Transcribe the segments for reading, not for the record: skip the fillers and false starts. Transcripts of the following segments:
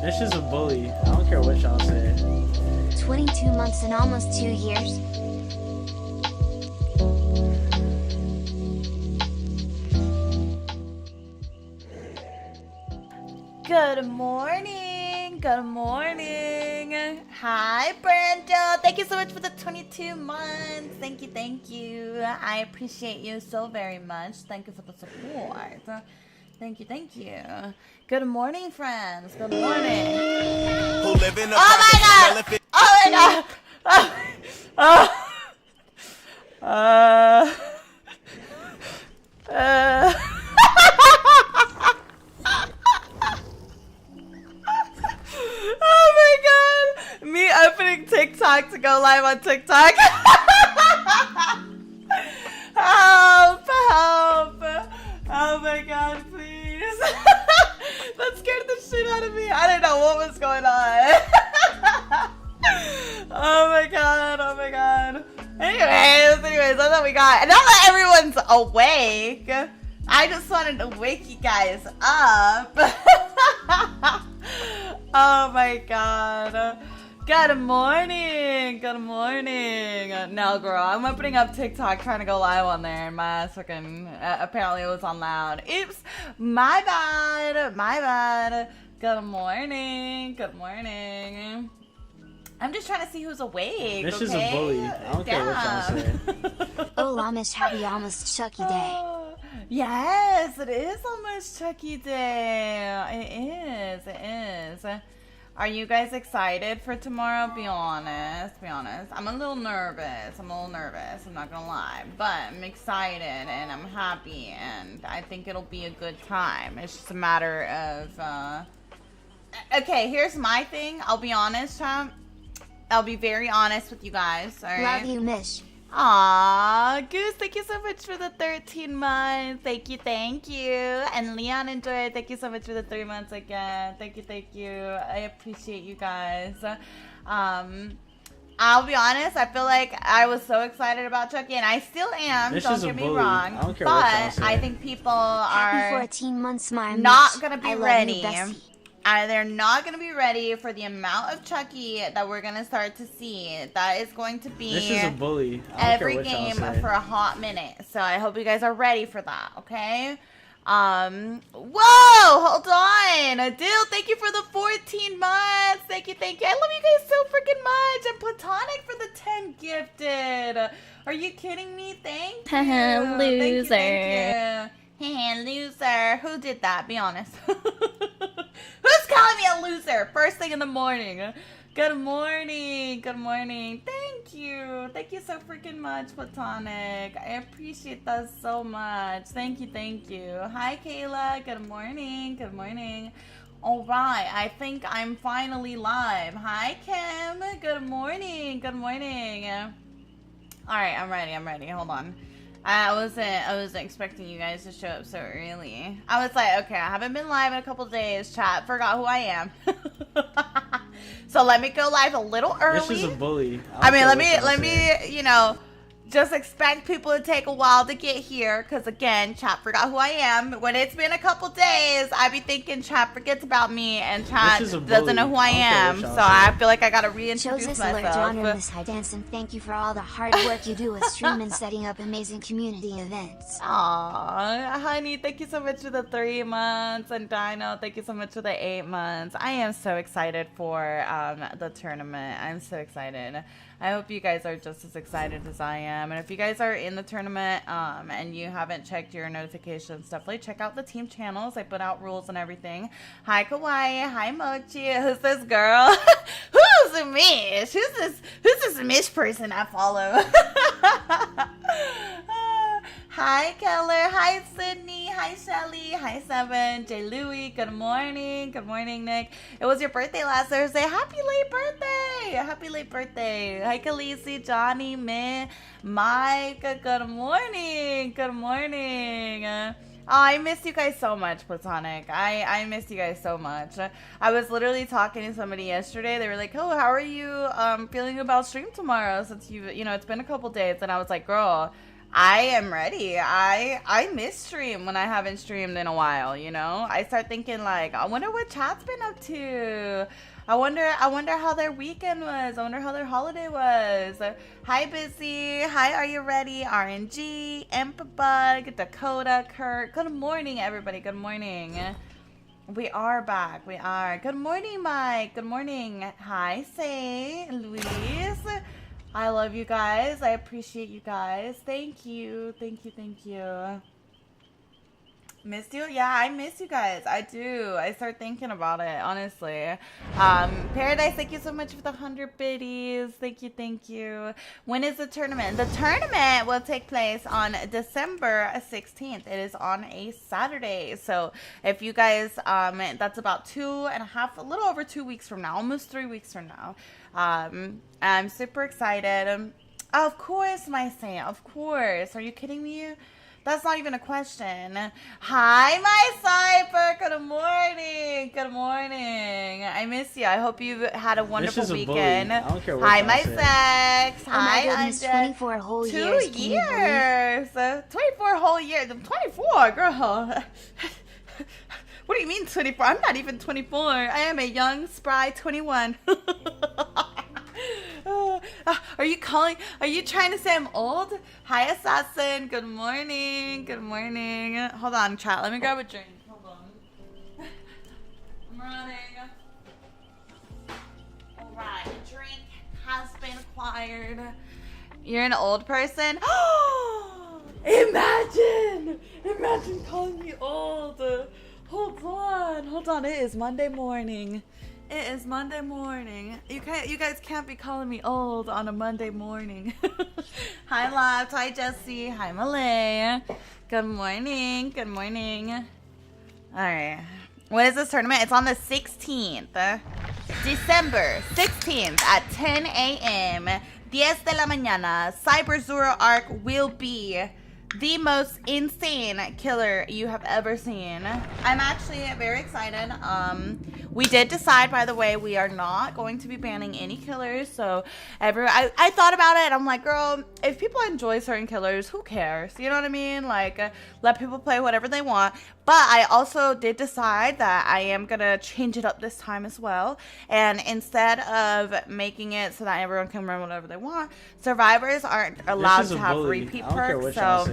This is a bully. I don't care what y'all say. 22 months and almost 2 years. Good morning. Good morning. Hi, Brenda. Thank you so much for the 22 months. Thank you. Thank you. I appreciate you so very much. Thank you for the support. Thank you. Thank you. Good morning, friends. Good morning. Oh my god. Oh my god. Oh my god! Me opening TikTok to go live on TikTok. Help! Help! Oh my god, please. That scared the shit out of me. I didn't know what was going on. Oh my god, oh my god. Anyways, that's what we got. And now that everyone's awake, I just wanted to wake you guys up. Oh my god. Good morning. Good morning. No, girl, I'm opening up TikTok trying to go live on there, and my ass fucking apparently it was on loud. Oops. My bad. My bad. Good morning. Good morning. I'm just trying to see who's awake. This okay? is a bully. I don't care what y'all say. Oh, almost happy, almost Chucky Day. Yes, it is almost Chucky Day. It is. It is. Are you guys excited for tomorrow? Be honest. Be honest. I'm a little nervous. I'm not gonna lie. But I'm excited and I'm happy and I think it'll be a good time. It's just a matter of okay, here's my thing. I'll be honest, champ. I'll be very honest with you guys. All right? Love you, Mish. Aw, Goose, thank you so much for the 13 months. Thank you. And Leon enjoyed. Thank you so much for the 3 months again. Thank you. I appreciate you guys. I'll be honest, I feel like I was so excited about Chucky, and I still am. This don't is a get me bully. wrong. I don't care what y'all But say. I think people Happy are 14 months, my not Mish. going to be I love ready. you, bestie. They're not going to be ready for the amount of Chucky that we're going to start to see. That is going to be This is a bully. I don't every care what y'all game say. for a hot minute. So I hope you guys are ready for that, okay? Whoa, hold on. Adil, thank you for the 14 months. Thank you. I love you guys so freaking much. And Platonic for the 10 gifted. Are you kidding me? Thank you. Loser. Thank you. Loser. Who did that? Be honest. Who's calling me a loser first thing in the morning? Good morning. Thank you so freaking much, Platonic. I appreciate that so much. Thank you. Hi, Kayla. Good morning. All right, I think I'm finally live. Hi, Kim. Good morning. All right, I'm ready. Hold on. I wasn't expecting you guys to show up so early. I was like, okay, I haven't been live in a couple days. Chat forgot who I am. So let me go live a little early. This is a bully. Let me, just expect people to take a while to get here. Because again, chat forgot who I am. When it's been a couple days, I be thinking chat forgets about me and chat doesn't know who I am. So I feel like I gotta reintroduce Joseph Alert myself. Honor, Miss High Dance, and thank you for all the hard work you do with stream and setting up amazing community events. Aw, honey, thank you so much for the 3 months. And Dino, thank you so much for the 8 months. I am so excited for the tournament. I'm so excited. I hope you guys are just as excited as I am. And if you guys are in the tournament and you haven't checked your notifications, definitely check out the team channels. I put out rules and everything. Hi, Kawaii. Hi, Mochi. Who's this girl? Who's Mish? Who's this Mish person I follow? Hi, Keller. Hi, Sydney. Hi, Shelly. Hi, Seven. J. Louie. Good morning. Good morning, Nick. It was your birthday last Thursday. Happy late birthday. Hi, Khaleesi, Johnny, Min, Mike. Good morning. Oh, I miss you guys so much, Platonic. I miss you guys so much. I was literally talking to somebody yesterday. They were like, oh, how are you feeling about stream tomorrow? Since it's been a couple days. And I was like, girl, I am ready. I miss stream when I haven't streamed in a while, you know? I start thinking like, I wonder what chat's been up to. I wonder how their weekend was. I wonder how their holiday was. Hi, Busy. Hi, are you ready? RNG, Empabug, Dakota, Kurt. Good morning, everybody. Good morning. We are back. We are. Good morning, Mike. Good morning. Hi, Say, Luis. I love you guys. I appreciate you guys. Thank you. Thank you. Thank you. Missed you? Yeah, I miss you guys. I do. I start thinking about it, honestly. Paradise, thank you so much for the 100 biddies. Thank you, thank you. When is the tournament? The tournament will take place on December 16th. It is on a Saturday. So if you guys, that's about 2.5, a little over 2 weeks from now, almost 3 weeks from now. I'm super excited. Of course, my saint. Of course. Are you kidding me? That's not even a question. Hi, my Cyber. Good morning. Good morning. I miss you. I hope you had a wonderful weekend. I don't care what Hi, my Sex. Oh my goodness, 24 whole years. 2 years. 24 whole years. 24, girl. What do you mean 24? I'm not even 24. I am a young, spry 21. Are you trying to say I'm old? Hi, Assassin. Good morning. Good morning. Hold on, chat. Let me grab a drink. Hold on. I'm running. Alright, a drink has been acquired. You're an old person? Imagine calling me old. Hold on. It is Monday morning. It is Monday morning. You guys can't be calling me old on a Monday morning. Hi, Labs. Hi, Jesse. Hi, Malay. Good morning. Good morning. All right. What is this tournament? It's on the 16th. December 16th at 10 a.m. 10 de la mañana. Cyber Zero Arc will be the most insane killer you have ever seen. I'm actually very excited. We did decide, by the way, we are not going to be banning any killers. So I thought about it. I'm like, girl, if people enjoy certain killers, who cares? You know what I mean? Like, let people play whatever they want. But I also did decide that I am going to change it up this time as well. And instead of making it so that everyone can run whatever they want, survivors aren't allowed to have repeat perks. So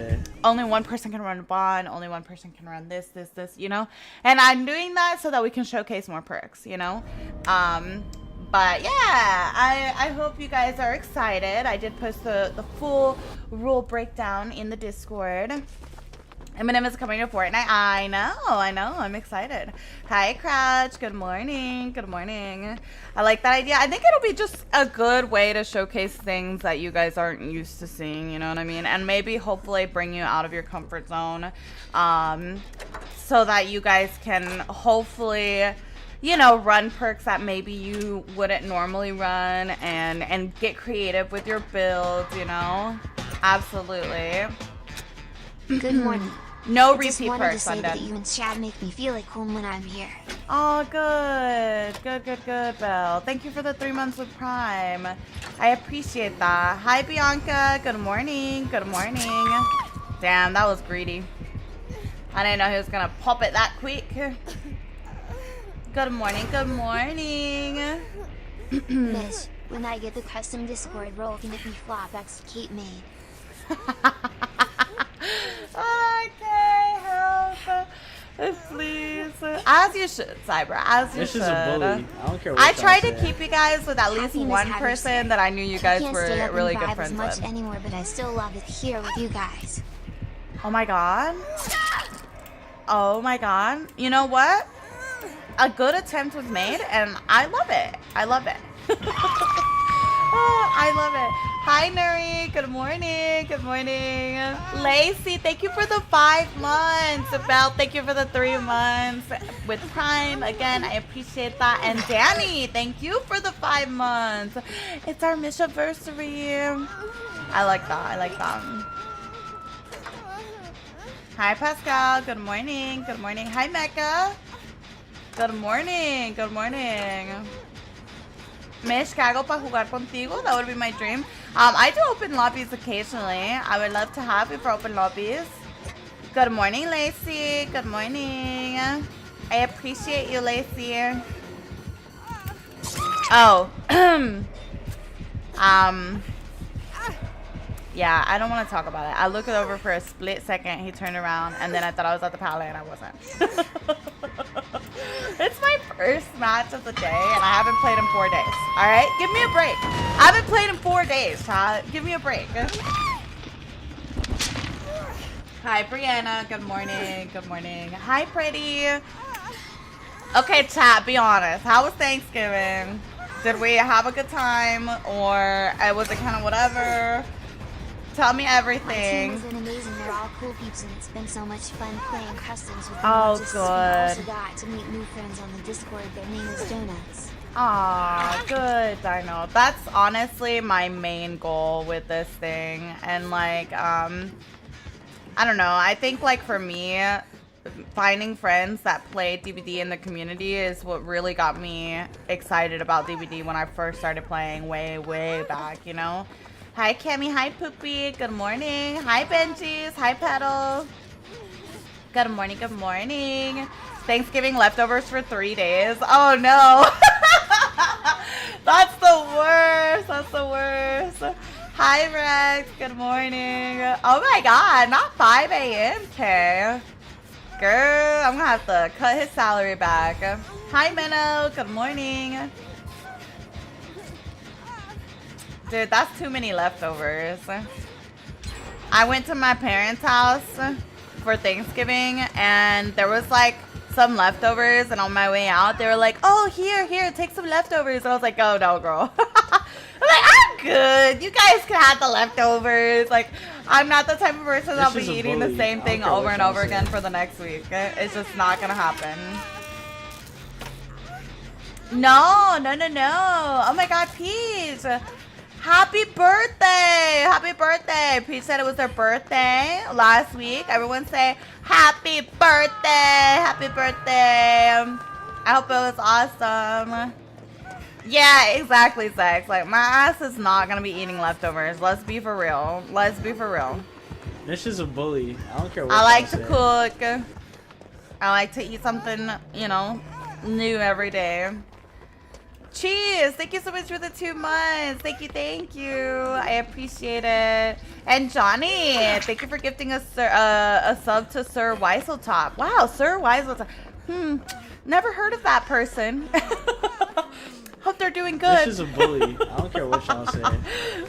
only one person can run a bond, only one person can run this, you know? And I'm doing that so that we can showcase more perks, you know? But yeah, I hope you guys are excited. I did post the full rule breakdown in the Discord. Eminem is coming to Fortnite. I know. I'm excited. Hi, Crouch. Good morning. Good morning. I like that idea. I think it'll be just a good way to showcase things that you guys aren't used to seeing, you know what I mean? And maybe hopefully bring you out of your comfort zone, so that you guys can hopefully, you know, run perks that maybe you wouldn't normally run and get creative with your builds, you know? Absolutely. Good morning. No I just repeat wanted to perks, say that London. you and Chad make me feel like home when I'm here. Oh, good, Belle. Thank you for the 3 months with Prime. I appreciate that. Hi, Bianca. Good morning. Good morning. Damn, that was greedy. I didn't know he was gonna pop it that quick. Good morning. Good morning. Miss, when I get the custom Discord role, can it be flopbacks Kate made? Okay, help. Please. As you should, Cyber. As you This should. is a bully. I don't care what I y'all tried to say. keep you guys with at least Happiness one has person its that I knew you guys I can't stay were up really and good vibe friends as much with. anymore, but I still love it here with you guys. Oh my god. Oh my god. You know what? A good attempt was made, and I love it. I love it. Oh, I love it. Hi, Nuri. Good morning. Good morning. Lacey, thank you for the 5 months. Belle, thank you for the 3 months with Prime. Again, I appreciate that. And Danny, thank you for the 5 months. It's our Mishaversary. I like that. I like that. Hi, Pascal. Good morning. Good morning. Hi, Mecca. Good morning. Good morning. Mesh, ¿qué hago para jugar contigo? That would be my dream. I do open lobbies occasionally. I would love to have you for open lobbies. Good morning, Lacey. Good morning. I appreciate you, Lacey. Oh. Yeah, I don't want to talk about it. I looked over for a split second. He turned around, and then I thought I was at the pallet, and I wasn't. It's my first match of the day, and I haven't played in 4 days. All right? Give me a break. I haven't played in 4 days, child. Give me a break. Hi, Brianna. Good morning. Good morning. Hi, pretty. Okay, chat, be honest. How was Thanksgiving? Did we have a good time, or was it kind of whatever? Tell me everything. My team has been amazing. They're all cool peeps, and it's been so much fun playing customs with them. Oh, We good. also got to meet new friends on the Discord. Their name is Donuts. Aw, good, Dino. That's honestly my main goal with this thing. And like, I don't know. I think like for me, finding friends that play DBD in the community is what really got me excited about DBD when I first started playing way back, you know? Hi, Cammy. Hi, Poopy. Good morning. Hi, Benjis. Hi, Petal. Good morning. Good morning. Thanksgiving leftovers for 3 days. Oh, no. That's the worst. That's the worst. Hi, Rex. Good morning. Oh, my God. Not 5 a.m., Kay. Girl, I'm going to have to cut his salary back. Hi, Minnow. Good morning. Dude, that's too many leftovers. I went to my parents' house for Thanksgiving, and there was like some leftovers, and on my way out, they were like, oh, here, take some leftovers. And I was like, oh, no, girl. I'm like, I'm good. You guys can have the leftovers. Like, I'm not the type of person that'll be eating the same thing over and over again for the next week. It's just not going to happen. No. Oh, my God, Peach. Happy birthday! Happy birthday! Peach said it was her birthday last week. Everyone say happy birthday! Happy birthday! I hope it was awesome. Yeah, exactly, Sex. Like, my ass is not gonna be eating leftovers. Let's be for real. Let's be for real. This is a bully. I don't care what I like to say. cook. I like to eat something, you know, new every day. Cheese, thank you so much for the 2 months. Thank you. I appreciate it. And Johnny, thank you for gifting us a sub to Sir Weiseltop. Wow, Sir Weiseltop. Never heard of that person. Hope they're doing good. This is a bully. I don't care what y'all say. 7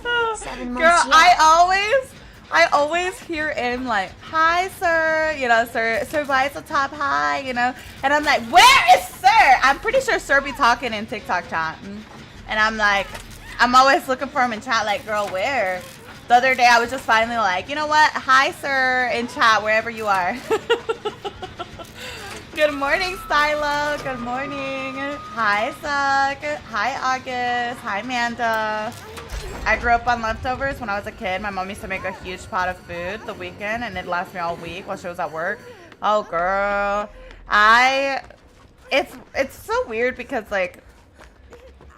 months. Girl, yet. I always hear him like, hi, sir, you know, Sir Weiseltop, hi, you know, and I'm like, where is Sir? I'm pretty sure Sir be talking in TikTok chat, and I'm like, I'm always looking for him in chat, like, girl, where? The other day, I was just finally like, you know what, hi, Sir, in chat, wherever you are. Good morning, Stylo. Good morning. Hi, Suck. Hi, August. Hi, Amanda. I grew up on leftovers when I was a kid. My mom used to make a huge pot of food the weekend, and it'd last me all week while she was at work. Oh, girl. It's so weird because, like,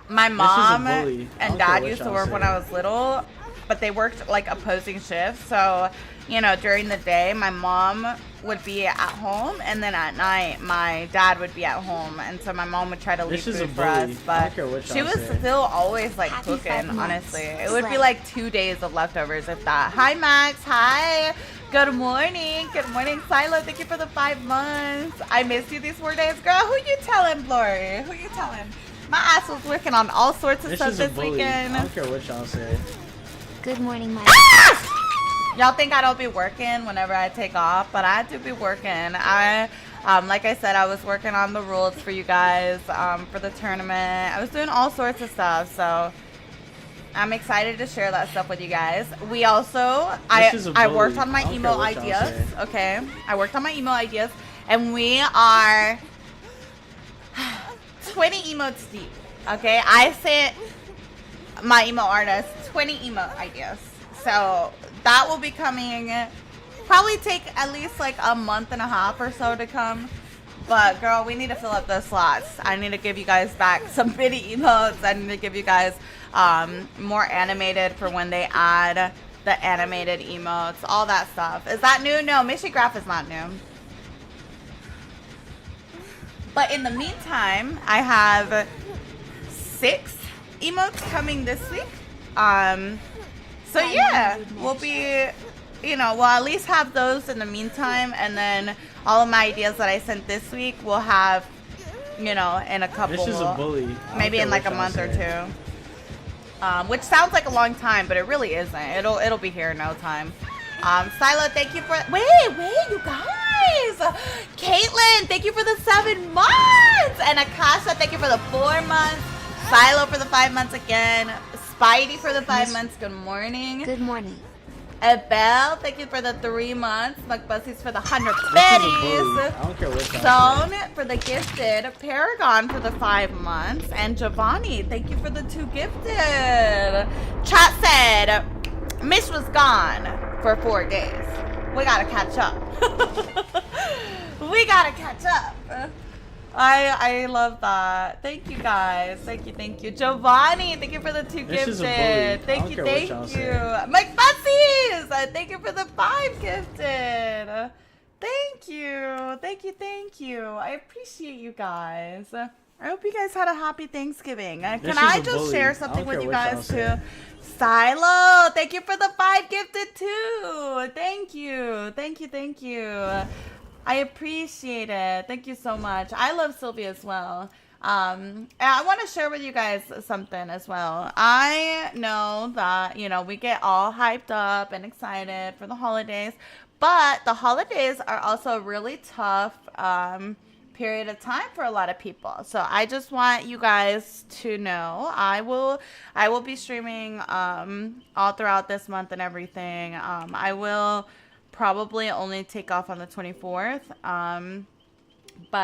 my mom and dad used to work when I was little, but they worked, like, opposing shifts. So, you know, during the day, my mom would be at home, and then at night, my dad would be at home. And so my mom would try to leave food for us, but she was still always, like, cooking, honestly. It would be, like, 2 days of leftovers, if that. Hi, Max. Hi. Good morning. Good morning, Silo. Thank you for the 5 months. I missed you these 4 days. Girl, who you telling, Glory? Who you telling? My ass was working on all sorts of stuff this weekend. I don't care what y'all say. Good morning, my. Y'all think I don't be working whenever I take off, but I do be working. Like I said, I was working on the rules for you guys for the tournament. I was doing all sorts of stuff, so I'm excited to share that stuff with you guys. We also, I worked on my emo ideas, okay? I worked on my emo ideas, and we are 20 emotes deep, okay? I sent my emo artists 20 emo ideas, so that will be coming, probably take at least like a month and a half or so to come. But girl, we need to fill up those slots. I need to give you guys back some mini emotes. I need to give you guys more animated for when they add the animated emotes, all that stuff. Is that new? No, Mission Graph is not new. But in the meantime, I have 6 emotes coming this week. So yeah, we'll be, you know, we'll at least have those in the meantime, and then all of my ideas that I sent this week we'll have, you know, in a couple, This is a bully. maybe in like a month or 2. Which sounds like a long time, but it really isn't. It'll be here in no time. Silo, thank you for wait, you guys. Caitlin, thank you for the 7 months, and Akasha, thank you for the 4 months. Silo for the 5 months again. Spidey for the 5 months. Good morning. Good morning. Belle, thank you for the 3 months. McBussies for the 100 This is a bully. bitties. I don't care what y'all say. Zone for the gifted. Paragon for the 5 months. And Giovanni, thank you for the 2 gifted. Chat said, Mish was gone for 4 days. We gotta catch up. We gotta catch up. I love that. Thank you guys. Thank you. Giovanni, thank you for the 2 This is a bully. gifted. Thank I you. don't care what y'all say. Mike Bussies, thank you for the 5 gifted. Thank you. I appreciate you guys. I hope you guys had a happy Thanksgiving. Can This I is a just bully. share I something don't with care you what y'all guys say. too? Silo, thank you for the 5 gifted too. Thank you. I appreciate it. Thank you so much. I love Sylvia as well. And I want to share with you guys something as well. I know that, you know, we get all hyped up and excited for the holidays, but the holidays are also a really tough period of time for a lot of people. So I just want you guys to know I will be streaming all throughout this month and everything. I will probably only take off on the 24th, but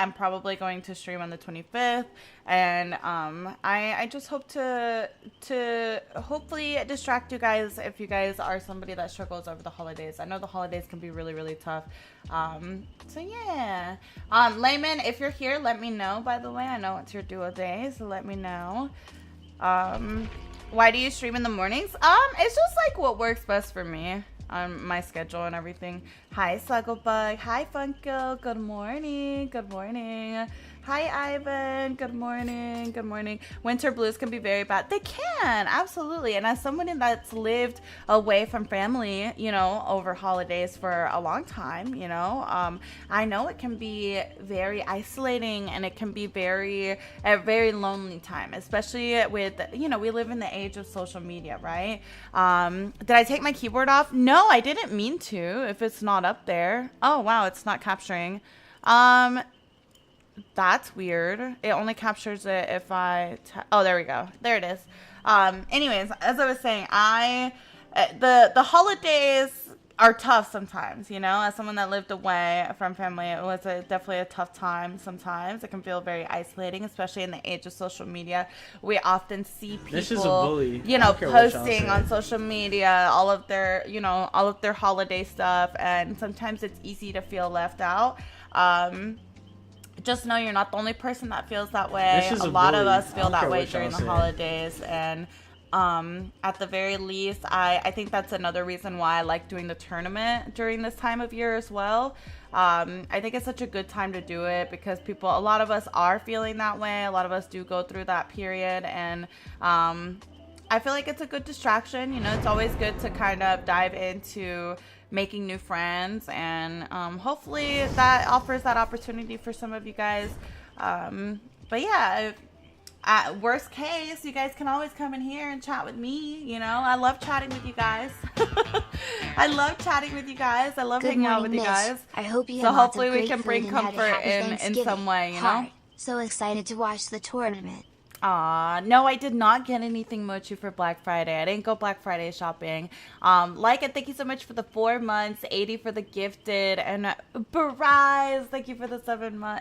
I'm probably going to stream on the 25th, and I just hope to hopefully distract you guys if you guys are somebody that struggles over the holidays. I know the holidays can be really, really tough. So yeah, Layman, if you're here, let me know. By the way, I know it's your duo day, so let me know. Why do you stream in the mornings? It's just like what works best for me on my schedule and everything. Hi, Slugglebug. Hi, Funko. Good morning. Hi, Ivan. Good morning. Winter blues can be very bad. They can, absolutely. And as somebody that's lived away from family, you know, over holidays for a long time, you know, I know it can be very isolating, and it can be a very lonely time, especially with, you know, we live in the age of social media, right? Did I take my keyboard off? No, I didn't mean to. If it's not up there. Oh, wow, it's not capturing. That's weird. It only captures it if I oh, there we go. There it is. Anyways, as I was saying, the holidays are tough sometimes, you know. As someone that lived away from family, it was definitely a tough time sometimes. It can feel very isolating, especially in the age of social media. We often see people, This is a bully. you I know, don't care what y'all posting say. on social media all of their holiday stuff, and sometimes it's easy to feel left out. Just know you're not the only person that feels that way. This is A a lot of bully. us I feel don't that care way what y'all during the say. holidays, and at the very least, I think that's another reason why I like doing the tournament during this time of year as well. I think it's such a good time to do it because a lot of us are feeling that way. A lot of us do go through that period, and I feel like it's a good distraction. You know, it's always good to kind of dive into making new friends, and hopefully that offers that opportunity for some of you guys. But yeah, at worst case, you guys can always come in here and chat with me. You know, I love chatting with you guys. I love Good hanging out morning, with you Miss. guys. I hope you So had lots hopefully of we great can food bring and had a comfort happy in Thanksgiving. some way, you know? Heart. So excited to watch the tournament. No, I did not get anything Mochi for Black Friday. I didn't go Black Friday shopping. And thank you so much for the 4 months, 80 for the gifted, and Barise, thank you for the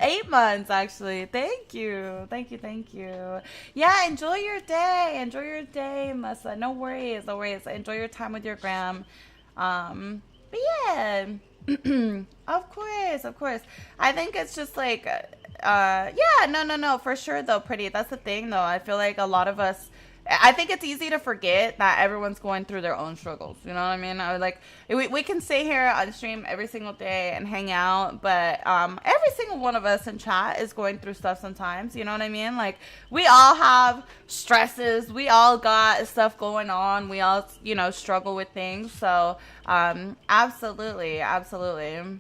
8 months actually. Thank you. Yeah, enjoy your day, Musa. No worries. Enjoy your time with your gram. But yeah. Of course, of course. I think it's just like, yeah, no, for sure though, pretty. That's the thing though. I feel like a lot of us, I think it's easy to forget that everyone's going through their own struggles. You know what I mean? I would like, we can sit here on stream every single day and hang out, but every single one of us in chat is going through stuff sometimes. You know what I mean? Like, we all have stresses. We all got stuff going on. We all, you know, struggle with things. So, absolutely, absolutely.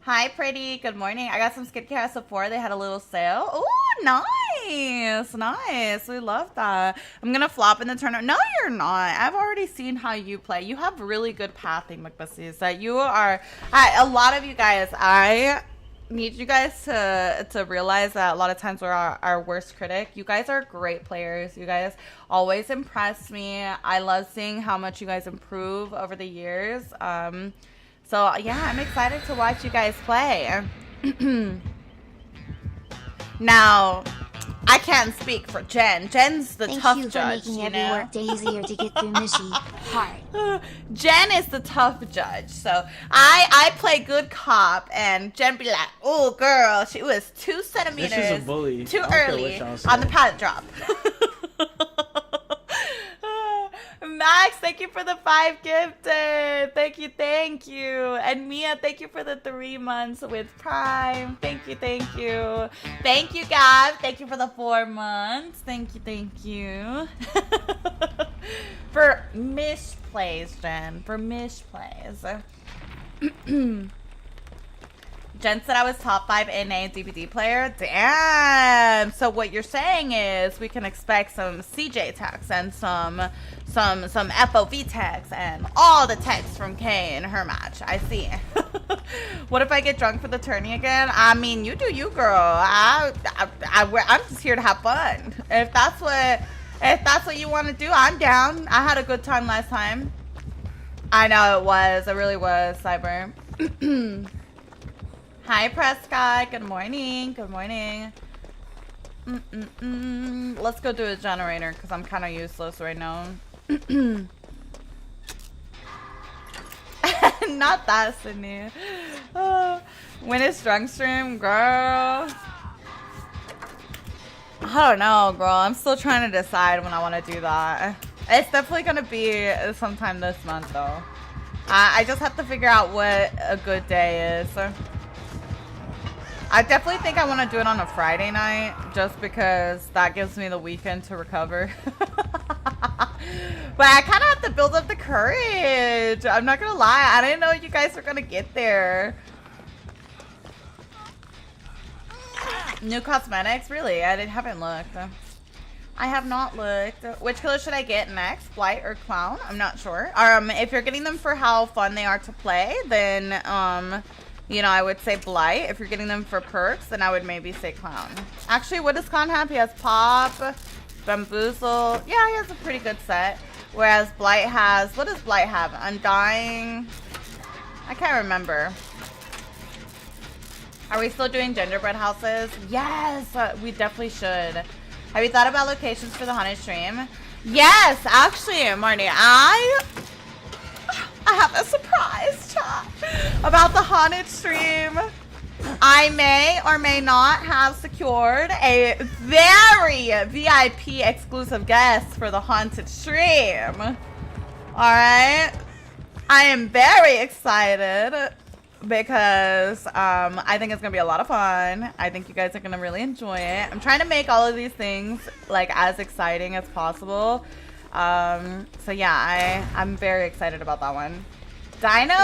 Hi, pretty. Good morning. I got some skincare at Sephora. They had a little sale. Oh, nice. Nice. We love that. I'm going to flop in the tournament. No, you're not. I've already seen how you play. You have really good pathing, McBussies. That you are, a lot of you guys, I need you guys to realize that a lot of times we're our worst critic. You guys are great players. You guys always impress me. I love seeing how much you guys improve over the years. So, yeah, I'm excited to watch you guys play. Now, I can't speak for Jen. Jen's the tough judge, you know? Thank you for making every workday easier to get through Missy. Heart. Jen is the tough judge. So, I play good cop, and Jen be like, oh, girl, she was 2 centimeters This is a bully. too early on the pallet drop. Max, thank you for the 5 gifted. Thank you, thank you. And Mia, thank you for the 3 months with Prime. Thank you, thank you. Thank you, Gab. Thank you for the 4 months. Thank you, thank you. For misplays, Jen. For misplays. Jen said I was top 5 NA DVD player. Damn. So what you're saying is we can expect some CJ tags and some FOV tags and all the texts from Kay in her match. I see. What if I get drunk for the tourney again? I mean, you do you, girl. I'm just here to have fun. If that's what you want to do, I'm down. I had a good time last time. I know it was. It really was, Cyber. Hi, Prescott. Good morning. Good morning. Let's go do a generator because I'm kind of useless right now. Not that, Sydney. Oh, when it's drunk stream, girl. I don't know, girl. I'm still trying to decide when I want to do that. It's definitely going to be sometime this month, though. I just have to figure out what a good day is. I definitely think I want to do it on a Friday night just because that gives me the weekend to recover. But I kind of have to build up the courage. I'm not going to lie. I didn't know you guys were going to get there. New cosmetics? Really? Haven't looked. I have not looked. Which color should I get next? Blight or Clown? I'm not sure. If you're getting them for how fun they are to play, then, you know, I would say Blight. If you're getting them for perks, then I would maybe say Clown. Actually, what does Clown have? He has Pop, Bamboozle. Yeah, he has a pretty good set. Whereas Blight has, what does Blight have? Undying. I can't remember. Are we still doing gingerbread houses? Yes, we definitely should. Have you thought about locations for the haunted stream? Yes, actually, Marty, I have a surprise, chat, about the haunted stream. I may or may not have secured a very VIP exclusive guest for the haunted stream. All right. I am very excited because I think it's going to be a lot of fun. I think you guys are going to really enjoy it. I'm trying to make all of these things like as exciting as possible. So yeah, I'm very excited about that one. Dino,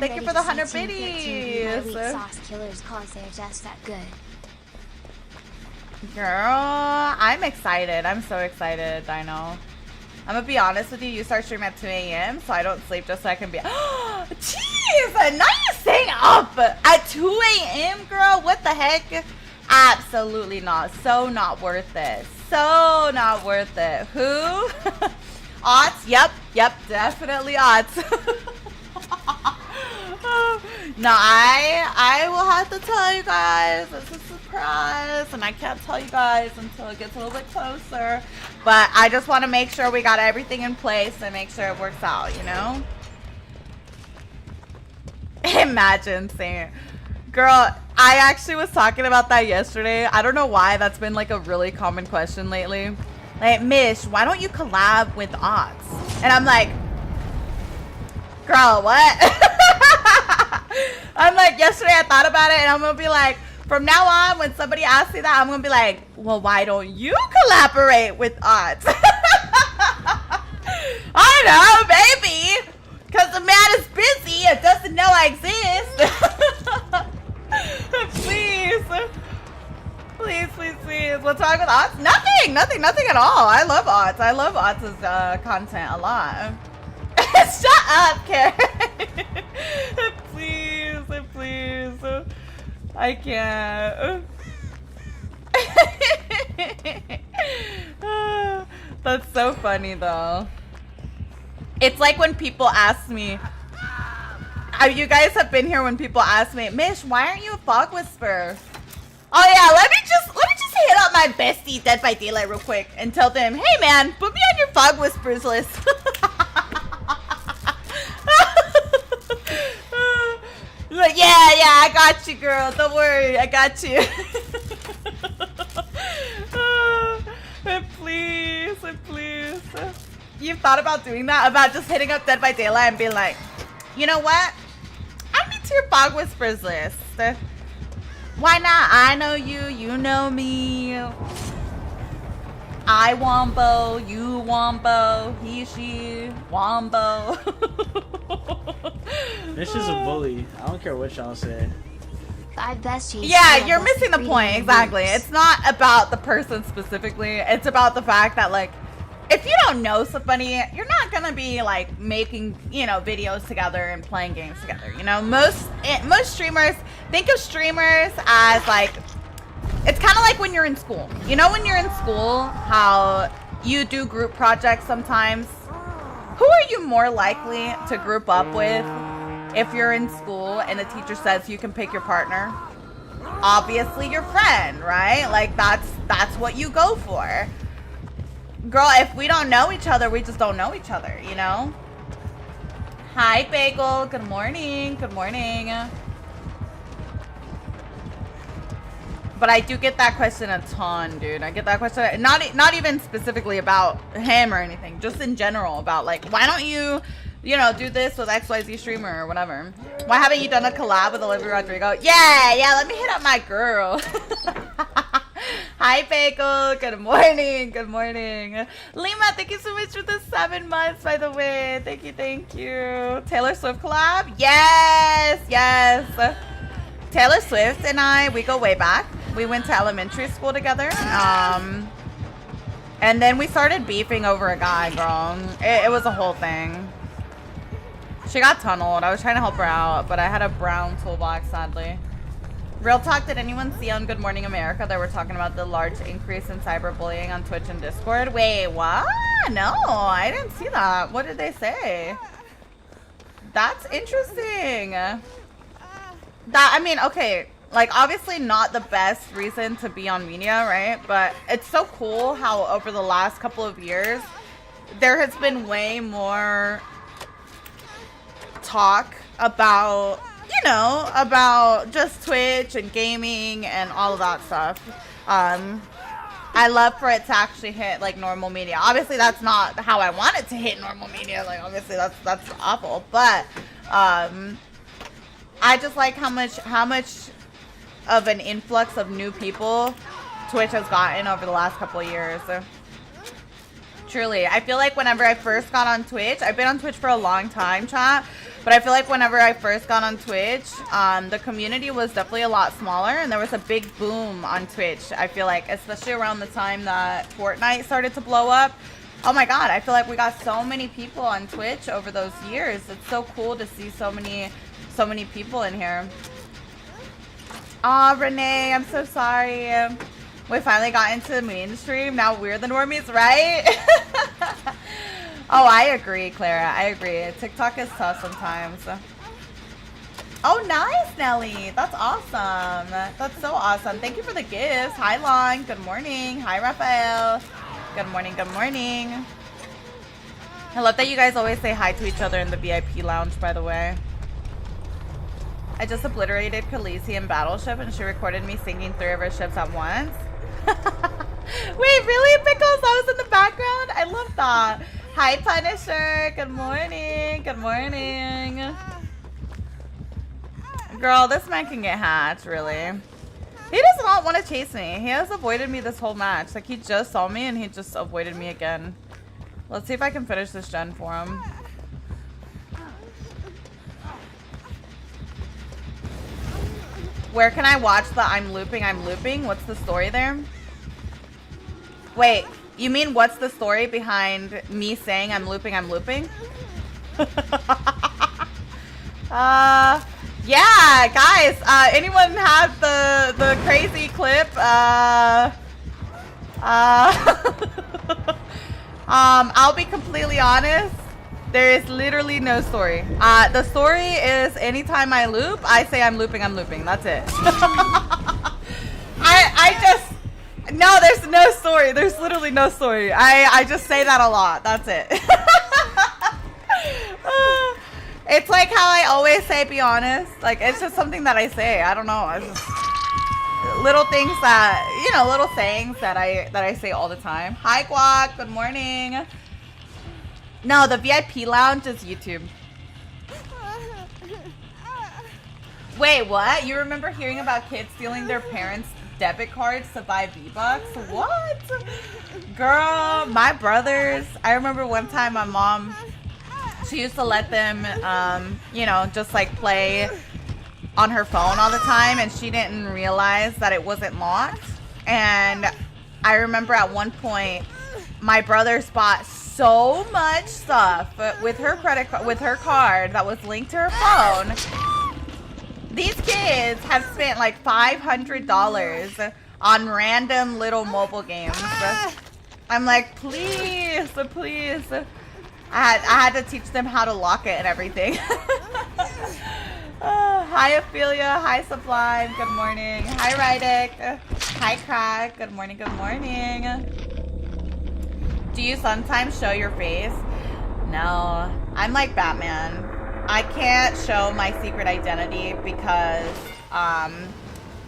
thank you for the 100 biddies. Sauce killers cause they're just that good. Girl, I'm excited. I'm so excited, Dino. I'm gonna be honest with you. You start streaming at 2 a.m. so I don't sleep just so I can be. Jeez, now you're staying up at 2 a.m., girl. What the heck? Absolutely not. So not worth it. So not worth it. Who? Odds? Yep, definitely odds. No, I will have to tell you guys. It's a surprise, and I can't tell you guys until it gets a little bit closer. But I just want to make sure we got everything in place and make sure it works out, you know? Imagine saying, girl, I actually was talking about that yesterday. I don't know why that's been like a really common question lately. Like, Mish, why don't you collab with Ots? And I'm like, girl, what? I'm like, yesterday I thought about it and I'm gonna be like, from now on, when somebody asks me that, I'm gonna be like, well, why don't you collaborate with Ots? I know, baby. Because the man is busy and doesn't know I exist. Please. Please, please, please. What's wrong with Ots? Nothing at all. I love Ots. I love Ots' content a lot. Shut up, Karen. Please, please. I can't. That's so funny, though. It's like when people ask me, you guys have been here when people ask me, Mish, why aren't you a fog whisperer? Oh yeah, let me just hit up my bestie Dead by Daylight real quick and tell them, hey man, put me on your fog whispers list. Like, yeah, I got you, girl. Don't worry, I got you. Please, please. You've thought about doing that? About just hitting up Dead by Daylight and being like, you know what? Add me to your fog whispers list. Why not? I know you, you know me. I wombo, you wombo, he, she, wombo. This is a bully. I don't care what y'all say. 5 besties. Yeah, you're missing the point. Exactly. It's not about the person specifically. It's about the fact that, like, if you don't know somebody, you're not gonna be like making, you know, videos together and playing games together. You know, most streamers, think of streamers as like, it's kind of like when you're in school. You know, when you're in school, how you do group projects sometimes. Who are you more likely to group up with if you're in school and the teacher says you can pick your partner? Obviously your friend, right? Like that's what you go for. Girl, if we don't know each other, we just don't know each other, you know? Hi, Bagel. Good morning. Good morning. But I do get that question a ton, dude. I get that question. Not even specifically about him or anything. Just in general about, like, why don't you, you know, do this with XYZ streamer or whatever? Why haven't you done a collab with Olivia Rodrigo? Yeah, let me hit up my girl. Hi, Bagel. Good morning. Good morning. Lima, thank you so much for the 7 months, by the way. Thank you, thank you. Taylor Swift collab? Yes. Taylor Swift and I, we go way back. We went to elementary school together. And then we started beefing over a guy, girl. It was a whole thing. She got tunneled. I was trying to help her out, but I had a brown toolbox, sadly. Real talk, did anyone see on Good Morning America that we're talking about the large increase in cyberbullying on Twitch and Discord? Wait, what? No, I didn't see that. What did they say? That's interesting. I mean, okay, like, obviously not the best reason to be on media, right? But it's so cool how over the last couple of years, there has been way more talk about, you know, about just Twitch and gaming and all of that stuff. I love for it to actually hit, like, normal media. Obviously, that's not how I want it to hit normal media. Like, obviously, that's awful. But, I just like how much of an influx of new people Twitch has gotten over the last couple of years. Truly, I feel like whenever I first got on Twitch, I've been on Twitch for a long time, chat, but I feel like whenever I first got on Twitch, the community was definitely a lot smaller, and there was a big boom on Twitch, I feel like, especially around the time that Fortnite started to blow up. Oh my god, I feel like we got so many people on Twitch over those years. It's so cool to see so many people in here. Aw, Renee, I'm so sorry. We finally got into the mainstream. Now we're the normies, right? Oh, I agree, Clara. I agree. TikTok is tough sometimes. Oh, nice, Nelly. That's awesome. That's so awesome. Thank you for the gifts. Hi, Long. Good morning. Hi, Raphael. Good morning. Good morning. I love that you guys always say hi to each other in the VIP lounge, by the way. I just obliterated Khaleesi in Battleship and she recorded me singing 3 of her ships at once. Wait, really? Pickles? I was in the background? I love that. Hi, Punisher. Good morning. Good morning. Girl, this man can get hacked, really. He does not want to chase me. He has avoided me this whole match. Like, he just saw me and he just avoided me again. Let's see if I can finish this gen for him. Where can I watch the I'm looping, I'm looping? What's the story there? Wait, you mean what's the story behind me saying I'm looping, I'm looping? Yeah, guys, anyone have the crazy clip? I'll be completely honest. There is literally no story. The story is anytime I loop, I say I'm looping, I'm looping. That's it. No, there's no story. There's literally no story. I just say that a lot. That's it. It's like how I always say, be honest. Like, it's just something that I say. I don't know. It's just little things that, you know, little sayings that I say all the time. Hi, Guac. Good morning. No, the VIP lounge is YouTube. Wait, what? You remember hearing about kids stealing their parents' debit cards to buy V-Bucks? What? Girl, my brothers. I remember one time my mom, she used to let them, you know, just like play on her phone all the time, and she didn't realize that it wasn't locked. And I remember at one point, my brothers bought so much stuff with her credit card, with her card that was linked to her phone. These kids have spent like $500 on random little mobile games. I'm like, please, please. I had to teach them how to lock it and everything. Hi, Ophelia. Hi, Sublime. Good morning. Hi, Rydick. Hi, Crack. Good morning. Good morning. Do you sometimes show your face? No. I'm like Batman. I can't show my secret identity because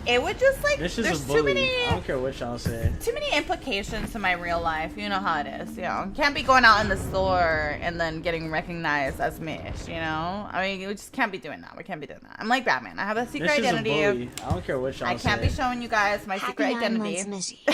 it would just like This there's is a bully. too many I don't care what y'all say. too many implications to my real life. You know how it is. You know, can't be going out in the store and then getting recognized as Mish. You know, I mean, we just can't be doing that. We can't be doing that. I'm like Batman. I have a secret This identity. Is a bully. I don't care what y'all say. I can't be showing you guys my Happy secret 9 identity. months, Missy.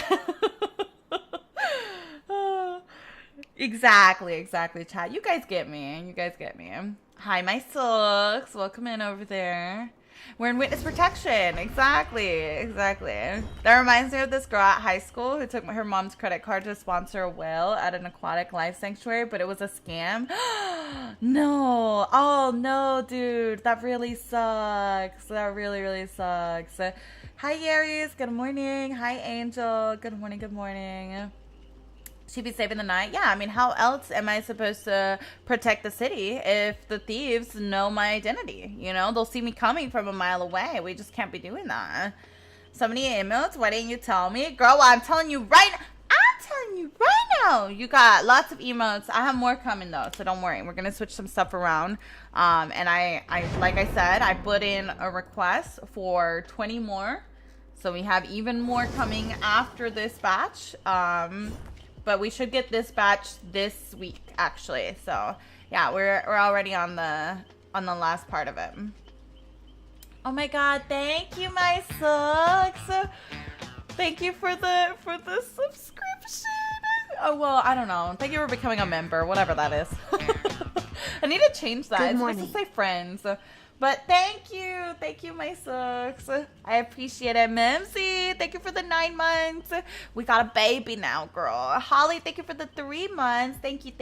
Exactly, chat. You guys get me. You guys get me. Hi, my socks. Welcome in over there. We're in witness protection. Exactly. That reminds me of this girl at high school who took her mom's credit card to sponsor a whale at an aquatic life sanctuary, but it was a scam. No. Oh, no, dude. That really sucks. That really, really sucks. Hi, Aries. Good morning. Hi, Angel. Good morning. Good morning. She'd be saving the night. Yeah, I mean, how else am I supposed to protect the city if the thieves know my identity? You know, they'll see me coming from a mile away. We just can't be doing that. So many emotes. Why didn't you tell me? Girl, I'm telling you right now. You got lots of emotes. I have more coming, though, so don't worry. We're going to switch some stuff around. And I, like I said, I put in a request for 20 more. So we have even more coming after this batch. But we should get this batch this week, actually. So yeah, we're already on the last part of it. Oh my God! Thank you, my socks. Thank you for the subscription. Oh well, I don't know. Thank you for becoming a member, whatever that is. I need to change that. It's supposed to say friends. But thank you, my socks. I appreciate it, Memsy. Thank you for the 9 months. We got a baby now, girl. Holly, thank you for the 3 months. Thank you.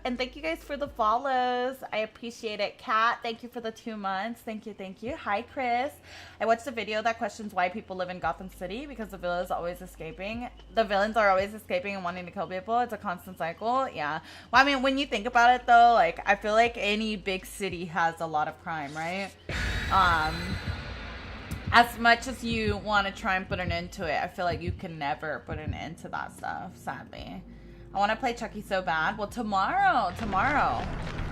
And thank you guys for the follows. I appreciate it. Kat, thank you for the 2 months. Thank you. Hi, Chris. I watched a video that questions why people live in Gotham City because the villains are always escaping. The villains are always escaping and wanting to kill people. It's a constant cycle. Yeah. Well, I mean, when you think about it, though, like, I feel like any big city has a lot of crime, right? As much as you want to try and put an end to it, I feel like you can never put an end to that stuff, sadly. I want to play Chucky so bad. Well, tomorrow.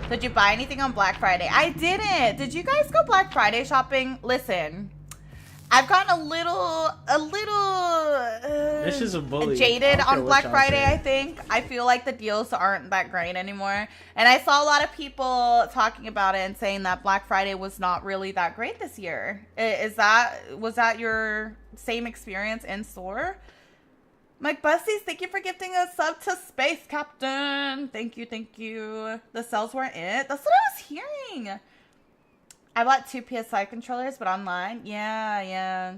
Did you buy anything on Black Friday? I didn't. Did you guys go Black Friday shopping? Listen, I've gotten a little This is a bully. jaded on Black Friday, I think. I feel like the deals aren't that great anymore. And I saw a lot of people talking about it and saying that Black Friday was not really that great this year. Was that your same experience in store? Mike Busties, thank you for gifting a sub to Space Captain. Thank you. The sales weren't it. That's what I was hearing. I bought 2 PS5 controllers, but online. Yeah.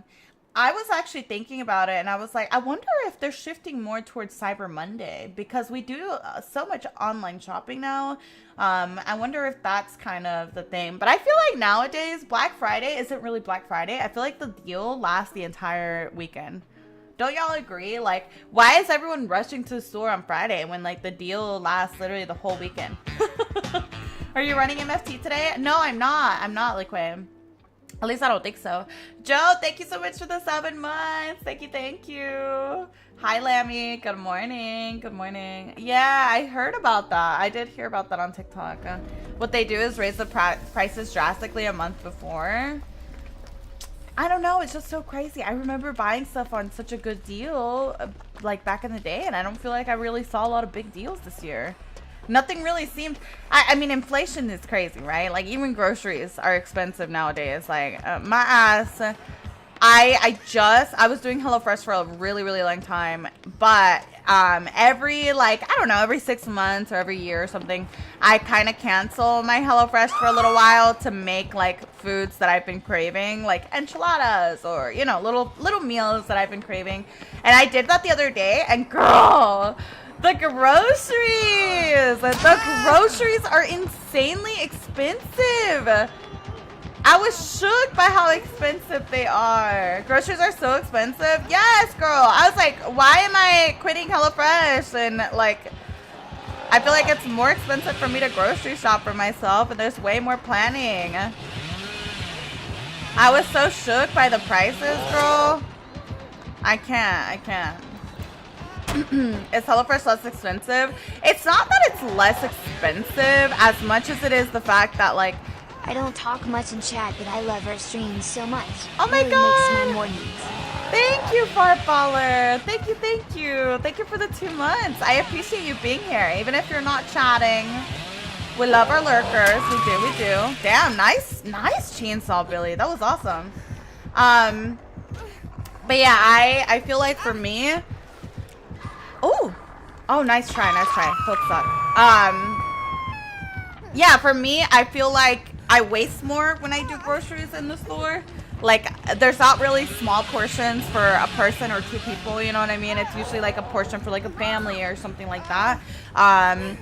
I was actually thinking about it, and I was like, I wonder if they're shifting more towards Cyber Monday, because we do so much online shopping now. I wonder if that's kind of the thing. But I feel like nowadays, Black Friday isn't really Black Friday. I feel like the deal lasts the entire weekend. Don't y'all agree? Like, why is everyone rushing to the store on Friday when, like, the deal lasts literally the whole weekend? Are you running MFT today? No, I'm not. I'm not, Liquid. At least I don't think so. Joe, thank you so much for the 7 months. Thank you. Hi, Lammy. Good morning. Yeah, I heard about that. I did hear about that on TikTok. What they do is raise the prices drastically a month before. I don't know. It's just so crazy. I remember buying stuff on such a good deal, like back in the day, and I don't feel like I really saw a lot of big deals this year. Nothing really seemed. I mean, inflation is crazy, right? Like, even groceries are expensive nowadays. Like, my ass. I was doing HelloFresh for a really, really long time, but every, like, I don't know, every 6 months or every year or something, I kind of cancel my HelloFresh for a little while to make, like, foods that I've been craving, like enchiladas or, you know, little meals that I've been craving. And I did that the other day, and girl, the groceries are insanely expensive. I was shook by how expensive they are. Groceries are so expensive. Yes, girl. I was like, why am I quitting HelloFresh? And, like, I feel like it's more expensive for me to grocery shop for myself, and there's way more planning. I was so shook by the prices, girl. I can't. Is HelloFresh less expensive? It's not that it's less expensive as much as it is the fact that, like, I don't talk much in chat, but I love her streams so much. Oh my really god! Makes my mornings. Thank you, Fartballer. Thank you. Thank you for the 2 months. I appreciate you being here, even if you're not chatting. We love our lurkers. We do. Damn, nice chainsaw, Billy. That was awesome. But yeah, I feel like for me. Oh, nice try. Hooks up. Yeah, for me, I feel like I waste more when I do groceries in the store. Like, there's not really small portions for a person or 2 people, you know what I mean? It's usually like a portion for like a family or something like that. And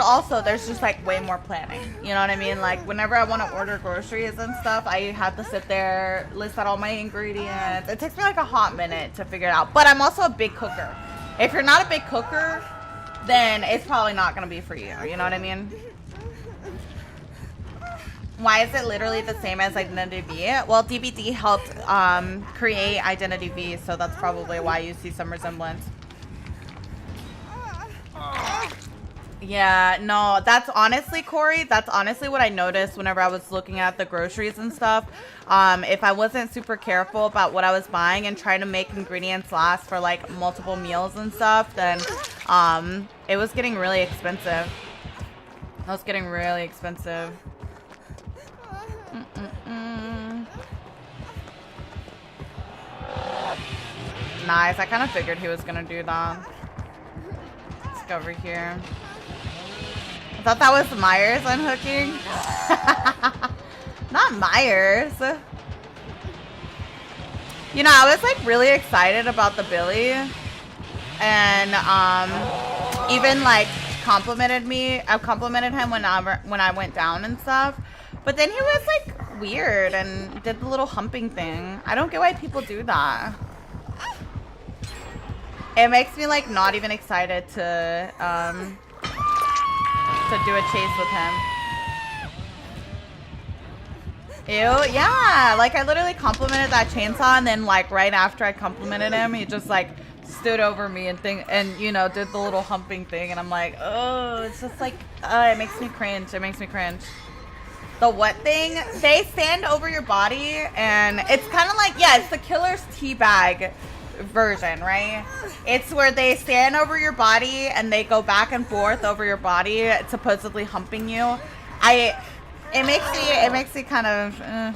also there's just like way more planning, you know what I mean? Like, whenever I want to order groceries and stuff, I have to sit there, list out all my ingredients. It takes me like a hot minute to figure it out. But I'm also a big cooker. If you're not a big cooker, then it's probably not going to be for you. You know what I mean? Why is it literally the same as Identity V? Well, DBD helped create Identity V, so that's probably why you see some resemblance. Yeah, no, that's honestly, Corey, that's honestly what I noticed whenever I was looking at the groceries and stuff. If I wasn't super careful about what I was buying and trying to make ingredients last for like multiple meals and stuff, then it was getting really expensive. Nice, I kind of figured he was gonna do that. Let's go over here. I thought that was Myers unhooking. Not Myers. You know, I was like really excited about the Billy, and even like complimented me. I complimented him when I went down and stuff. But then he was like weird and did the little humping thing. I don't get why people do that. It makes me like not even excited to do a chase with him. Ew, yeah. Like I literally complimented that chainsaw, and then like right after I complimented him, he just like stood over me and you know, did the little humping thing, and I'm like, oh, it's just like, it makes me cringe. It makes me cringe. The what thing? They stand over your body, and it's kind of like, yeah, it's the killer's teabag version, right? It's where they stand over your body and they go back and forth over your body, supposedly humping you. It makes me kind of,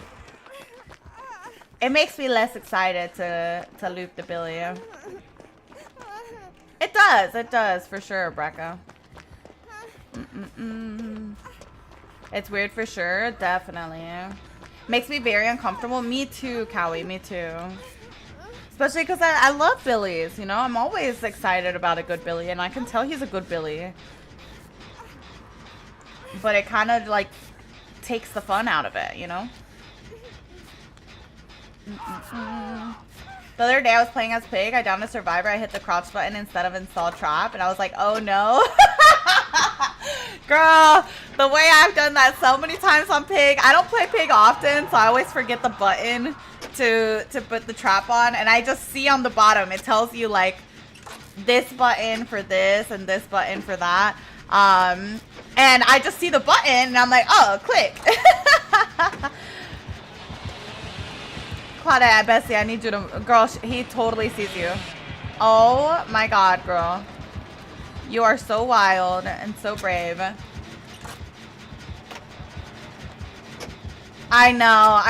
it makes me less excited to loop the Billy. It does for sure, Brecca. It's weird for sure, definitely. Makes me very uncomfortable. Me too, Cowie, me too. Especially because I love Billies, you know? I'm always excited about a good Billy, and I can tell he's a good Billy. But it kind of, like, takes the fun out of it, you know? The other day I was playing as Pig. I downed a survivor. I hit the crouch button instead of install trap, and I was like, oh no. Girl, the way I've done that so many times on Pig. I don't play Pig often, so I always forget the button to put the trap on, and I just see on the bottom it tells you like this button for this and this button for that, and I just see the button and I'm like, oh, click. Claudette, Bessie, I need you to, girl, he totally sees you. Oh my god, girl, you are so wild and so brave. I know,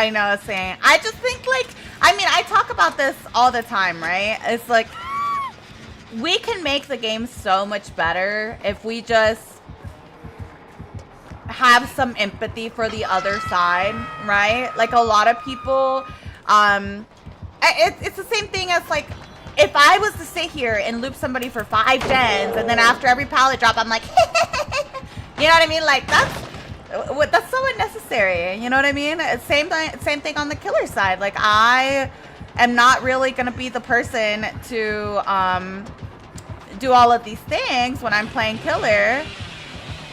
Saint. I just think, like, I mean, I talk about this all the time, right? It's like, we can make the game so much better if we just have some empathy for the other side, right? Like, a lot of people, it's the same thing as, like, if I was to sit here and loop somebody for 5 gens, and then after every pallet drop, I'm like, you know what I mean? Like, that's so unnecessary, you know what I mean? Same thing on the killer side. Like, I am not really gonna be the person to do all of these things when I'm playing killer,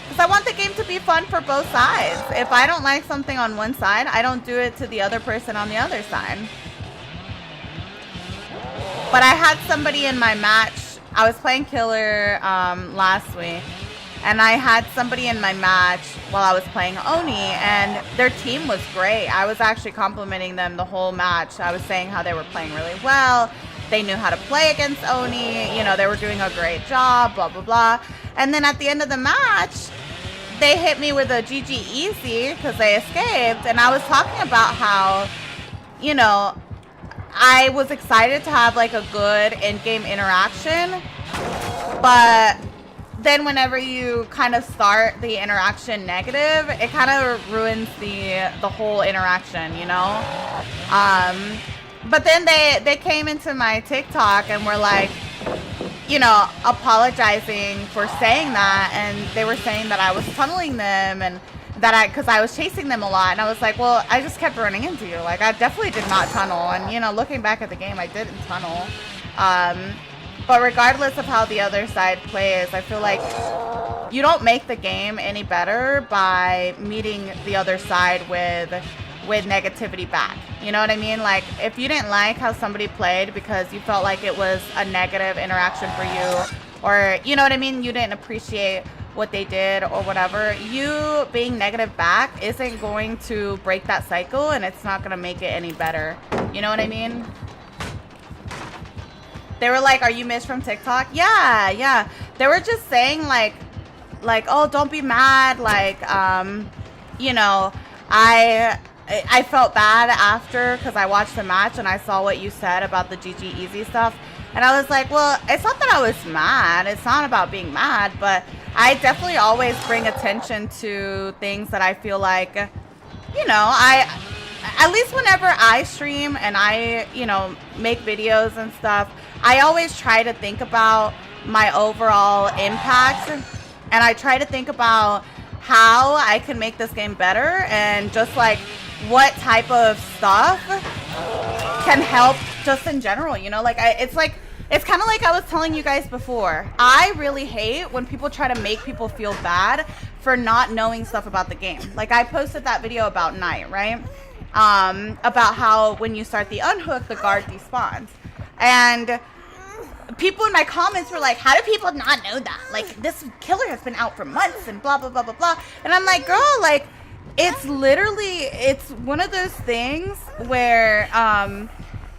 because I want the game to be fun for both sides. If I don't like something on one side, I don't do it to the other person on the other side. But I had somebody in my match. I was playing killer last week, and I had somebody in my match while I was playing Oni, and their team was great. I was actually complimenting them the whole match. I was saying how they were playing really well. They knew how to play against Oni. You know, they were doing a great job, blah, blah, blah. And then at the end of the match, they hit me with a GG easy because they escaped. And I was talking about how, you know, I was excited to have like a good in-game interaction, but then whenever you kind of start the interaction negative, it kind of ruins the whole interaction, you know? But then they came into my TikTok and were like, you know, apologizing for saying that, and they were saying that I was tunneling them, and that because I was chasing them a lot, and I was like, well, I just kept running into you. Like, I definitely did not tunnel, and, you know, looking back at the game, I didn't tunnel. But regardless of how the other side plays, I feel like you don't make the game any better by meeting the other side with negativity back. You know what I mean? Like, if you didn't like how somebody played because you felt like it was a negative interaction for you, or, you know what I mean, you didn't appreciate what they did or whatever, you being negative back isn't going to break that cycle, and it's not going to make it any better. You know what I mean? They were like, are you Mish from TikTok? Yeah. They were just saying like, oh, don't be mad. Like, you know, I felt bad after because I watched the match and I saw what you said about the GG Easy stuff. And I was like, well, it's not that I was mad. It's not about being mad, but I definitely always bring attention to things that I feel like, you know, at least whenever I stream and I, you know, make videos and stuff, I always try to think about my overall impact, and I try to think about how I can make this game better, and just like what type of stuff can help just in general, you know? Like, it's kind of like I was telling you guys before. I really hate when people try to make people feel bad for not knowing stuff about the game. Like, I posted that video about Knight, right? About how when you start the unhook, the guard despawns. And people in my comments were like, how do people not know that? Like, this killer has been out for months and blah, blah, blah, blah, blah. And I'm like, girl, like, it's literally, it's one of those things where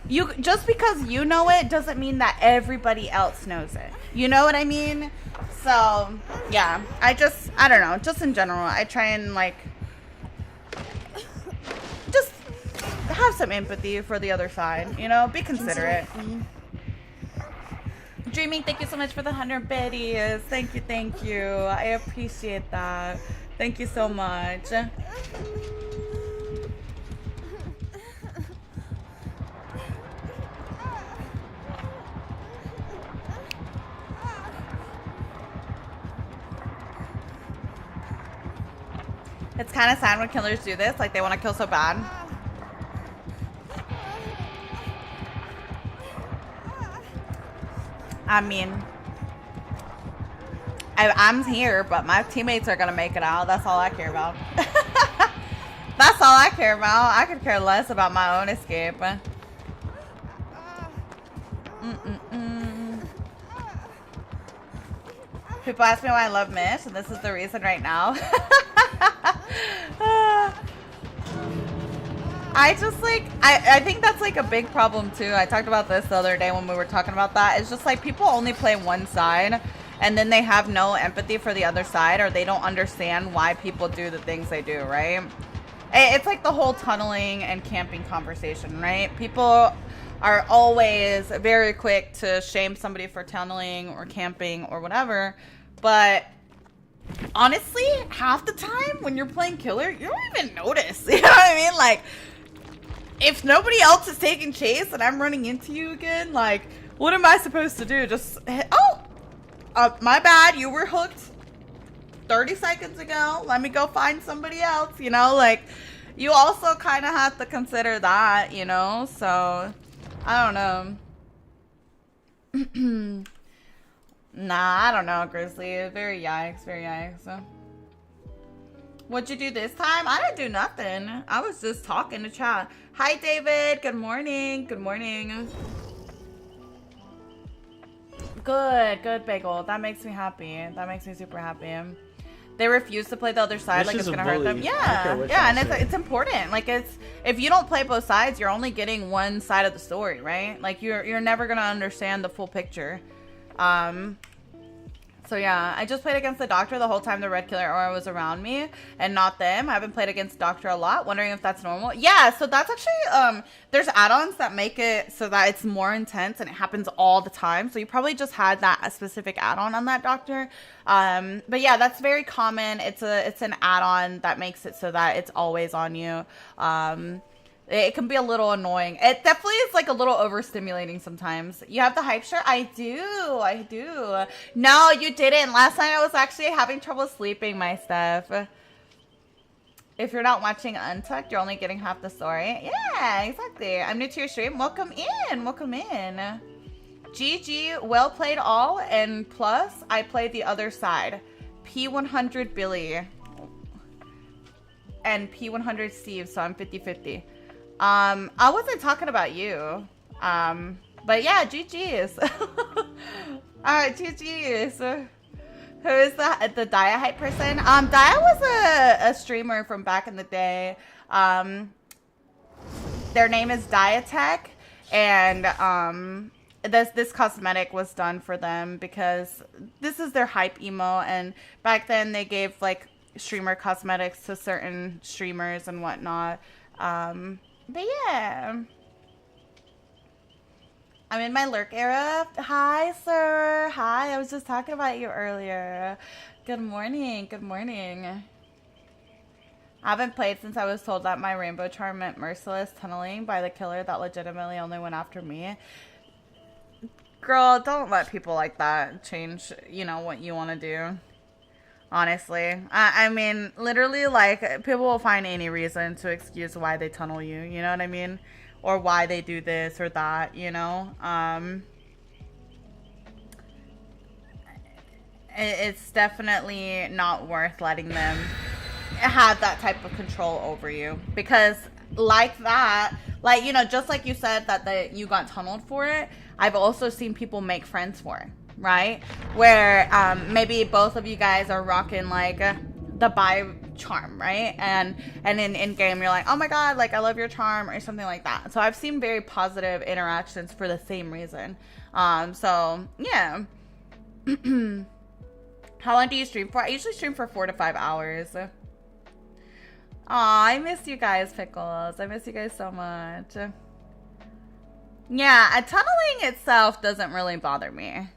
you just because you know it doesn't mean that everybody else knows it. You know what I mean? So, yeah, I don't know, just in general, I try and, like, just have some empathy for the other side, you know? Be considerate. Dreaming, thank you so much for the 100 biddies. Thank you. I appreciate that. Thank you so much. It's kind of sad when killers do this, like they want to kill so bad. I mean, I'm here, but my teammates are going to make it out. That's all I care about. That's all I care about. I could care less about my own escape. People ask me why I love Mish, and this is the reason right now. I just like, I think that's like a big problem too. I talked about this the other day when we were talking about that. It's just like people only play one side and then they have no empathy for the other side, or they don't understand why people do the things they do, right? It's like the whole tunneling and camping conversation, right? People are always very quick to shame somebody for tunneling or camping or whatever, but honestly, half the time when you're playing killer, you don't even notice. You know what I mean? Like, if nobody else is taking chase and I'm running into you again, like, what am I supposed to do? Just hit, my bad, you were hooked 30 seconds ago. Let me go find somebody else, you know? Like, you also kind of have to consider that, you know? So, I don't know. Nah, I don't know, Grizzly. Very yikes, very yikes. What'd you do this time? I didn't do nothing. I was just talking to chat. Hi, David. Good morning. Good morning. Good, Bagel. That makes me happy. That makes me super happy. They refuse to play the other side, like it's gonna hurt them. Yeah, and it's important. Like, it's, if you don't play both sides, you're only getting one side of the story, right? Like, you're never gonna understand the full picture. So yeah, I just played against the doctor the whole time the red killer aura was around me and not them. I haven't played against doctor a lot, wondering if that's normal. Yeah, so that's actually, there's add-ons that make it so that it's more intense and it happens all the time. So you probably just had that specific add-on on that doctor. But yeah, that's very common. It's an add-on that makes it so that it's always on you. It can be a little annoying. It definitely is like a little overstimulating sometimes. You have the hype shirt? I do. No, you didn't. Last night I was actually having trouble sleeping, my stuff. If you're not watching Untucked, you're only getting half the story. Yeah, exactly. I'm new to your stream. Welcome in. GG, well played all. And plus, I played the other side. P100 Billy. And P100 Steve, so I'm 50-50. I wasn't talking about you. But yeah, GG's. Alright, GG's. Who is the Dia hype person? Dia was a streamer from back in the day. Their name is Diatech, and this cosmetic was done for them because this is their hype emo, and back then they gave like streamer cosmetics to certain streamers and whatnot. But yeah, I'm in my lurk era. Hi, sir. Hi, I was just talking about you earlier. Good morning. I haven't played since I was told that my rainbow charm meant merciless tunneling by the killer that legitimately only went after me. Girl, don't let people like that change, you know, what you want to do. Honestly, I mean, literally, like, people will find any reason to excuse why they tunnel you, you know what I mean? Or why they do this or that, you know? It's definitely not worth letting them have that type of control over you. Because like that, like, you know, just like you said that you got tunneled for it, I've also seen people make friends for, right? Where maybe both of you guys are rocking like the bi charm, right? And in game you're like, oh my god, like I love your charm or something like that. So I've seen very positive interactions for the same reason. So yeah. How long do you stream for? I usually stream for 4 to 5 hours. Aw, I miss you guys, Pickles. I miss you guys so much. Yeah, tunneling itself doesn't really bother me.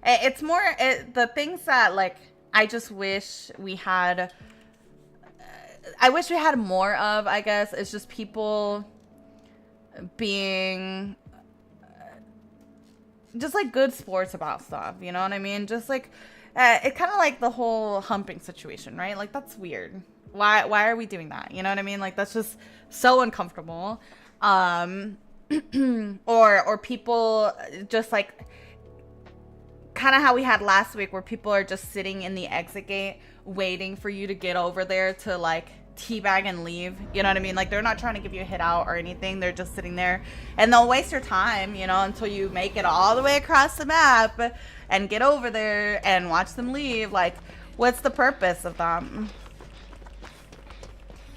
It's more the things that like I just wish we had. I wish we had more of. I guess it's just people being just like good sports about stuff. You know what I mean? Just like it's kind of like the whole humping situation, right? Like that's weird. Why are we doing that? You know what I mean? Like that's just so uncomfortable. Or people just like kind of how we had last week where people are just sitting in the exit gate waiting for you to get over there to like teabag and leave. You know what I mean? Like they're not trying to give you a hit out or anything. They're just sitting there and they'll waste your time, you know, until you make it all the way across the map and get over there and watch them leave. Like what's the purpose of them?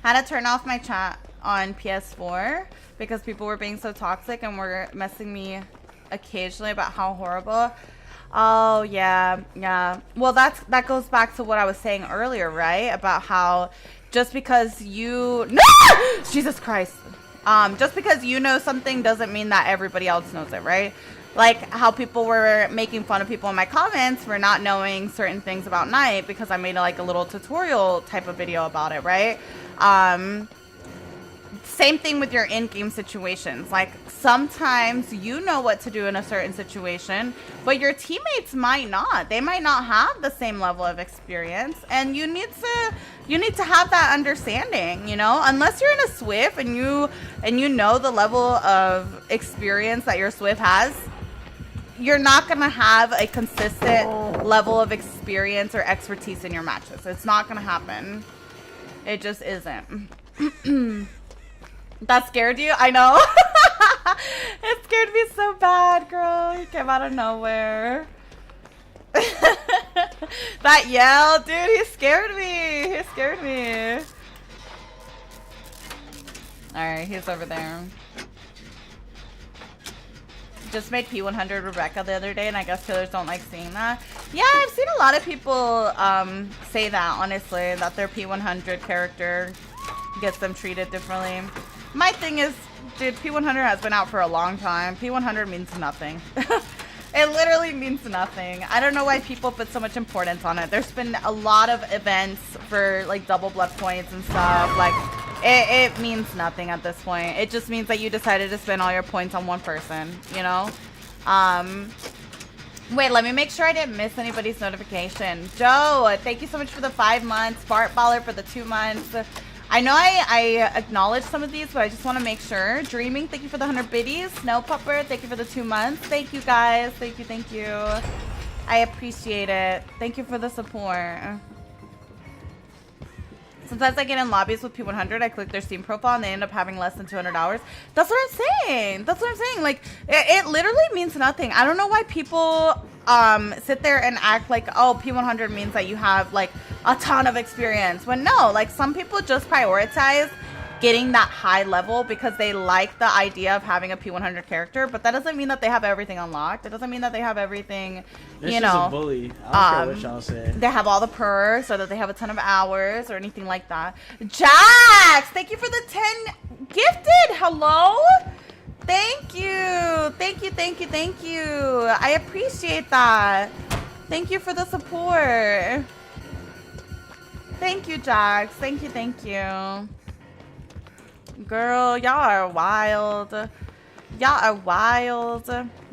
Had to turn off my chat on PS4 because people were being so toxic and were messing me occasionally about how horrible. Oh yeah. Well, that goes back to what I was saying earlier, right? About how just because you Jesus Christ, just because you know something doesn't mean that everybody else knows it, right? Like how people were making fun of people in my comments for not knowing certain things about Night because I made like a little tutorial type of video about it, right? Same thing with your in-game situations. Like sometimes you know what to do in a certain situation, but your teammates might not. They might not have the same level of experience, and you need to have that understanding, you know? Unless you're in a Swift and you know the level of experience that your Swift has, you're not going to have a consistent level of experience or expertise in your matches. It's not going to happen. It just isn't. That scared you? I know. It scared me so bad, girl. You came out of nowhere. That yell, dude, he scared me. He scared me. Alright, he's over there. Just made P100 Rebecca the other day, and I guess killers don't like seeing that. Yeah, I've seen a lot of people say that, honestly, that their P100 character gets them treated differently. My thing is, dude, P100 has been out for a long time. P100 means nothing. It literally means nothing. I don't know why people put so much importance on it. There's been a lot of events for like double blood points and stuff. Like, it means nothing at this point. It just means that you decided to spend all your points on one person, you know? Wait, let me make sure I didn't miss anybody's notification. Joe, thank you so much for the 5 months. Fart Baller for the 2 months. I know I acknowledged some of these, but I just want to make sure. Dreaming, thank you for the 100 biddies. Snow Pupper, thank you for the 2 months. Thank you, guys. Thank you. I appreciate it. Thank you for the support. Sometimes I get in lobbies with P100, I click their Steam profile, and they end up having less than 200 hours. That's what I'm saying. Like, it literally means nothing. I don't know why people sit there and act like, oh, P100 means that you have, like, a ton of experience. When no, like, some people just prioritize getting that high level because they like the idea of having a P100 character, but that doesn't mean that they have everything unlocked. It doesn't mean that they have everything, you know. A bully. I don't care what y'all say. They have all the perks, or that they have a ton of hours, or anything like that. Jax, thank you for the 10 gifted. Hello. Thank you. I appreciate that. Thank you for the support. Thank you, Jax. Thank you. Girl, y'all are wild.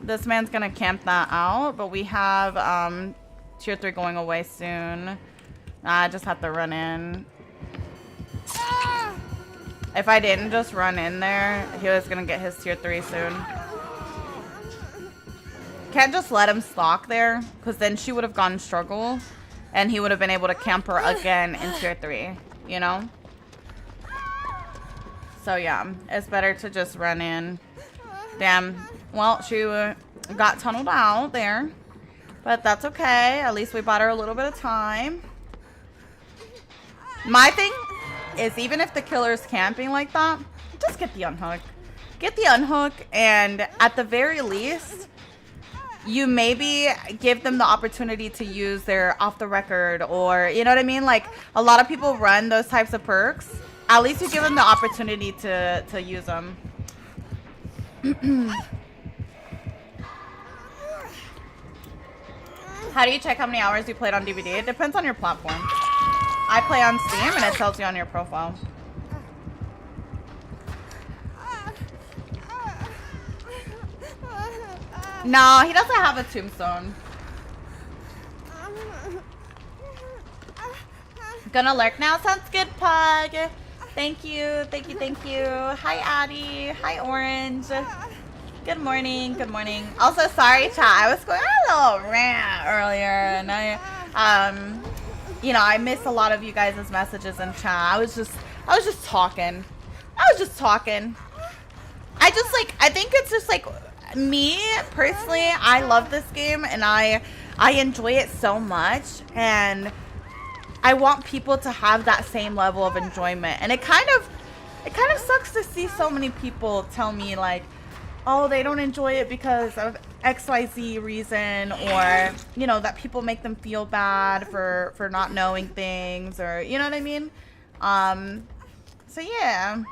This man's gonna camp that out, but we have tier 3 going away soon. I just have to run in. If I didn't just run in there, he was gonna get his tier 3 soon. Can't just let him stalk there, because then she would have gone struggle, and he would have been able to camp her again in tier 3, you know? So yeah, it's better to just run in. Damn, Well, she got tunneled out there. But that's okay. At least we bought her a little bit of time. My thing is, even if the killer's camping like that, just get the unhook. Get the unhook, and at the very least, you maybe give them the opportunity to use their off the record, or you know what I mean? Like, a lot of people run those types of perks. At least you give them the opportunity to use them. How do you check how many hours you played on DVD? It depends on your platform. I play on Steam, and it tells you on your profile. No, he doesn't have a tombstone. Gonna lurk now? Sounds good, Pug. Thank you, thank you, thank you. Hi, Addie. Hi, Orange. Good morning, good morning. Also, sorry, chat. I was going on a little rant earlier, and you know, I missed a lot of you guys' messages in chat. I was just talking. I think it's just like, me personally, I love this game, and I enjoy it so much, and I want people to have that same level of enjoyment. And it kind of sucks to see so many people tell me like, oh, they don't enjoy it because of XYZ reason, or you know, that people make them feel bad for not knowing things, or you know what I mean. So yeah,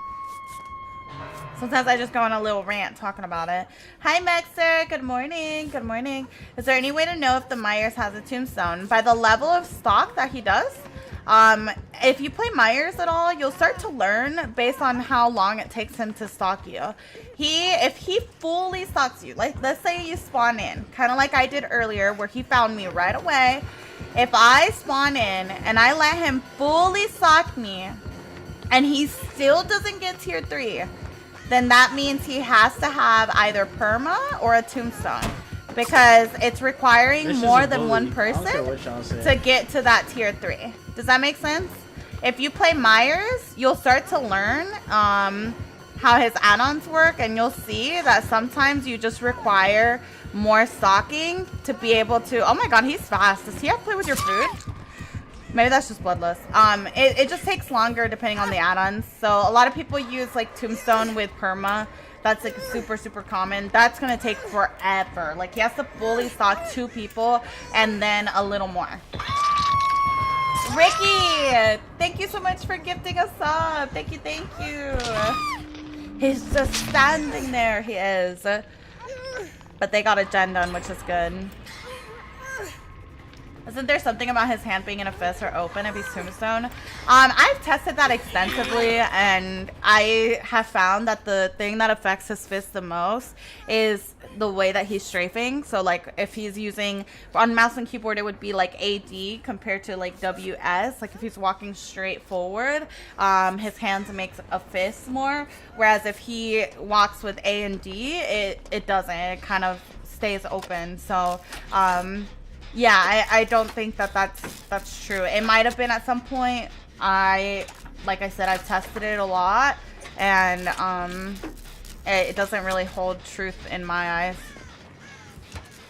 sometimes I just go on a little rant talking about it. Hi, Mexer. Good morning. Good morning. Is there any way to know if the Myers has a tombstone? By the level of stock that he does. If you play Myers at all, you'll start to learn based on how long it takes him to stalk you. If he fully stalks you, like let's say you spawn in, kind of like I did earlier where he found me right away. If I spawn in and I let him fully stalk me and he still doesn't get tier 3, then that means he has to have either perma or a tombstone, because it's requiring more than one person to get to that tier 3. Does that make sense? If you play Myers, you'll start to learn how his add-ons work, and you'll see that sometimes you just require more stalking to be able to... Oh my god, he's fast. Does he have to play with your food? Maybe that's just bloodless. It just takes longer depending on the add-ons. So a lot of people use like Tombstone with perma. That's like super, super common. That's going to take forever. Like he has to fully stalk 2 people and then a little more. Ricky, thank you so much for gifting us up. Thank you, thank you. He's just standing there. He is. But they got a gen done, which is good. Isn't there something about his hand being in a fist or open if he's tombstone? I've tested that extensively, and I have found that the thing that affects his fist the most is the way that he's strafing. So like if he's using on mouse and keyboard, it would be like AD compared to like WS. Like if he's walking straight forward, his hands makes a fist more, whereas if he walks with A and D, it doesn't. It kind of stays open. So yeah, I don't think that's true. It might have been at some point. Like I said, I've tested it a lot, and it doesn't really hold truth in my eyes.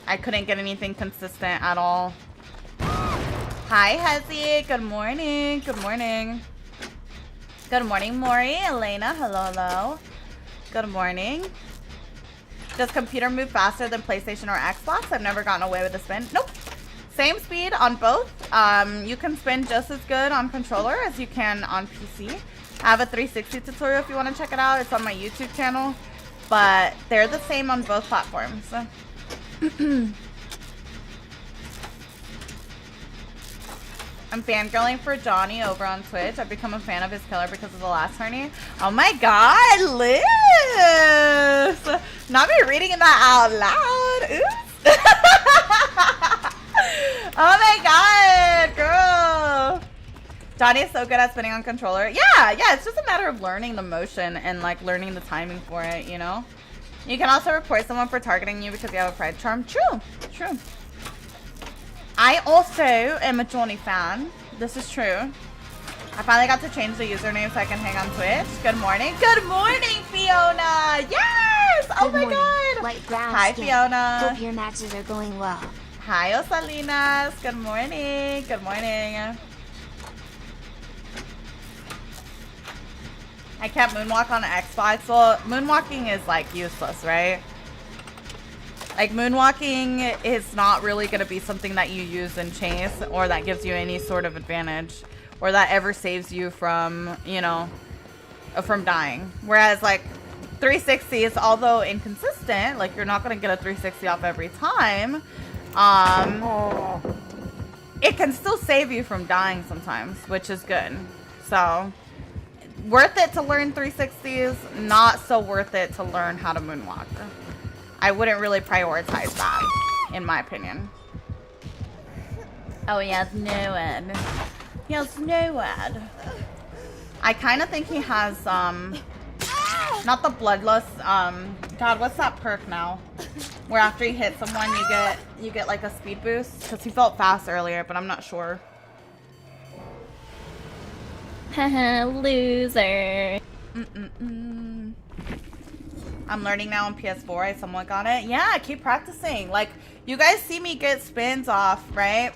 I couldn't get anything consistent at all. Hi, Hezzy. Good morning. Good morning. Good morning, Maury. Elena. Hello, hello. Good morning. Does computer move faster than PlayStation or Xbox? I've never gotten away with a spin. Nope. Same speed on both. You can spin just as good on controller as you can on PC. I have a 360 tutorial if you want to check it out. It's on my YouTube channel. But they're the same on both platforms. I'm fangirling for Johnny over on Twitch. I've become a fan of his killer because of the last tourney. Oh my god, Liz! Not me reading that out loud. Oops. Oh my god, girl. Johnny is so good at spinning on controller. Yeah, it's just a matter of learning the motion and like learning the timing for it, you know? You can also report someone for targeting you because you have a pride charm. True, true. I also am a Johnny fan. This is true. I finally got to change the username so I can hang on Twitch. Good morning. Good morning, Fiona. Yes! Oh my god. light brown Hi, skin. Fiona. Hope your matches are going well. Hi, Osalinas. Good morning. Good morning. I can't moonwalk on Xbox. Well, moonwalking is like useless, right? Like moonwalking is not really going to be something that you use in chase or that gives you any sort of advantage or that ever saves you from, you know, from dying. Whereas like 360s, although inconsistent, like you're not going to get a 360 off every time, it can still save you from dying sometimes, which is good. So worth it to learn 360s, not so worth it to learn how to moonwalk. I wouldn't really prioritize that, in my opinion. Oh, he has Noed. He has Noed. I kind of think he has, not the bloodlust, God, what's that perk now? Where after you hit someone, you get like a speed boost? Because he felt fast earlier, but I'm not sure. Haha, loser. I'm learning now on PS4. I somewhat got it. Yeah, keep practicing. Like, you guys see me get spins off, right?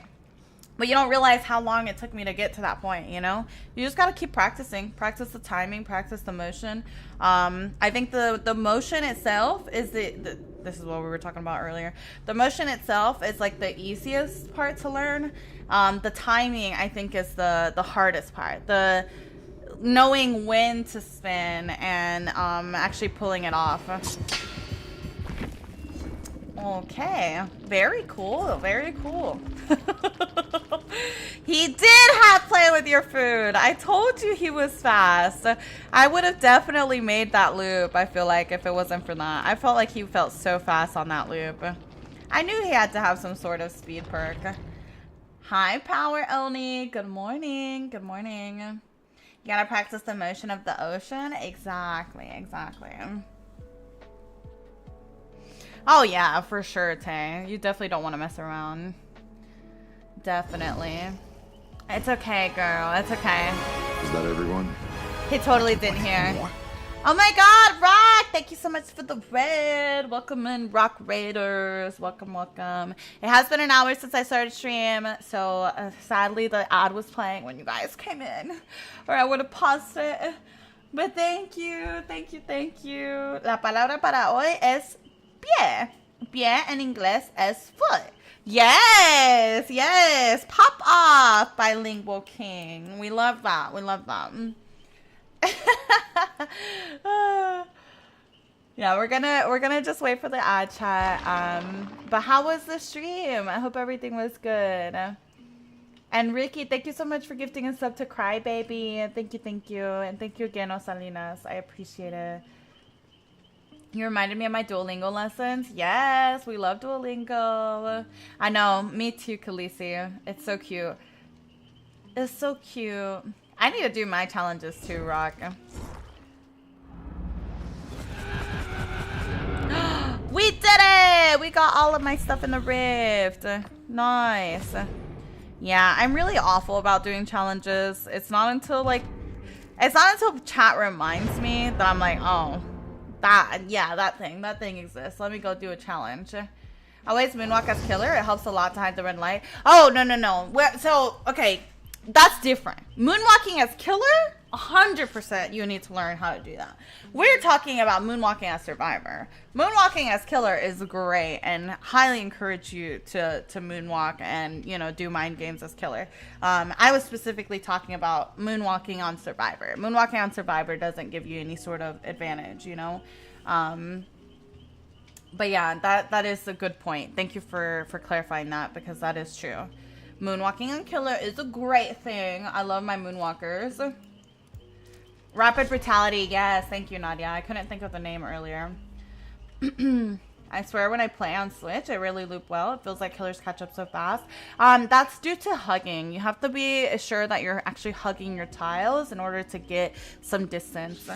But you don't realize how long it took me to get to that point, you know? You just got to keep practicing. Practice the timing. Practice the motion. I think the motion itself is this is what we were talking about earlier. The motion itself is like the easiest part to learn. The timing, I think, is the hardest part. The knowing when to spin and actually pulling it off. Okay, very cool, very cool. He did have play with your food. I told you he was fast. I would have definitely made that loop, I feel like, if it wasn't for that. I felt like he felt so fast on that loop. I knew he had to have some sort of speed perk. Hi, Power Oni. Good morning. Good morning. You gotta practice the motion of the ocean. Exactly, exactly. Oh yeah, for sure, Tay. You definitely don't want to mess around. Definitely. It's okay, girl. It's okay. Is that everyone? He totally didn't hear. Oh my god, Rock! Thank you so much for the red. Welcome in, Rock Raiders. Welcome, welcome. It has been an hour since I started stream, so sadly the ad was playing when you guys came in, or I would have paused it. But thank you, thank you, thank you. La palabra para hoy es pie. Pie en inglés es foot. Yes, yes. Pop off, bilingual king. We love that. We love that. Yeah, we're gonna just wait for the ad chat. But how was the stream? I hope everything was good. And Ricky, thank you so much for gifting a sub to Crybaby. Thank you, and thank you again, Osalinas. I appreciate it. You reminded me of my Duolingo lessons. Yes, we love Duolingo. I know, me too, Khaleesi. It's so cute. It's so cute. I need to do my challenges too, Rock. We did it! We got all of my stuff in the rift. Nice. Yeah, I'm really awful about doing challenges. It's not until chat reminds me that I'm like, oh, that thing exists. Let me go do a challenge. Always moonwalk as killer. It helps a lot to hide the red light. Oh, no. So, okay, that's different. Moonwalking as killer, 100% you need to learn how to do that. We're talking about moonwalking as survivor. Moonwalking as killer is great and highly encourage you to moonwalk and, you know, do mind games as killer. I was specifically talking about moonwalking on survivor. Moonwalking on survivor doesn't give you any sort of advantage, you know. But yeah, that is a good point. Thank you for clarifying that, because that is true. Moonwalking on killer is a great thing. I love my moonwalkers. Rapid brutality, yes, thank you, Nadia. I couldn't think of the name earlier. I swear when I play on Switch, I really loop well. It feels like killers catch up so fast. That's due to hugging. You have to be sure that you're actually hugging your tiles in order to get some distance.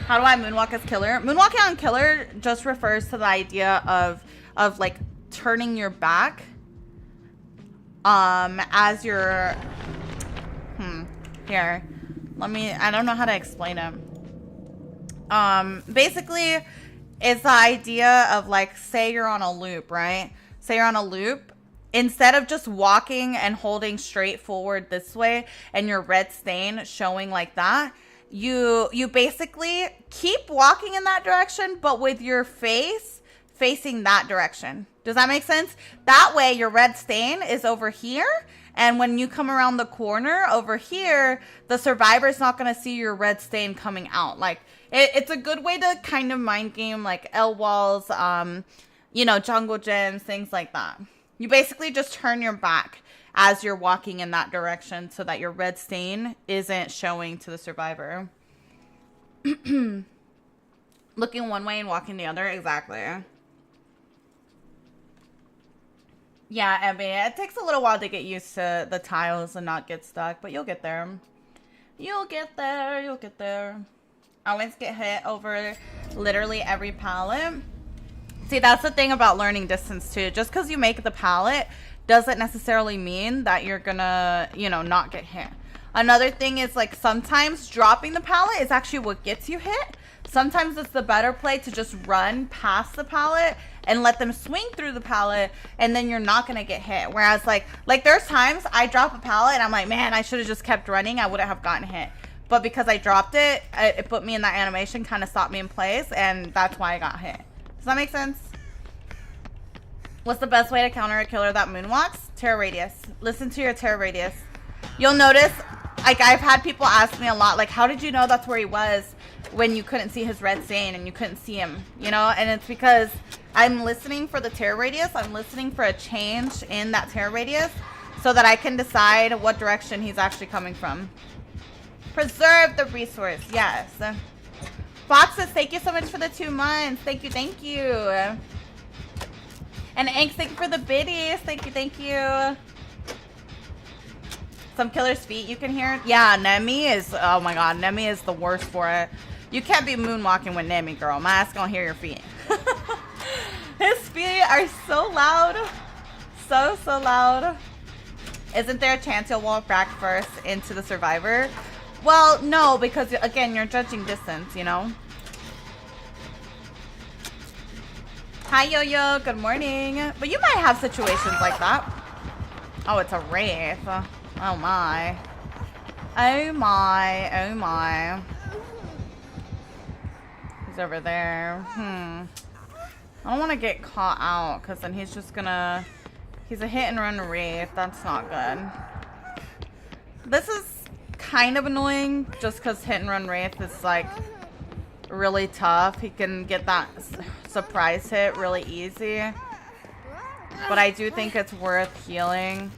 How do I moonwalk as killer? Moonwalking on killer just refers to the idea of like turning your back as you're here. I don't know how to explain it. Basically, is the idea of like, say you're on a loop, right? Say you're on a loop. Instead of just walking and holding straight forward this way and your red stain showing like that, you basically keep walking in that direction, but with your face facing that direction. Does that make sense? That way your red stain is over here, and when you come around the corner over here, the survivor's not going to see your red stain coming out. Like, it's a good way to kind of mind game like L walls, you know, jungle gyms, things like that. You basically just turn your back as you're walking in that direction so that your red stain isn't showing to the survivor. Looking one way and walking the other, exactly. Yeah, Abby, it takes a little while to get used to the tiles and not get stuck, but you'll get there. You'll get there, you'll get there. I always get hit over literally every pallet. See, that's the thing about learning distance too. Just because you make the pallet doesn't necessarily mean that you're gonna, you know, not get hit. Another thing is like sometimes dropping the pallet is actually what gets you hit. Sometimes it's the better play to just run past the pallet and let them swing through the pallet, and then you're not gonna get hit. Whereas like there's times I drop a pallet and I'm like, man, I should have just kept running. I wouldn't have gotten hit. But because I dropped it, it put me in that animation, kind of stopped me in place, and that's why I got hit. Does that make sense? What's the best way to counter a killer that moonwalks? Terror radius. Listen to your terror radius. You'll notice, like, I've had people ask me a lot, like, how did you know that's where he was when you couldn't see his red stain and you couldn't see him, you know? And it's because I'm listening for the terror radius. I'm listening for a change in that terror radius so that I can decide what direction he's actually coming from. Preserve the resource. Yes. Foxes, thank you so much for the 2 months. Thank you, thank you. And Anks, thank you for the biddies. Thank you, thank you. Some killer's feet you can hear. Yeah, Nemi is, oh my god, Nemi is the worst for it. You can't be moonwalking with Nemi, girl. My ass gonna hear your feet. His feet are so loud. So loud. Isn't there a chance you'll walk back first into the survivor? Well, no, because again, you're judging distance, you know? Hi, Yo-Yo. Good morning. But you might have situations like that. Oh, it's a wraith. Oh, my. Oh, my. Oh, my. He's over there. I don't want to get caught out, because then he's just gonna... He's a hit-and-run wraith. That's not good. This is kind of annoying, just because hit-and-run wraith is, like... really tough. He can get that surprise hit really easy, but I do think it's worth healing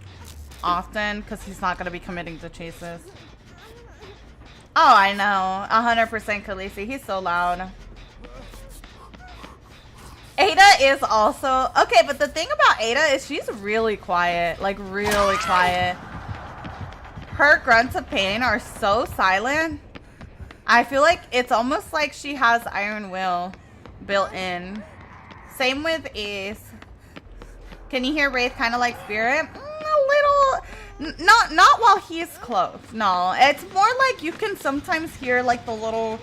often because he's not going to be committing to chases. Oh, I know, 100% Khaleesi. He's so loud. Ada is also okay, but the thing about Ada is she's really quiet, like really quiet. Her grunts of pain are so silent. I feel like it's almost like she has Iron Will built in. Same with Ace. Can you hear Wraith kind of like Spirit? A little. Not while he's close. No, it's more like you can sometimes hear like the little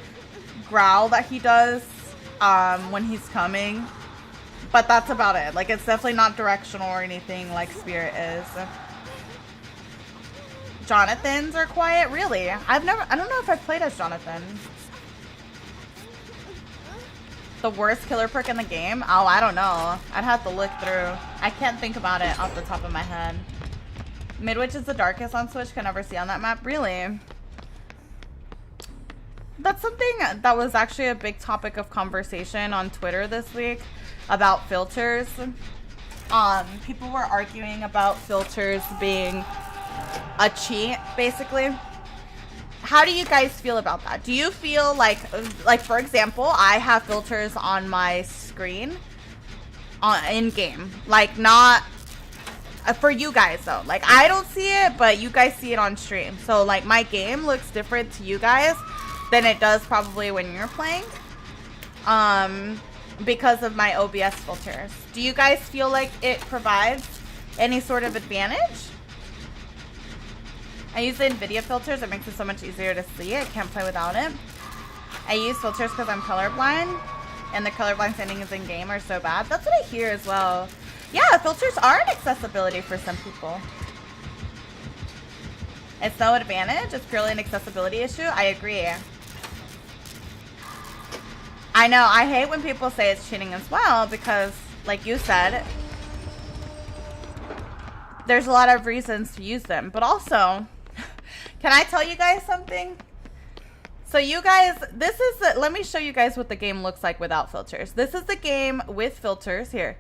growl that he does when he's coming. But that's about it. Like, it's definitely not directional or anything like Spirit is. Jonathans are quiet? Really? I don't know if I've played as Jonathan. The worst killer perk in the game? Oh, I don't know. I'd have to look through. I can't think about it off the top of my head. Midwich is the darkest on Switch. Can never see on that map. Really? That's something that was actually a big topic of conversation on Twitter this week about filters. People were arguing about filters being a cheat, basically. How do you guys feel about that? Do you feel like for example, I have filters on my screen in game, like not for you guys though. Like I don't see it, but you guys see it on stream. So like my game looks different to you guys than it does probably when you're playing, because of my OBS filters. Do you guys feel like it provides any sort of advantage? I use the NVIDIA filters. It makes it so much easier to see. I can't play without it. I use filters because I'm colorblind. and the colorblind settings in game are so bad. That's what I hear as well. Yeah, filters are an accessibility for some people. It's no advantage. It's purely an accessibility issue. I agree. I know. I hate when people say it's cheating as well because, like you said, there's a lot of reasons to use them. But also, can I tell you guys something? So you guys, this is the, let me show you guys what the game looks like without filters. This is the game with filters here.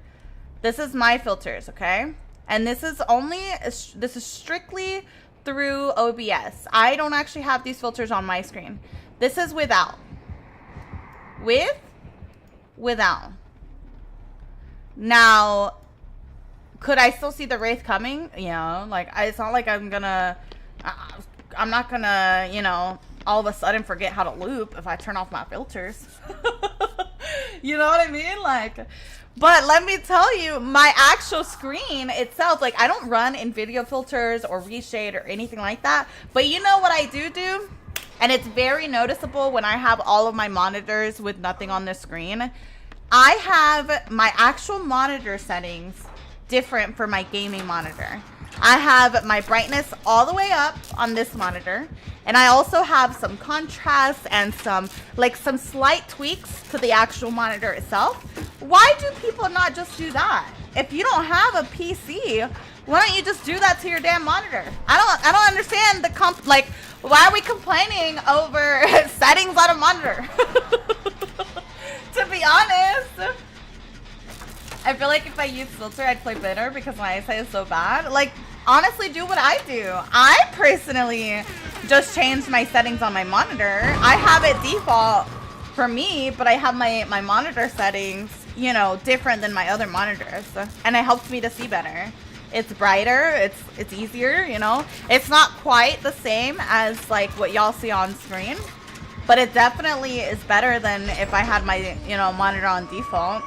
This is my filters, okay? And this is only, this is strictly through OBS. I don't actually have these filters on my screen. This is without. With, without. Now, could I still see the Wraith coming? You know, like, it's not like I'm not gonna, you know, all of a sudden forget how to loop if I turn off my filters. You know what I mean? Like, but let me tell you, my actual screen itself, like, I don't run in video filters or reshade or anything like that. But you know what I do? And it's very noticeable when I have all of my monitors with nothing on the screen. I have my actual monitor settings different for my gaming monitor. I have my brightness all the way up on this monitor, and I also have some contrast and some slight tweaks to the actual monitor itself. Why do people not just do that? If you don't have a PC, why don't you just do that to your damn monitor? I don't understand the why are we complaining over settings on a monitor? To be honest, I feel like if I use filter, I'd play better because my eyesight is so bad. Like, honestly, do what I do. I personally just changed my settings on my monitor. I have it default for me, but I have my monitor settings, you know, different than my other monitors. And it helps me to see better. It's brighter, it's easier, you know. It's not quite the same as like what y'all see on screen, but it definitely is better than if I had my, you know, monitor on default.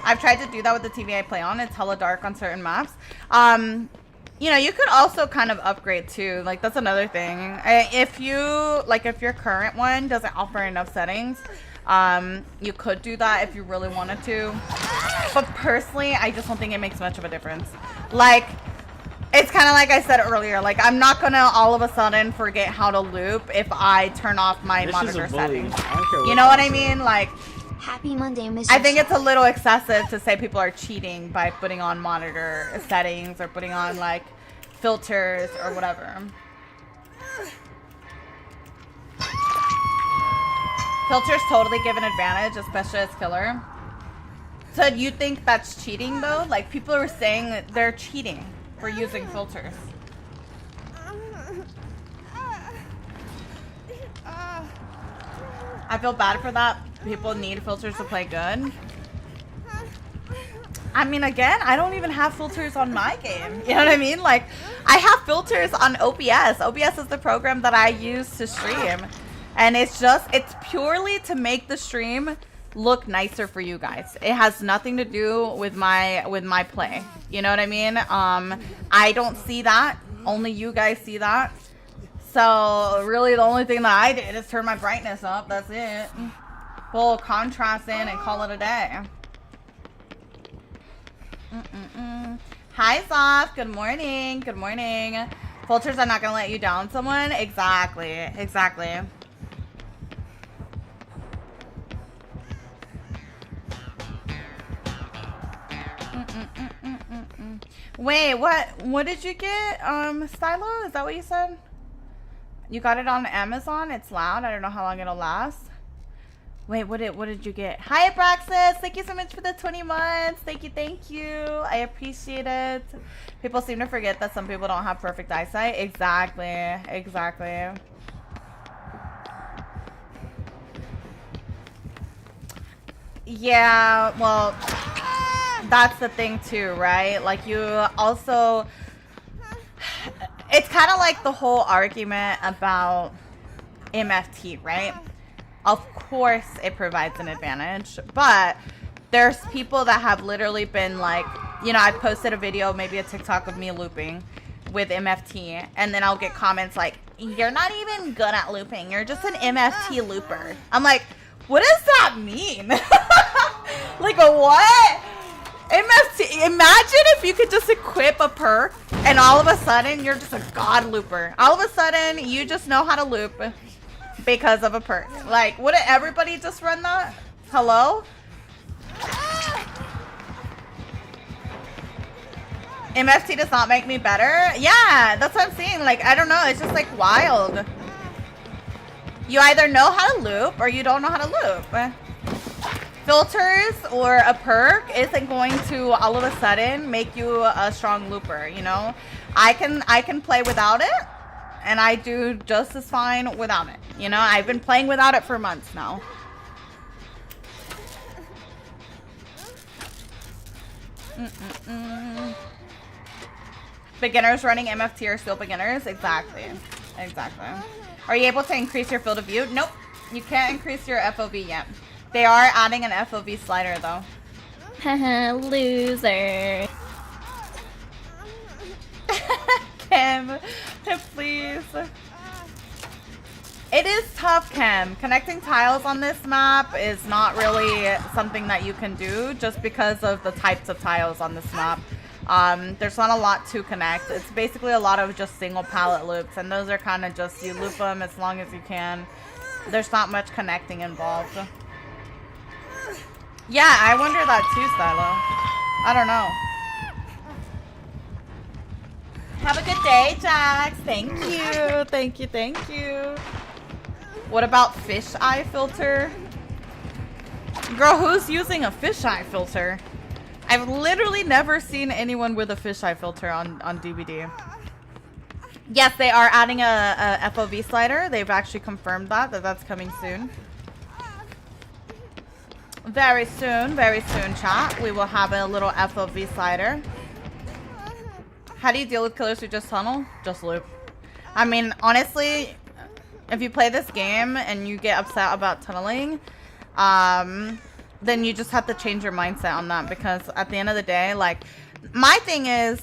I've tried to do that with the TV I play on. It's hella dark on certain maps. You know, you could also kind of upgrade too. Like, that's another thing. If your current one doesn't offer enough settings, you could do that if you really wanted to. But personally, I just don't think it makes much of a difference. Like, it's kind of like I said earlier. Like, I'm not gonna all of a sudden forget how to loop if I turn off my monitor settings. You know what I mean? Like, Happy Monday, Mr. I think it's a little excessive to say people are cheating by putting on monitor settings or putting on like filters or whatever. Filters totally give an advantage, especially as killer. So you think that's cheating though? Like, people are saying that they're cheating for using filters. I feel bad for that. People need filters to play good. I mean, again, I don't even have filters on my game. You know what I mean? Like, I have filters on OBS. OBS is the program that I use to stream. And it's purely to make the stream look nicer for you guys. It has nothing to do with my play. You know what I mean? I don't see that. Only you guys see that. So really the only thing that I did is turn my brightness up. That's it. Full contrast in and call it a day. Hi Soft, good morning. Good morning. Filters are not gonna let you down someone. Exactly. Wait, what did you get? Stylo? Is that what you said? You got it on Amazon? It's loud. I don't know how long it'll last. Wait, what did you get? Hi, Abraxas. Thank you so much for the 20 months. Thank you. I appreciate it. People seem to forget that some people don't have perfect eyesight. Exactly. Yeah, well, that's the thing too, right? Like, you also... It's kind of like the whole argument about MFT, right? Of course it provides an advantage, but there's people that have literally been like, you know, I posted a video, maybe a TikTok of me looping with MFT, and then I'll get comments like, you're not even good at looping, you're just an MFT looper. I'm like, What does that mean? Like a what? MFT, imagine if you could just equip a perk and all of a sudden you're just a god looper. All of a sudden you just know how to loop because of a perk. Like, wouldn't everybody just run that? Hello? MFT does not make me better? Yeah, that's what I'm saying. Like, I don't know. It's just like wild. You either know how to loop or you don't know how to loop. Filters or a perk isn't going to all of a sudden make you a strong looper, you know? I can play without it, and I do just as fine without it. You know, I've been playing without it for months now. Beginners running MFT are still beginners? Exactly. Exactly. Are you able to increase your field of view? Nope. You can't increase your FOV yet. They are adding an FOV slider though. Haha, loser. Kim, please. It is tough, Kim. Connecting tiles on this map is not really something that you can do just because of the types of tiles on this map. There's not a lot to connect. It's basically a lot of just single pallet loops, and those are kind of just, you loop them as long as you can. There's not much connecting involved. Yeah, I wonder that too, Stylo. I don't know. Have a good day, Jax. Thank you. Thank you, thank you. What about fisheye filter? Girl, who's using a fisheye filter? I've literally never seen anyone with a fisheye filter on DVD. Yes, they are adding a FOV slider. They've actually confirmed that that's coming soon. Very soon, chat. We will have a little FOV slider. How do you deal with killers who just tunnel? Just loop. I mean, honestly, if you play this game and you get upset about tunneling, then you just have to change your mindset on that, because at the end of the day, like, my thing is,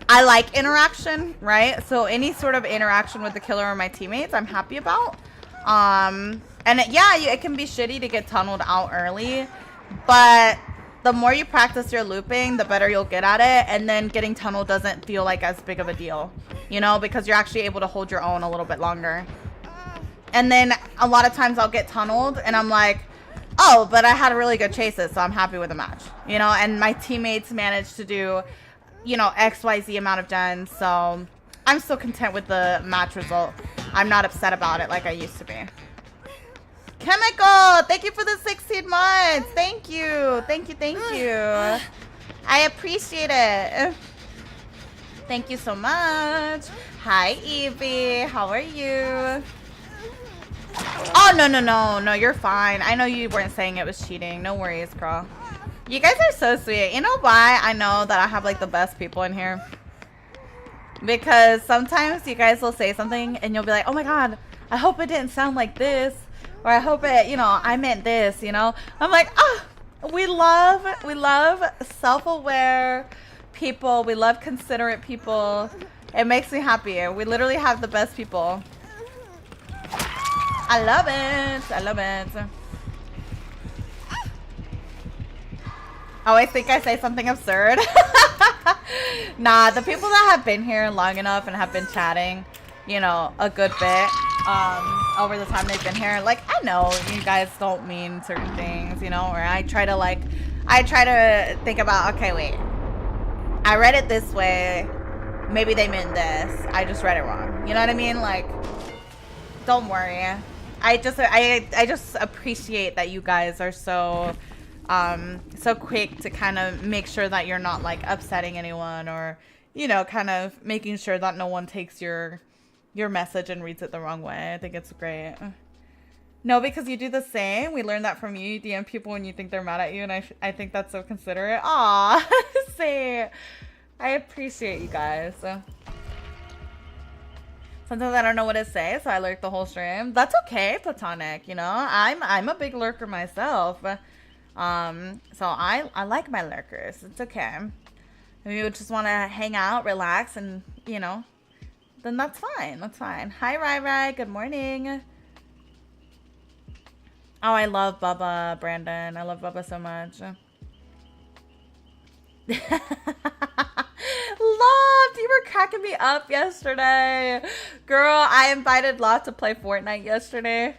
I like interaction, right? So any sort of interaction with the killer or my teammates, I'm happy about. And it can be shitty to get tunneled out early, but the more you practice your looping, the better you'll get at it, and then getting tunneled doesn't feel like as big of a deal, you know, because you're actually able to hold your own a little bit longer. And then a lot of times I'll get tunneled and I'm like, oh, but I had really good chases, so I'm happy with the match, you know, and my teammates managed to do, you know, XYZ amount of gens, so I'm still content with the match result. I'm not upset about it like I used to be. Chemical, thank you for the 16 months. Thank you. Thank you. Thank you. I appreciate it. Thank you so much. Hi, Evie. How are you? Oh, no. You're fine. I know you weren't saying it was cheating. No worries, girl. You guys are so sweet. You know why I know that I have like the best people in here? Because sometimes you guys will say something and you'll be like, oh my God, I hope it didn't sound like this. Or I hope it, you know, I meant this, you know. I'm like, we love self-aware people. We love considerate people. It makes me happy. We literally have the best people. I love it. I love it. I always think I say something absurd. Nah, the people that have been here long enough and have been chatting, you know, a good bit over the time they've been here, like, I know you guys don't mean certain things, you know, or I try to think about, okay, wait, I read it this way, maybe they meant this, I just read it wrong, you know what I mean? Like, don't worry. I just appreciate that you guys are so quick to kind of make sure that you're not like upsetting anyone, or, you know, kind of making sure that no one takes your message and reads it the wrong way. I think it's great. No, because you do the same. We learned that from you. You DM people when you think they're mad at you, and I think that's so considerate. Aw, say, I appreciate you guys. Sometimes I don't know what to say, so I lurk the whole stream. That's okay, Platonic. You know, I'm a big lurker myself. So I like my lurkers. It's okay. If you just want to hang out, relax, and, you know, then that's fine. That's fine. Hi, Rai Rai. Good morning. Oh, I love Bubba, Brandon. I love Bubba so much. Loved, you were cracking me up yesterday. Girl, I invited Lot to play Fortnite yesterday.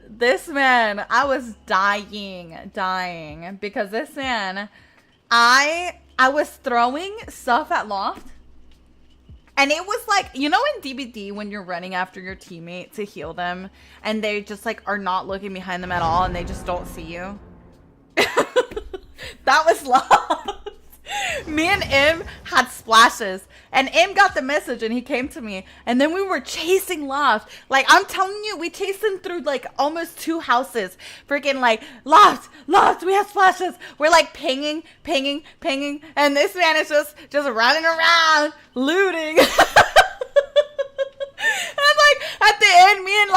This man, I was dying. Because this man, I was throwing stuff at Loft. And it was like, you know in DBD when you're running after your teammate to heal them and they just like are not looking behind them at all and they just don't see you? That was Loft. Me and Im had splashes and Im got the message and he came to me and then we were chasing Loft. Like I'm telling you, we chased him through like almost 2 houses. Freaking like Loft, we have splashes. We're like pinging and this man is just running around looting. And I'm like at the end, me and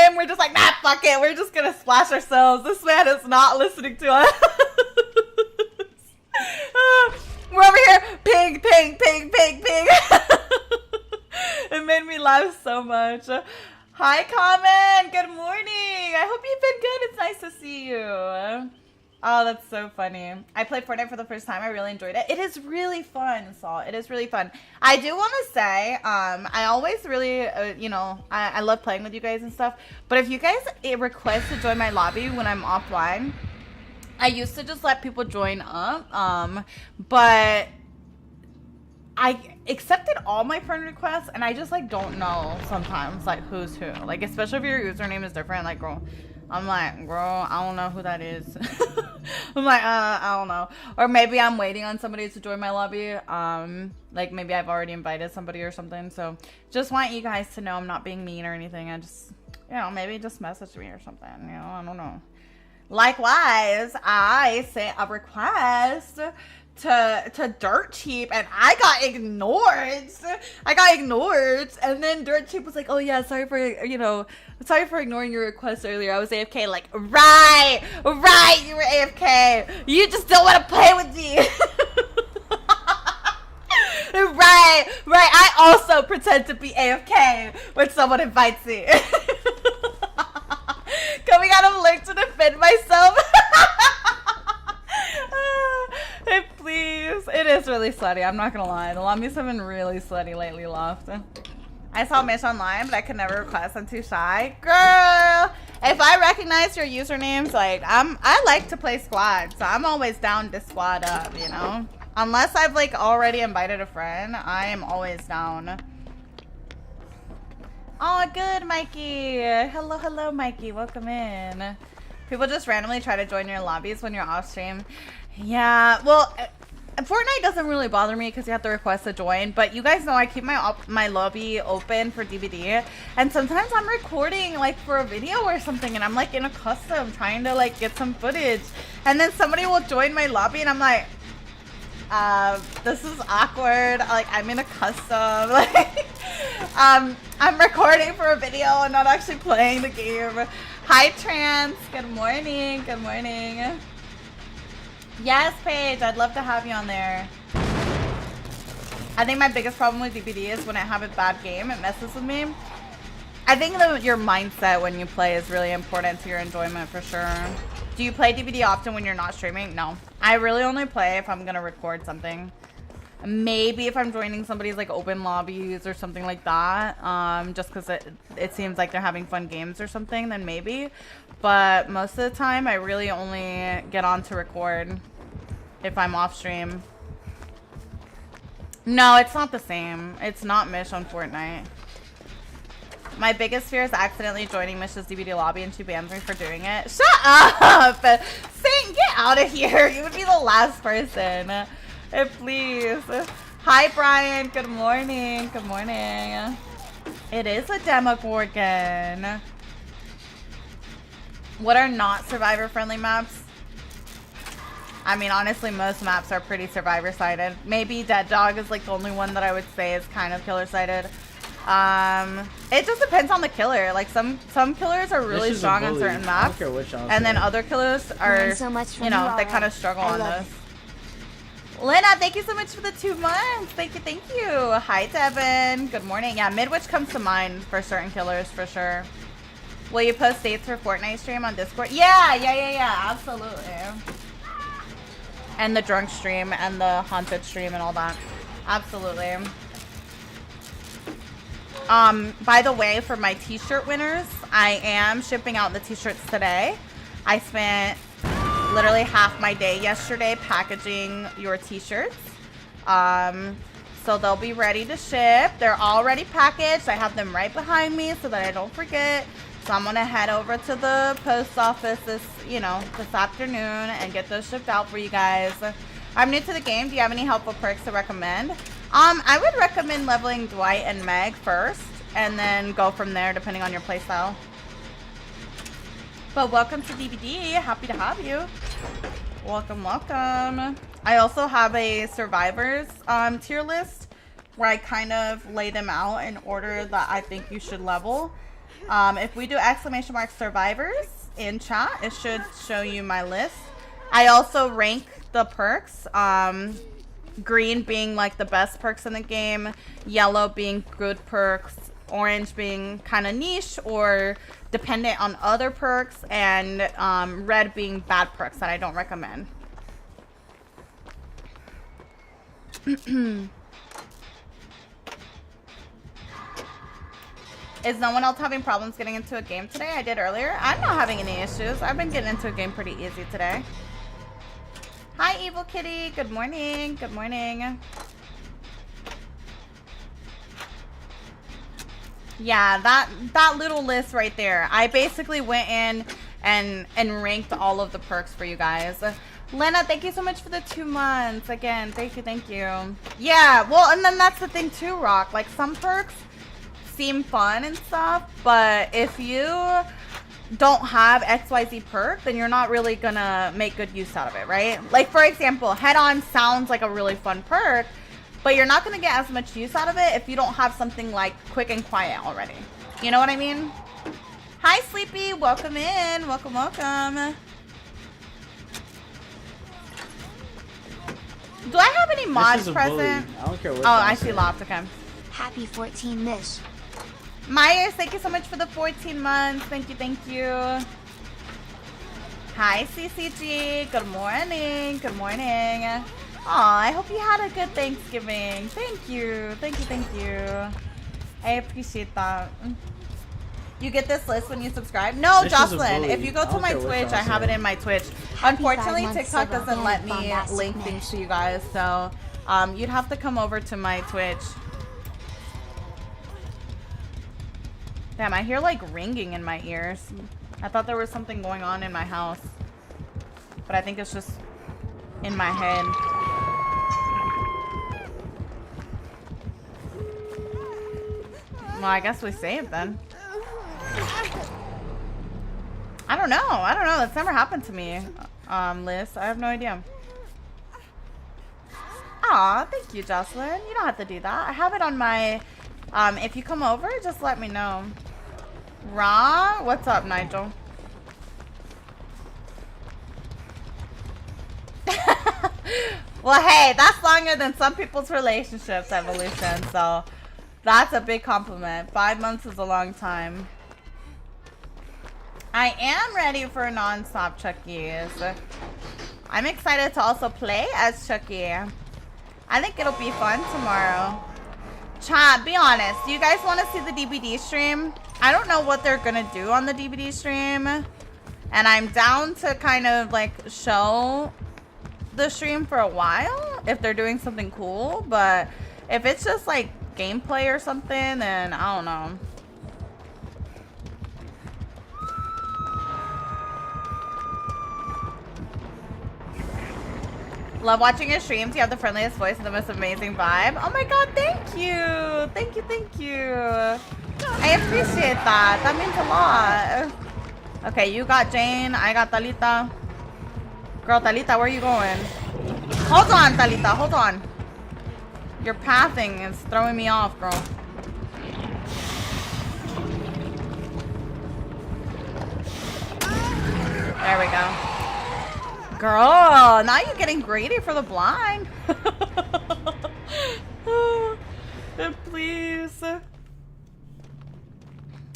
Im we're just like, nah, fuck it, we're just gonna splash ourselves. This man is not listening to us. We're over here, ping. It made me laugh so much. Hi, Common. Good morning. I hope you've been good. It's nice to see you. Oh, that's so funny. I played Fortnite for the first time. I really enjoyed it. It is really fun, Saul. It is really fun. I do want to say, I always really, I love playing with you guys and stuff. But if you guys request to join my lobby when I'm offline, I used to just let people join up, but I accepted all my friend requests, and I just, like, don't know sometimes, like, who's who. Like, especially if your username is different, like, girl, I'm like, girl, I don't know who that is. I'm like, I don't know. Or maybe I'm waiting on somebody to join my lobby. Like, maybe I've already invited somebody or something, so just want you guys to know I'm not being mean or anything. I just, maybe just message me or something, I don't know. Likewise, I sent a request to Dirt Cheap and I got ignored. And then Dirt Cheap was like, oh yeah, sorry for ignoring your request earlier. I was AFK. Like, right, you were AFK. You just don't want to play with me. Right. I also pretend to be AFK when someone invites me. Coming out of link to defend myself. Hey, please. It is really slutty. I'm not gonna lie. The lobbies have been really slutty lately, Loft. I saw Mish online, but I could never request. I'm too shy. Girl, if I recognize your usernames, like, I like to play squad, so I'm always down to squad up, Unless I've, like, already invited a friend, I am always down. Oh, good, Mikey. Hello, Mikey. Welcome in. People just randomly try to join your lobbies when you're off stream. Yeah, well, Fortnite doesn't really bother me because you have to request to join. But you guys know I keep my lobby open for DVD. And sometimes I'm recording, like, for a video or something. And I'm, like, in a custom trying to, like, get some footage. And then somebody will join my lobby and I'm like, this is awkward. Like, I'm in a custom. Like, I'm recording for a video and not actually playing the game. Hi, Trans. Good morning. Yes, Paige. I'd love to have you on there. I think my biggest problem with DBD is when I have a bad game, it messes with me. I think your mindset when you play is really important to your enjoyment for sure. Do you play DBD often when you're not streaming? No. I really only play if I'm going to record something. Maybe if I'm joining somebody's like open lobbies or something like that. Just because it seems like they're having fun games or something, then maybe. But most of the time, I really only get on to record if I'm off stream. No, it's not the same. It's not Mish on Fortnite. My biggest fear is accidentally joining Mish's DBD lobby and she bans me for doing it. Shut up! Saint, get out of here. You would be the last person. Please. Hi, Brian. Good morning. It is a Demogorgon. What are not survivor-friendly maps? I mean, honestly, most maps are pretty survivor-sided. Maybe Dead Dog is like the only one that I would say is kind of killer-sided. It just depends on the killer. Like some killers are really strong on certain maps, and then other killers are, so much they kind of struggle on this. Lena, thank you so much for the 2 months. Thank you. Hi, Devin. Good morning. Yeah, Midwich comes to mind for certain killers for sure. Will you post dates for Fortnite stream on Discord? Yeah, absolutely. And the drunk stream and the haunted stream and all that. Absolutely. By the way, for my t-shirt winners, I am shipping out the t-shirts today. I spent literally half my day yesterday packaging your t-shirts. So they'll be ready to ship. They're already packaged. I have them right behind me so that I don't forget. So I'm gonna head over to the post office this afternoon and get those shipped out for you guys. I'm new to the game. Do you have any helpful perks to recommend? I would recommend leveling Dwight and Meg first, and then go from there depending on your playstyle. But welcome to DVD. Happy to have you. Welcome, welcome. I also have a survivors tier list where I kind of lay them out in order that I think you should level. If we do ! survivors in chat, it should show you my list. I also rank the perks. Green being like the best perks in the game, yellow being good perks, orange being kind of niche or dependent on other perks, and red being bad perks that I don't recommend. Is no one else having problems getting into a game today? I did earlier. I'm not having any issues. I've been getting into a game pretty easy today. Hi, Evil Kitty. Good morning. Good morning. Yeah, that little list right there. I basically went in and ranked all of the perks for you guys. Lena, thank you so much for the 2 months. Again, thank you. Yeah, well, and then that's the thing too, Rock. Like, some perks seem fun and stuff, but if you don't have XYZ perk, then you're not really gonna make good use out of it, right? Like, for example, head on sounds like a really fun perk, but you're not gonna get as much use out of it if you don't have something like quick and quiet already. You know what I mean? Hi, Sleepy. Welcome in. Welcome. Do I have any mods present? I don't care what. Oh, I see Loft. Okay. Happy 14 Mish. Myers, thank you so much for the 14 months. Thank you. Hi, CCG. Good morning. Aw, I hope you had a good Thanksgiving. Thank you. I appreciate that. You get this list when you subscribe? No, Jocelyn. If you go to my Twitch, I have it in my Twitch. Unfortunately, TikTok doesn't let me link things to you guys, so you'd have to come over to my Twitch. Damn, I hear like ringing in my ears. I thought there was something going on in my house, but I think it's just in my head. Well, I guess we saved then. I don't know. That's never happened to me, Liz. I have no idea. Aw, thank you, Jocelyn. You don't have to do that. I have it on my... if you come over, just let me know. Raw? What's up, Nigel? Well, hey, that's longer than some people's relationships, Evolution, so that's a big compliment. 5 months is a long time. I am ready for non-stop Chuckies. I'm excited to also play as Chucky. I think it'll be fun tomorrow. Chat, be honest. Do you guys want to see the DVD stream? I don't know what they're gonna do on the DVD stream, and I'm down to kind of like show the stream for a while if they're doing something cool, but if it's just like gameplay or something, then I don't know. Love watching your streams. You have the friendliest voice and the most amazing vibe. Oh my god, thank you. Thank you. I appreciate that. That means a lot. Okay, you got Jane. I got Talita. Girl, Talita, where are you going? Hold on, Talita. Hold on. Your pathing is throwing me off, girl. There we go. Girl, now you're getting greedy for the blind. Please.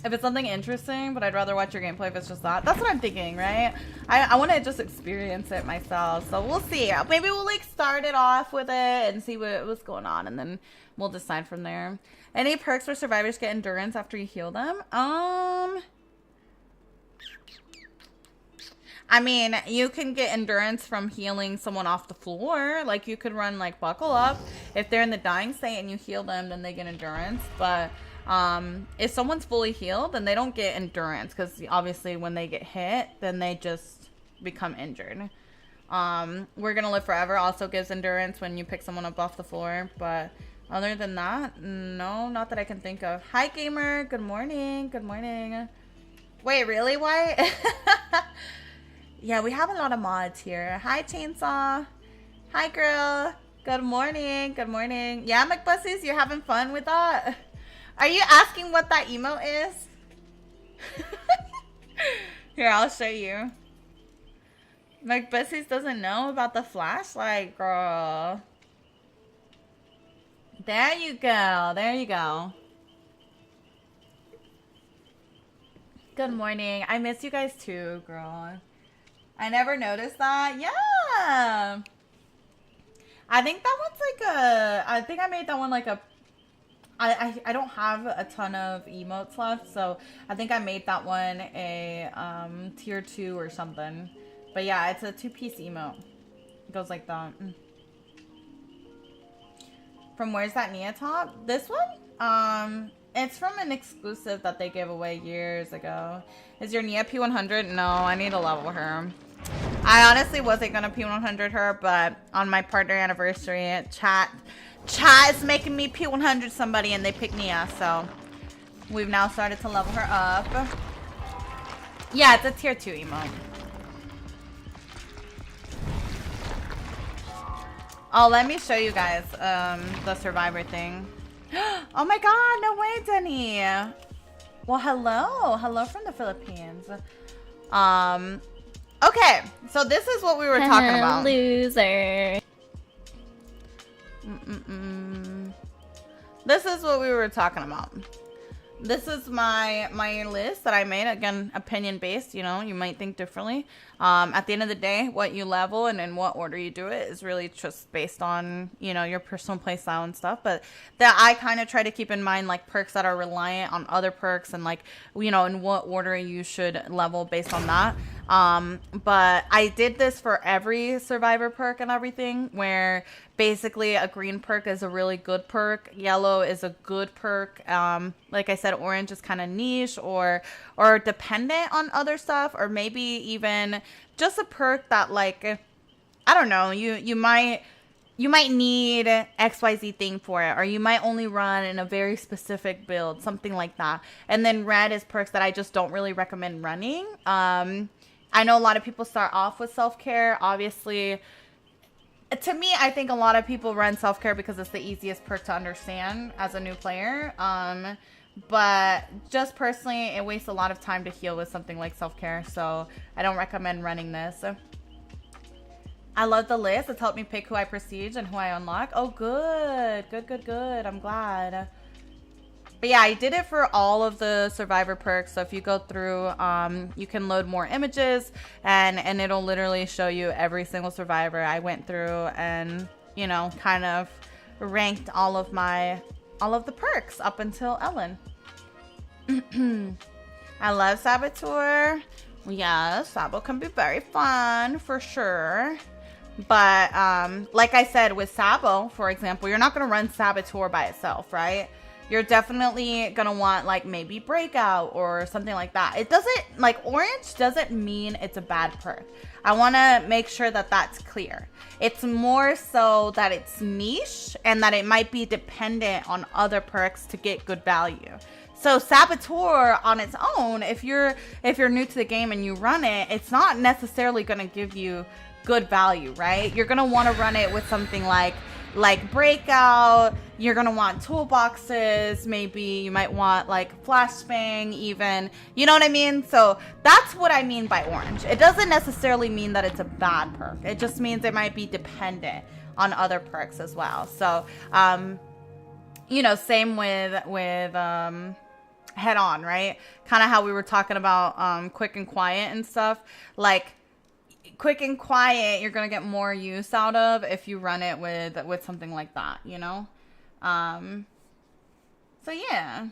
If it's something interesting, but I'd rather watch your gameplay if it's just that. That's what I'm thinking, right? I want to just experience it myself. So we'll see. Maybe we'll like start it off with it and see what's going on, and then we'll decide from there. Any perks where survivors get endurance after you heal them? I mean, you can get endurance from healing someone off the floor. Like, you could run, like, buckle up. If they're in the dying state and you heal them, then they get endurance. But if someone's fully healed, then they don't get endurance. Because, obviously, when they get hit, then they just become injured. We're Gonna Live Forever also gives endurance when you pick someone up off the floor. But other than that, no, not that I can think of. Hi, Gamer. Good morning. Good morning. Wait, really, White? Yeah, we have a lot of mods here. Hi, Chainsaw. Hi, girl. Good morning. Good morning. Yeah, McBussies, you're having fun with that? Are you asking what that emote is? Here, I'll show you. McBussies doesn't know about the flashlight, girl. There you go. There you go. Good morning. I miss you guys too, girl. I never noticed that. Yeah. I think that one's like a... I think I made that one like a... I don't have a ton of emotes left, so I think I made that one a tier 2 or something. But yeah, it's a 2-piece emote. It goes like that. From Where's That Nia top? This one? It's from an exclusive that they gave away years ago. Is your Nia P100? No, I need to level her. I honestly wasn't gonna P100 her, but on my partner anniversary, chat is making me P100 somebody, and they picked Nia, so we've now started to level her up. Yeah, it's a tier 2 emote. Oh, let me show you guys the survivor thing. Oh my god, no way, Denny. Well, hello from the Philippines. Okay, so this is what we were talking about. Loser. This is what we were talking about. This is my list that I made. Again, opinion based, you know, you might think differently. At the end of the day, what you level and in what order you do it is really just based on, you know, your personal play style and stuff. But that I kind of try to keep in mind, like, perks that are reliant on other perks and, like, you know, in what order you should level based on that. But I did this for every survivor perk and everything, where basically a green perk is a really good perk, yellow is a good perk, like I said, orange is kind of niche or dependent on other stuff, or maybe even just a perk that, like, I don't know, you might need XYZ thing for it, or you might only run in a very specific build, something like that. And then red is perks that I just don't really recommend running. I know a lot of people start off with self-care. Obviously, to me, I think a lot of people run self-care because it's the easiest perk to understand as a new player. But just personally, it wastes a lot of time to heal with something like self-care, so I don't recommend running this. I love the list. It's helped me pick who I prestige and who I unlock. Oh, good. Good. I'm glad. But yeah, I did it for all of the survivor perks. So if you go through, you can load more images, and it'll literally show you every single survivor. I went through and, you know, kind of ranked all of the perks up until Ellen. I love Saboteur. Yeah, Sabo can be very fun for sure. But like I said, with Sabo, for example, you're not going to run Saboteur by itself, right? You're definitely going to want, like, maybe Breakout or something like that. It doesn't, like, orange doesn't mean it's a bad perk. I want to make sure that that's clear. It's more so that it's niche and that it might be dependent on other perks to get good value. So Saboteur on its own, if you're new to the game and you run it, it's not necessarily going to give you good value, right? You're going to want to run it with something like Breakout. You're going to want toolboxes. Maybe you might want, like, flashbang even. You know what I mean? So that's what I mean by orange. It doesn't necessarily mean that it's a bad perk. It just means it might be dependent on other perks as well. So, you know, same with head on, right? Kind of how we were talking about quick and quiet and stuff. Like quick and quiet, you're gonna get more use out of if you run it with something like that, you know. So yeah.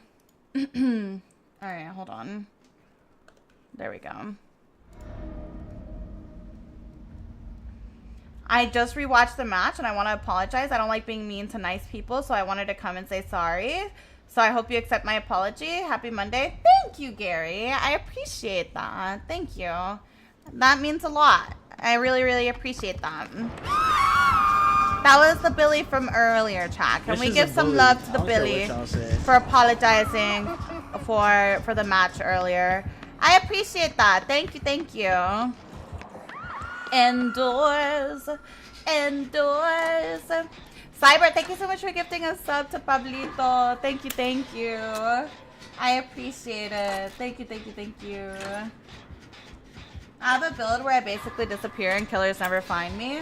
All right, hold on. There we go. I just rewatched the match and I want to apologize. I don't like being mean to nice people, so I wanted to come and say sorry. So I hope you accept my apology. Happy Monday. Thank you, Gary. I appreciate that. Thank you. That means a lot. I really, really appreciate that. That was the Billy from earlier, chat. Can we give some love to the Billy for apologizing for the match earlier? I appreciate that. Thank you, thank you. Indoors. Indoors. Cyber, thank you so much for gifting a sub to Pablito. Thank you, thank you. I appreciate it. Thank you, thank you, thank you. I have a build where I basically disappear and killers never find me.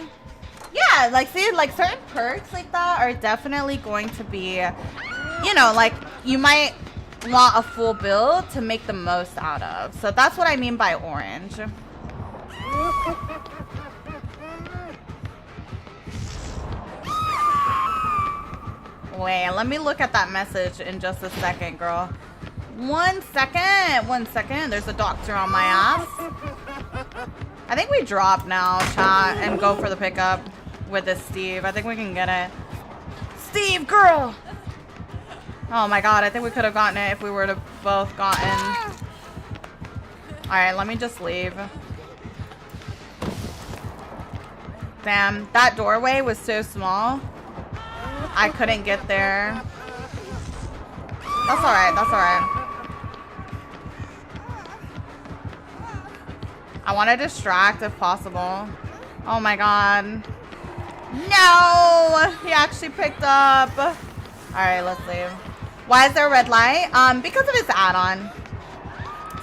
Yeah, like, see, like, certain perks like that are definitely going to be, you know, like, you might want a full build to make the most out of. So that's what I mean by orange. Wait, let me look at that message in just a second, girl. 1 second. 1 second. There's a doctor on my ass. I think we drop now, chat, and go for the pickup with this Steve. I think we can get it. Steve, girl! Oh my god, I think we could have gotten it if we were to both gotten. Alright, let me just leave. Damn, that doorway was so small. I couldn't get there. That's alright, that's alright. I want to distract if possible. Oh my god. No! He actually picked up. Alright, let's leave. Why is there a red light? Because of his add-on.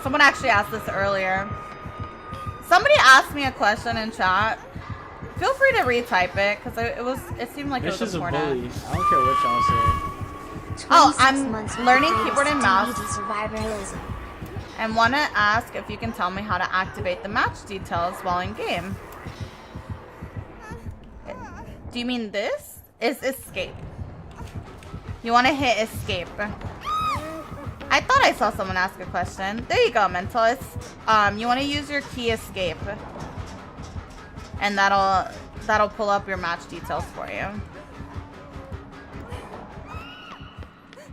Someone actually asked this earlier. Somebody asked me a question in chat. Feel free to retype it, because it seemed like it was important. A bully. I don't care what y'all say. Oh, I'm learning keyboard and mouse. And want to ask if you can tell me how to activate the match details while in game. Do you mean this? Is escape. You want to hit escape. I thought I saw someone ask a question. There you go, Mentalist. You want to use your key escape. And that'll pull up your match details for you.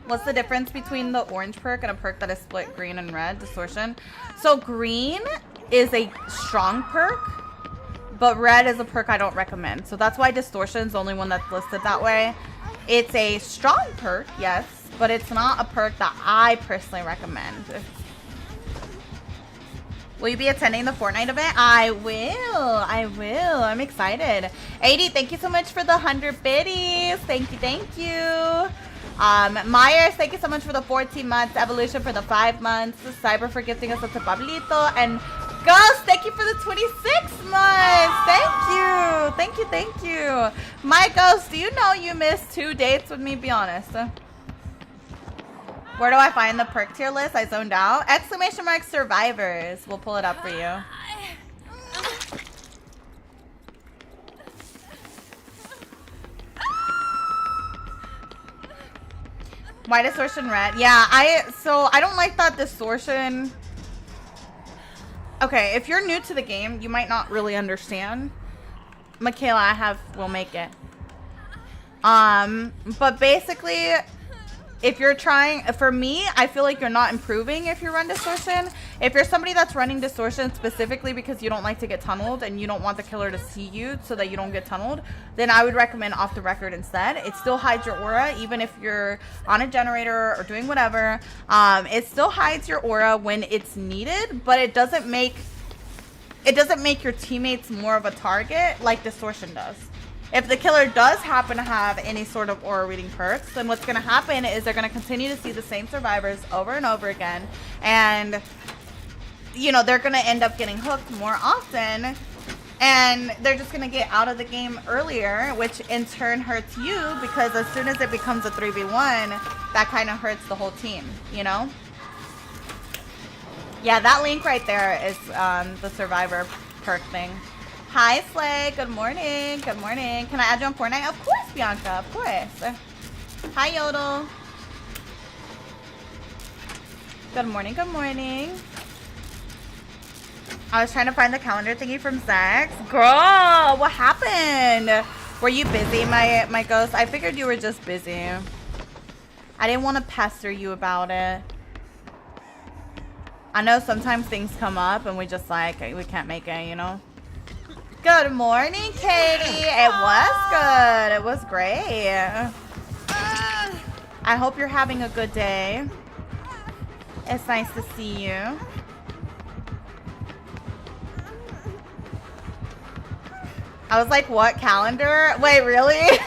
What's the difference between the orange perk and a perk that is split green and red? Distortion. So green is a strong perk, but red is a perk I don't recommend. So that's why distortion is the only one that's listed that way. It's a strong perk, yes, but it's not a perk that I personally recommend. Will you be attending the Fortnite event? I will. I'm excited. 80, thank you so much for the 100 biddies. Thank you. Myers, thank you so much for the 14 months. Evolution for the 5 months. Cyber for gifting us a Pablito. And Ghost, thank you for the 26 months. Thank you. My Ghost, do you know you missed 2 dates with me? Be honest. Where do I find the perk tier list? I zoned out. Exclamation mark survivors. We'll pull it up for you. Why distortion red? Yeah, I don't like that distortion. Okay, if you're new to the game, you might not really understand. Michaela, will make it. But basically, if you're trying, for me, I feel like you're not improving if you run distortion. If you're somebody that's running distortion specifically because you don't like to get tunneled and you don't want the killer to see you so that you don't get tunneled, then I would recommend off the record instead. It still hides your aura even if you're on a generator or doing whatever. It still hides your aura when it's needed, but it doesn't make your teammates more of a target like distortion does. If the killer does happen to have any sort of aura reading perks, then what's going to happen is they're going to continue to see the same survivors over and over again. And, you know, they're going to end up getting hooked more often. And they're just going to get out of the game earlier, which in turn hurts you because as soon as it becomes a 3v1, that kind of hurts the whole team, you know? Yeah, that link right there is the survivor perk thing. Hi, Slay. Good morning. Good morning. Can I add you on Fortnite? Of course, Bianca. Of course. Hi, Yodel. Good morning. Good morning. I was trying to find the calendar thingy from Zax. Girl, what happened? Were you busy, my ghost? I figured you were just busy. I didn't want to pester you about it. I know sometimes things come up and we just like, we can't make it, you know? Good morning, Katie. It was good. It was great. I hope you're having a good day. It's nice to see you. I was like, what calendar? Wait, really?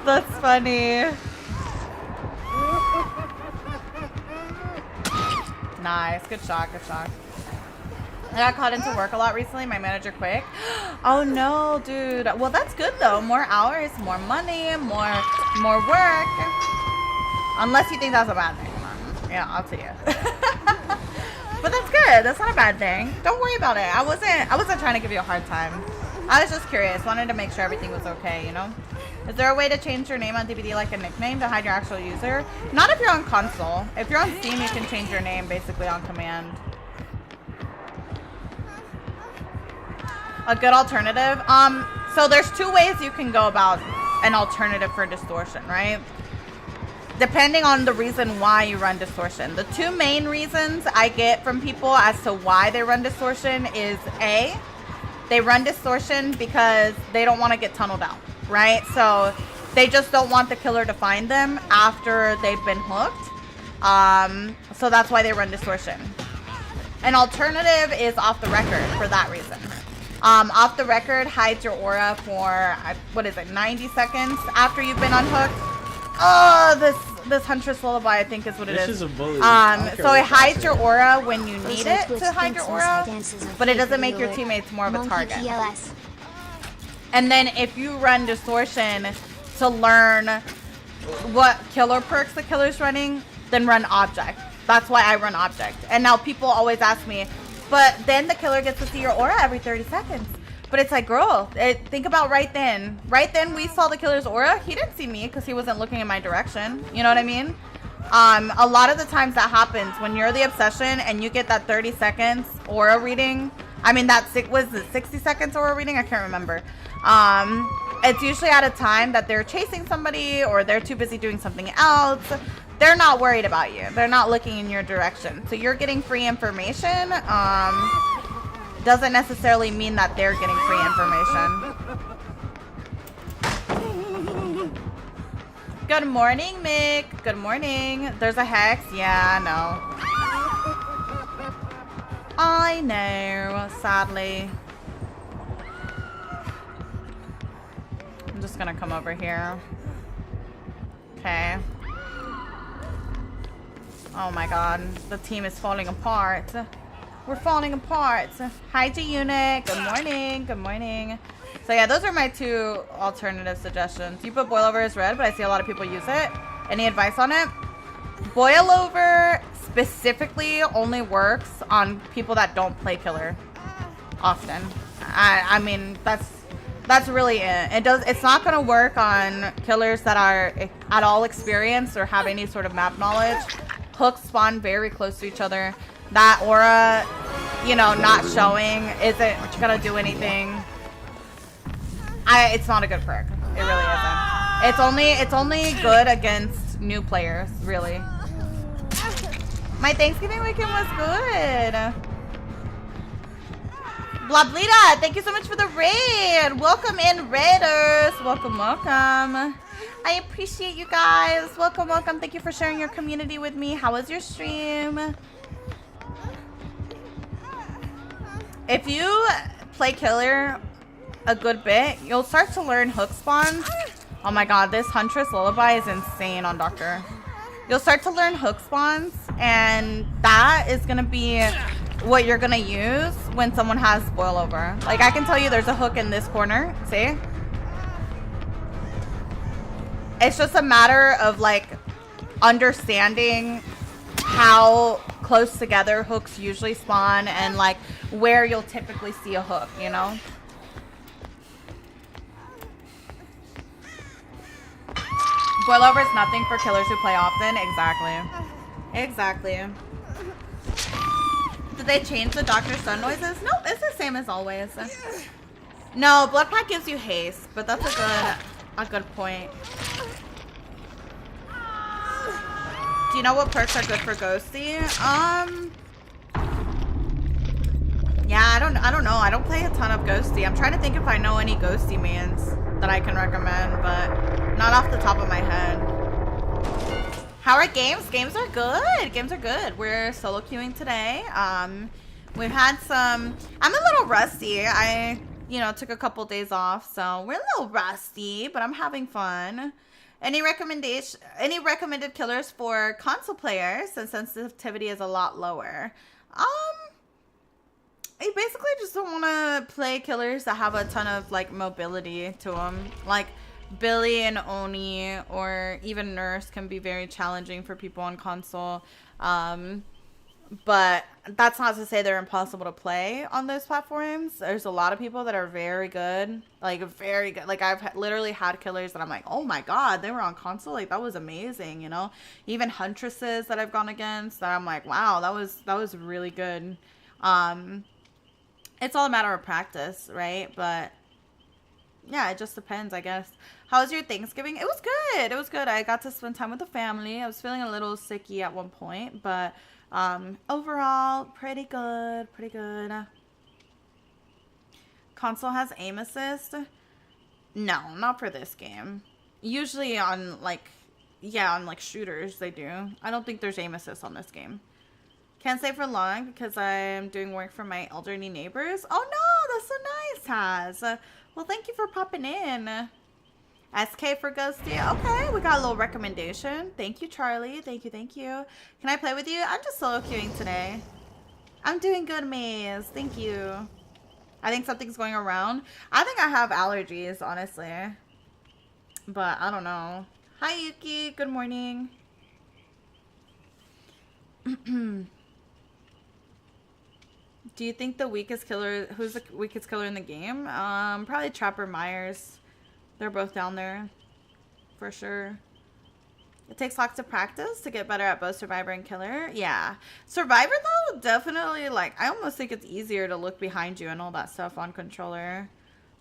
That's funny. Nice. Good shot. Good shot. I got called into work a lot recently. My manager quit. Oh no, dude. Well, that's good though. More hours, more money, more work. Unless you think that's a bad thing. Yeah, I'll tell you. But that's good. That's not a bad thing. Don't worry about it. I wasn't trying to give you a hard time. I was just curious. Wanted to make sure everything was okay, you know? Is there a way to change your name on DBD like a nickname to hide your actual user? Not if you're on console. If you're on Steam, you can change your name basically on command. A good alternative? So there's two ways you can go about an alternative for distortion, right? Depending on the reason why you run distortion. The two main reasons I get from people as to why they run distortion is A, they run distortion because they don't want to get tunneled out, right? So they just don't want the killer to find them after they've been hooked. So that's why they run distortion. An alternative is off the record for that reason. Off the record hides your aura for, what is it, 90 seconds after you've been unhooked. Oh, this Huntress Lullaby, I think is what it is. This is a bully. So it hides your aura when you need it to hide your aura, but it doesn't make your teammates more of a target. And then if you run distortion to learn what killer perks the killer's running, then run object. That's why I run object. And now people always ask me, but then the killer gets to see your aura every 30 seconds. But it's like, girl, think about right then. Right then we saw the killer's aura. He didn't see me because he wasn't looking in my direction. You know what I mean? A lot of the times that happens when you're the obsession and you get that 30 seconds aura reading. I mean, was it 60 seconds aura reading? I can't remember. It's usually at a time that they're chasing somebody or they're too busy doing something else. They're not worried about you. They're not looking in your direction. So you're getting free information. Doesn't necessarily mean that they're getting free information. Good morning, Mick. Good morning. There's a hex. Yeah, I know, sadly. I'm just gonna come over here. Okay. Oh my god, the team is falling apart. We're falling apart. Hi, G-Unit. Good morning. Good morning. So yeah, those are my two alternative suggestions. You put boil over as red, but I see a lot of people use it. Any advice on it? Boil over specifically only works on people that don't play killer often. I mean, that's really it. It's not gonna work on killers that are at all experienced or have any sort of map knowledge. Hooks spawn very close to each other. That aura, you know, not showing isn't gonna do anything. It's not a good perk. It really isn't. It's only good against new players, really. My Thanksgiving weekend was good. Blablita, thank you so much for the raid. Welcome in, raiders. Welcome, welcome. I appreciate you guys. Welcome, welcome. Thank you for sharing your community with me. How was your stream? If you play killer a good bit, you'll start to learn hook spawns. Oh my god, this Huntress Lullaby is insane on Doctor. You'll start to learn hook spawns, and that is gonna be what you're gonna use when someone has boil over. Like, I can tell you there's a hook in this corner. See? It's just a matter of like understanding how close together hooks usually spawn and like where you'll typically see a hook, you know? Boil over is nothing for killers who play often. Exactly. Did they change the Dr. Sun noises? Nope, it's the same as always. No, Blood Pack gives you haste, but that's a good point. Do you know what perks are good for Ghosty? Yeah, I don't know. I don't play a ton of Ghosty. I'm trying to think if I know any Ghosty mains that I can recommend, but not off the top of my head. How are games? Games are good. Games are good. We're solo queuing today. We've had some. I'm a little rusty. I, took a couple days off, so we're a little rusty, but I'm having fun. Any recommended killers for console players since sensitivity is a lot lower? I basically just don't want to play killers that have a ton of like mobility to them. Like Billy and Oni or even Nurse can be very challenging for people on console. But that's not to say they're impossible to play on those platforms. There's a lot of people that are very good. Like I've literally had killers that I'm like, oh my god, they were on console. Like that was amazing, Even Huntresses that I've gone against that I'm like, wow, that was really good. It's all a matter of practice, right? But yeah, it just depends, I guess. How was your Thanksgiving? It was good. It was good. I got to spend time with the family. I was feeling a little sicky at one point, but overall, pretty good. Pretty good. Console has aim assist? No, not for this game. Usually on shooters they do. I don't think there's aim assist on this game. Can't stay for long because I'm doing work for my elderly neighbors. Oh no, that's so nice, Taz. Well, thank you for popping in. SK for Ghosty. Okay, we got a little recommendation. Thank you, Charlie. Thank you. Can I play with you? I'm just solo queuing today. I'm doing good, Maze. Thank you. I think something's going around. I think I have allergies, honestly. But I don't know. Hi, Yuki. Good morning. Do you think the weakest killer, who's the weakest killer in the game? Probably Trapper Myers. They're both down there for sure. It takes lots of practice to get better at both Survivor and Killer. Yeah. Survivor though, definitely I almost think it's easier to look behind you and all that stuff on controller.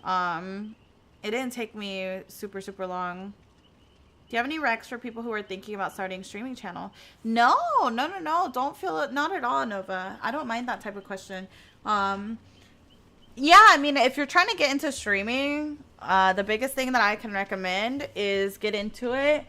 It didn't take me super long. Do you have any recs for people who are thinking about starting a streaming channel? No. Don't feel it. Not at all, Nova. I don't mind that type of question. Yeah, I mean, if you're trying to get into streaming, the biggest thing that I can recommend is get into it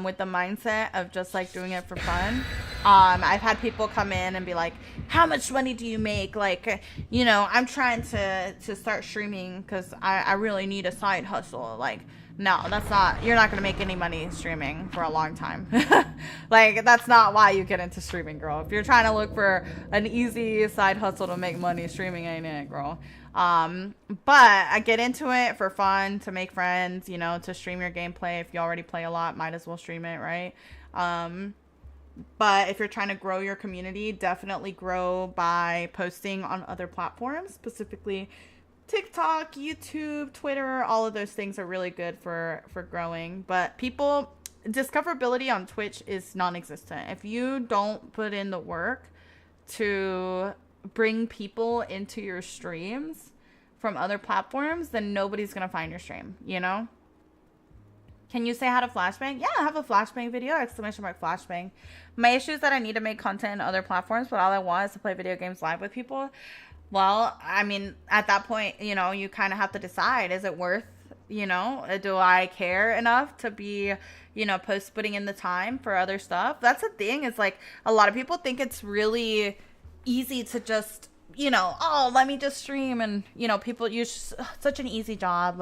with the mindset of just doing it for fun. I've had people come in and be like, how much money do you make? I'm trying to start streaming because I really need a side hustle. No, that's not, you're not going to make any money streaming for a long time. That's not why you get into streaming, girl. If you're trying to look for an easy side hustle to make money, streaming ain't it, girl. But I get into it for fun, to make friends, to stream your gameplay. If you already play a lot, might as well stream it, right? But if you're trying to grow your community, definitely grow by posting on other platforms, specifically TikTok, YouTube, Twitter. All of those things are really good for growing. But discoverability on Twitch is non-existent. If you don't put in the work to bring people into your streams from other platforms, then nobody's gonna find your stream, Can you say how to flashbang? Yeah, I have a flashbang video, ! Flashbang. My issue is that I need to make content in other platforms, but all I want is to play video games live with people. Well, I mean, at that point, you kind of have to decide, is it worth, do I care enough to be, putting in the time for other stuff? That's the thing, is a lot of people think it's really easy to just, oh, let me just stream, and, people use such an easy job,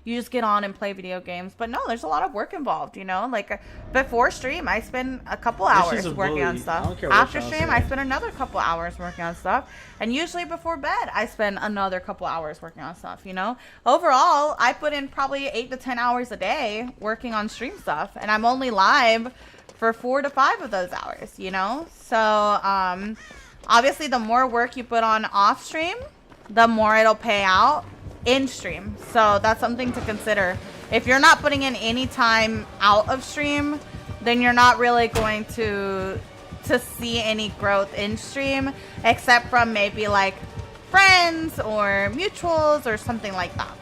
you just get on and play video games. But no, there's a lot of work involved, before stream, I spend a couple hours working on stuff. After stream, I spend another couple hours working on stuff. And usually before bed, I spend another couple hours working on stuff, Overall, I put in probably 8 to 10 hours a day working on stream stuff. And I'm only live for 4 to 5 of those hours, you know? So, obviously the more work you put on off stream, the more it'll pay out in stream. So that's something to consider. If you're not putting in any time out of stream, then you're not really going to see any growth in stream, except from maybe like friends or mutuals or something like that.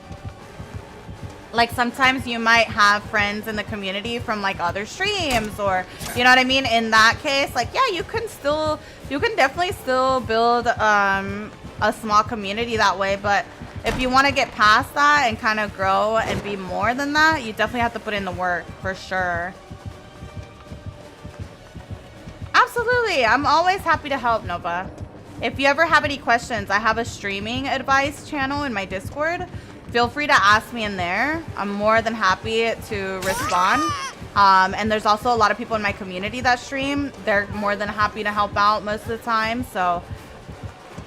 Like sometimes you might have friends in the community from like other streams, or you know what I mean? In that case, like yeah, you can definitely still build a small community that way. But if you want to get past that and kind of grow and be more than that, you definitely have to put in the work for sure. Absolutely. I'm always happy to help, Nova. If you ever have any questions, I have a streaming advice channel in my Discord. Feel free to ask me in there. I'm more than happy to respond. And there's also a lot of people in my community that stream. They're more than happy to help out most of the time. So,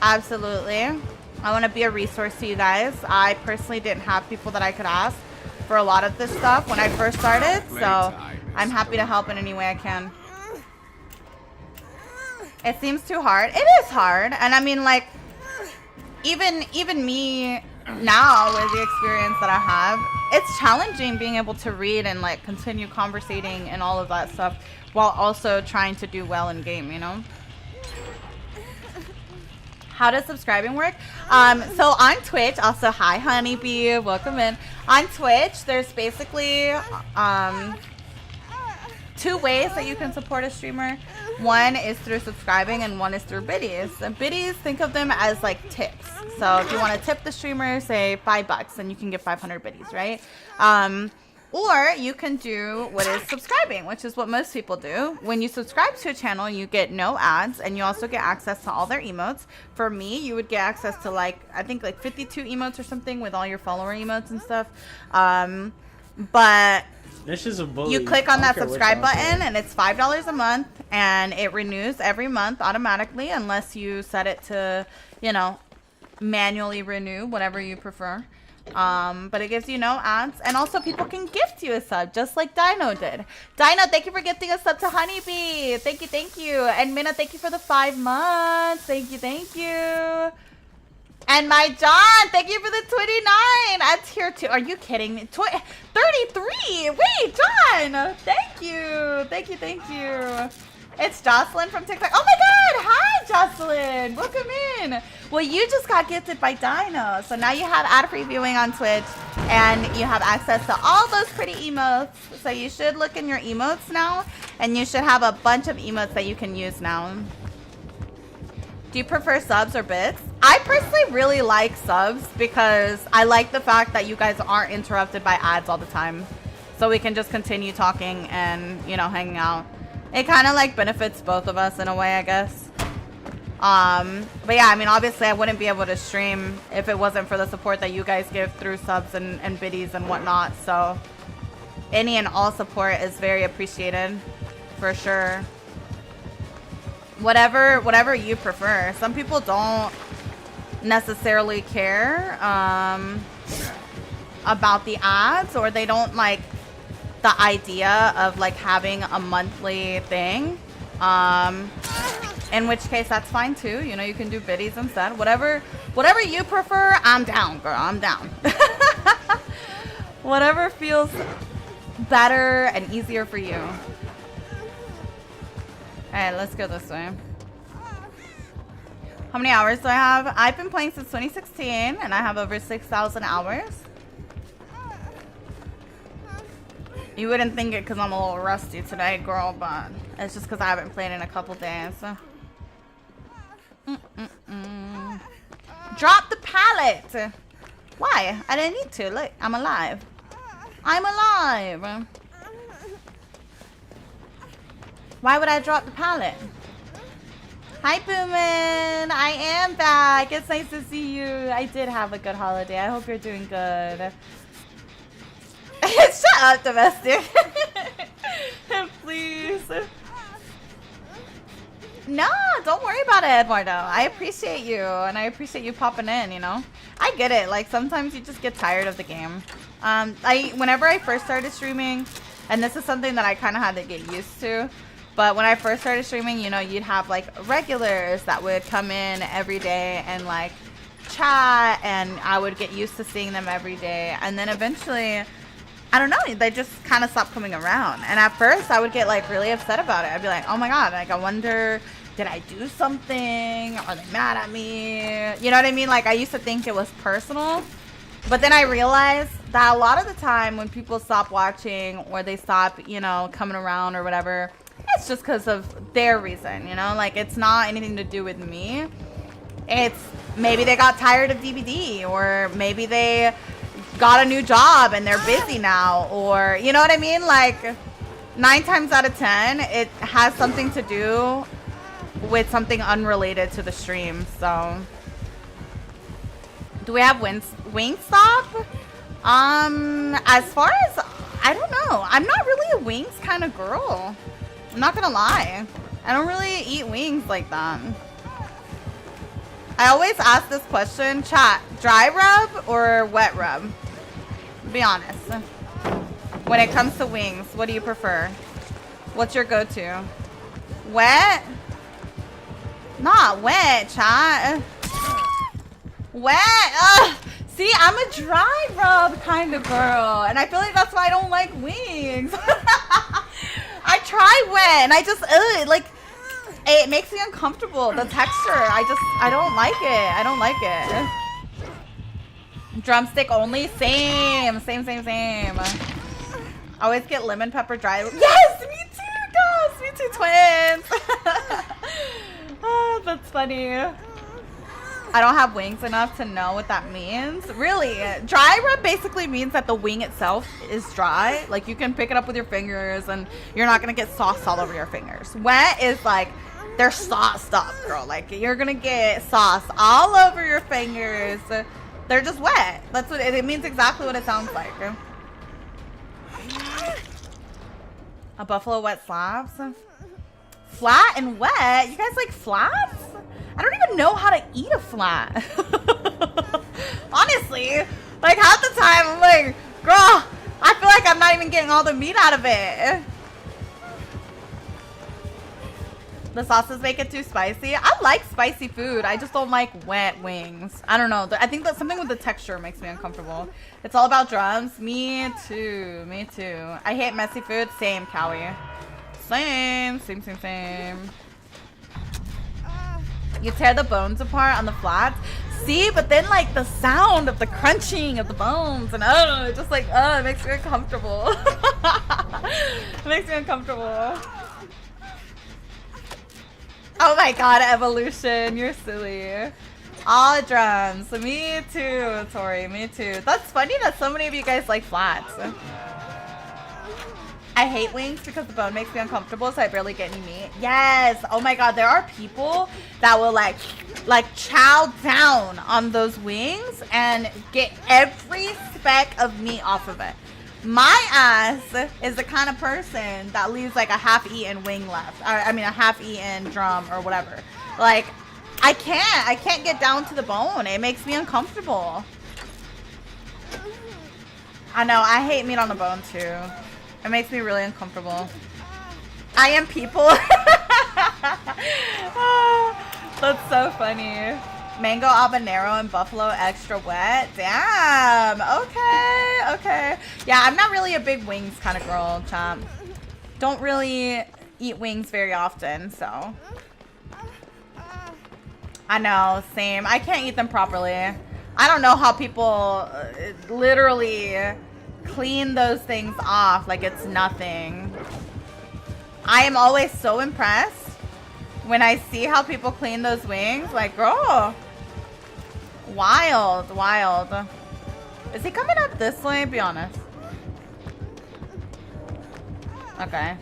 absolutely. I want to be a resource to you guys. I personally didn't have people that I could ask for a lot of this stuff when I first started. So, I'm happy to help in any way I can. It seems too hard. It is hard. And I mean, like, even me now with the experience that I have, it's challenging being able to read and like continue conversating and all of that stuff while also trying to do well in game, you know? How does subscribing work? So on Twitch, also hi Honeybee, welcome in. On Twitch, there's basically 2 ways that you can support a streamer. One is through subscribing and one is through biddies. And biddies, think of them as like tips. So if you want to tip the streamer, say $5, then you can get 500 biddies, right? Or you can do what is subscribing, which is what most people do. When you subscribe to a channel, you get no ads and you also get access to all their emotes. For me, you would get access to like, I think like 52 emotes or something with all your follower emotes and stuff. But this is a bully. you click on that subscribe button and it's $5 a month and it renews every month automatically unless you set it to, you know, manually renew, whatever you prefer. But it gives you no ads, and also people can gift you a sub just like Dino did. Dino, thank you for gifting a sub to Honeybee. Thank you. And Minna, thank you for the 5 months. Thank you. And my John, thank you for the 29 at tier 2. Are you kidding me? 33. Wait, John. Thank you. It's Jocelyn from TikTok. Oh my god. Hi, Jocelyn. Welcome in. Well, you just got gifted by Dino. So now you have ad-free viewing on Twitch. And you have access to all those pretty emotes. So you should look in your emotes now. And you should have a bunch of emotes that you can use now. Do you prefer subs or bits? I personally really like subs because I like the fact that you guys aren't interrupted by ads all the time. So we can just continue talking and, you know, hanging out. It kind of like benefits both of us in a way, I guess. But yeah, I mean, obviously I wouldn't be able to stream if it wasn't for the support that you guys give through subs and biddies and whatnot. So any and all support is very appreciated for sure. Whatever you prefer. Some people don't necessarily care about the ads, or they don't like the idea of like having a monthly thing. In which case that's fine too. You know, you can do biddies instead. Whatever you prefer, I'm down, girl. I'm down. Whatever feels better and easier for you. Alright, let's go this way. How many hours do I have? I've been playing since 2016 and I have over 6,000 hours. You wouldn't think it because I'm a little rusty today, girl, but it's just because I haven't played in a couple days. So. Drop the pallet! Why? I didn't need to. Look, I'm alive. I'm alive! Why would I drop the pallet? Hi, Boomin! I am back. It's nice to see you. I did have a good holiday. I hope you're doing good. Shut up, domestic. Please. No, don't worry about it, Eduardo. I appreciate you, and I appreciate you popping in, you know? I get it. Like, sometimes you just get tired of the game. Whenever I first started streaming, And this is something that I kind of had to get used to. But when I first started streaming, you know, you'd have like regulars that would come in every day and like chat, and I would get used to seeing them every day. And then eventually, I don't know, they just kind of stopped coming around. And at first I would get like really upset about it. I'd be like, oh my God, like I wonder, did I do something? Are they mad at me? You know what I mean? Like I used to think it was personal, but then I realized that a lot of the time when people stop watching or they stop, you know, coming around or whatever, it's just because of their reason, you know? Like it's not anything to do with me. It's maybe they got tired of DVD, or maybe they got a new job and they're busy now, or you know what I mean? Like 9 times out of 10, it has something to do with something unrelated to the stream. So do we have Wingstop? As far as I don't know, I'm not really a wings kind of girl. I'm not gonna lie, I don't really eat wings like that. I always ask this question, chat, dry rub or wet rub? Be honest. When it comes to wings, what do you prefer? What's your go-to? Wet? Not wet, chat. Wet? Ugh. See, I'm a dry rub kind of girl, and I feel like that's why I don't like wings. I try wet, and I just, like, it makes me uncomfortable. The texture, I don't like it. I don't like it. Drumstick only? Same. I always get lemon pepper dry. Yes, me too, guys. Me too, twins. Oh, that's funny. I don't have wings enough to know what that means. Really, dry rub basically means that the wing itself is dry. Like you can pick it up with your fingers and you're not gonna get sauce all over your fingers. Wet is like they're sauced up, girl. Like you're gonna get sauce all over your fingers. They're just wet. That's what it means. Exactly what it sounds like. A buffalo wet slabs. Flat and wet. You guys like flats? I don't even know how to eat a flat. Honestly, like half the time I'm like, girl, I feel like I'm not even getting all the meat out of it. The sauces make it too spicy. I like spicy food. I just don't like wet wings. I don't know. I think that something with the texture makes me uncomfortable. It's all about drums. Me too. Me too. I hate messy food. Same, Cowie. Same. You tear the bones apart on the flats. See, but then like the sound of the crunching of the bones and it just like it makes me uncomfortable. It makes me uncomfortable. Oh my god, Evolution, you're silly. All drums. Me too, Tori, me too. That's funny that so many of you guys like flats. I hate wings because the bone makes me uncomfortable, so I barely get any meat. Yes. Oh my god, there are people that will like chow down on those wings and get every speck of meat off of it. My ass is the kind of person that leaves like a half-eaten wing left. I mean a half-eaten drum or whatever. Like I can't get down to the bone. It makes me uncomfortable. I know, I hate meat on the bone too. It makes me really uncomfortable. I am people. That's so funny. Mango habanero and buffalo extra wet. Damn. Okay. Yeah, I'm not really a big wings kind of girl, champ. Don't really eat wings very often, so. I know, same. I can't eat them properly. I don't know how people literally clean those things off like it's nothing. I am always so impressed when I see how people clean those wings. Like, girl, wild. Is he coming up this way? Be honest. Okay.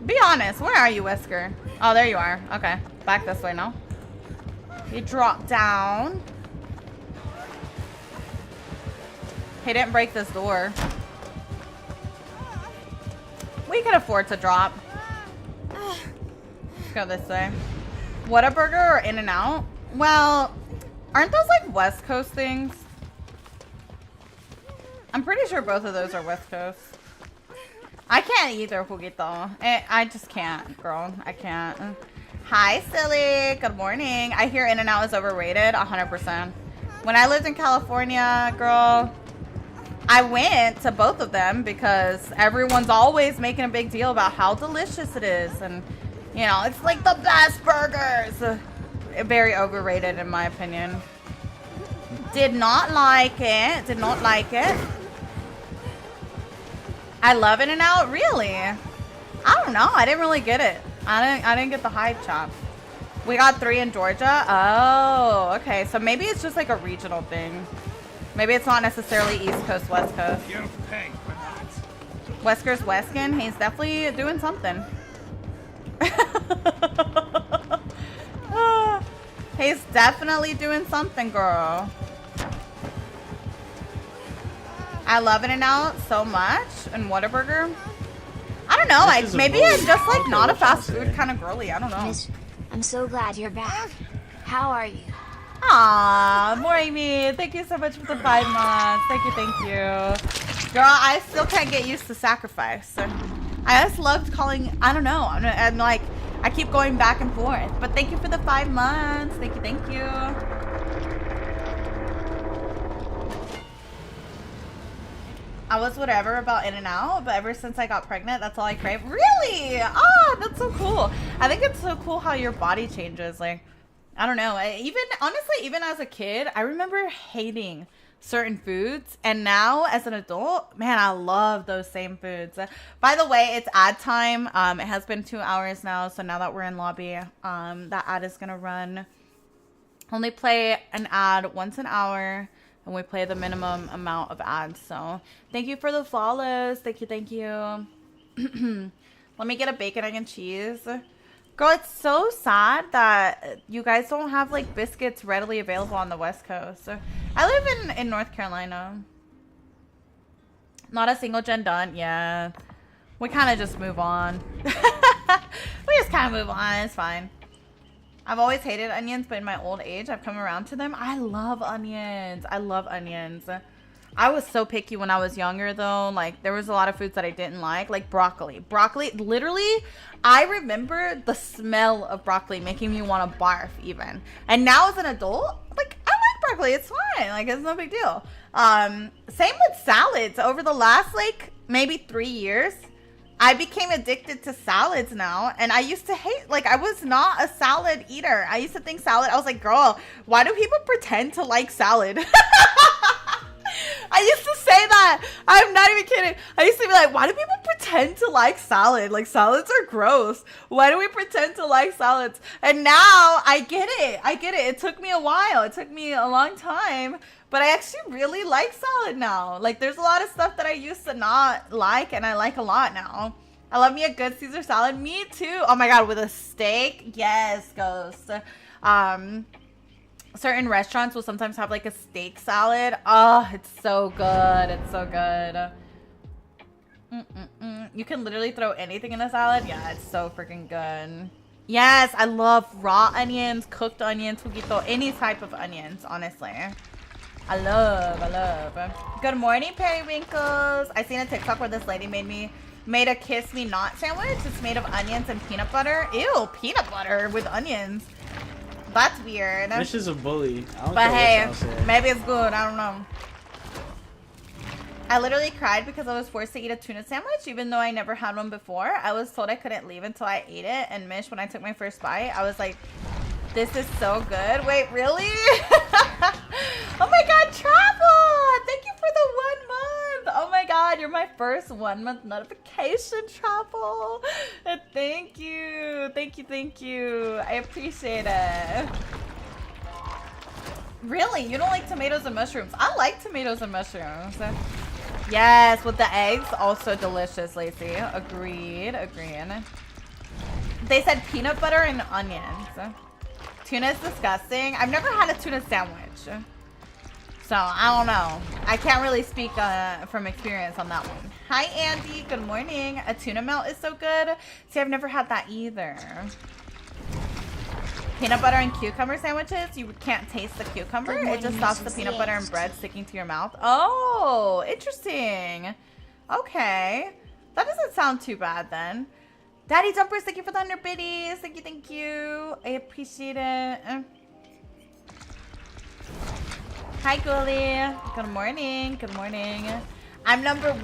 Be honest. Where are you, Whisker? Oh, there you are. Okay. Back this way now. You drop down. He didn't break this door. We can afford to drop. Let's go this way. Whataburger or In-N-Out? Well, aren't those like West Coast things? I'm pretty sure both of those are West Coast. I can't either, Juguito. I just can't, girl. I can't. Hi, silly. Good morning. I hear In-N-Out is overrated, 100%. When I lived in California, girl, I went to both of them because everyone's always making a big deal about how delicious it is. And, you know, it's like the best burgers. Very overrated, in my opinion. Did not like it. Did not like it. I love In-N-Out. Really? I don't know. I didn't really get it. I didn't get the hype chop. We got 3 in Georgia. Oh, okay. So maybe it's just like a regional thing. Maybe it's not necessarily East Coast, West Coast. You pay for that. Wesker's Weskin. He's definitely doing something. He's definitely doing something, girl. I love In-N-Out so much. And Whataburger. I don't know. Like, maybe I'm just like not a fast food kind of girly. I don't know. Miss, I'm so glad you're back. How are you? Aw, Moimi, thank you so much for the 5 months. Thank you. Girl, I still can't get used to sacrifice. I just loved calling, I don't know. I'm like, I keep going back and forth. But thank you for the 5 months. Thank you. I was whatever about In-N-Out, but ever since I got pregnant, that's all I crave. Really? Oh, that's so cool. I think it's so cool how your body changes. Like, I don't know. Honestly, even as a kid, I remember hating certain foods. And now, as an adult, man, I love those same foods. By the way, it's ad time. It has been 2 hours now. So now that we're in lobby, that ad is going to run. Only play an ad once an hour. And we play the minimum amount of ads. So thank you for the follows. Thank you. Let me get a bacon, egg, and cheese. Girl, it's so sad that you guys don't have like biscuits readily available on the West Coast. I live in North Carolina. Not a single gen done. Yeah. We kind of just move on. We just kind of move on. It's fine. I've always hated onions, but in my old age, I've come around to them. I love onions. I love onions. I was so picky when I was younger, though. Like, there was a lot of foods that I didn't like broccoli. Broccoli, literally, I remember the smell of broccoli making me want to barf, even. And now as an adult, like, I like broccoli. It's fine. Like, it's no big deal. Same with salads. Over the last, like, maybe 3 years, I became addicted to salads now. And I used to hate, like, I was not a salad eater. I used to think salad, I was like, girl, why do people pretend to like salad? I used to say that. I'm not even kidding. I used to be like, why do people pretend to like salad? Like, salads are gross. Why do we pretend to like salads? And now I get it. It took me a while. It took me a long time. But I actually really like salad now. Like, there's a lot of stuff that I used to not like, and I like a lot now. I love me a good Caesar salad. Me too. Oh my God, with a steak? Yes, Ghost. Certain restaurants will sometimes have like a steak salad. Oh, it's so good. It's so good. You can literally throw anything in a salad. Yeah, it's so freaking good. Yes, I love raw onions, cooked onions, juguito, any type of onions, honestly. I love. Good morning, periwinkles. I seen a TikTok where this lady made a kiss me not sandwich. It's made of onions and peanut butter. Ew, peanut butter with onions. That's weird. This is a bully. But hey, maybe it's good. I don't know. I literally cried because I was forced to eat a tuna sandwich, even though I never had one before. I was told I couldn't leave until I ate it. And Mish, when I took my first bite, I was like, this is so good. Wait, really? Oh my God, Travel! Thank you for the 1 month. Oh my God, you're my first 1 month notification, Travel. Thank you. I appreciate it. Really? You don't like tomatoes and mushrooms? I like tomatoes and mushrooms. Yes, with the eggs, also delicious, Lacey. Agreed. They said peanut butter and onions. Tuna is disgusting. I've never had a tuna sandwich. So, I don't know. I can't really speak from experience on that one. Hi, Andy. Good morning. A tuna melt is so good. See, I've never had that either. peanut butter and cucumber sandwiches, you can't taste the cucumber. Good It just morning, stops the Mrs. peanut butter and Yates. bread sticking to your mouth. Oh, interesting. Okay. That doesn't sound too bad then. Daddy Jumpers, thank you for the 100 biddies. Thank you, thank you. I appreciate it. Hi, Ghoulie. Good morning. Good morning. I'm number 1.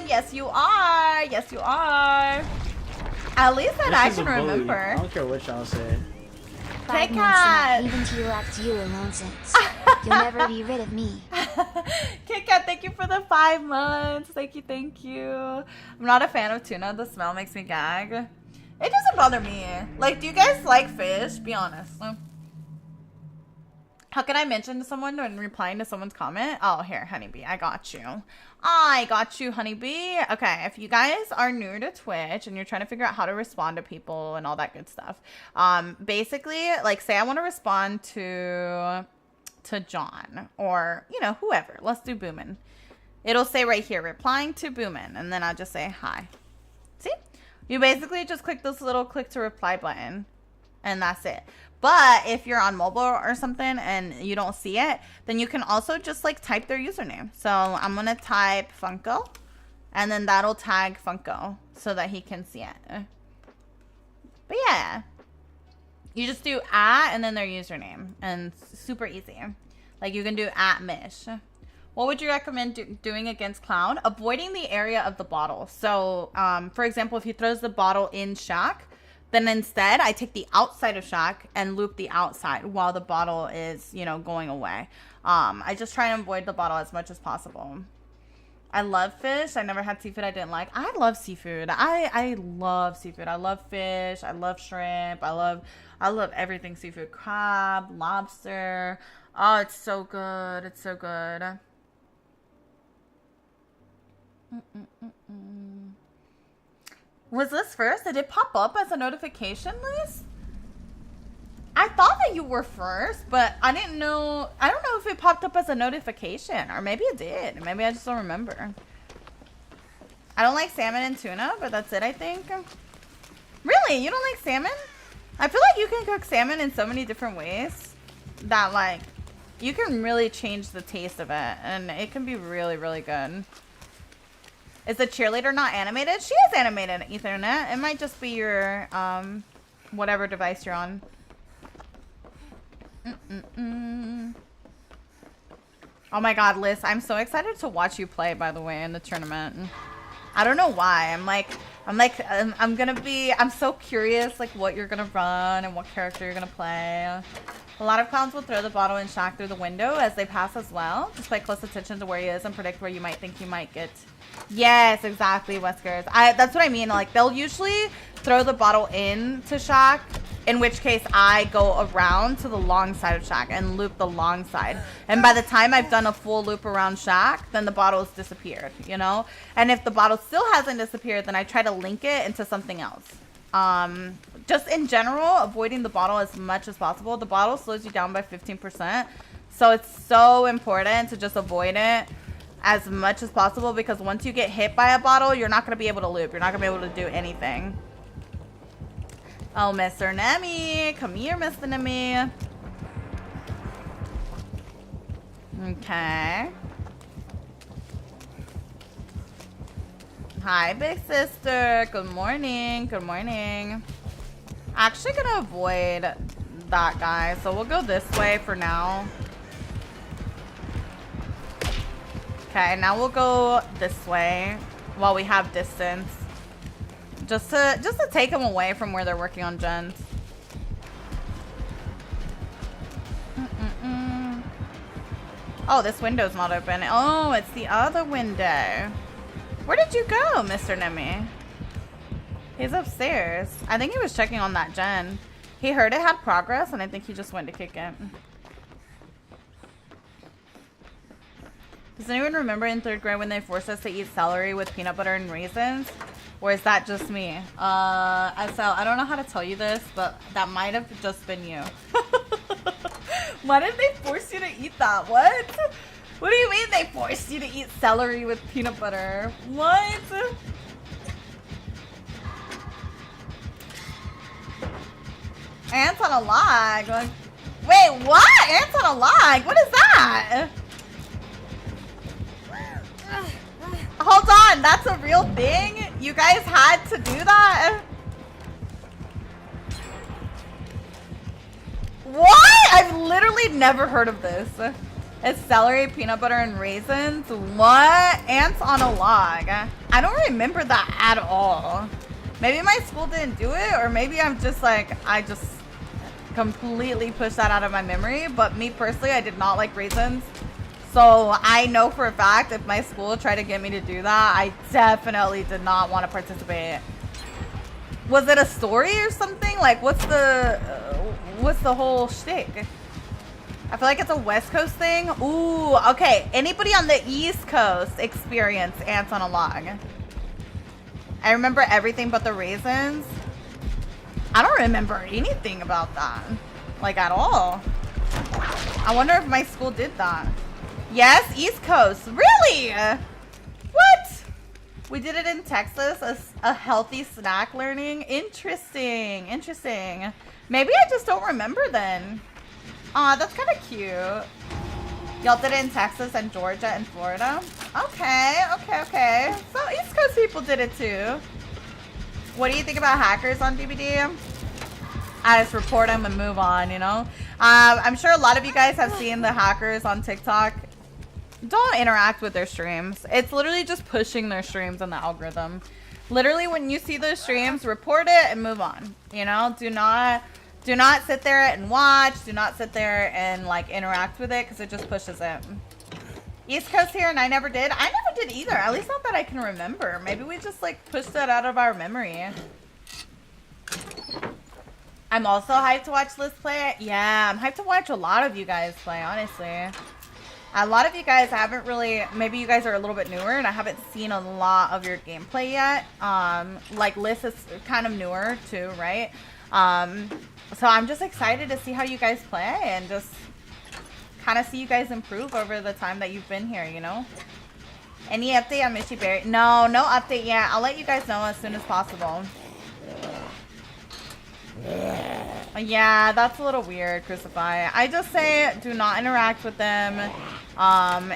Yes, you are. Yes, you are. At least that I This is can a bully. remember. I don't care what y'all say. 5 Kit months Kat. and I've even to left you alone since. You'll never be rid of me. Kit Kat, thank you for the 5 months. Thank you, thank you. I'm not a fan of tuna. The smell makes me gag. It doesn't bother me. Like, do you guys like fish? Be honest. How can I mention to someone when replying to someone's comment? Oh, here, honeybee, I got you. I got you, honeybee. Okay, if you guys are new to Twitch and you're trying to figure out how to respond to people and all that good stuff, basically, like, say I want to respond to John or, you know, whoever. Let's do Boomin. It'll say right here, replying to Boomin, and then I'll just say hi. See? You basically just click this little click to reply button, and that's it. But if you're on mobile or something and you don't see it, then you can also just like type their username. So I'm going to type Funko, and then that'll tag Funko so that he can see it. But yeah, you just do @ and then their username, and it's super easy. Like you can do @Mish. What would you recommend doing against Clown? Avoiding the area of the bottle. So, for example, if he throws the bottle in Shack, then instead, I take the outside of Shack and loop the outside while the bottle is, you know, going away. I just try and avoid the bottle as much as possible. I love fish. I never had seafood I didn't like. I love seafood. I love seafood. I love fish. I love shrimp. I love everything seafood. Crab, lobster. Oh, it's so good. It's so good. Was this first? Did it pop up as a notification list? I thought that you were first, but I didn't know. I don't know if it popped up as a notification, or maybe it did. Maybe I just don't remember. I don't like salmon and tuna, but that's it, I think. Really? You don't like salmon? I feel like you can cook salmon in so many different ways that, like, you can really change the taste of it, and it can be really, really good. Is the cheerleader not animated? She is animated, Ethernet. It might just be your, whatever device you're on. Oh my god, Liz, I'm so excited to watch you play, by the way, in the tournament. I don't know why. I'm so curious, like, what you're gonna run and what character you're gonna play. A lot of clowns will throw the bottle in Shack through the window as they pass as well. Just pay close attention to where he is and predict where you might think he might get. Yes, exactly, Weskers. That's what I mean. Like, they'll usually throw the bottle into Shack, in which case I go around to the long side of Shack and loop the long side. And by the time I've done a full loop around Shack, then the bottle's disappeared, you know? And if the bottle still hasn't disappeared, then I try to link it into something else. Just in general, avoiding the bottle as much as possible. The bottle slows you down by 15%. So it's so important to just avoid it as much as possible, because once you get hit by a bottle, you're not going to be able to loop. You're not going to be able to do anything. Oh, Mr. Nemi. Come here, Mr. Nemi. Okay. Hi, big sister. Good morning. Good morning. Actually gonna avoid that guy, so we'll go this way for now. Okay, now we'll go this way while we have distance. Just to take them away from where they're working on gens. Oh, this window's not open. Oh, it's the other window. Where did you go, Mr. Nemi? He's upstairs. I think he was checking on that gen. He heard it had progress, and I think he just went to kick it. Does anyone remember in 3rd grade when they forced us to eat celery with peanut butter and raisins? Or is that just me? I don't know how to tell you this, but that might have just been you. Why did they force you to eat that? What? What do you mean they forced you to eat celery with peanut butter? What? Ants on a log. Like, wait, what? Ants on a log? What is that? Hold on, that's a real thing? You guys had to do that? What? I've literally never heard of this. It's celery, peanut butter, and raisins. What? Ants on a log. I don't remember that at all. Maybe my school didn't do it, or maybe I'm just like, I just completely pushed that out of my memory. But me personally, I did not like raisins. So I know for a fact if my school tried to get me to do that, I definitely did not want to participate. Was it a story or something? Like, what's the whole shtick? I feel like it's a West Coast thing. Ooh, okay. Anybody on the East Coast experience ants on a log? I remember everything but the raisins. I don't remember anything about that. Like, at all. I wonder if my school did that. Yes, East Coast. Really? What? We did it in Texas. A healthy snack learning. Interesting. Interesting. Maybe I just don't remember then. Aw, that's kind of cute. Y'all did it in Texas and Georgia and Florida? Okay, okay, okay. So East Coast people did it too. What do you think about hackers on DBD? I just report them and move on, you know? I'm sure a lot of you guys have seen the hackers on TikTok. Don't interact with their streams. It's literally just pushing their streams in the algorithm. Literally, when you see those streams, report it and move on. You know, do not sit there and watch. Do not sit there and like interact with it because it just pushes it. East Coast here, and I never did. I never did either. At least not that I can remember. Maybe we just like pushed that out of our memory. I'm also hyped to watch Liz play. Yeah, I'm hyped to watch a lot of you guys play, honestly. A lot of you guys haven't really, maybe you guys are a little bit newer and I haven't seen a lot of your gameplay yet. Like Liz is kind of newer too, right? So I'm just excited to see how you guys play and just kind of see you guys improve over the time that you've been here, you know? Any update on Mishy Berry? No update yet. I'll let you guys know as soon as possible. Yeah, that's a little weird, Crucify. I just say do not interact with them.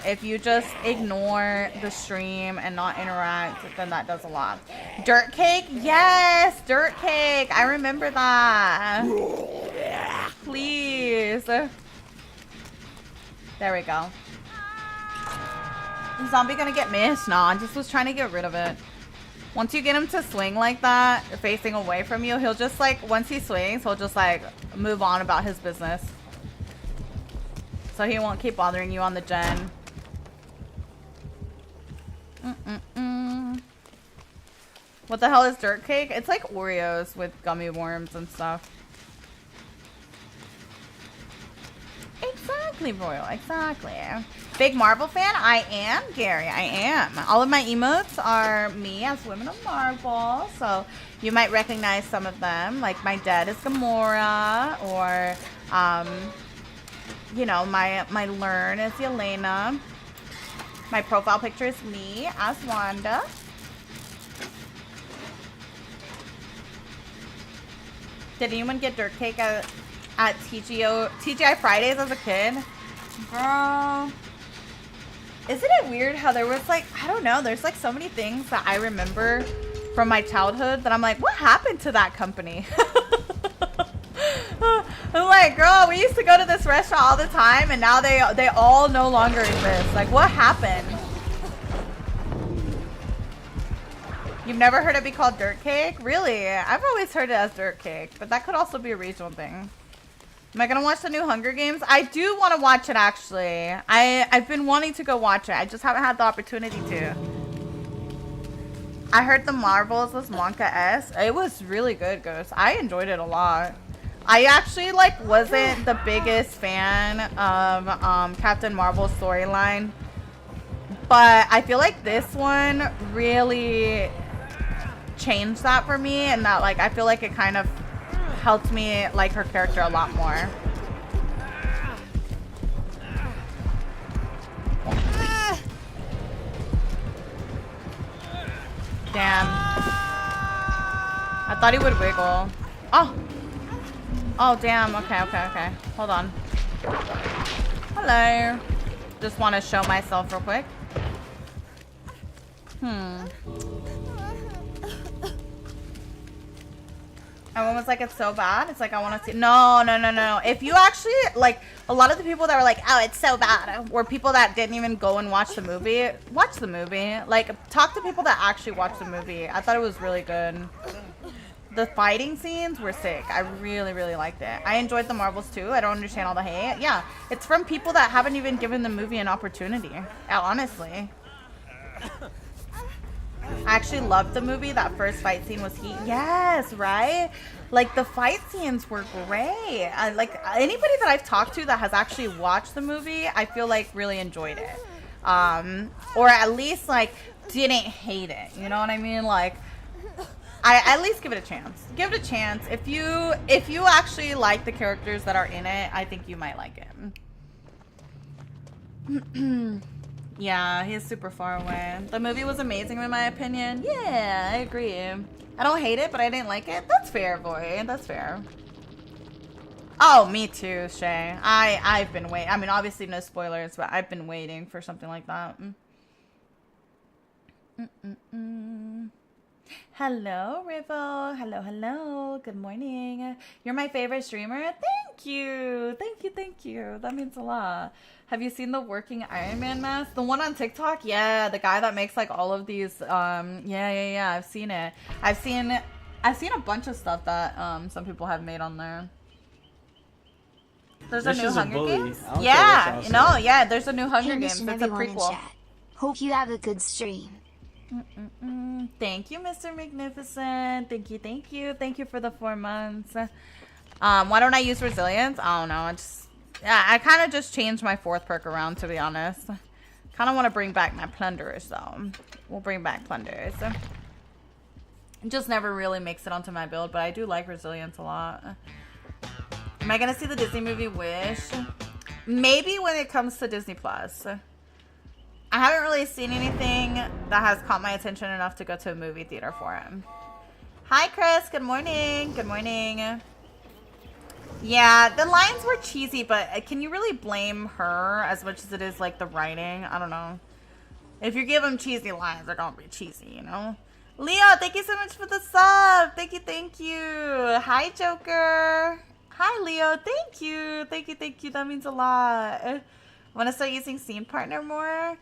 If you just ignore the stream and not interact, then that does a lot. Dirt cake? Yes, dirt cake. I remember that. Please. There we go. Is zombie gonna get missed? No, I just was trying to get rid of it. Once you get him to swing like that, facing away from you, he'll just like, once he swings, he'll just like move on about his business. So he won't keep bothering you on the gen. What the hell is dirt cake? It's like Oreos with gummy worms and stuff. Exactly, Royal, exactly. Big Marvel fan? I am, Gary, I am. All of my emotes are me as Women of Marvel, so you might recognize some of them. Like my dad is Gamora, or, you know, my Learn is Yelena. My profile picture is me as Wanda. Did anyone get dirt cake at TGI Fridays as a kid? Girl. Isn't it weird how there was like, I don't know, there's like so many things that I remember from my childhood that I'm like, what happened to that company? I'm like, girl, we used to go to this restaurant all the time and now they all no longer exist. Like, what happened? You've never heard it be called dirt cake? Really? I've always heard it as dirt cake, but that could also be a regional thing. Am I gonna watch the new Hunger Games? I do want to watch it actually. I've been wanting to go watch it. I just haven't had the opportunity to. I heard the Marvels was Wonka-esque. It was really good, Ghost. I enjoyed it a lot. I actually like wasn't the biggest fan of Captain Marvel's storyline, but I feel like this one really changed that for me, and that like I feel like it kind of helped me like her character a lot more. Damn. I thought he would wiggle. Oh. Oh, damn. Okay, okay, okay. Hold on. Hello. Just want to show myself real quick. Everyone was like, it's so bad. It's like, I want to see. No, no, no, no. If you actually, like, a lot of the people that were like, oh, it's so bad, were people that didn't even go and watch the movie. Watch the movie. Like, talk to people that actually watched the movie. I thought it was really good. The fighting scenes were sick. I really, really liked it. I enjoyed the marbles too. I don't understand all the hate. Yeah, it's from people that haven't even given the movie an opportunity. Honestly. I actually loved the movie. That first fight scene was heat. Yes, right? Like, the fight scenes were great. Like, anybody that I've talked to that has actually watched the movie, I feel like really enjoyed it. Or at least, like, didn't hate it. You know what I mean? Like, I at least give it a chance. Give it a chance. If you actually like the characters that are in it, I think you might like it. Yeah, he's super far away. The movie was amazing in my opinion. Yeah, I agree. I don't hate it, but I didn't like it. That's fair, boy. That's fair. Oh, me too, Shay. I've been waiting. I mean, obviously no spoilers, but I've been waiting for something like that. Hello, Rivo. Hello, hello. Good morning. You're my favorite streamer. Thank you. Thank you, thank you. That means a lot. Have you seen the working Iron Man mask? The one on TikTok? Yeah, the guy that makes like all of these yeah. I've seen it. I've seen a bunch of stuff that some people have made on there. There's a new Hunger Games? Yeah, no, yeah, there's a new Hunger Games. It's a prequel. Hope you have a good stream. Thank you, Mr. Magnificent. Thank you, thank you. Thank you for the 4 months. Why don't I use resilience? I don't know. I kind of just changed my 4th perk around, to be honest. Kind of want to bring back my plunderers, though. We'll bring back plunderers. It just never really makes it onto my build, but I do like resilience a lot. Am I going to see the Disney movie Wish? Maybe when it comes to Disney Plus. I haven't really seen anything that has caught my attention enough to go to a movie theater for it. Hi, Chris. Good morning. Good morning. Yeah, the lines were cheesy, but can you really blame her as much as it is like the writing? I don't know. If you give them cheesy lines, they're gonna be cheesy, you know? Leo, thank you so much for the sub. Thank you, thank you. Hi, Joker. Hi, Leo. Thank you. Thank you, thank you. That means a lot. Want to start using Scene Partner more?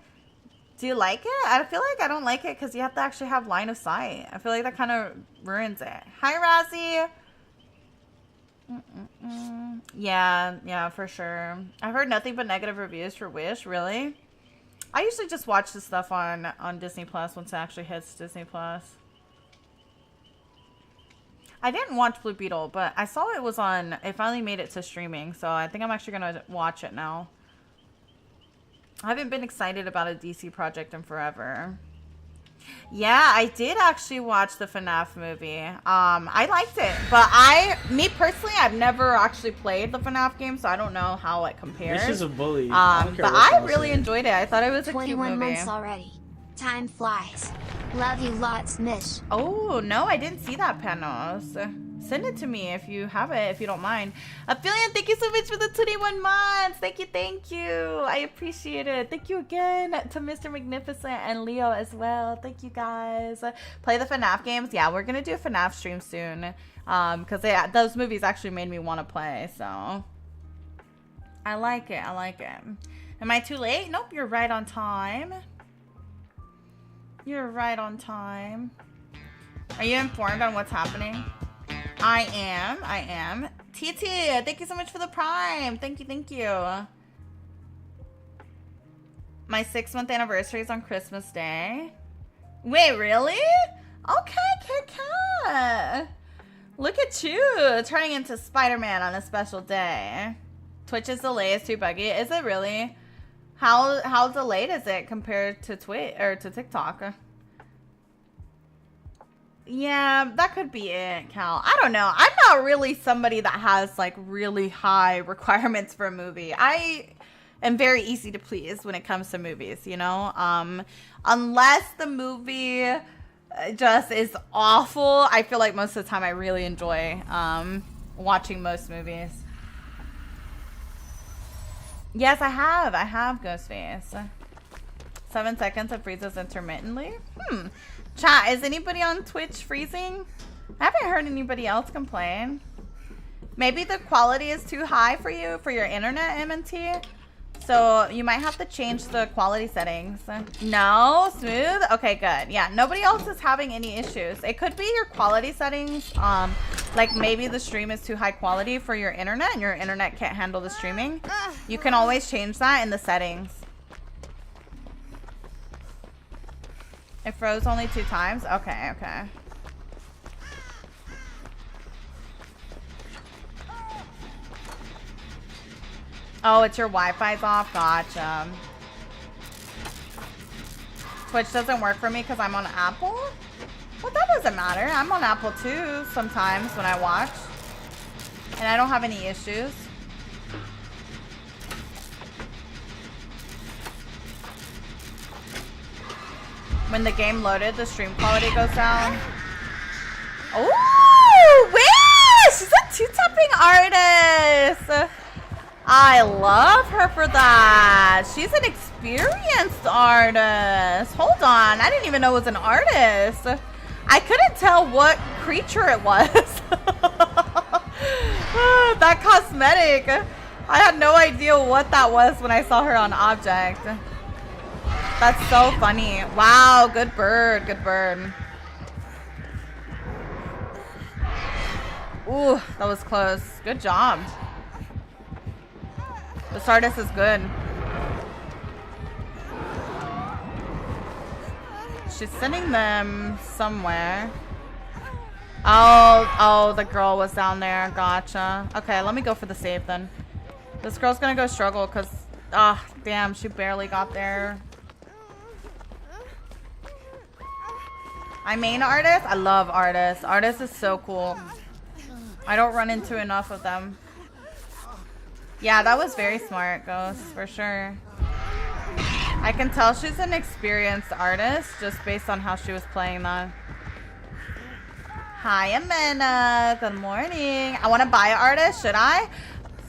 Do you like it? I feel like I don't like it because you have to actually have line of sight. I feel like that kind of ruins it. Hi, Razzie. Yeah, for sure. I've heard nothing but negative reviews for Wish. Really? I usually just watch the stuff on Disney Plus once it actually hits Disney Plus. I didn't watch Blue Beetle, but I saw it was on. It finally made it to streaming, so I think I'm actually gonna watch it now. I haven't been excited about a DC project in forever. Yeah, I did actually watch the FNAF movie. I liked it, but me personally, I've never actually played the FNAF game, so I don't know how it compares. This is a bully. But I really enjoyed it. I thought it was a cute movie. 21 months already. Time flies. Love you lots, Mish. Oh, no, I didn't see that, Panos. Send it to me if you have it, if you don't mind. Aphelion, thank you so much for the 21 months. Thank you, thank you. I appreciate it. Thank you again to Mr. Magnificent and Leo as well. Thank you, guys. Play the FNAF games. Yeah, we're going to do a FNAF stream soon. Because those movies actually made me want to play, so. I like it. I like it. Am I too late? Nope, you're right on time. You're right on time. Are you informed on what's happening? I am. TT, thank you so much for the Prime. Thank you, thank you. My 6-month anniversary is on Christmas Day. Wait, really? Okay, Kit Kat. Look at you, turning into Spider-Man on a special day. Twitch's delay is too buggy. Is it really? How delayed is it compared to TikTok? Yeah, that could be it, Cal. I don't know. I'm not really somebody that has like really high requirements for a movie. I am very easy to please when it comes to movies, you know? Unless the movie just is awful, I feel like most of the time I really enjoy watching most movies. Yes, I have. I have Ghostface. 7 seconds it freezes intermittently. Chat, is anybody on Twitch freezing? I haven't heard anybody else complain. Maybe the quality is too high for you, for your internet, MNT. So you might have to change the quality settings. No? Smooth? Okay, good. Yeah, nobody else is having any issues. It could be your quality settings. Like maybe the stream is too high quality for your internet and your internet can't handle the streaming. You can always change that in the settings. It froze only 2 times? Okay, okay. Oh, it's your Wi-Fi's off? Gotcha. Twitch doesn't work for me because I'm on Apple? Well, that doesn't matter. I'm on Apple too sometimes when I watch. And I don't have any issues. When the game loaded, the stream quality goes down. Oh, wait! She's a 2-tapping artist! I love her for that. She's an experienced artist. Hold on. I didn't even know it was an artist. I couldn't tell what creature it was. That cosmetic. I had no idea what that was when I saw her on Object. That's so funny. Wow, good bird, good bird. Ooh, that was close. Good job. This artist is good. She's sending them somewhere. Oh, the girl was down there. Gotcha. Okay, let me go for the save then. This girl's gonna go struggle because, damn, she barely got there. I main artist? I love artists. Artists is so cool. I don't run into enough of them. Yeah, that was very smart, Ghost, for sure. I can tell she's an experienced artist just based on how she was playing that. Hi, Amanda. Good morning. I want to buy an artist. Should I?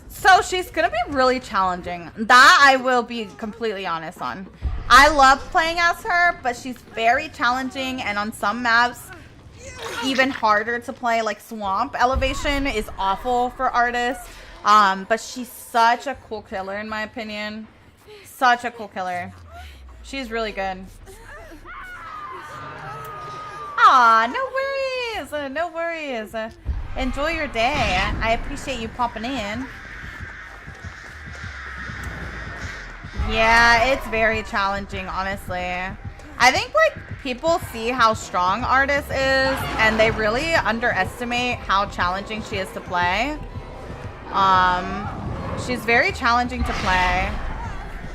So she's going to be really challenging. That I will be completely honest on. I love playing as her, but she's very challenging. And on some maps, even harder to play. Like Swamp Elevation is awful for artists. But she's such a cool killer in my opinion. Such a cool killer. She's really good. Aw, no worries. No worries. Enjoy your day. I appreciate you popping in. Yeah, it's very challenging, honestly. I think like people see how strong Artist is and they really underestimate how challenging she is to play. She's very challenging to play.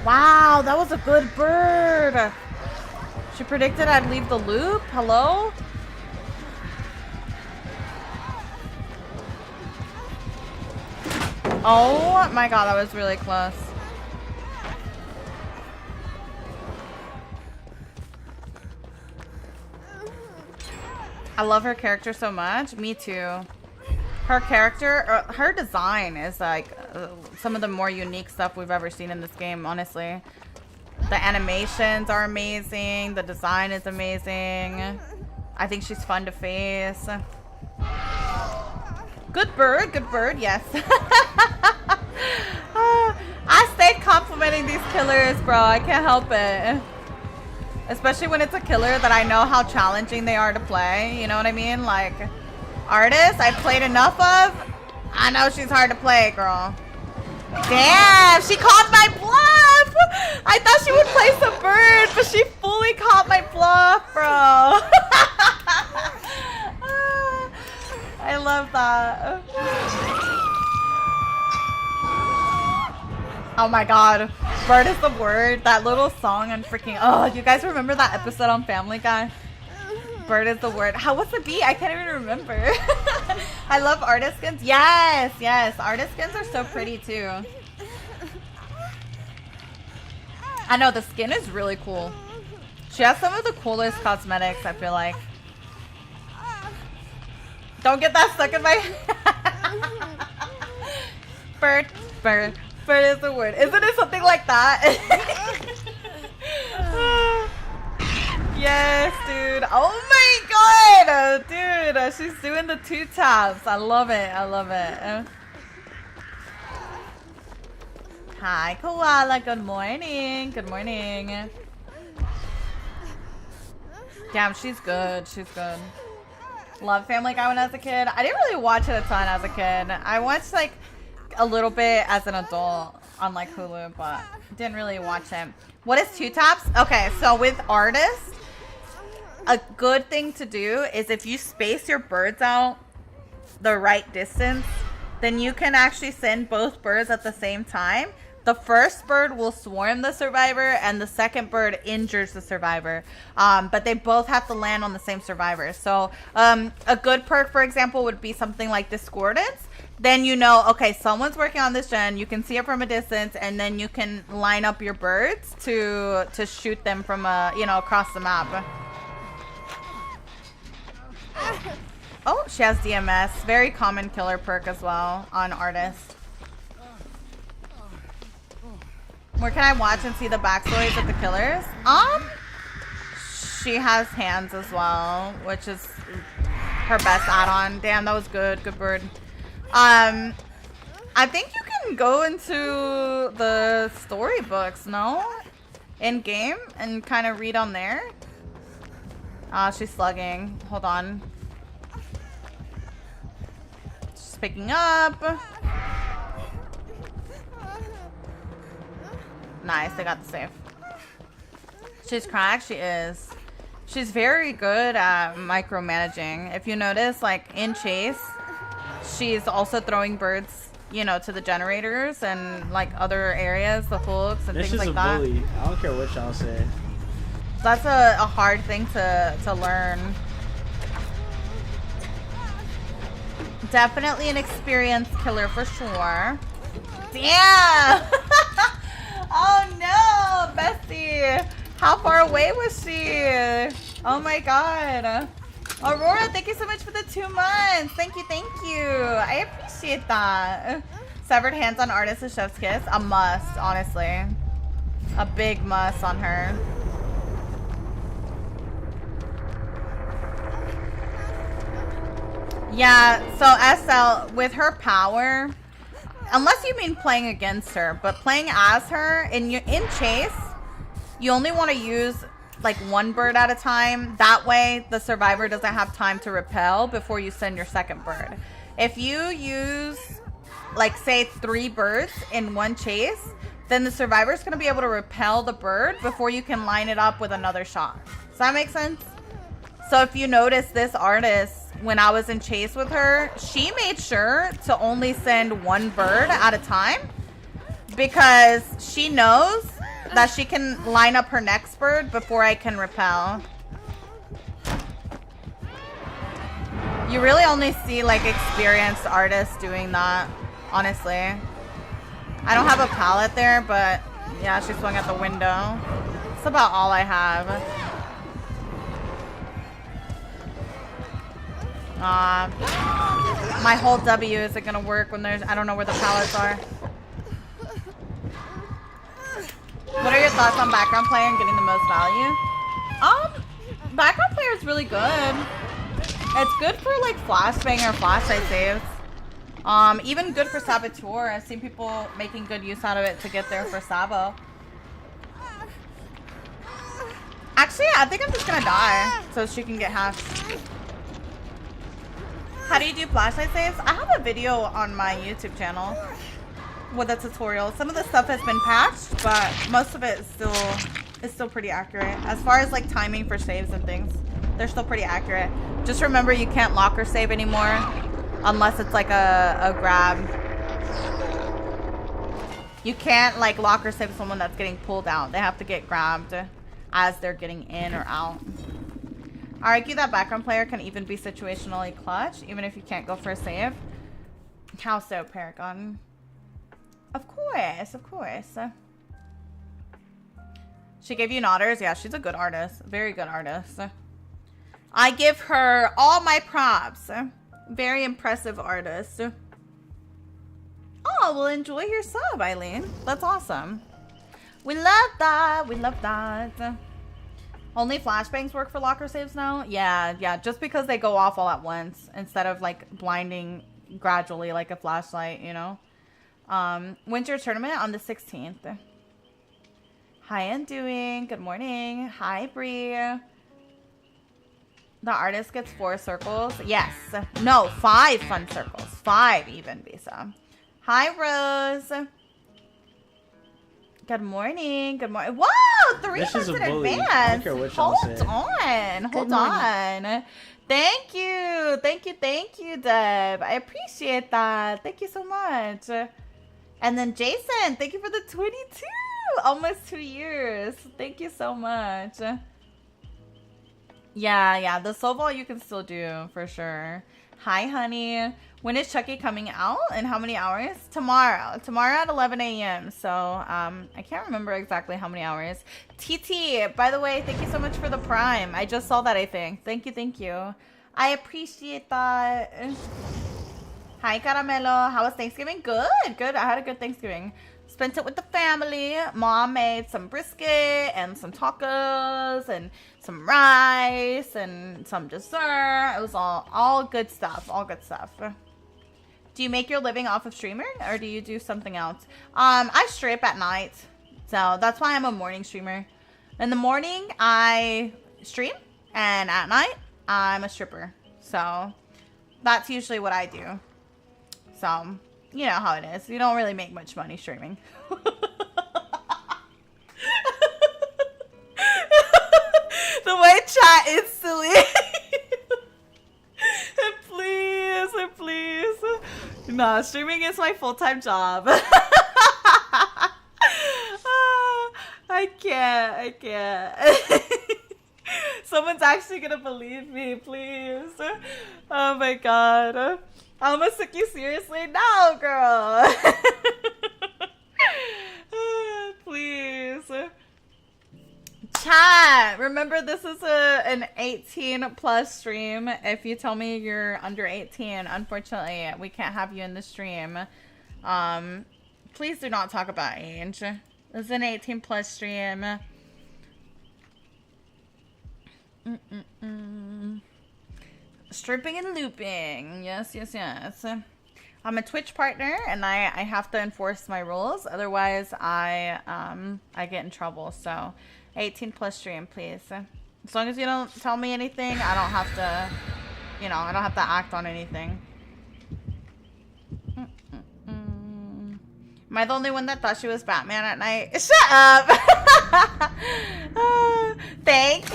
Wow, that was a good bird. She predicted I'd leave the loop. Hello? Oh my god, that was really close. I love her character so much. Me too. Her character, her design is like some of the more unique stuff we've ever seen in this game, honestly. The animations are amazing. The design is amazing. I think she's fun to face. Good bird, yes. I stay complimenting these killers, bro. I can't help it. Especially when it's a killer that I know how challenging they are to play. You know what I mean? Like, Artist, I've played enough of. I know she's hard to play, girl. Damn, she caught my bluff. I thought she would play some bird, but she fully caught my bluff, bro. I love that. Oh my god. Bird is the word. That little song on freaking... Oh, you guys remember that episode on Family Guy? Bird is the word. How was the beat? I can't even remember. I love artist skins. Yes, yes. Artist skins are so pretty too. I know, the skin is really cool. She has some of the coolest cosmetics, I feel like. Don't get that stuck in my... Bird, bird, bird is the word. Isn't it something like that? Yes, dude. Oh my god, dude. She's doing the 2 taps. I love it. I love it. Hi, Koala. Good morning. Good morning. Damn, she's good. She's good. Love Family Guy when I was a kid. I didn't really watch it a ton as a kid. I watched like a little bit as an adult on like Hulu, but didn't really watch it. What is 2 taps? Okay, so with artists, a good thing to do is if you space your birds out the right distance, then you can actually send both birds at the same time. The first bird will swarm the survivor and the second bird injures the survivor. But they both have to land on the same survivor. So a good perk, for example, would be something like Discordance. Then you know, okay, someone's working on this gen. You can see it from a distance, and then you can line up your birds to shoot them from across the map. Oh, she has DMS. Very common killer perk as well on artists. Where can I watch and see the backstories of the killers? She has hands as well, which is her best add-on. Damn, that was good. Good bird. I think you can go into the storybooks, no? In game and kind of read on there. She's slugging. Hold on. She's picking up. Nice, they got the save. She's cracked, she is. She's very good at micromanaging. If you notice, like in chase, she's also throwing birds, to the generators and like other areas, the hooks and things like that. Bully. I don't care what y'all say. That's a hard thing to learn. Definitely an experienced killer for sure. Damn! Oh no, Bestie! How far away was she? Oh my god. Aurora, thank you so much for the 2 months. Thank you, thank you. I appreciate that. Severed hands on artist is chef's kiss. A must, honestly. A big must on her. Yeah, so SL, with her power, unless you mean playing against her, but playing as her, in chase, you only want to use like 1 bird at a time. That way, the survivor doesn't have time to repel before you send your second bird. If you use, like say 3 birds in 1 chase, then the survivor is going to be able to repel the bird before you can line it up with another shot. Does that make sense? So if you notice this artist, when I was in chase with her, she made sure to only send 1 bird at a time because she knows that she can line up her next bird before I can repel. You really only see like experienced artists doing that, honestly. I don't have a pallet there, but yeah, she swung at the window. That's about all I have. My whole W isn't gonna work when I don't know where the pallets are. What are your thoughts on background player and getting the most value? Background player is really good. It's good for like flashbang or flashlight saves. Even good for saboteur. I've seen people making good use out of it to get there for sabo. Actually, I think I'm just gonna die so she can get half. How do you do flashlight saves? I have a video on my YouTube channel with a tutorial. Some of the stuff has been patched, but most of it is still pretty accurate. As far as like timing for saves and things, they're still pretty accurate. Just remember you can't locker save anymore unless it's like a grab. You can't like locker save someone that's getting pulled out. They have to get grabbed as they're getting in or out. RQ, that background player can even be situationally clutch, even if you can't go for a save. How so, Paragon? Of course, of course. She gave you nodders? Yeah, she's a good artist. Very good artist. I give her all my props. Very impressive artist. Oh, well, enjoy your sub, Eileen. That's awesome. We love that. We love that. Only flashbangs work for locker saves now? Yeah. Just because they go off all at once instead of like blinding gradually like a flashlight, you know? When's your tournament? On the 16th. Hi, Undoing. Good morning. Hi, Bree. The artist gets 4 circles. Yes. No, 5 fun circles. 5 even, Visa. Hi, Rose. Good morning. Good morning. Whoa! 3 months in advance. I don't care what y'all say. Hold on. Thank you, Deb. I appreciate that. Thank you so much. And then Jason, thank you for the 22. Almost 2 years. Thank you so much. Yeah, the soul vault you can still do for sure. Hi, honey. When is Chucky coming out and how many hours? Tomorrow at 11 a.m. So I can't remember exactly how many hours. TT, by the way, thank you so much for the prime. I just saw that, I think. Thank you. I appreciate that. Hi, Caramelo. How was Thanksgiving? Good. I had a good Thanksgiving. Spent it with the family. Mom made some brisket and some tacos and some rice and some dessert. It was all good stuff. Do you make your living off of streaming or do you do something else? I strip at night. So that's why I'm a morning streamer. In the morning, I stream. And at night, I'm a stripper. So that's usually what I do. So, you know how it is. You don't really make much money streaming. The way chat is silly. Please. Nah, streaming is my full-time job. I can't. Someone's actually gonna believe me, please. Oh my god. I'm gonna take you seriously? No, girl. Please. Chat, remember this is an 18 plus stream. If you tell me you're under 18, unfortunately, we can't have you in the stream. Please do not talk about age. This is an 18 plus stream. Stripping and looping. Yes. I'm a Twitch partner and I have to enforce my rules. Otherwise, I get in trouble. So 18 plus stream, please. As long as you don't tell me anything, I don't have to, I don't have to act on anything. Am I the only one that thought she was Batman at night? Shut up! Thank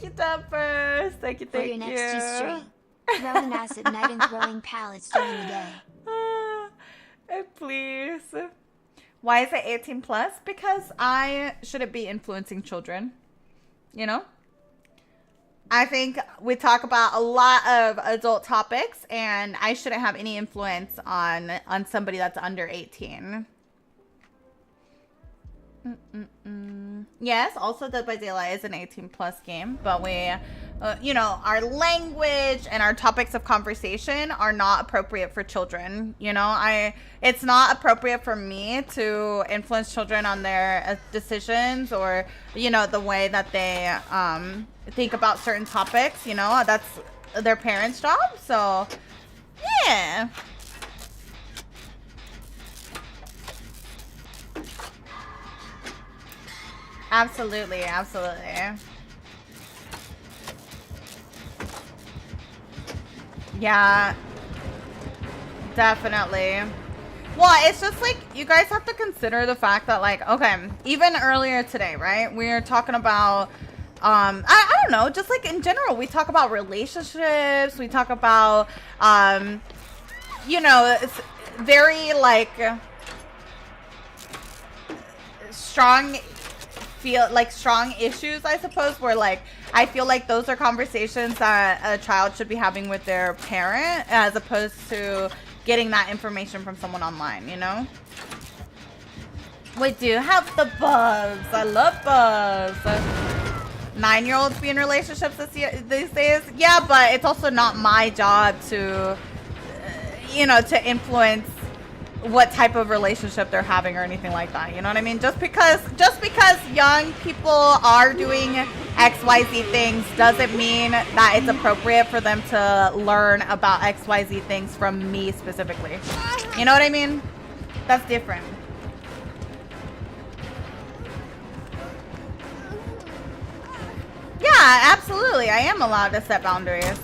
you, Dumpers. Thank you. For your next G-stream, throwing acid night and throwing pallets during the day. Please. Why is it 18 plus? Because I shouldn't be influencing children. I think we talk about a lot of adult topics, and I shouldn't have any influence on somebody that's under 18. Yes, also Dead by Daylight is an 18 plus game, but we, our language and our topics of conversation are not appropriate for children. It's not appropriate for me to influence children on their decisions or, the way that they think about certain topics. That's their parents' job. So, yeah. Absolutely. Yeah, definitely. Well, it's just like, you guys have to consider the fact that, like, okay, even earlier today, right? We were talking about, I don't know, just like in general, we talk about relationships. We talk about, it's very like strong issues, I suppose, where like I feel like those are conversations that a child should be having with their parent as opposed to getting that information from someone online, We do have the buzz. I love buzz. 9-year-olds be in relationships these days. Yeah, but it's also not my job to, to influence what type of relationship they're having or anything like that. You know what I mean? Just because young people are doing XYZ things doesn't mean that it's appropriate for them to learn about XYZ things from me specifically. You know what I mean? That's different. Yeah, absolutely. I am allowed to set boundaries.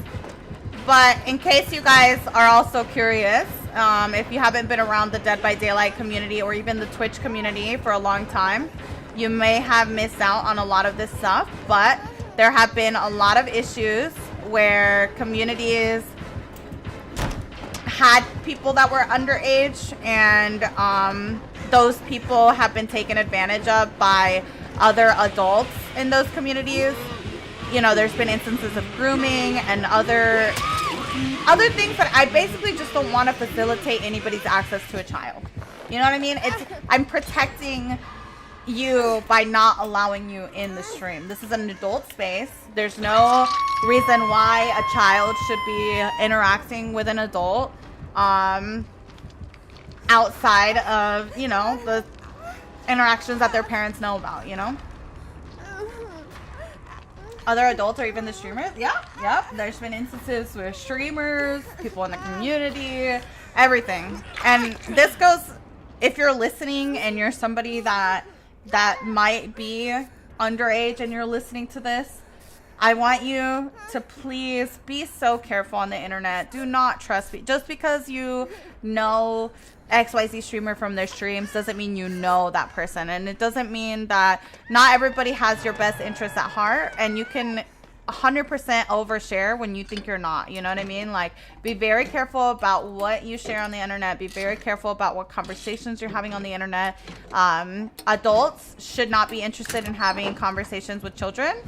But in case you guys are also curious, if you haven't been around the Dead by Daylight community or even the Twitch community for a long time, you may have missed out on a lot of this stuff. But there have been a lot of issues where communities had people that were underage, and those people have been taken advantage of by other adults in those communities. You know, there's been instances of grooming and other things that I basically just don't want to facilitate anybody's access to a child. You know what I mean? I'm protecting you by not allowing you in the stream. This is an adult space. There's no reason why a child should be interacting with an adult outside of, you know, the interactions that their parents know about, you know? Other adults or even the streamers? Yep. There's been instances with streamers, people in the community, everything. And this goes, if you're listening and you're somebody that might be underage and you're listening to this, I want you to please be so careful on the internet. Do not trust me. Just because you know XYZ streamer from their streams doesn't mean you know that person, and it doesn't mean that not everybody has your best interests at heart, and you can 100% overshare when you think you're not. You know what I mean? Like, be very careful about what you share on the internet. Be very careful about what conversations you're having on the internet. Adults should not be interested in having conversations with children,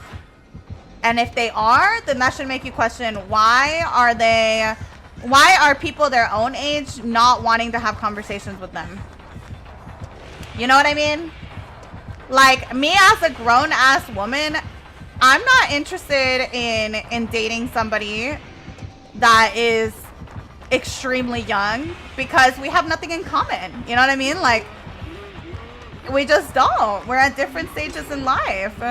and if they are, then that should make you question, why are people their own age not wanting to have conversations with them? You know what I mean? Like, me as a grown-ass woman, I'm not interested in dating somebody that is extremely young because we have nothing in common. You know what I mean? Like, we just don't. We're at different stages in life.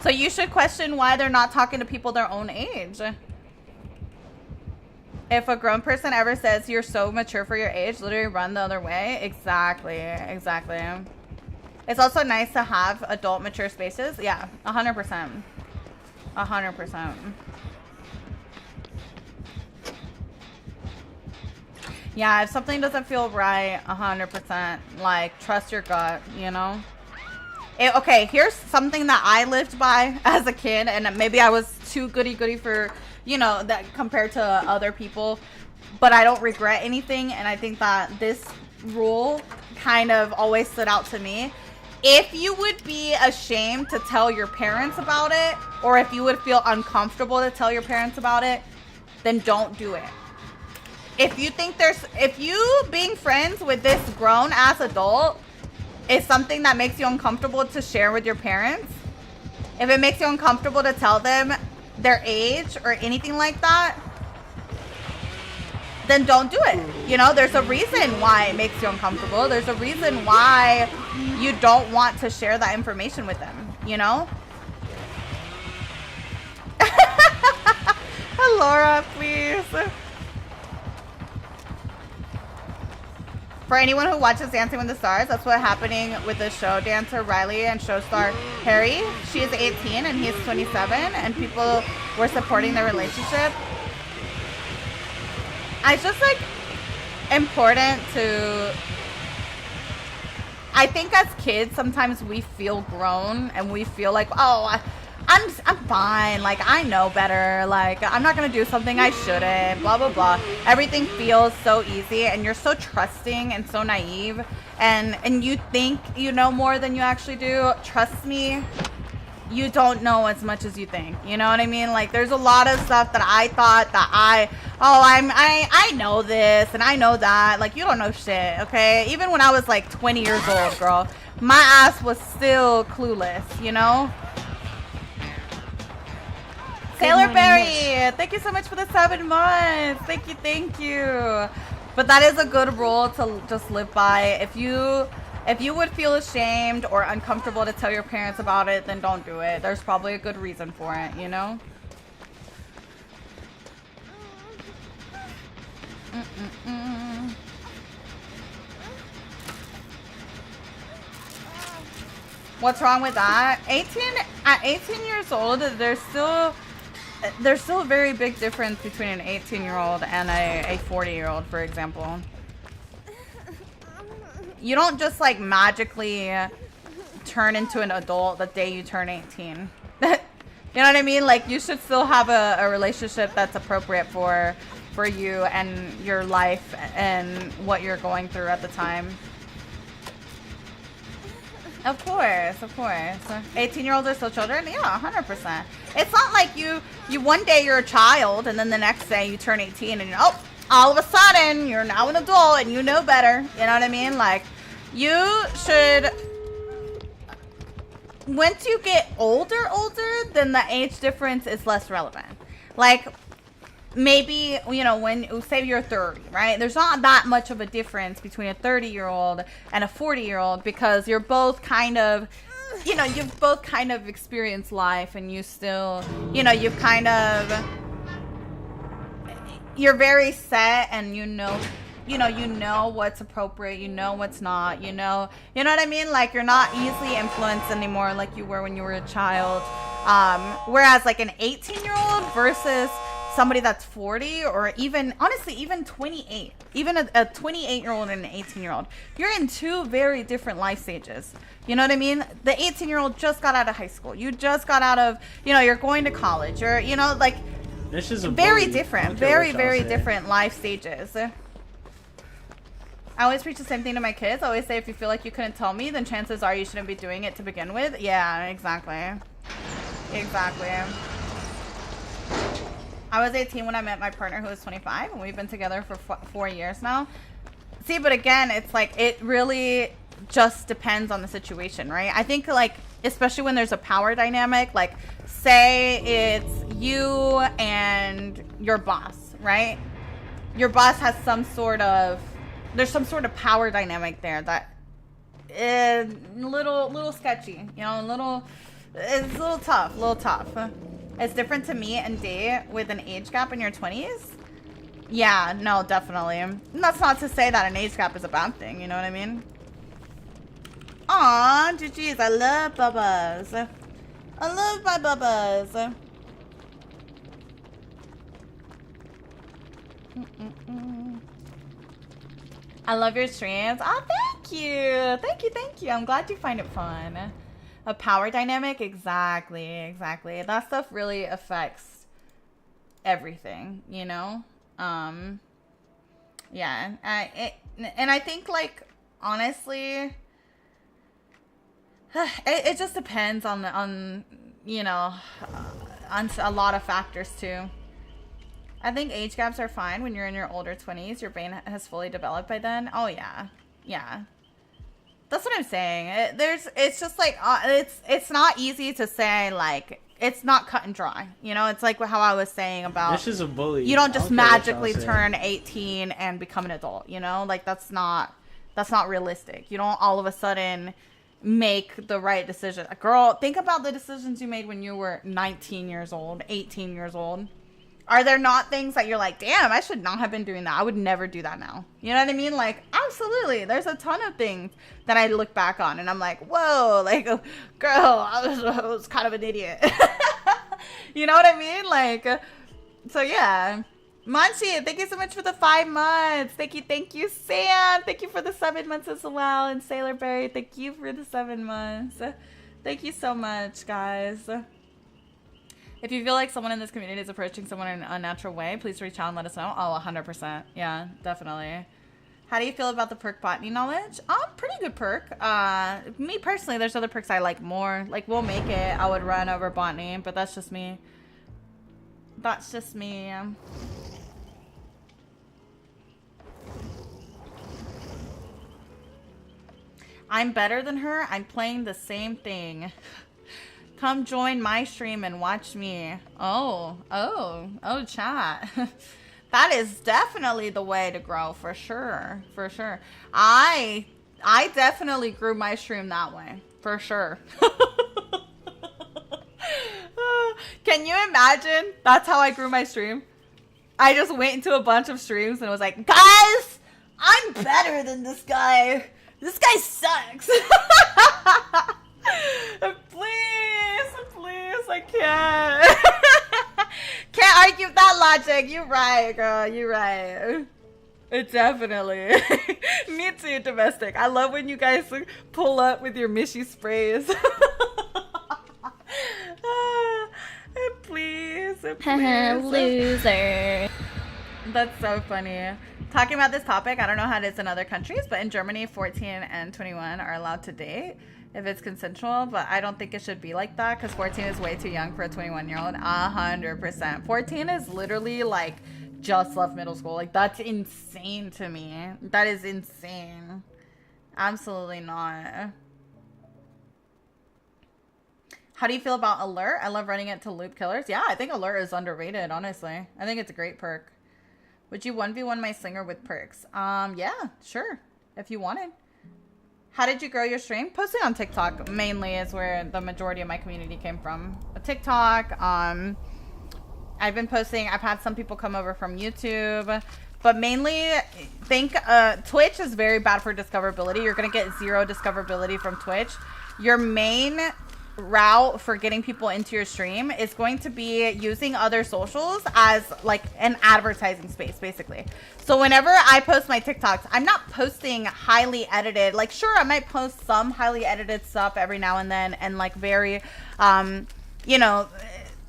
So you should question why they're not talking to people their own age. If a grown person ever says you're so mature for your age, literally run the other way. Exactly. It's also nice to have adult mature spaces. Yeah, 100%. 100%. Yeah, if something doesn't feel right, 100%, like, trust your gut, you know? Okay, here's something that I lived by as a kid, and maybe I was too goody-goody for, you know, that compared to other people, but I don't regret anything, and I think that this rule kind of always stood out to me. If you would be ashamed to tell your parents about it, or if you would feel uncomfortable to tell your parents about it, then don't do it. If you being friends with this grown-ass adult is something that makes you uncomfortable to share with your parents, if it makes you uncomfortable to tell them their age or anything like that, then don't do it. You know, there's a reason why it makes you uncomfortable. There's a reason why you don't want to share that information with them, you know? Laura, please. For anyone who watches Dancing with the Stars, that's what's happening with the show dancer Riley and show star Harry. She is 18 and he's 27, and people were supporting their relationship. It's just, like, important to... I think as kids, sometimes we feel grown and we feel like, oh, I'm fine. Like, I know better. Like, I'm not going to do something I shouldn't. Blah, blah, blah. Everything feels so easy, and you're so trusting and so naive. And you think you know more than you actually do. Trust me, you don't know as much as you think. You know what I mean? Like, there's a lot of stuff that I thought that I know this and I know that. Like, you don't know shit, okay? Even when I was like 20 years old, girl, my ass was still clueless, you know? Sailor Berry, thank you so much for the 7 months. Thank you. But that is a good rule to just live by. If you would feel ashamed or uncomfortable to tell your parents about it, then don't do it. There's probably a good reason for it, you know? What's wrong with that? At 18 years old, there's still a very big difference between an 18-year-old and a 40-year-old, for example. You don't just like magically turn into an adult the day you turn 18. You know what I mean? Like, you should still have a relationship that's appropriate for you and your life and what you're going through at the time. Of course, of course. 18-year-olds are still children? Yeah, 100%. It's not like you one day you're a child and then the next day you turn 18 and oh, all of a sudden you're now an adult and you know better. You know what I mean? Like, you should, once you get older, then the age difference is less relevant. Like, maybe, you know, when, say you're 30, right? There's not that much of a difference between a 30-year-old and a 40-year-old because you're both kind of, you know, you've both kind of experienced life and you still, you know, you've kind of, you're very set and you know what's appropriate, you know what's not, you know what I mean? Like, you're not easily influenced anymore like you were when you were a child. Whereas like an 18-year-old versus somebody that's 40 or even, honestly, even 28, even a 28-year-old and an 18-year-old, you're in two very different life stages. You know what I mean? The 18-year-old just got out of high school. You just got out of, you know, you're going to college. You're, you know, like, this is a very bully. different, very different life stages. I always preach the same thing to my kids. I always say, if you feel like you couldn't tell me, then chances are you shouldn't be doing it to begin with. Yeah, exactly. Exactly. I was 18 when I met my partner who was 25, and we've been together for 4 years now. See, but again, it's like, it really just depends on the situation, right? I think, like, especially when there's a power dynamic, like, say it's you and your boss, right? Your boss has some sort of, there's some sort of power dynamic there that is little sketchy, you know, it's a little tough. It's different to me and Day with an age gap in your 20s. Yeah, no, definitely. And that's not to say that an age gap is a bad thing, you know what I mean? Aw, GG's, I love Bubbas. I love my Bubbas. I love your streams. Oh, thank you. Thank you. I'm glad you find it fun. A power dynamic? Exactly. That stuff really affects everything, you know? Yeah. And I think, like, honestly, it just depends on, you know, on a lot of factors, too. I think age gaps are fine when you're in your older 20s. Your brain has fully developed by then. Oh, yeah. Yeah. That's what I'm saying. It's just like, it's not easy to say, like, it's not cut and dry. You know, it's like how I was saying about, this is a bully. You don't just magically turn 18 and become an adult, you know? Like, that's not realistic. You don't all of a sudden make the right decision. Girl, think about the decisions you made when you were 19 years old, 18 years old. Are there not things that you're like, damn, I should not have been doing that. I would never do that now. You know what I mean? Like, absolutely. There's a ton of things that I look back on and I'm like, whoa, like, girl, I was kind of an idiot. You know what I mean? Like, so yeah. Manchi, thank you so much for the 5 months. Thank you. Sam, thank you for the 7 months as well. And Sailor Berry, thank you for the 7 months. Thank you so much, guys. If you feel like someone in this community is approaching someone in an unnatural way, please reach out and let us know. Oh, 100%. Yeah, definitely. How do you feel about the perk botany knowledge? Pretty good perk. Me personally, there's other perks I like more. Like, we'll make it. I would run over botany, but that's just me. That's just me. I'm better than her. I'm playing the same thing. Come join my stream and watch me. Oh, chat. That is definitely the way to grow, for sure. For sure. I definitely grew my stream that way, for sure. Can you imagine? That's how I grew my stream. I just went into a bunch of streams and was like, guys, I'm better than this guy. This guy sucks. Please, I can't. Can't argue with that logic. You're right, girl. You're right. It definitely. Me too, domestic. I love when you guys pull up with your Mishy sprays. Please. Loser. That's so funny. Talking about this topic, I don't know how it is in other countries, but in Germany, 14 and 21 are allowed to date if it's consensual, but I don't think it should be like that because 14 is way too young for a 21-year-old. 100%. 14 is literally like just left middle school. Like, that's insane to me. That is insane. Absolutely not. How do you feel about Alert? I love running it to loop killers. Yeah, I think Alert is underrated, honestly. I think it's a great perk. Would you 1v1 my slinger with perks? Yeah, sure. If you wanted. How did you grow your stream? Posting on TikTok mainly is where the majority of my community came from. TikTok, I've been posting, I've had some people come over from YouTube, but mainly think Twitch is very bad for discoverability. You're gonna get 0 discoverability from Twitch. Your main route for getting people into your stream is going to be using other socials as like an advertising space, basically. So whenever I post my TikToks, I'm not posting highly edited. Like, sure, I might post some highly edited stuff every now and then, and like very you know,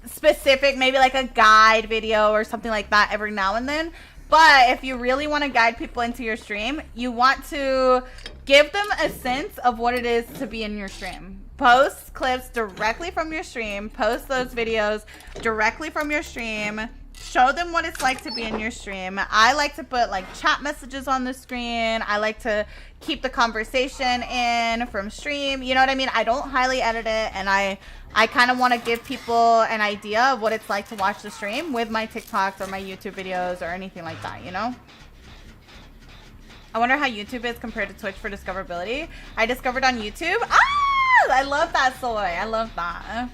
specific, maybe like a guide video or something like that every now and then. But if you really want to guide people into your stream, you want to give them a sense of what it is to be in your stream. Post clips directly from your stream. Post those videos directly from your stream. Show them what it's like to be in your stream. I like to put like chat messages on the screen. I like to keep the conversation in from stream. You know what I mean? I don't highly edit it, and I kind of want to give people an idea of what it's like to watch the stream with my TikToks or my YouTube videos or anything like that, you know? I wonder how YouTube is compared to Twitch for discoverability. I discovered on YouTube. Ah! I love that, Soy. I love that.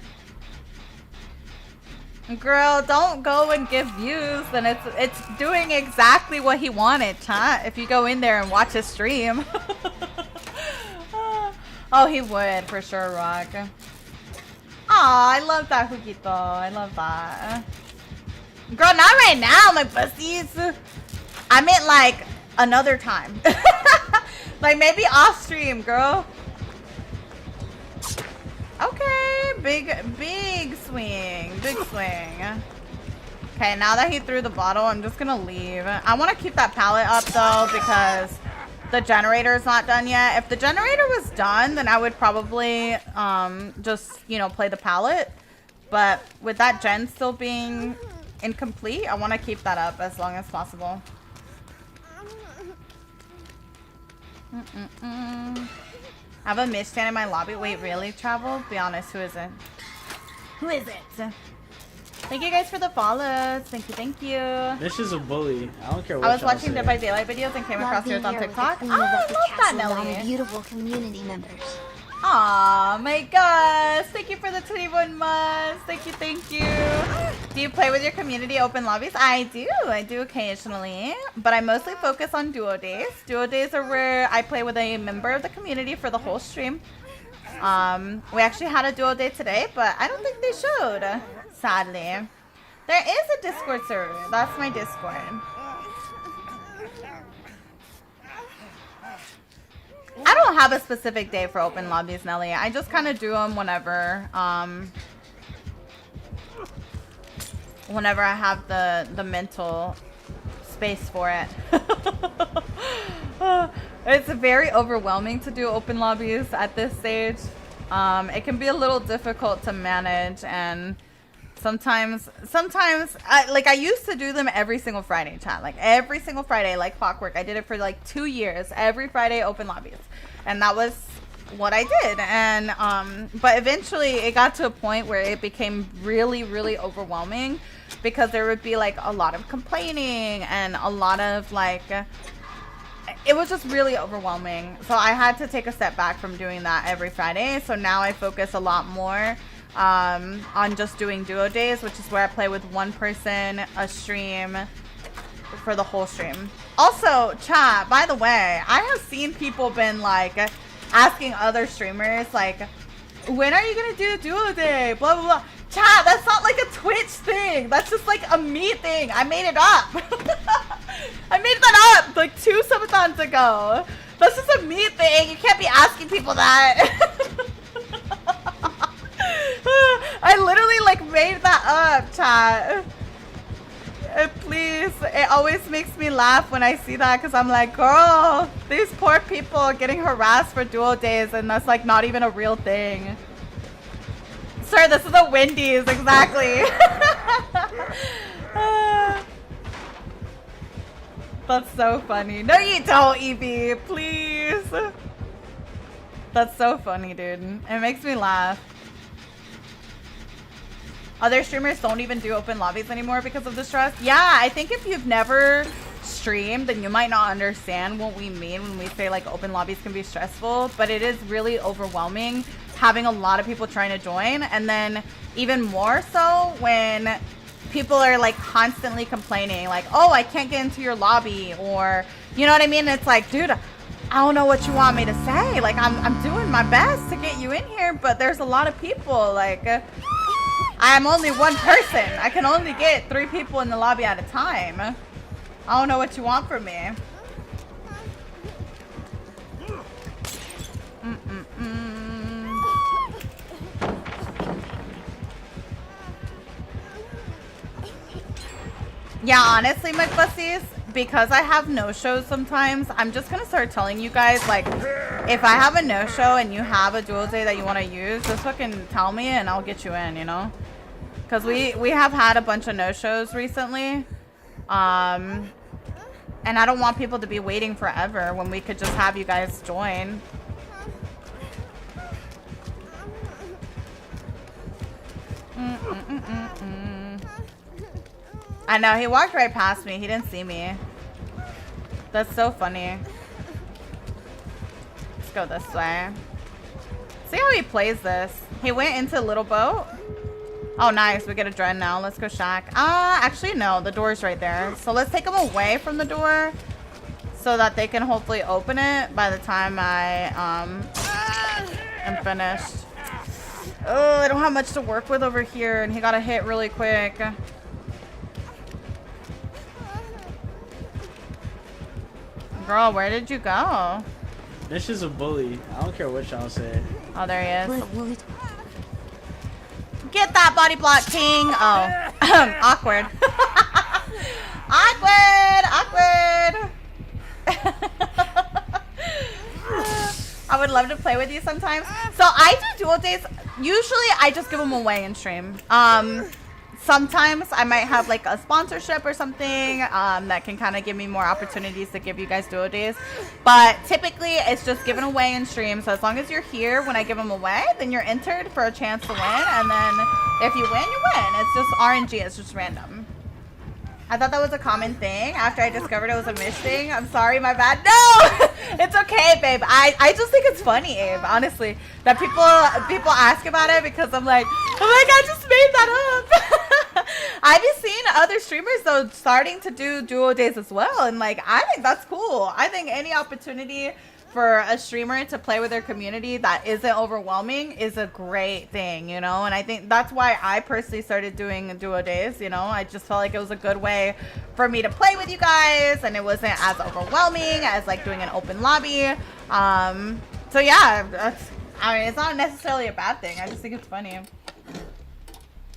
Girl, don't go and give views. Then it's doing exactly what he wanted, chat. If you go in there and watch his stream. Oh, he would for sure, Rock. Aw, I love that, Hugito. I love that. Girl, not right now, my pussies. I meant like another time. Like maybe off stream, girl. Okay, big swing. Big swing. Okay, now that he threw the bottle, I'm just gonna leave. I want to keep that pallet up though because the generator is not done yet. If the generator was done, then I would probably just, you know, play the pallet. But with that gen still being incomplete, I want to keep that up as long as possible. I have a Mish stand in my lobby. Wait, really, Travel? Be honest, who is it? Who is it? Thank you guys for the follows. Thank you. Mish is a bully. I don't care what I was watching Dead by Daylight videos and came across yours on TikTok. Oh, I love that, Nelly. Beautiful community members. Aw, my gosh. Thank you for the 21 months. Thank you. Do you play with your community open lobbies? I do occasionally, but I mostly focus on duo days. Duo days are where I play with a member of the community for the whole stream. We actually had a duo day today, but I don't think they showed, sadly. There is a Discord server. That's my Discord. I don't have a specific day for open lobbies, Nelly. I just kind of do them whenever, whenever I have the mental space for it. It's very overwhelming to do open lobbies at this stage. It can be a little difficult to manage, and sometimes I used to do them every single Friday, chat. Like every single Friday, like clockwork. I did it for like 2 years. Every Friday, open lobbies. And that was what I did. And but eventually it got to a point where it became really, really overwhelming, because there would be like a lot of complaining and a lot of like, it was just really overwhelming. So I had to take a step back from doing that every Friday. So now I focus a lot more on just doing duo days, which is where I play with one person a stream for the whole stream. Also, chat, by the way, I have seen people been like asking other streamers like, when are you gonna do a duo day, blah blah blah. Chat, that's not like a Twitch thing, that's just like a me thing. I made it up. I made that up like 2 subathons ago. That's just a me thing. You can't be asking people that. I literally like made that up, chat. Please, it always makes me laugh when I see that, because I'm like, girl, these poor people are getting harassed for duo days, and that's like not even a real thing. Sir, this is a Wendy's, exactly. That's so funny. No, you don't, Evie, please. That's so funny, dude. It makes me laugh. Other streamers don't even do open lobbies anymore because of the stress. Yeah, I think if you've never streamed, then you might not understand what we mean when we say like open lobbies can be stressful, but it is really overwhelming having a lot of people trying to join, and then even more so when people are like constantly complaining like, oh, I can't get into your lobby, or you know what I mean? It's like, dude, I don't know what you want me to say. Like, I'm doing my best to get you in here, but there's a lot of people. Like, I'm only one person. I can only get 3 people in the lobby at a time. I don't know what you want from me. Yeah, honestly, McBussies, because I have no-shows sometimes, I'm just gonna start telling you guys, like, if I have a no-show and you have a dual day that you want to use, just fucking tell me and I'll get you in, you know? Because we have had a bunch of no-shows recently. And I don't want people to be waiting forever when we could just have you guys join. I know, he walked right past me. He didn't see me. That's so funny. Let's go this way. See how he plays this. He went into Little Boat. Oh, nice. We get a dread now. Let's go shack. Actually, no. The door's right there. So let's take them away from the door so that they can hopefully open it by the time I am finished. Oh, I don't have much to work with over here, and he got a hit really quick. Girl, where did you go? This is a bully. I don't care what y'all say. Oh, there he is. Get that body block, king. Oh, awkward. Awkward. I would love to play with you sometimes. So I do dual days. Usually I just give them away in stream. Sometimes I might have like a sponsorship or something that can kind of give me more opportunities to give you guys duo days. But typically it's just given away in stream. So as long as you're here when I give them away, then you're entered for a chance to win. And then if you win, you win. It's just RNG. It's just random. I thought that was a common thing after I discovered it was a Mish thing. I'm sorry, my bad. No! It's okay, babe. I just think it's funny, Abe, honestly. That people ask about it because I'm like, I just made that up. I've been seeing other streamers, though, starting to do duo days as well. And, like, I think that's cool. I think any opportunity for a streamer to play with their community that isn't overwhelming is a great thing, you know? And I think that's why I personally started doing duo days, you know? I just felt like it was a good way for me to play with you guys, and it wasn't as overwhelming as like doing an open lobby. So yeah, I mean, it's not necessarily a bad thing. I just think it's funny.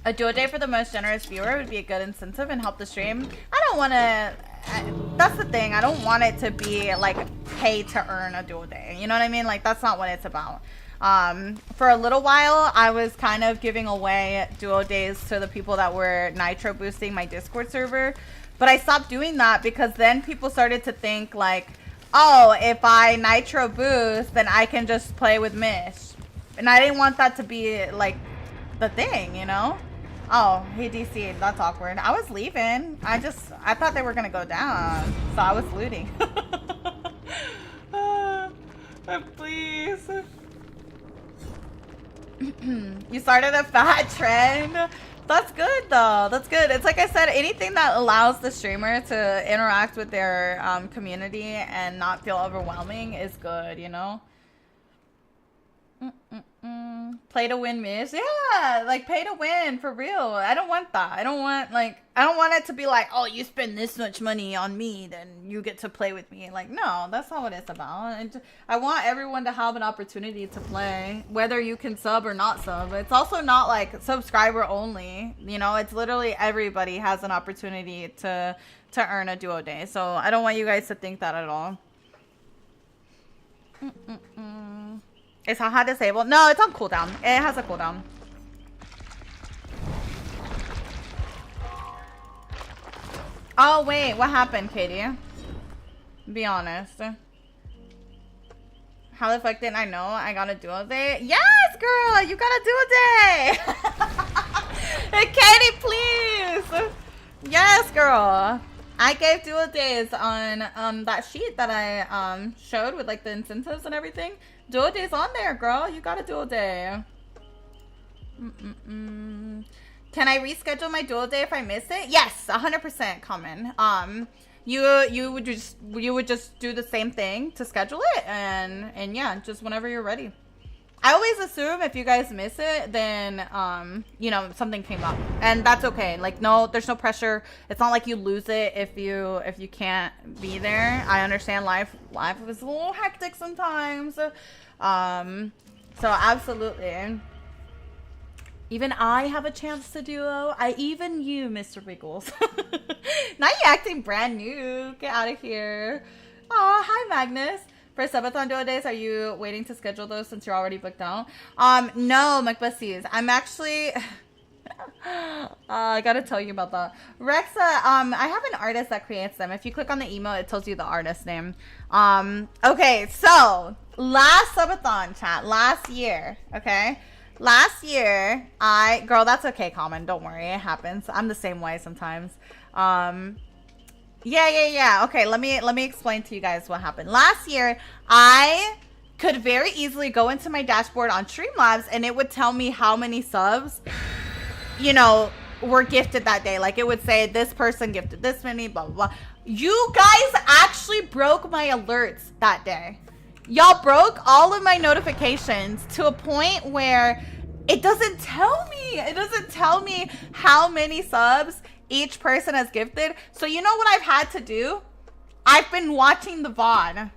A duo day for the most generous viewer would be a good incentive and help the stream. I don't want to... That's the thing. I don't want it to be like pay to earn a dual day. You know what I mean? Like, that's not what it's about. For a little while, I was kind of giving away duo days to the people that were nitro boosting my Discord server. But I stopped doing that because then people started to think like, oh, if I nitro boost, then I can just play with Mish. And I didn't want that to be like the thing, you know? Oh, he DC'd. That's awkward. I was leaving. I thought they were gonna go down, so I was looting. Please. You started a fat trend. That's good though. That's good. It's like I said, anything that allows the streamer to interact with their community and not feel overwhelming is good, you know? Play to win, Mish. Yeah, like pay to win for real. I don't want that. I don't want it to be like, oh, you spend this much money on me, then you get to play with me. Like, no, that's not what it's about. I want everyone to have an opportunity to play, whether you can sub or not sub. It's also not like subscriber only. You know, it's literally everybody has an opportunity to earn a duo day. So I don't want you guys to think that at all. Is haha disabled? No, it's on cooldown. It has a cooldown. Oh, wait. What happened, Katie? Be honest. How the fuck didn't I know I got a duo day? Yes, girl! You got a duo day! Hey, Katie, please! Yes, girl! I gave duo days on that sheet that I showed with like the incentives and everything. Duo days on there, girl. You got a duo day. Can I reschedule my duo day if I miss it? Yes, 100%, Common. You would just do the same thing to schedule it, and yeah, just whenever you're ready. I always assume if you guys miss it, then you know, something came up, and that's okay. Like, no, there's no pressure. It's not like you lose it if you can't be there. I understand life is a little hectic sometimes. So absolutely. Even I have a chance to duo. Even you, Mr. Wiggles. Now you're acting brand new. Get out of here. Oh, hi, Magnus. For subathon duo days, are you waiting to schedule those since you're already booked out? No, McBussies. I'm actually... I gotta tell you about that. Rexa, I have an artist that creates them. If you click on the email, it tells you the artist name. Okay, so last subathon chat, last year, okay? Last year, girl, that's okay, Common. Don't worry, it happens. I'm the same way sometimes. Yeah. Okay, let me explain to you guys what happened. Last year, I could very easily go into my dashboard on Streamlabs and it would tell me how many subs, you know, were gifted that day. Like, it would say this person gifted this many, blah, blah, blah. You guys actually broke my alerts that day. Y'all broke all of my notifications to a point where it doesn't tell me. It doesn't tell me how many subs each person has gifted. So you know what I've had to do? I've been watching the VOD.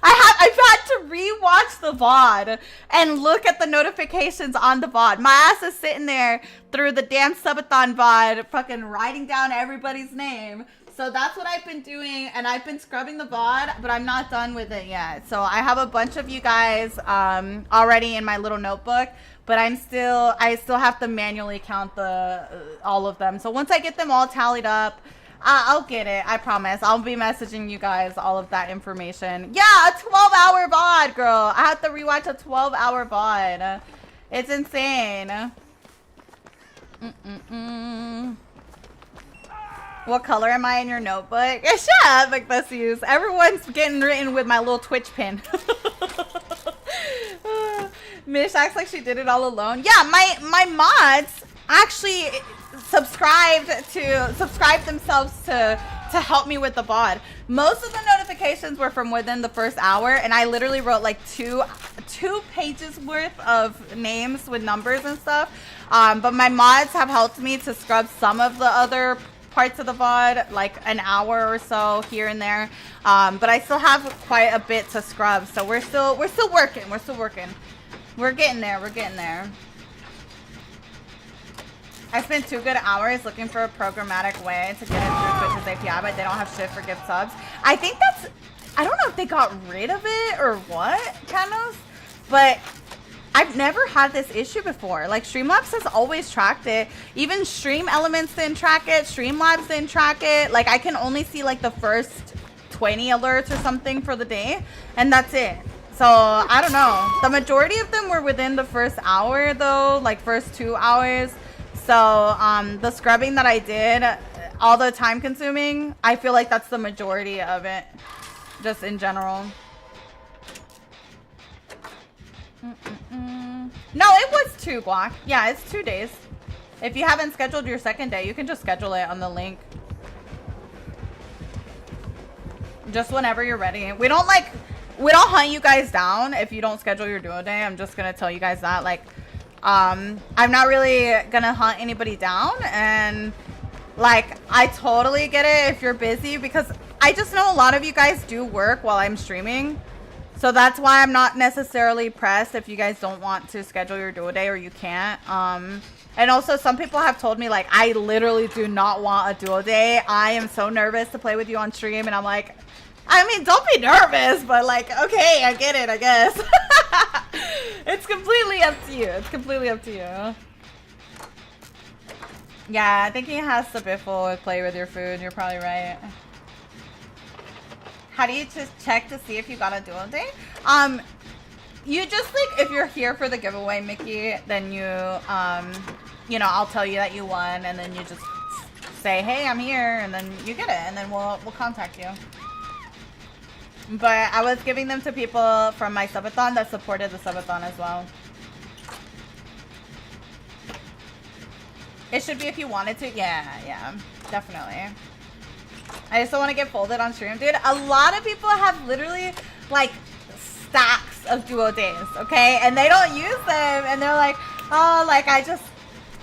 I've had to rewatch the VOD and look at the notifications on the VOD. My ass is sitting there through the damn subathon VOD, fucking writing down everybody's name. So that's what I've been doing, and I've been scrubbing the VOD, but I'm not done with it yet. So I have a bunch of you guys already in my little notebook, but I still have to manually count all of them. So once I get them all tallied up, I'll get it. I promise. I'll be messaging you guys all of that information. Yeah, a 12-hour VOD, girl. I have to rewatch a 12-hour VOD. It's insane. What color am I in your notebook? Shut up, McBussies. Everyone's getting written with my little Twitch pin. Mish acts like she did it all alone. Yeah, my mods actually subscribed themselves to help me with the VOD. Most of the notifications were from within the first hour, and I literally wrote like two pages worth of names with numbers and stuff. But my mods have helped me to scrub some of the other parts of the VOD, like an hour or so here and there. But I still have quite a bit to scrub, so we're still working. We're getting there. I spent 2 good hours looking for a programmatic way to get it through Twitch's API, but they don't have shit for gift subs. I think I don't know if they got rid of it or what, Kanos, but I've never had this issue before. Like, Streamlabs has always tracked it. Even Stream Elements didn't track it. Streamlabs didn't track it. Like, I can only see like the first 20 alerts or something for the day, and that's it. So I don't know. The majority of them were within the first hour though, like first 2 hours. So the scrubbing that I did, all the time consuming, I feel like that's the majority of it, just in general. No, it was 2, Guac. Yeah, it's 2 days. If you haven't scheduled your second day, you can just schedule it on the link. Just whenever you're ready. We don't hunt you guys down if you don't schedule your duo day. I'm just gonna tell you guys that. Like, I'm not really gonna hunt anybody down, and like, I totally get it if you're busy, because I just know a lot of you guys do work while I'm streaming. So that's why I'm not necessarily pressed if you guys don't want to schedule your duo day or you can't. And also some people have told me, like, I literally do not want a duo day. I am so nervous to play with you on stream. And I'm like, I mean, don't be nervous, but like, okay, I get it, I guess. It's completely up to you. It's completely up to you. Yeah, I think he has to biffle and play with your food. You're probably right. How do you just check to see if you got a duo day? You just, like, if you're here for the giveaway, Mickey, then you, you know, I'll tell you that you won, and then you just say, hey, I'm here, and then you get it, and then we'll contact you. But I was giving them to people from my subathon that supported the subathon as well. It should be if you wanted to. Yeah, definitely. I just don't want to get folded on stream, dude. A lot of people have literally like stacks of duo days, okay? And they don't use them, and they're like, oh, like I just,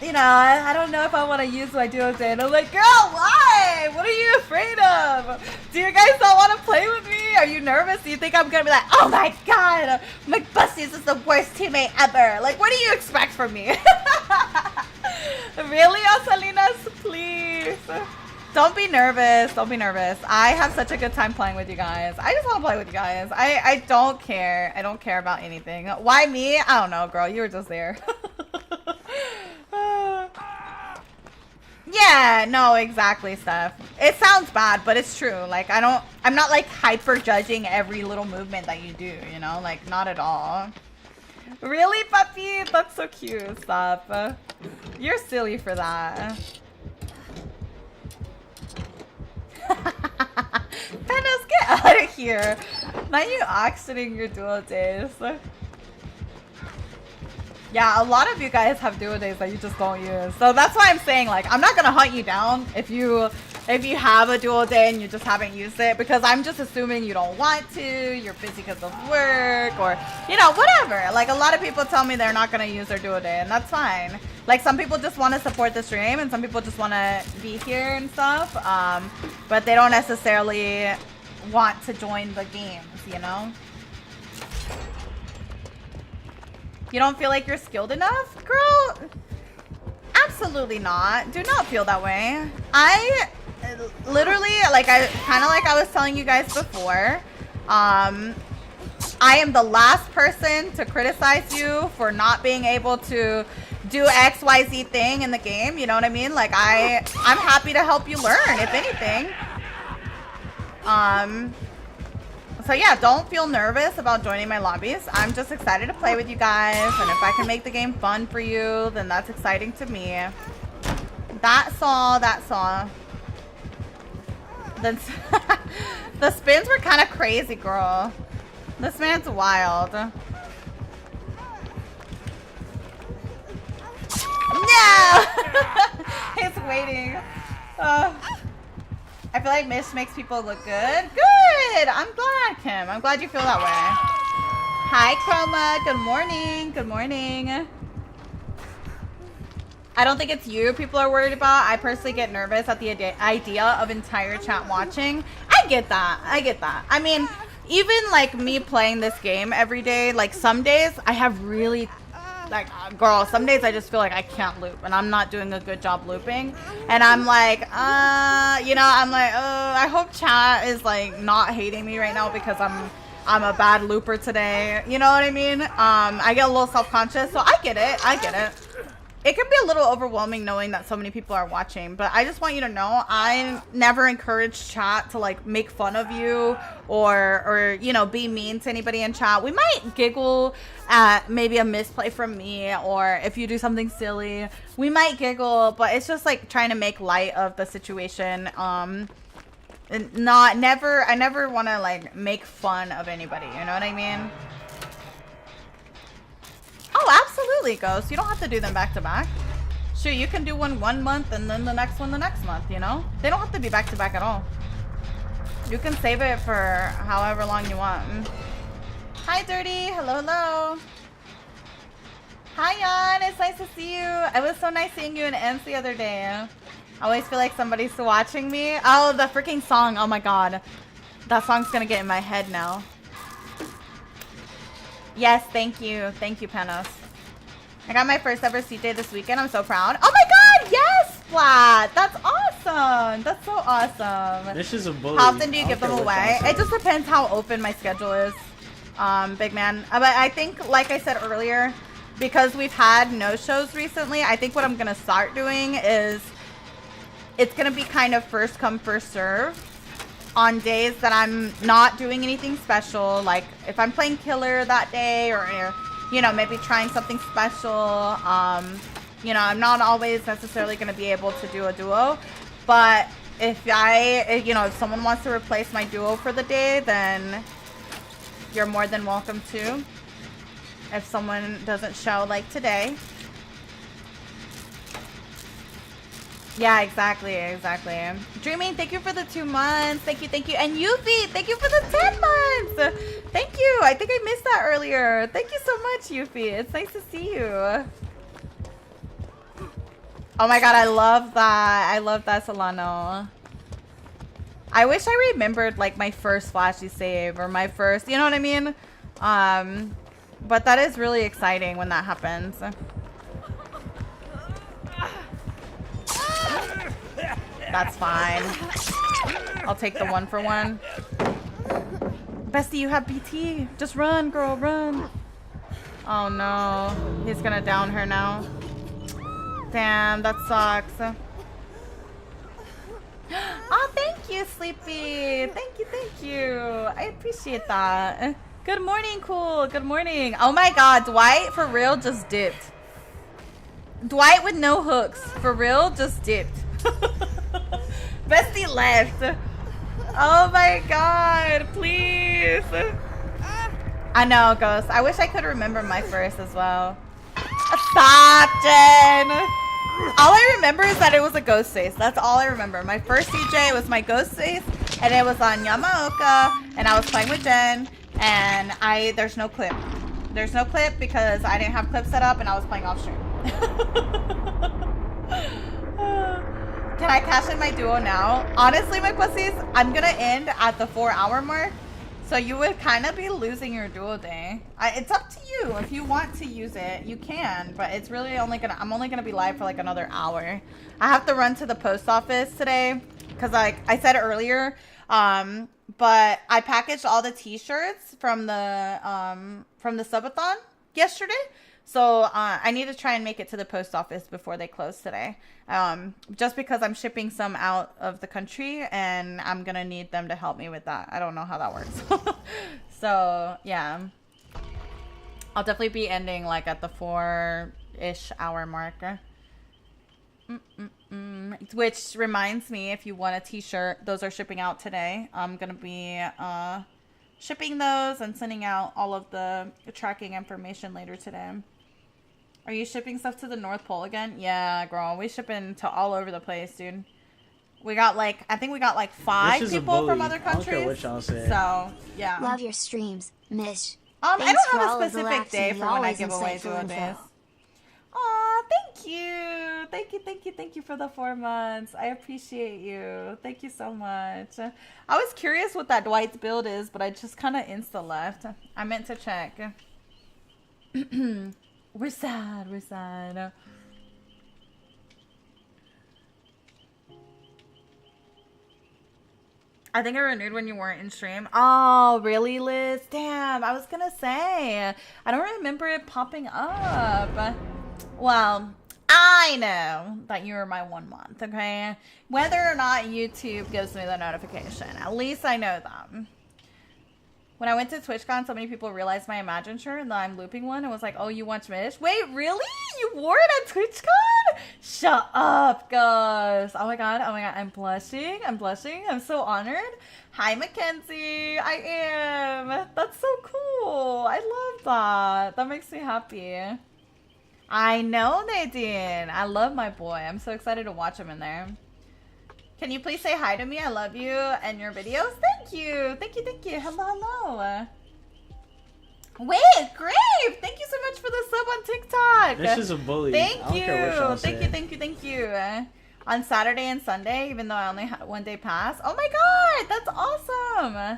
you know, I don't know if I want to use my duo day. And I'm like, girl, why? What are you afraid of? Do you guys not want to play with me? Are you nervous? Do you think I'm gonna be like, oh my god, McBusties is the worst teammate ever? Like, what do you expect from me? Really, Salinas? Please. Don't be nervous. Don't be nervous. I have such a good time playing with you guys. I just want to play with you guys. I don't care. I don't care about anything. Why me? I don't know, girl. You were just there. Yeah, no, exactly, Steph. It sounds bad, but it's true. Like, I'm not like hyper judging every little movement that you do, you know? Like, not at all. Really, puppy? That's so cute. Stop. You're silly for that. Penos, get out of here. Not you auctioning your duo days. Yeah, a lot of you guys have duo days that you just don't use. So that's why I'm saying, like, I'm not gonna hunt you down if you have a duo day and you just haven't used it, because I'm just assuming you don't want to, you're busy because of work, or, you know, whatever. Like, a lot of people tell me they're not gonna use their duo day, and that's fine. Like, some people just want to support the stream, and some people just want to be here and stuff, but they don't necessarily want to join the games, you know? You don't feel like you're skilled enough? Girl, absolutely not. Do not feel that way. I literally, like, I was telling you guys before, I am the last person to criticize you for not being able to do XYZ thing in the game, you know what I mean? Like, I'm happy to help you learn, if anything. So yeah, don't feel nervous about joining my lobbies. I'm just excited to play with you guys, and if I can make the game fun for you, then that's exciting to me. That's all. The spins were kind of crazy, girl. This man's wild. No! He's waiting. I feel like Mish makes people look good. Good! I'm glad, Kim. I'm glad you feel that way. Hi, Chroma. Good morning. Good morning. I don't think it's you people are worried about. I personally get nervous at the idea of entire chat watching. I get that. I mean, even like me playing this game every day, like some days I have really, like, girl, some days I just feel like I can't loop and I'm not doing a good job looping, and I'm like, you know, I'm like, I hope chat is like not hating me right now because I'm a bad looper today, you know what I mean? I get a little self-conscious, so I get it. it can be a little overwhelming knowing that so many people are watching, but I just want you to know I never encourage chat to like make fun of you or you know, be mean to anybody in chat. We might giggle at maybe a misplay from me, or if you do something silly, we might giggle, but it's just like trying to make light of the situation. And I never want to like make fun of anybody, you know what I mean? Oh, absolutely, Ghost. You don't have to do them back to back. Sure, you can do one month and then the next one the next month, you know? They don't have to be back to back at all. You can save it for however long you want. Hi, Dirty. Hello, hello. Hi, Jan. It's nice to see you. It was so nice seeing you in Ents the other day. I always feel like somebody's watching me. Oh, the freaking song. Oh, my God. That song's going to get in my head now. Yes, thank you. Thank you, Panos. I got my first ever CJ this weekend. I'm so proud. Oh my god, yes, Splat! That's awesome. That's so awesome. This is a bully. How often do you give them away? It just depends how open my schedule is, big man. But I think, like I said earlier, because we've had no shows recently, I think what I'm going to start doing is it's going to be kind of first come, first serve. On days that I'm not doing anything special, like if I'm playing killer that day, or you know, maybe trying something special, you know, I'm not always necessarily going to be able to do a duo, but if you know, if someone wants to replace my duo for the day, then you're more than welcome to. If someone doesn't show like today. Yeah, exactly. Dreaming, thank you for the 2 months. Thank you. And Yuffie, thank you for the 10 months. Thank you. I think I missed that earlier. Thank you so much, Yuffie. It's nice to see you. Oh my god, I love that, Solano. I wish I remembered like my first flashy save or my first, you know what I mean? But that is really exciting when that happens. That's fine. I'll take the 1 for 1. Bestie, you have BT. Just run, girl, run. Oh no. He's gonna down her now. Damn, that sucks. Oh, thank you, Sleepy. Thank you. I appreciate that. Good morning, cool. Good morning. Oh my god, Dwight for real just dipped. Dwight with no hooks. For real, just dipped. Bestie left. Oh my god, please. I know, Ghost. I wish I could remember my first as well. Stop, Jen. All I remember is that it was a ghost face. That's all I remember. My first CJ was my ghost face, and it was on Yamaoka, and I was playing with Jen, and there's no clip. There's no clip because I didn't have clip set up, and I was playing off stream. Can I cash in my duo now? Honestly, my pussies, I'm gonna end at the 4-hour mark. So you would kind of be losing your duo day. It's up to you. If you want to use it, you can. But it's really only gonna, I'm only gonna be live for like another hour. I have to run to the post office today. Because like I said earlier, but I packaged all the t-shirts from the subathon yesterday. So I need to try and make it to the post office before they close today. Just because I'm shipping some out of the country and I'm going to need them to help me with that. I don't know how that works. So, yeah. I'll definitely be ending like at the 4-ish hour marker. Which reminds me, if you want a t-shirt, those are shipping out today. I'm going to be shipping those and sending out all of the tracking information later today. Are you shipping stuff to the North Pole again? Yeah, girl. We shipping to all over the place, dude. We got like, I think we got like 5 people from other countries. I don't care what y'all say. So, yeah. Love your streams, Mish. I don't have a specific day for when I give away duo days. Aw, thank you. Thank you for the 4 months. I appreciate you. Thank you so much. I was curious what that Dwight's build is, but I just kind of insta left. I meant to check. We're sad. I think I renewed when you weren't in stream. Oh, really, Liz? Damn, I was gonna say. I don't remember it popping up. Well, I know that you're my 1 month, okay? Whether or not YouTube gives me the notification, at least I know that. When I went to TwitchCon, so many people realized my Imagine shirt and that I'm looping one and was like, oh, you want Mish? Wait, really? You wore it at TwitchCon? Shut up, guys. Oh my god, I'm blushing. I'm so honored. Hi, Mackenzie. I am. That's so cool. I love that. That makes me happy. I know, Nadine. I love my boy. I'm so excited to watch him in there. Can you please say hi to me? I love you and your videos. Thank you. Thank you. Hello. Wait, Grave. Thank you so much for the sub on TikTok. This is a bully. Thank I don't care what y'all say. Thank you. On Saturday and Sunday, even though I only had 1 day pass. Oh my god, that's awesome.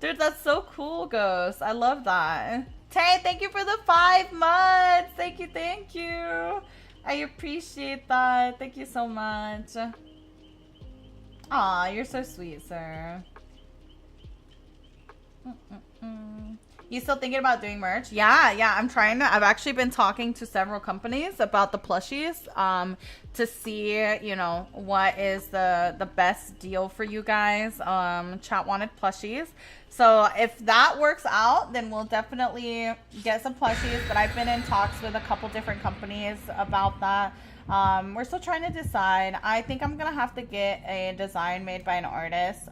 Dude, that's so cool, Ghost. I love that. Tay, thank you for the 5 months. Thank you. I appreciate that. Thank you so much. Aw, you're so sweet, sir. You still thinking about doing merch? Yeah, I'm trying to. I've actually been talking to several companies about the plushies to see, you know, what is the best deal for you guys. Chat wanted plushies. So if that works out, then we'll definitely get some plushies. But I've been in talks with a couple different companies about that. We're still trying to decide. I think I'm gonna have to get a design made by an artist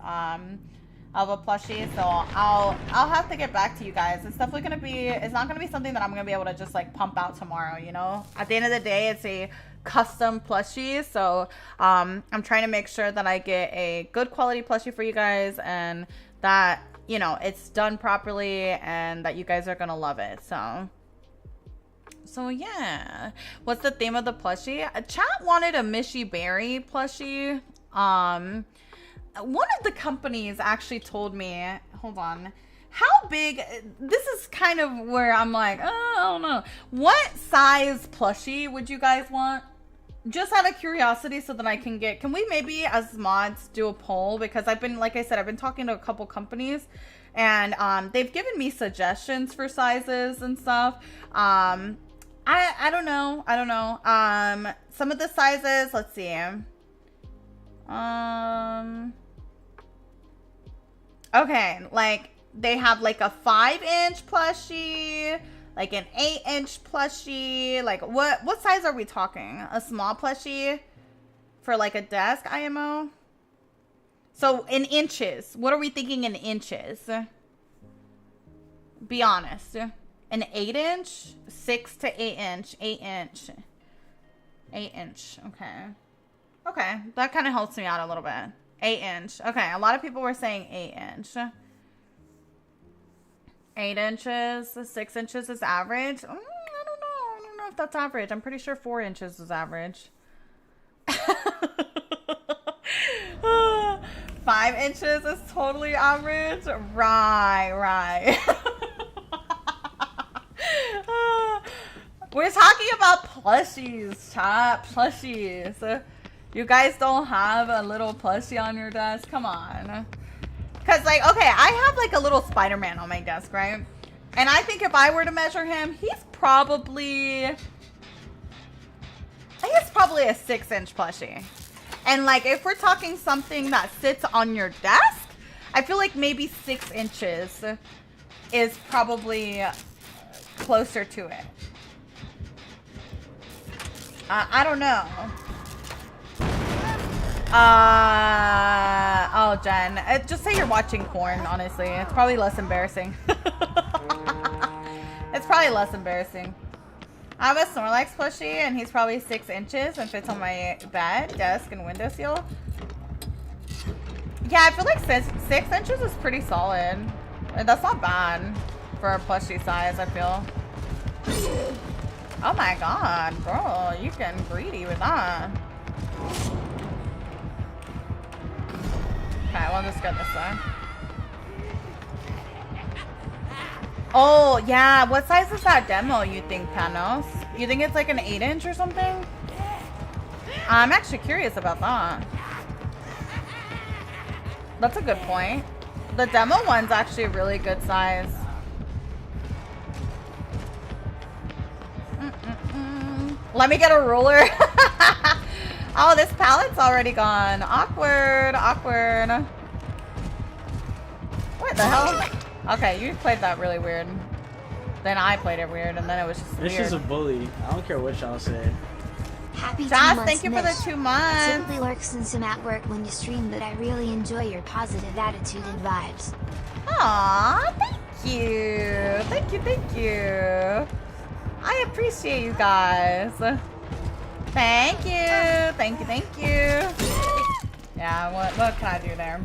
of a plushie, so I'll have to get back to you guys. It's definitely gonna be, it's not gonna be something that I'm gonna be able to just like pump out tomorrow, you know. At the end of the day, it's a custom plushie, so I'm trying to make sure that I get a good quality plushie for you guys and that, you know, it's done properly and that you guys are gonna love it. So yeah, what's the theme of the plushie? Chat wanted a Mishy Berry plushie. One of the companies actually told me, hold on, how big, this is kind of where I'm like, oh, I don't know. What size plushie would you guys want? Just out of curiosity so that I can get, can we maybe as mods do a poll? Because I've been, like I said, I've been talking to a couple companies and they've given me suggestions for sizes and stuff. I don't know. Some of the sizes, let's see. Okay, like they have like a 5-inch plushie, like an 8-inch plushie. Like what size are we talking? A small plushie for like a desk IMO? So in inches, what are we thinking in inches? Be honest. An 8-inch, 6 to 8-inch, 8-inch, 8-inch. Okay, that kind of helps me out a little bit. 8-inch. Okay, a lot of people were saying 8-inch. 8 inches, 6 inches is average. I don't know if that's average. I'm pretty sure 4 inches is average. 5 inches is totally average. Right. We're talking about plushies, chat. Plushies. You guys don't have a little plushie on your desk? Come on. Because, like, okay, I have, like, a little Spider-Man on my desk, right? And I think if I were to measure him, he's probably... I think it's probably a 6-inch plushie. And, like, if we're talking something that sits on your desk, I feel like maybe 6 inches is probably closer to it. I don't know. Oh, Jen. Just say you're watching porn, honestly. It's probably less embarrassing. It's probably less embarrassing. I have a Snorlax plushie, and he's probably 6 inches and fits on my bed, desk, and windowsill. Yeah, I feel like 6 inches is pretty solid. That's not bad for a plushie size, I feel. Oh my god, girl, you getting greedy with that. Okay, we'll just get this one. Oh, yeah. What size is that demo, you think, Panos? You think it's like an 8-inch or something? I'm actually curious about that. That's a good point. The demo one's actually a really good size. Let me get a ruler. Oh, this pallet's already gone. Awkward, awkward. What the hell? Okay, you played that really weird. Then I played it weird, and then it was just weird. This is a bully. I don't care what y'all say. Happy 2 Josh, months, thank you for the Mitch. 2 I months. typically lurk since I'm at work when you stream, but I really enjoy your positive attitude and vibes. Aw, thank you. Thank you, thank you. I appreciate you guys. Thank you. Thank you, thank you. Yeah, what can I do there?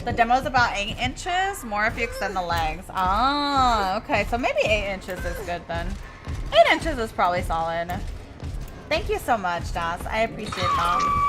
The demo's about 8 inches, more if you extend the legs. Oh, okay. So maybe 8 inches is good then. 8 inches is probably solid. Thank you so much, Das. I appreciate that.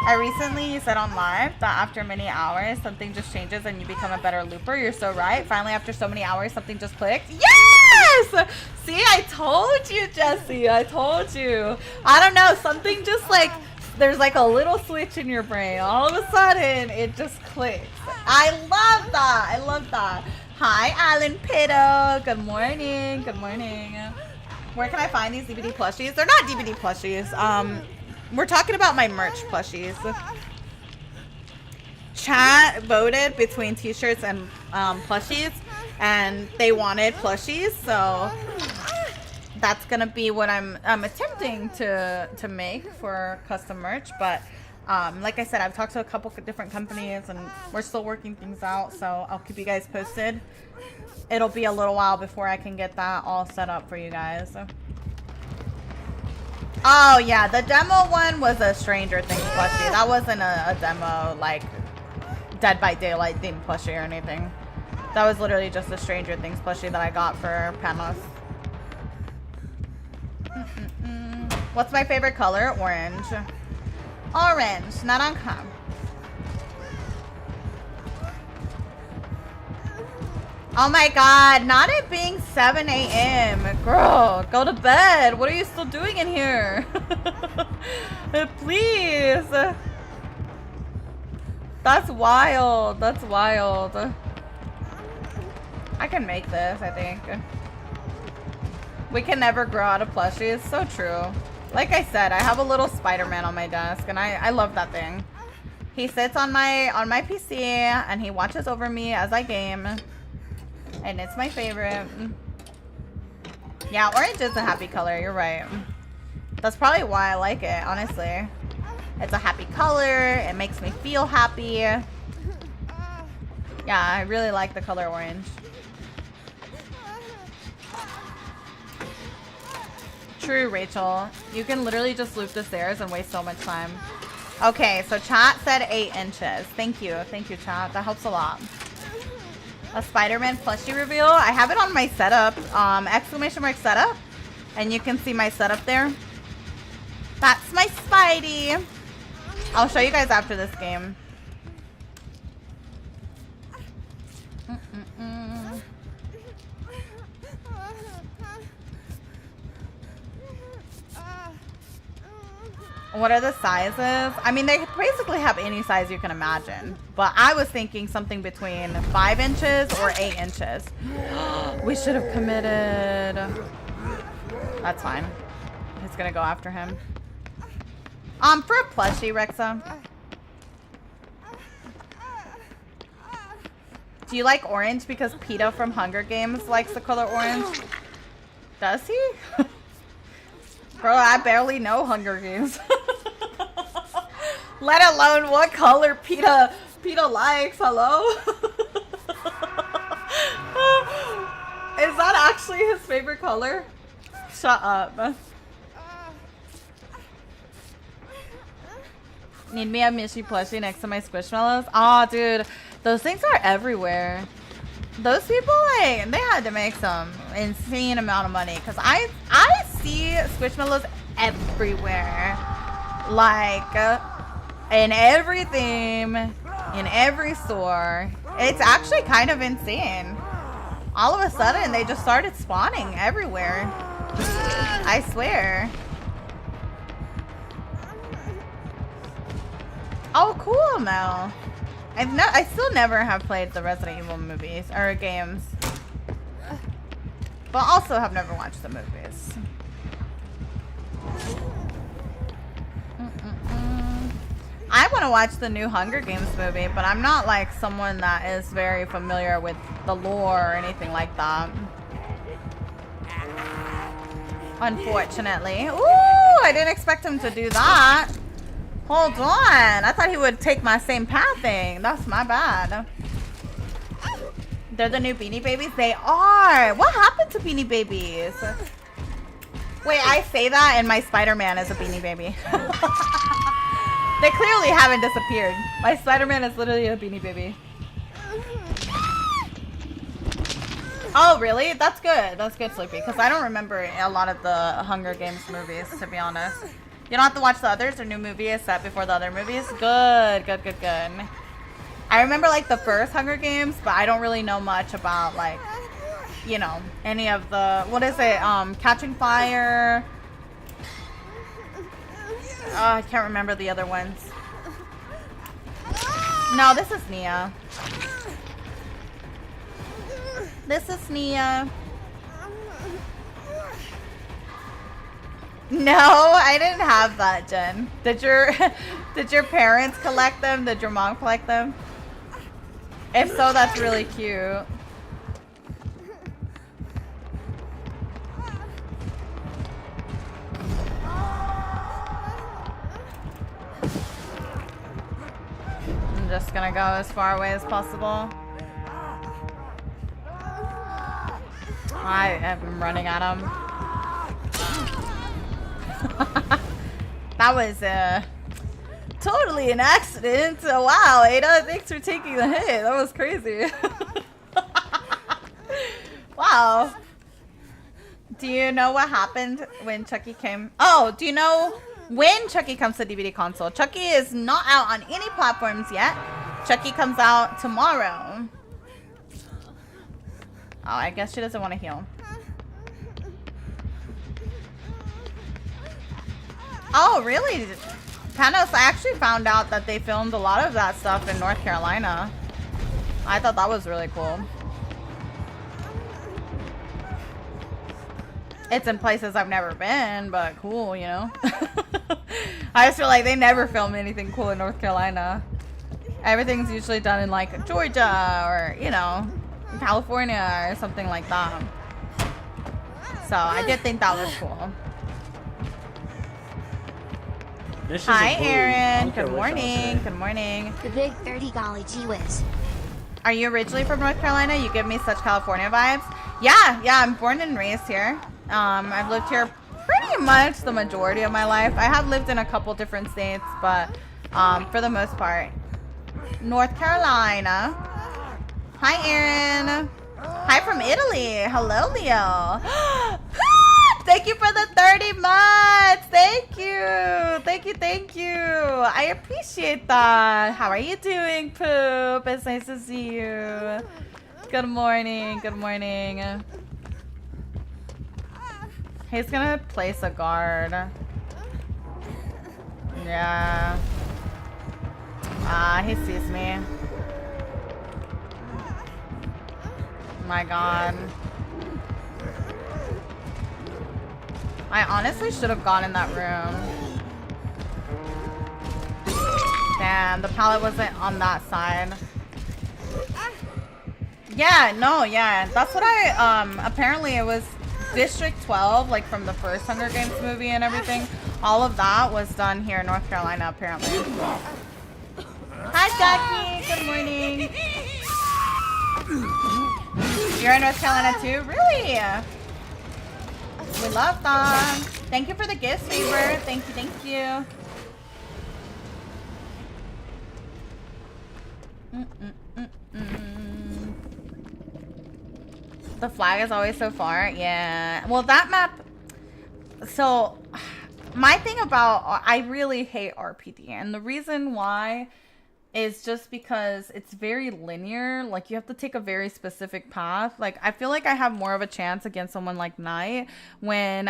I recently said on live that after many hours, something just changes and you become a better looper. You're so right. Finally, after so many hours, something just clicked. Yes! See, I told you, Jesse. I told you. I don't know. Something just like, there's like a little switch in your brain. All of a sudden, it just clicks. I love that. I love that. Hi, Alan Pitto. Good morning. Good morning. Where can I find these DVD plushies? They're not DVD plushies. We're talking about my merch plushies. Chat voted between t-shirts and plushies, and they wanted plushies, so that's gonna be what I'm attempting to make for custom merch. But like I said, I've talked to a couple different companies, and we're still working things out, so I'll keep you guys posted. It'll be a little while before I can get that all set up for you guys. Oh yeah, the demo one was a Stranger Things plushie. That wasn't a demo like Dead by Daylight themed plushie or anything. That was literally just a Stranger Things plushie that I got for Panos. What's my favorite color? Orange. Orange, not on cam. Oh my god, not it being 7 a.m. Girl, go to bed. What are you still doing in here? Please. That's wild. That's wild. I can make this, I think. We can never grow out of plushies. So true. Like I said, I have a little Spider-Man on my desk, and I love that thing. He sits on my PC, and he watches over me as I game. And it's my favorite. Yeah, orange is a happy color. You're right. That's probably why I like it, honestly. It's a happy color. It makes me feel happy. Yeah, I really like the color orange. True, Rachel. You can literally just loop the stairs and waste so much time. Okay, so chat said 8 inches. Thank you. Thank you, chat. That helps a lot. A Spider-Man plushie reveal. I have it on my setup, exclamation mark setup, and you can see my setup there. That's my Spidey. I'll show you guys after this game. What are the sizes? I mean, they basically have any size you can imagine. But I was thinking something between 5 inches or 8 inches. We should have committed. That's fine. He's gonna go after him. For a plushie, Rexa. Do you like orange because PETA from Hunger Games likes the color orange? Does he? Bro, I barely know Hunger Games. Let alone what color PETA likes. Hello? Is that actually his favorite color? Shut up. Need me a Mishy plushie next to my Squishmallows? Aw, dude. Those things are everywhere. Those people, like, they had to make some insane amount of money. Because I see Squishmallows everywhere. Like, in every theme, in every store. It's actually kind of insane. All of a sudden, they just started spawning everywhere. I swear. Oh, cool, Mel. I still never have played the Resident Evil movies or games. but also have never watched the movies. I want to watch the new Hunger Games movie, but I'm not like someone that is very familiar with the lore or anything like that. Unfortunately. Ooh, I didn't expect him to do that. Hold on. I thought he would take my same pathing. That's my bad. They're the new Beanie Babies? They are. What happened to Beanie Babies? Wait, I say that and my Spider-Man is a Beanie Baby. They clearly haven't disappeared. My Spider-Man is literally a Beanie Baby. Oh, really? That's good. That's good, Sleepy. Because I don't remember a lot of the Hunger Games movies, to be honest. You don't have to watch the others. Their new movie is set before the other movies. Good, good, good, good. I remember, like, the first Hunger Games, but I don't really know much about, like, you know, any of the... What is it? Catching Fire... Oh, I can't remember the other ones. No, this is Nia. This is Nia. No, I didn't have that, Jen. Did your parents collect them? Did your mom collect them? If so, that's really cute. I'm just gonna go as far away as possible. I have been running at him. That was totally an accident. Wow, Ada, thanks for taking the hit. That was crazy. Wow. Do you know what happened when Chucky came? Oh, do you know when Chucky comes to DVD console? Chucky is not out on any platforms yet. Chucky comes out tomorrow. Oh, I guess she doesn't want to heal. Oh, really? Panos, I actually found out that they filmed a lot of that stuff in North Carolina. I thought that was really cool. It's in places I've never been, but cool, you know? I just feel like they never film anything cool in North Carolina. Everything's usually done in, like, Georgia or, you know, California or something like that. So I did think that was cool. Hi, Aaron. Good morning. Good morning. The big 30 golly gee whiz. Are you originally from North Carolina? You give me such California vibes. Yeah, I'm born and raised here. I've lived here pretty much the majority of my life. I have lived in a couple different states, but for the most part, North Carolina. Hi, Aaron. Hi from Italy. Hello, Leo. Thank you for the 30 months. Thank you. Thank you. Thank you. I appreciate that. How are you doing, Poop? It's nice to see you. Good morning. Good morning. He's gonna place a guard. Yeah. Ah, he sees me. My God. I honestly should have gone in that room. Damn, the pallet wasn't on that side. Yeah, no, yeah. That's what I, apparently it was District 12, like from the first Hunger Games movie and everything. All of that was done here in North Carolina, apparently. Hi, Jackie. Good morning. You're in North Carolina too? Really? We love that. Thank you for the gifts, Favor. Thank you, thank you. The flag is always so far. Yeah. Well, that map... So, my thing about... I really hate RPD. And the reason why is just because it's very linear. Like, you have to take a very specific path. Like, I feel like I have more of a chance against someone like Knight when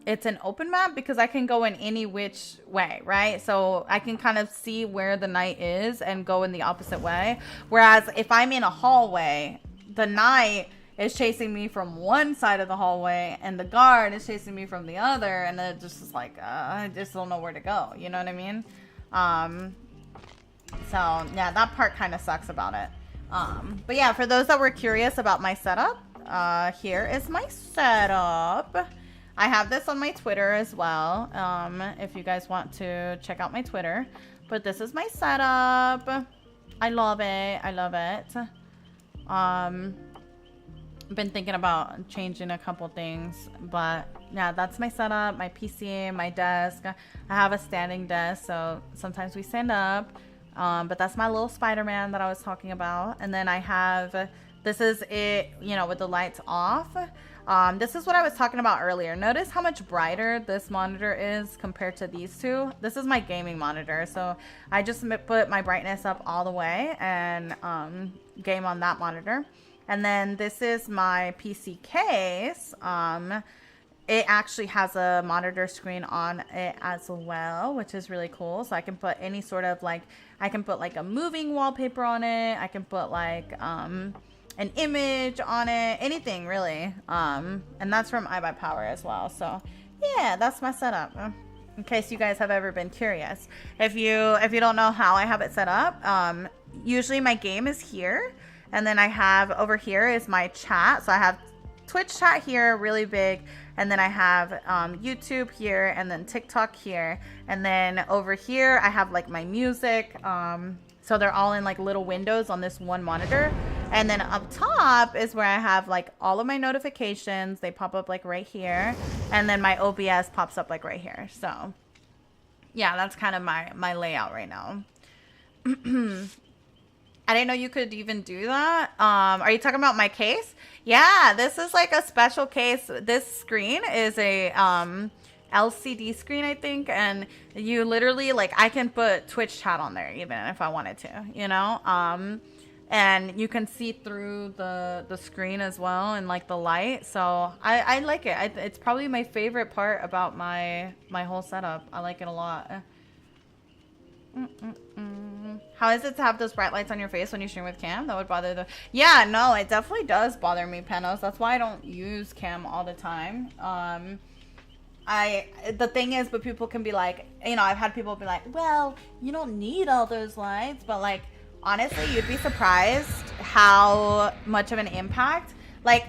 it's an open map, because I can go in any which way, right? So I can kind of see where the Knight is and go in the opposite way. Whereas if I'm in a hallway, the Knight is chasing me from one side of the hallway and the guard is chasing me from the other, and it just is like I just don't know where to go, you know what I mean? So yeah, that part kind of sucks about it. But yeah, for those that were curious about my setup, here is my setup. I have this on my Twitter as well, if you guys want to check out my Twitter. But this is my setup. I love it. I love it. Been thinking about changing a couple things, but yeah, that's my setup, my PC, my desk. I have a standing desk, so sometimes we stand up. But that's my little Spider-Man that I was talking about. And then I have, this is it, you know, with the lights off. This is what I was talking about earlier. Notice how much brighter this monitor is compared to these two. This is my gaming monitor, so I just put my brightness up all the way and game on that monitor. And then this is my PC case. It actually has a monitor screen on it as well, which is really cool. So I can put any sort of like, I can put like a moving wallpaper on it. I can put like an image on it, anything really. And that's from iBuyPower as well. So yeah, that's my setup. In case you guys have ever been curious. If you don't know how I have it set up, usually my game is here. And then I have over here is my chat. So I have Twitch chat here, really big. And then I have YouTube here, and then TikTok here. And then over here, I have like my music. So they're all in like little windows on this one monitor. And then up top is where I have like all of my notifications. They pop up like right here. And then my OBS pops up like right here. So yeah, that's kind of my layout right now. I didn't know you could even do that. Are you talking about my case? Yeah, this is like a special case. This screen is a LCD screen, I think, and you literally like I can put Twitch chat on there even if I wanted to, you know. And you can see through the screen as well and like the light. So I like it. It's probably my favorite part about my whole setup. I like it a lot. How is it to have those bright lights on your face when you stream with cam? That would bother the... Yeah, no, it definitely does bother me, Penos. That's why I don't use cam all the time. The thing is, but people can be like, you know, I've had people be like, well, you don't need all those lights. But like, honestly, you'd be surprised how much of an impact, like,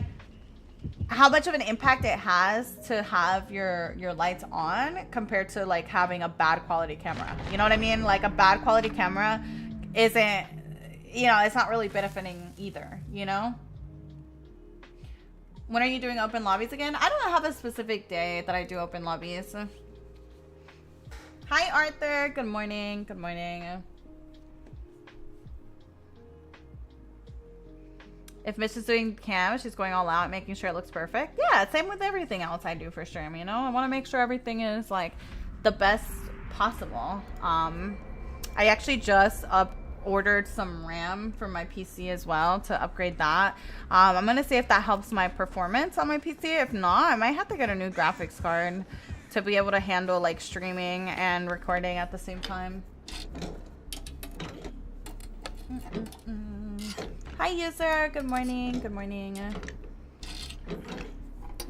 how much of an impact it has to have your lights on compared to like having a bad quality camera. You know what I mean? Like a bad quality camera isn't, you know, it's not really benefiting either, you know? When are you doing open lobbies again? I don't have a specific day that I do open lobbies. Hi, Arthur. Good morning. Good morning. If Mitch is doing cam, she's going all out, making sure it looks perfect. Yeah, same with everything else I do for stream, you know? I want to make sure everything is, like, the best possible. I actually just ordered some RAM for my PC as well to upgrade that. I'm going to see if that helps my performance on my PC. If not, I might have to get a new graphics card to be able to handle, like, streaming and recording at the same time. Hi, user. Good morning. Good morning.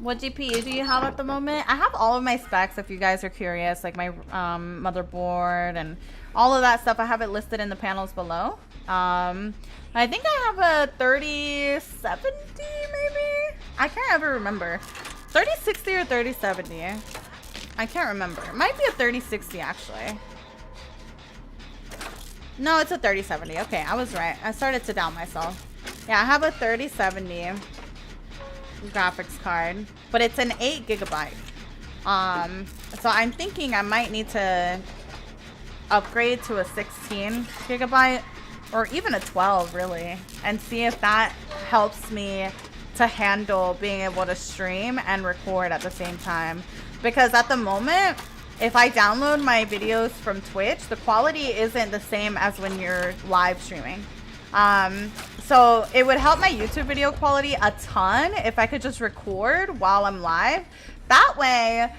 What GPU do you have at the moment? I have all of my specs if you guys are curious, like my motherboard and all of that stuff. I have it listed in the panels below. I think I have a 3070 maybe? I can't ever remember. 3060 or 3070? I can't remember. It might be a 3060 actually. No, it's a 3070. Okay, I was right. I started to doubt myself. Yeah, I have a 3070 graphics card, but it's an 8 gigabyte. So I'm thinking I might need to upgrade to a 16 gigabyte or even a 12 really, and see if that helps me to handle being able to stream and record at the same time. Because at the moment, if I download my videos from Twitch, the quality isn't the same as when you're live streaming. So it would help my YouTube video quality a ton if I could just record while I'm live. That way,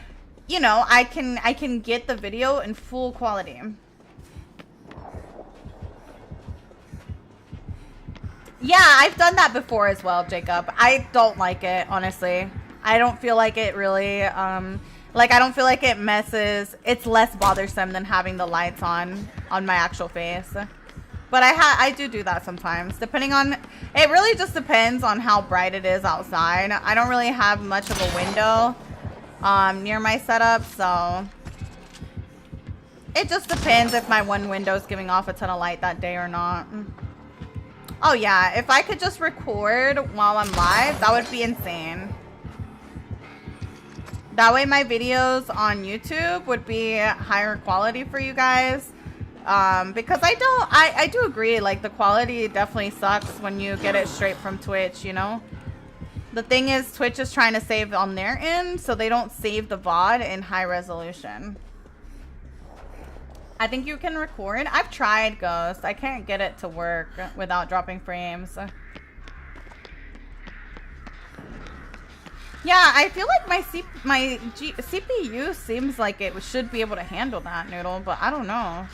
you know, I can get the video in full quality. Yeah, I've done that before as well, Jacob. I don't like it, honestly. I don't feel like it really, like I don't feel like it messes. It's less bothersome than having the lights on my actual face. But I do that sometimes, depending on, it really just depends on how bright it is outside. I don't really have much of a window near my setup, so it just depends if my one window is giving off a ton of light that day or not. Oh yeah, if I could just record while I'm live, that would be insane. That way my videos on YouTube would be higher quality for you guys. Because I do agree, like the quality definitely sucks when you get it straight from Twitch, you know? The thing is, Twitch is trying to save on their end, so they don't save the VOD in high resolution. I think you can record. I've tried, Ghost. I can't get it to work without dropping frames. Yeah, I feel like my CPU seems like it should be able to handle that, Noodle, but I don't know.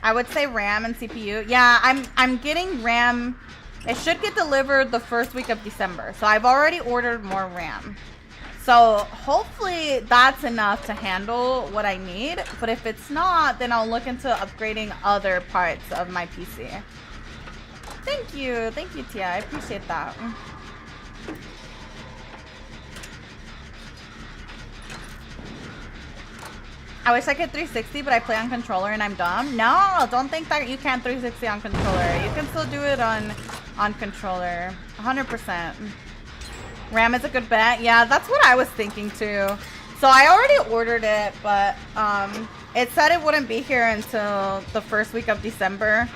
I would say RAM and CPU. Yeah, I'm getting RAM. It should get delivered the first week of December, so I've already ordered more RAM. So hopefully that's enough to handle what I need. But if it's not, then I'll look into upgrading other parts of my PC. Thank you, Tia. I appreciate that. I wish I could 360, but I play on controller and I'm dumb. No, don't think that you can't 360 on controller. You can still do it on controller, 100%. RAM is a good bet. Yeah, that's what I was thinking too. So I already ordered it, but it said it wouldn't be here until the first week of December.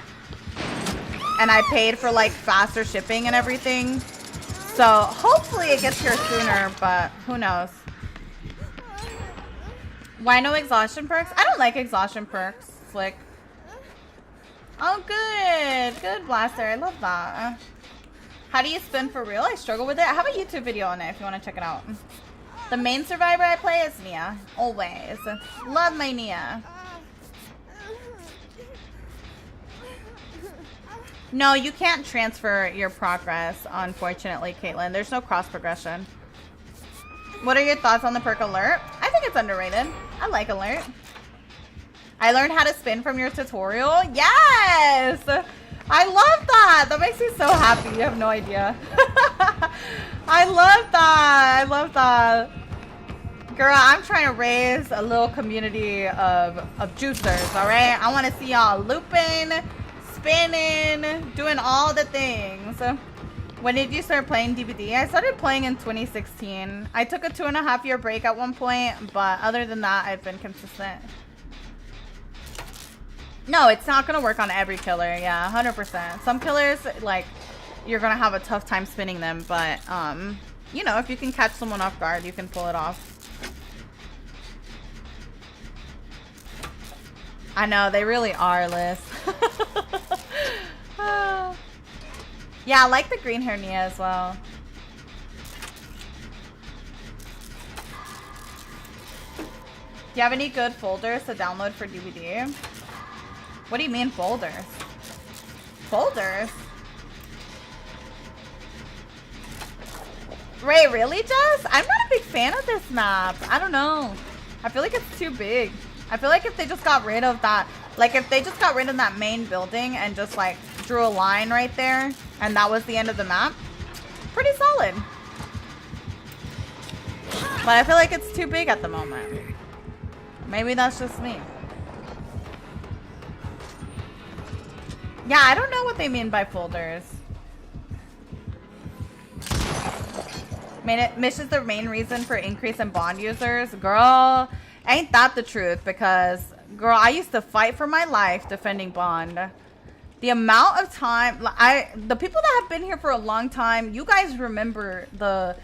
And I paid for like faster shipping and everything. So hopefully it gets here sooner, but who knows. Why no exhaustion perks? I don't like exhaustion perks, Slick. Oh, good. Good, Blaster. I love that. How do you spin for real? I struggle with it. I have a YouTube video on it if you want to check it out. The main survivor I play is Nia. Always. Love my Nia. No, you can't transfer your progress, unfortunately, Caitlin. There's no cross progression. What are your thoughts on the perk Alert? I think it's underrated. I like Alert. I learned how to spin from your tutorial. Yes! I love that. That makes me so happy. You have no idea. I love that. I love that. Girl, I'm trying to raise a little community of juicers, all right? I want to see y'all looping, spinning, doing all the things. When did you start playing DVD? I started playing in 2016. I took a 2.5-year break at one point, but other than that, I've been consistent. No, it's not going to work on every killer. Yeah, 100%. Some killers, like, you're going to have a tough time spinning them, but, you know, if you can catch someone off guard, you can pull it off. I know, they really are, Liz. Yeah, I like the green hair Nia as well. Do you have any good folders to download for DVD? What do you mean folders? Folders? Ray, really, Jess? I'm not a big fan of this map. I don't know. I feel like it's too big. I feel like if they just got rid of that, like if they just got rid of that main building and just like drew a line right there and that was the end of the map, pretty solid. But I feel like it's too big at the moment. Maybe that's just me. Yeah, I don't know what they mean by folders. Mish is the main reason for increase in bond users. Girl, ain't that the truth? Because, girl, I used to fight for my life defending bond. The amount of time, the people that have been here for a long time, you guys remember the,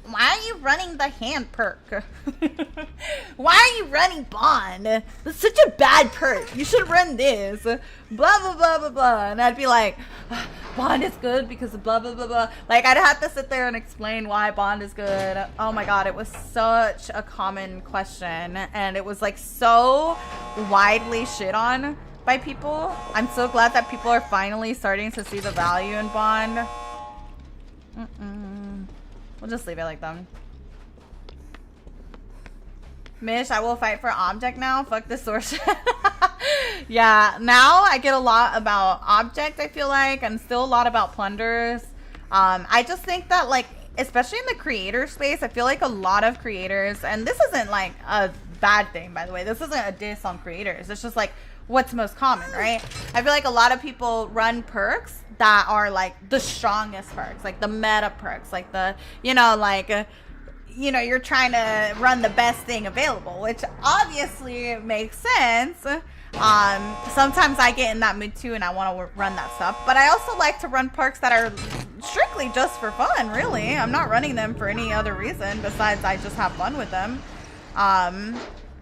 why are you running the hand perk? Why are you running bond? It's such a bad perk. You should run this. Blah, blah, blah, blah, blah. And I'd be like, bond is good because of blah, blah, blah, blah. Like, I'd have to sit there and explain why bond is good. Oh my God, it was such a common question. And it was like so widely shit on. by people. I'm so glad that people are finally starting to see the value in Bond. We'll just leave it like that. Mish, I will fight for object now. Fuck this source. Yeah, now I get a lot about object, I feel like, and still a lot about plunders. I just think that, like, especially in the creator space, I feel like a lot of creators, and this isn't like a bad thing, by the way. This isn't a diss on creators. It's just like what's most common, right? I feel like a lot of people run perks that are like the strongest perks, like the meta perks, like the, you know, like, you know, you're trying to run the best thing available, which obviously makes sense. Sometimes I get in that mood too and I want to run that stuff, but I also like to run perks that are strictly just for fun, really. I'm not running them for any other reason besides I just have fun with them.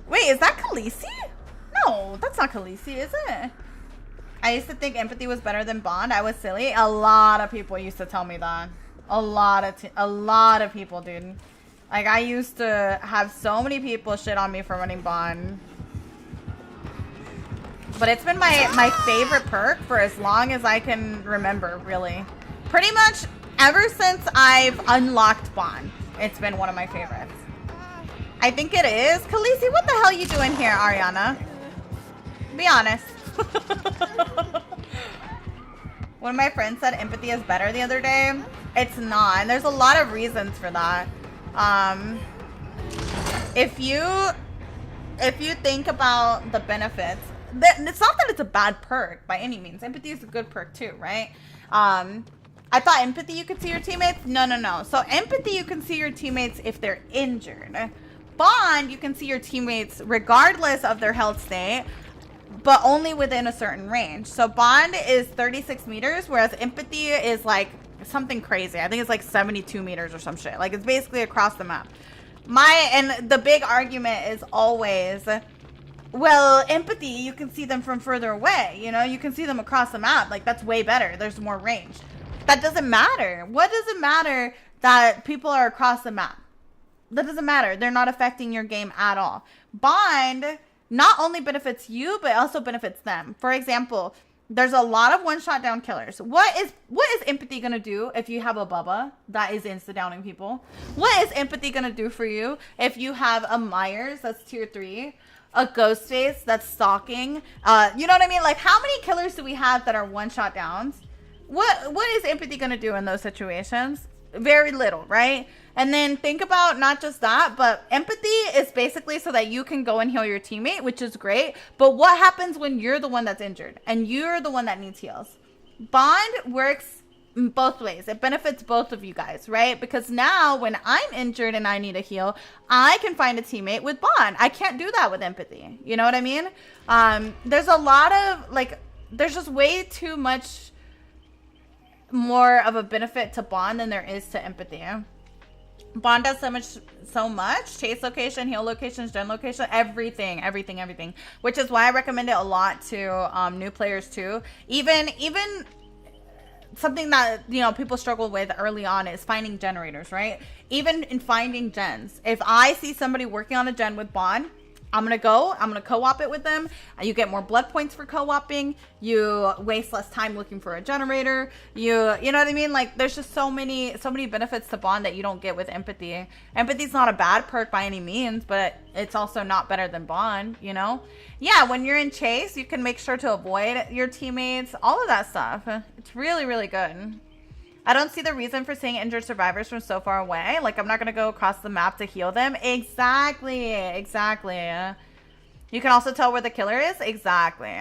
Wait, is that Khaleesi? No, that's not Khaleesi, is it? I used to think empathy was better than Bond. I was silly. A lot of people used to tell me that. A lot of people, dude. Like, I used to have so many people shit on me for running Bond. But it's been my favorite perk for as long as I can remember, really. Pretty much ever since I've unlocked Bond, it's been one of my favorites. I think it is. Khaleesi, what the hell are you doing here, Ariana? Be honest. One of my friends said empathy is better the other day. It's not, and there's a lot of reasons for that. If you think about the benefits, it's not that it's a bad perk by any means. Empathy is a good perk too, right? I thought empathy you could see your teammates. No. So empathy you can see your teammates if they're injured. Bond you can see your teammates regardless of their health state, but only within a certain range. So Bond is 36 meters, whereas empathy is like something crazy. I think it's like 72 meters or some shit. Like, it's basically across the map. And the big argument is always, well, empathy, you can see them from further away. You know, you can see them across the map. Like, that's way better. There's more range. That doesn't matter. What does it matter that people are across the map? That doesn't matter. They're not affecting your game at all. Bond not only benefits you, but also benefits them. For example, there's a lot of one-shot down killers. What is empathy gonna do if you have a Bubba that is insta-downing people? What is empathy gonna do for you if you have a Myers that's tier 3, a Ghostface that's stalking? You know what I mean? Like, how many killers do we have that are one-shot downs? What is empathy gonna do in those situations? Very little, right? And then think about not just that, but empathy is basically so that you can go and heal your teammate, which is great. But what happens when you're the one that's injured and you're the one that needs heals? Bond works both ways. It benefits both of you guys, right? Because now when I'm injured and I need a heal, I can find a teammate with Bond. I can't do that with empathy. You know what I mean? There's a lot of, like, there's just way too much more of a benefit to Bond than there is to empathy. Bond does so much. Chase location, heal locations, gen location, everything. Which is why I recommend it a lot to new players too. Even something that, you know, people struggle with early on is finding generators, right? Even in finding gens. If I see somebody working on a gen with Bond, I'm gonna co-op it with them. You get more blood points for co-oping. You waste less time looking for a generator. You know what I mean? Like, there's just so many benefits to Bond that you don't get with empathy. Empathy's not a bad perk by any means, but it's also not better than Bond, you know? Yeah, when you're in chase, you can make sure to avoid your teammates, all of that stuff. It's really, really good. I don't see the reason for seeing injured survivors from so far away. Like, I'm not going to go across the map to heal them. Exactly. You can also tell where the killer is. Exactly.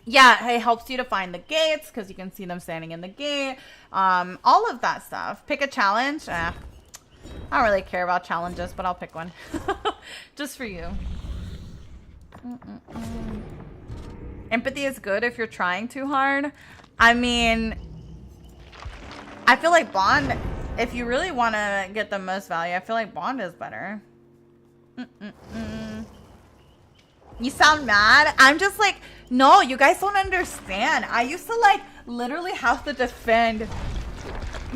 Yeah, it helps you to find the gates because you can see them standing in the gate. All of that stuff. Pick a challenge. I don't really care about challenges, but I'll pick one. Just for you. Empathy is good if you're trying too hard. I mean, I feel like Bond, if you really want to get the most value, I feel like Bond is better. You sound mad? I'm just like, no, you guys don't understand. I used to, like, literally have to defend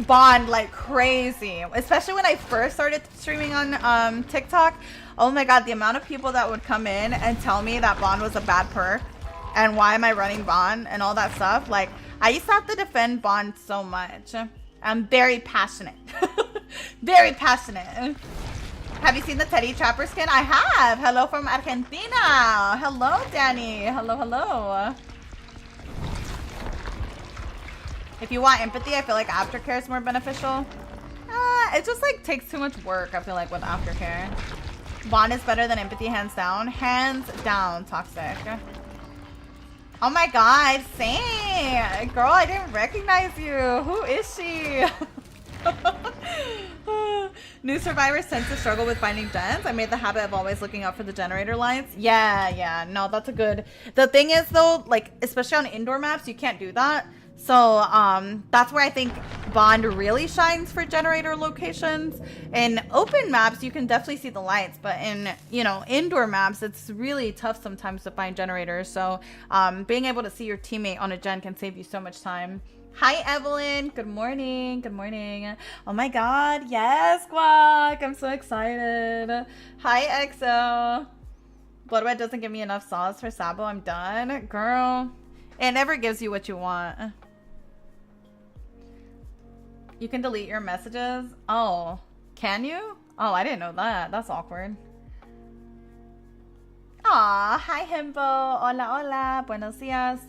Bond like crazy, especially when I first started streaming on TikTok. Oh my god, the amount of people that would come in and tell me that Bond was a bad perk. and why am I running Bond and all that stuff. Like, I used to have to defend Bond so much. I'm very passionate. Very passionate. Have you seen the Teddy Trapper skin? I have. Hello from Argentina. Hello, Danny. Hello, hello. If you want empathy, I feel like aftercare is more beneficial. It just like takes too much work, I feel like, with aftercare. Bond is better than empathy, hands down. Hands down, toxic. Oh my god, Saint! Girl, I didn't recognize you. Who is she? New survivors tend to struggle with finding gens. I made the habit of always looking out for the generator lines. Yeah, no, that's a good... The thing is, though, like, especially on indoor maps, you can't do that. So, that's where I think Bond really shines for generator locations. In open maps, you can definitely see the lights, but in, you know, indoor maps, it's really tough sometimes to find generators. So, being able to see your teammate on a gen can save you so much time. Hi, Evelyn. Good morning. Good morning. Oh my god. Yes, Guac. I'm so excited. Hi, EXO. Blood Red doesn't give me enough sauce for Sabo. I'm done. Girl, it never gives you what you want. You can delete your messages. Oh, can you? Oh, I didn't know that. That's awkward. Aw, hi, Himbo. Hola, hola. Buenos dias.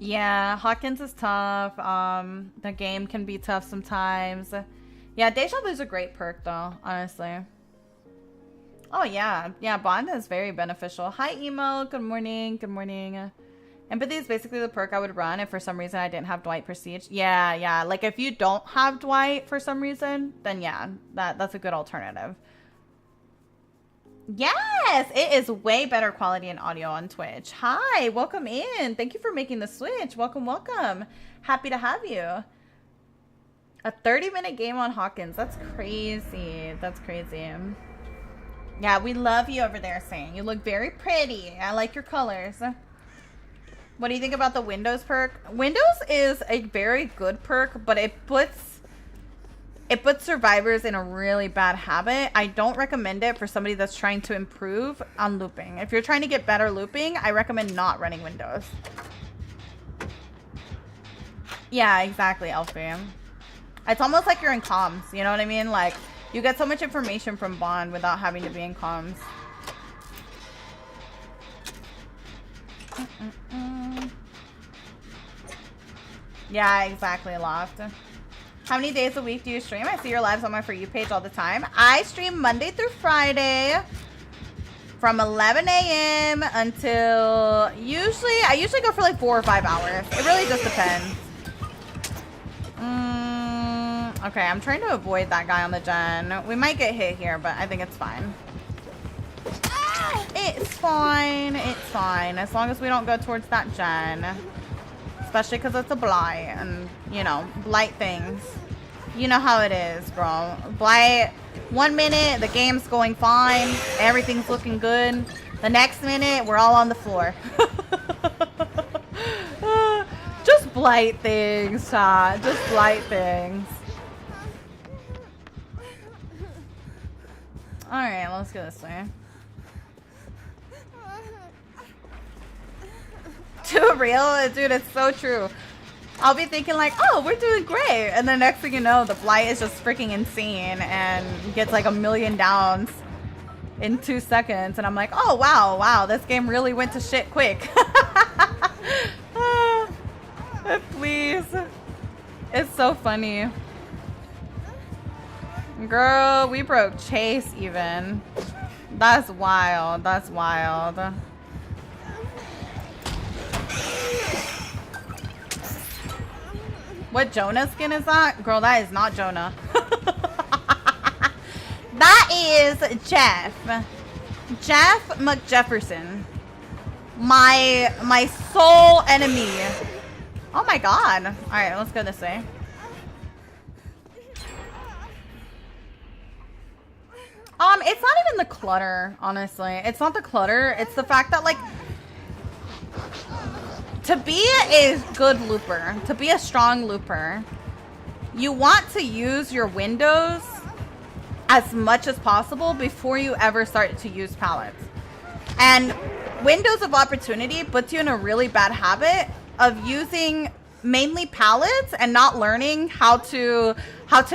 Yeah, Hawkins is tough. The game can be tough sometimes. Yeah, Deja Vu's a great perk though, honestly. Oh yeah, Bond is very beneficial. Hi Emo, good morning, good morning. Empathy is basically the perk I would run if for some reason I didn't have Dwight Prestige. Yeah, like if you don't have Dwight for some reason, then yeah, that's a good alternative. Yes, it is way better quality in audio on Twitch. Hi, welcome in. Thank you for making the switch. Welcome, welcome. Happy to have you. A 30-minute game on Hawkins. That's crazy. That's crazy. Yeah, we love you over there, Saint. You look very pretty. I like your colors. What do you think about the Windows perk? Windows is a very good perk, but it puts survivors in a really bad habit. I don't recommend it for somebody that's trying to improve on looping. If you're trying to get better looping, I recommend not running Windows. Yeah, exactly, Elfie. It's almost like you're in comms, you know what I mean? Like, you get so much information from Bond without having to be in comms. Yeah, exactly, Loft. How many days a week do you stream? I see your lives on my For You page all the time. I stream Monday through Friday from 11 a.m. until I usually go for like 4 or 5 hours. It really just depends. Okay, I'm trying to avoid that guy on the gen. We might get hit here, but I think it's fine. It's fine. It's fine. As long as we don't go towards that gen. Especially because it's a blight and, you know, blight things. You know how it is, bro. Blight, 1 minute, the game's going fine. Everything's looking good. The next minute, we're all on the floor. Just blight things, chat. Just blight things. Alright, let's go this way. Too real? Dude, it's so true. I'll be thinking like, oh, we're doing great. And the next thing you know, the blight is just freaking insane and gets like 1,000,000 downs in 2 seconds. And I'm like, oh, wow, this game really went to shit quick. Please. It's so funny. Girl, we broke Chase even. That's wild. That's wild. What Jonah skin is that? Girl, that is not Jonah. That is Jeff. Jeff McJefferson. My soul enemy. Oh my god. Alright, let's go this way. It's not even the clutter, honestly. It's not the clutter. It's the fact that, like, to be a good looper, to be a strong looper, you want to use your windows as much as possible before you ever start to use pallets. And windows of opportunity puts you in a really bad habit of using mainly pallets and not learning how to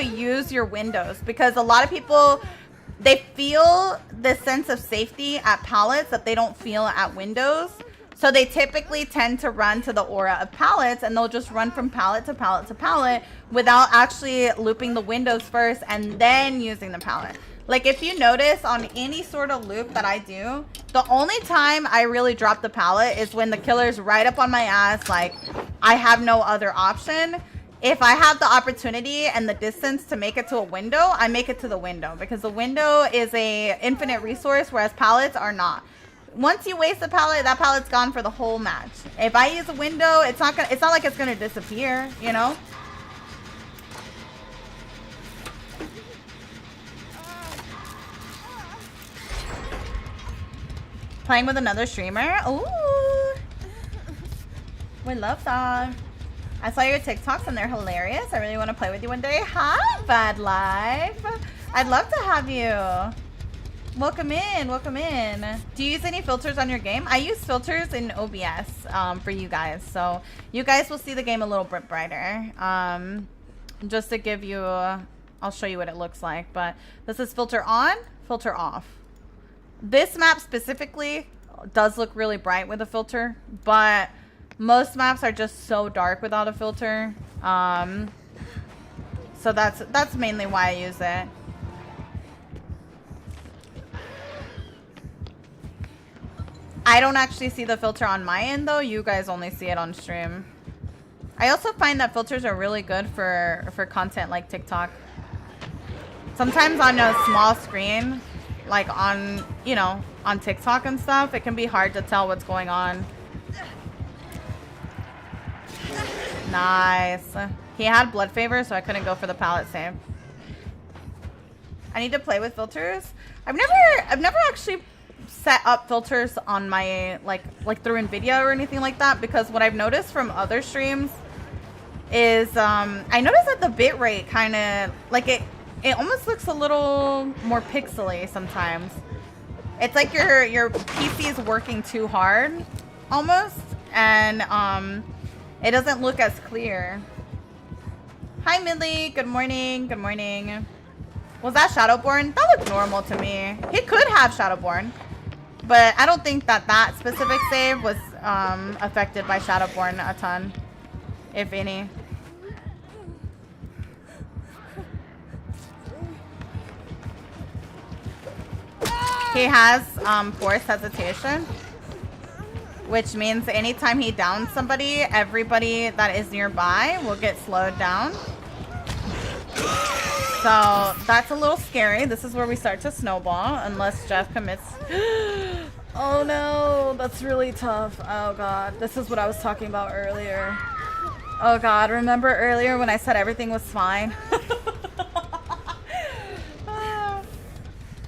use your windows, because a lot of people, they feel this sense of safety at pallets that they don't feel at windows. So they typically tend to run to the aura of pallets, and they'll just run from pallet to pallet to pallet without actually looping the windows first and then using the pallet. Like, if you notice on any sort of loop that I do, the only time I really drop the pallet is when the killer's right up on my ass, like, I have no other option. If I have the opportunity and the distance to make it to a window, I make it to the window, because the window is a infinite resource, whereas pallets are not. Once you waste a pallet, that pallet's gone for the whole match. If I use a window, it's not like it's gonna disappear, you know? Playing with another streamer? Ooh. We love that. I saw your TikToks and they're hilarious. I really want to play with you one day. Hi, Bad Life. I'd love to have you. Welcome in, welcome in. Do you use any filters on your game? I use filters in OBS for you guys, so you guys will see the game a little bit brighter. Just to give you, I'll show you what it looks like, but this is filter on, filter off. This map specifically does look really bright with a filter, but most maps are just so dark without a filter. So that's mainly why I use it. I don't actually see the filter on my end though. You guys only see it on stream. I also find that filters are really good for content like TikTok. Sometimes on a small screen, like on, you know, on TikTok and stuff, it can be hard to tell what's going on. Nice. He had blood favor, so I couldn't go for the pallet save. I need to play with filters. I've never actually set up filters on my like through NVIDIA or anything like that, because what I've noticed from other streams is I noticed that the bitrate kind of like it almost looks a little more pixely sometimes. It's like your PC is working too hard almost, and it doesn't look as clear. Hi Millie, good morning, good morning. Was that Shadowborn? That looked normal to me. He could have Shadowborn, but I don't think that specific save was affected by Shadowborn a ton, if any. He has forced hesitation, which means anytime he downs somebody, everybody that is nearby will get slowed down. So that's a little scary. This is where we start to snowball unless Jeff commits. Oh no, that's really tough. Oh god, this is what I was talking about earlier. Oh god, remember earlier when I said everything was fine?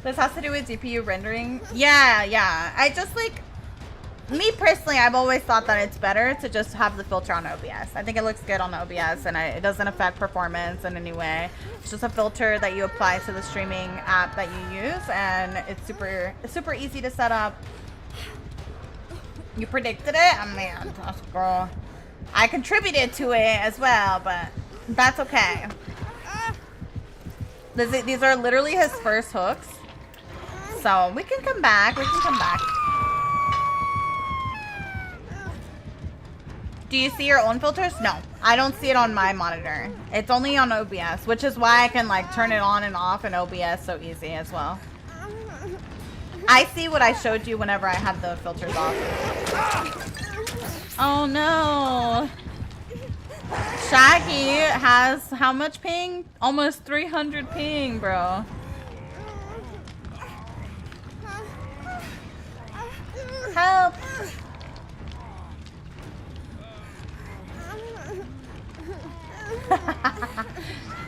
This has to do with GPU rendering. Yeah. I just like, me personally, I've always thought that it's better to just have the filter on OBS. I think it looks good on OBS, and it doesn't affect performance in any way. It's just a filter that you apply to the streaming app that you use, and it's super easy to set up. You predicted it? Oh man, girl. I contributed to it as well, but that's okay. These are literally his first hooks. So we can come back. Do you see your own filters? No, I don't see it on my monitor. It's only on OBS, which is why I can like turn it on and off in OBS so easy as well. I see what I showed you whenever I had the filters off. Oh no. Shaggy has how much ping? Almost 300 ping, bro. Help!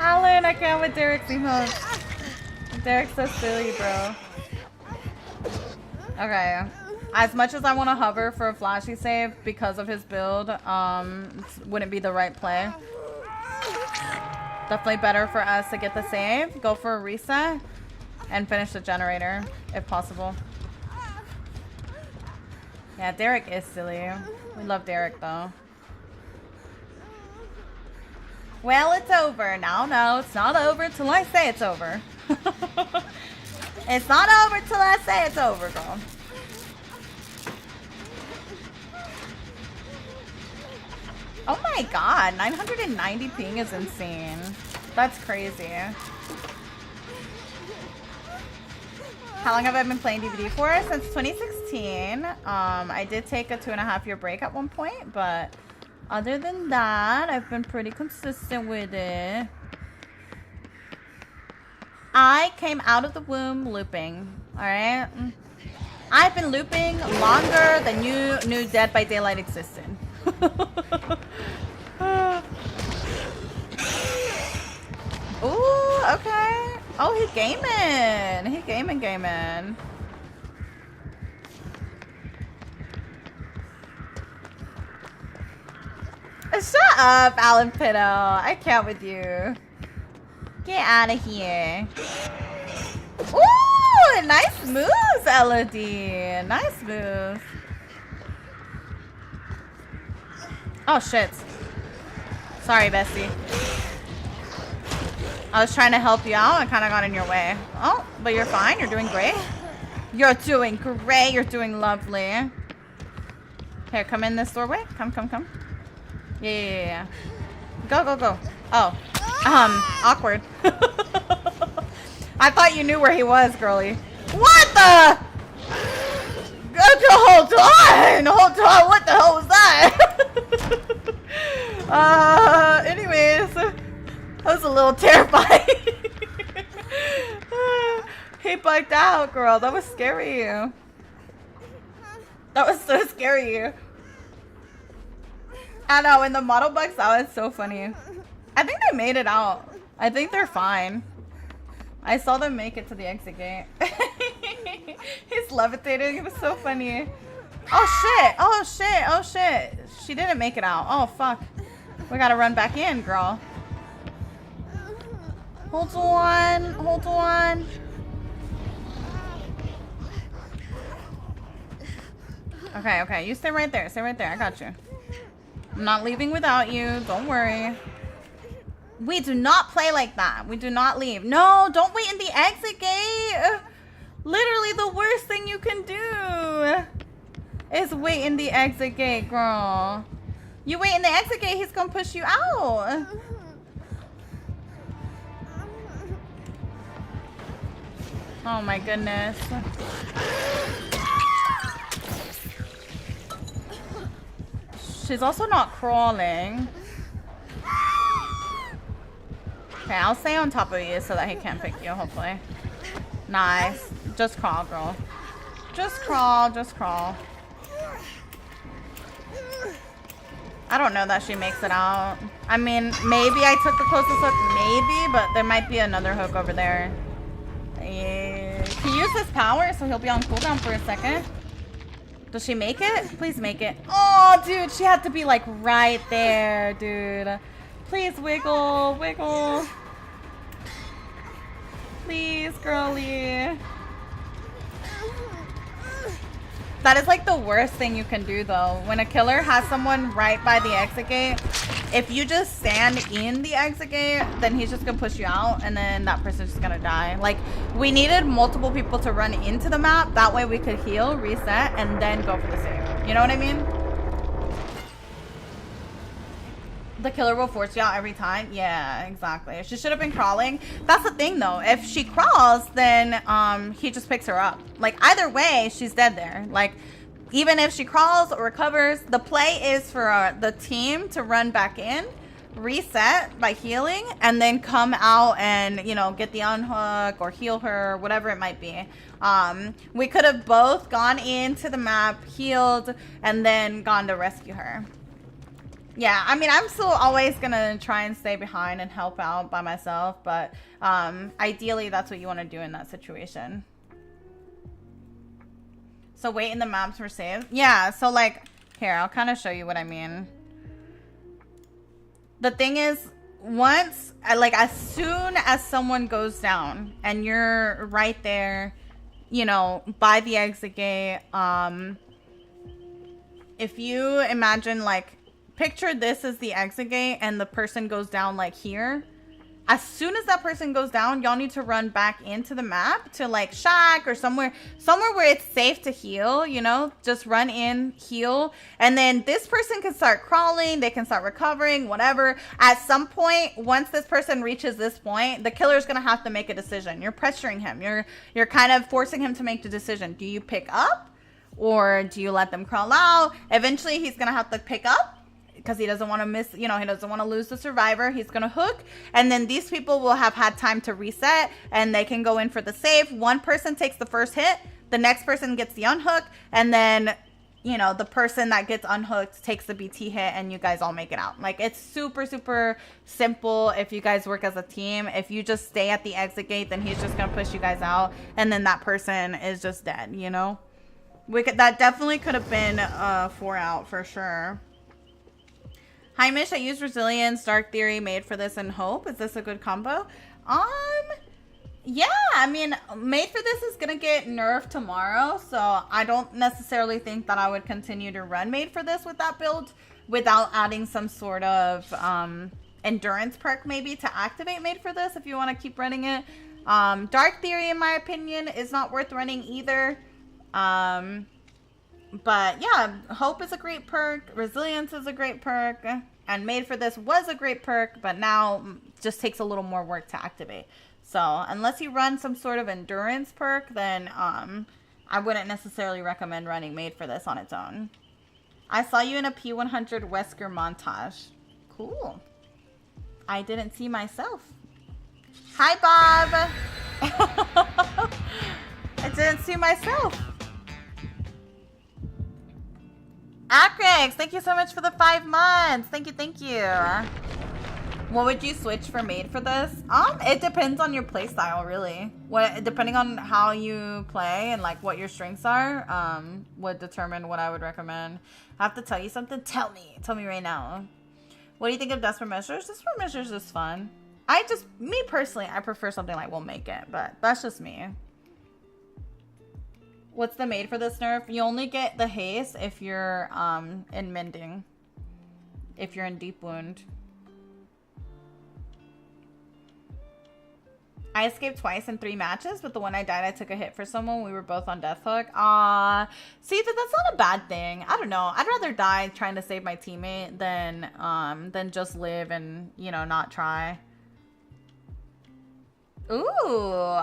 Alan, I can't with Derek's emotes. Derek's so silly, bro. Okay. As much as I want to hover for a flashy save because of his build, wouldn't be the right play. Definitely better for us to get the save, go for a reset, and finish the generator, if possible. Yeah, Derek is silly. We love Derek though. Well, it's over. No, it's not over till I say it's over. It's not over till I say it's over, girl. Oh my god, 990 ping is insane. That's crazy. How long have I been playing DVD for? Since 2016. I did take a 2.5-year break at one point, but other than that, I've been pretty consistent with it. I came out of the womb looping, alright? I've been looping longer than you knew Dead by Daylight existed. Ooh, okay. Oh, he gaming. He gaming. Shut up, Alan Pitto. I can't with you. Get out of here. Ooh, nice moves, Elodie. Nice moves. Oh, shit. Sorry, Bessie. I was trying to help you out. I kind of got in your way. Oh, but you're fine. You're doing great. You're doing great. You're doing lovely. Here, come in this doorway. Come. Yeah. Go. Oh. Awkward. I thought you knew where he was, girly. What the? Hold on. What the hell was that? Anyways. I was a little terrified. He bugged out, girl. That was scary. That was so scary. I know, in the model bugs, that was so funny. I think they made it out. I think they're fine. I saw them make it to the exit gate. He's levitating. It was so funny. Oh shit. She didn't make it out. Oh fuck. We gotta run back in, girl. Hold on. Okay. You stay right there. I got you. I'm not leaving without you. Don't worry. We do not play like that. We do not leave. No, don't wait in the exit gate. Literally the worst thing you can do is wait in the exit gate, girl. You wait in the exit gate, he's gonna push you out. Oh my goodness. She's also not crawling. Okay, I'll stay on top of you so that he can't pick you, hopefully. Nice. Just crawl, girl. Just crawl. I don't know that she makes it out. I mean, maybe I took the closest hook, maybe, but there might be another hook over there. Yeah. Can you use this power so he'll be on cooldown for a second? Does she make it? Please make it. Oh, dude, she had to be like right there, dude. Please wiggle. Please, girly. That is like the worst thing you can do though. When a killer has someone right by the exit gate, if you just stand in the exit gate, then he's just gonna push you out and then that person's just gonna die. Like, we needed multiple people to run into the map. That way we could heal, reset, and then go for the save. You know what I mean? The killer will force you out every time. Yeah, exactly. She should have been crawling. That's the thing though. If she crawls, then he just picks her up. Like, either way, she's dead there. Like, even if she crawls or recovers, the play is for the team to run back in, reset by healing, and then come out and, you know, get the unhook or heal her, whatever it might be. We could have both gone into the map, healed, and then gone to rescue her. Yeah, I mean, I'm still always gonna try and stay behind and help out by myself, but ideally that's what you want to do in that situation. So wait in the maps for save. Yeah, so like, here, I'll kind of show you what I mean. The thing is, once, like, as soon as someone goes down and you're right there, you know, by the exit gate, if you imagine, like, picture this as the exit gate and the person goes down like here. As soon as that person goes down, y'all need to run back into the map to like shack or somewhere where it's safe to heal, you know, just run in, heal. And then this person can start crawling. They can start recovering, whatever. At some point, once this person reaches this point, the killer's going to have to make a decision. You're pressuring him. You're kind of forcing him to make the decision. Do you pick up or do you let them crawl out? Eventually, he's going to have to pick up, because he doesn't want to miss, you know, he doesn't want to lose the survivor. He's going to hook. And then these people will have had time to reset and they can go in for the save. One person takes the first hit. The next person gets the unhook. And then, you know, the person that gets unhooked takes the BT hit and you guys all make it out. Like, it's super, super simple if you guys work as a team. If you just stay at the exit gate, then he's just going to push you guys out. And then that person is just dead, you know? That definitely could have been 4 out for sure. Hi, Mish. I used Resilience, Dark Theory, Made for This, and Hope. Is this a good combo? Yeah. I mean, Made for This is gonna get nerfed tomorrow, so I don't necessarily think that I would continue to run Made for This with that build without adding some sort of endurance perk maybe to activate Made for This if you want to keep running it. Dark Theory, in my opinion, is not worth running either. But yeah, Hope is a great perk. Resilience is a great perk. And Made for This was a great perk, but now just takes a little more work to activate. So unless you run some sort of endurance perk, then I wouldn't necessarily recommend running Made for This on its own. I saw you in a P100 Wesker montage. Cool. I didn't see myself. Hi, Bob. I didn't see myself. Acrex, thank you so much for the 5 months. Thank you, thank you. What would you switch for Made for This? It depends on your playstyle, really. Depending on how you play and like what your strengths are, would determine what I would recommend. I have to tell you something. Tell me right now. What do you think of Desperate Measures? Desperate Measures is fun. Me personally, I prefer something like We'll Make It, but that's just me. What's the Made for This nerf? You only get the haste if you're in mending. If you're in deep wound. I escaped twice in 3 matches, but the one I died, I took a hit for someone. We were both on death hook. See, that's not a bad thing. I don't know. I'd rather die trying to save my teammate than just live and, you know, not try. Ooh,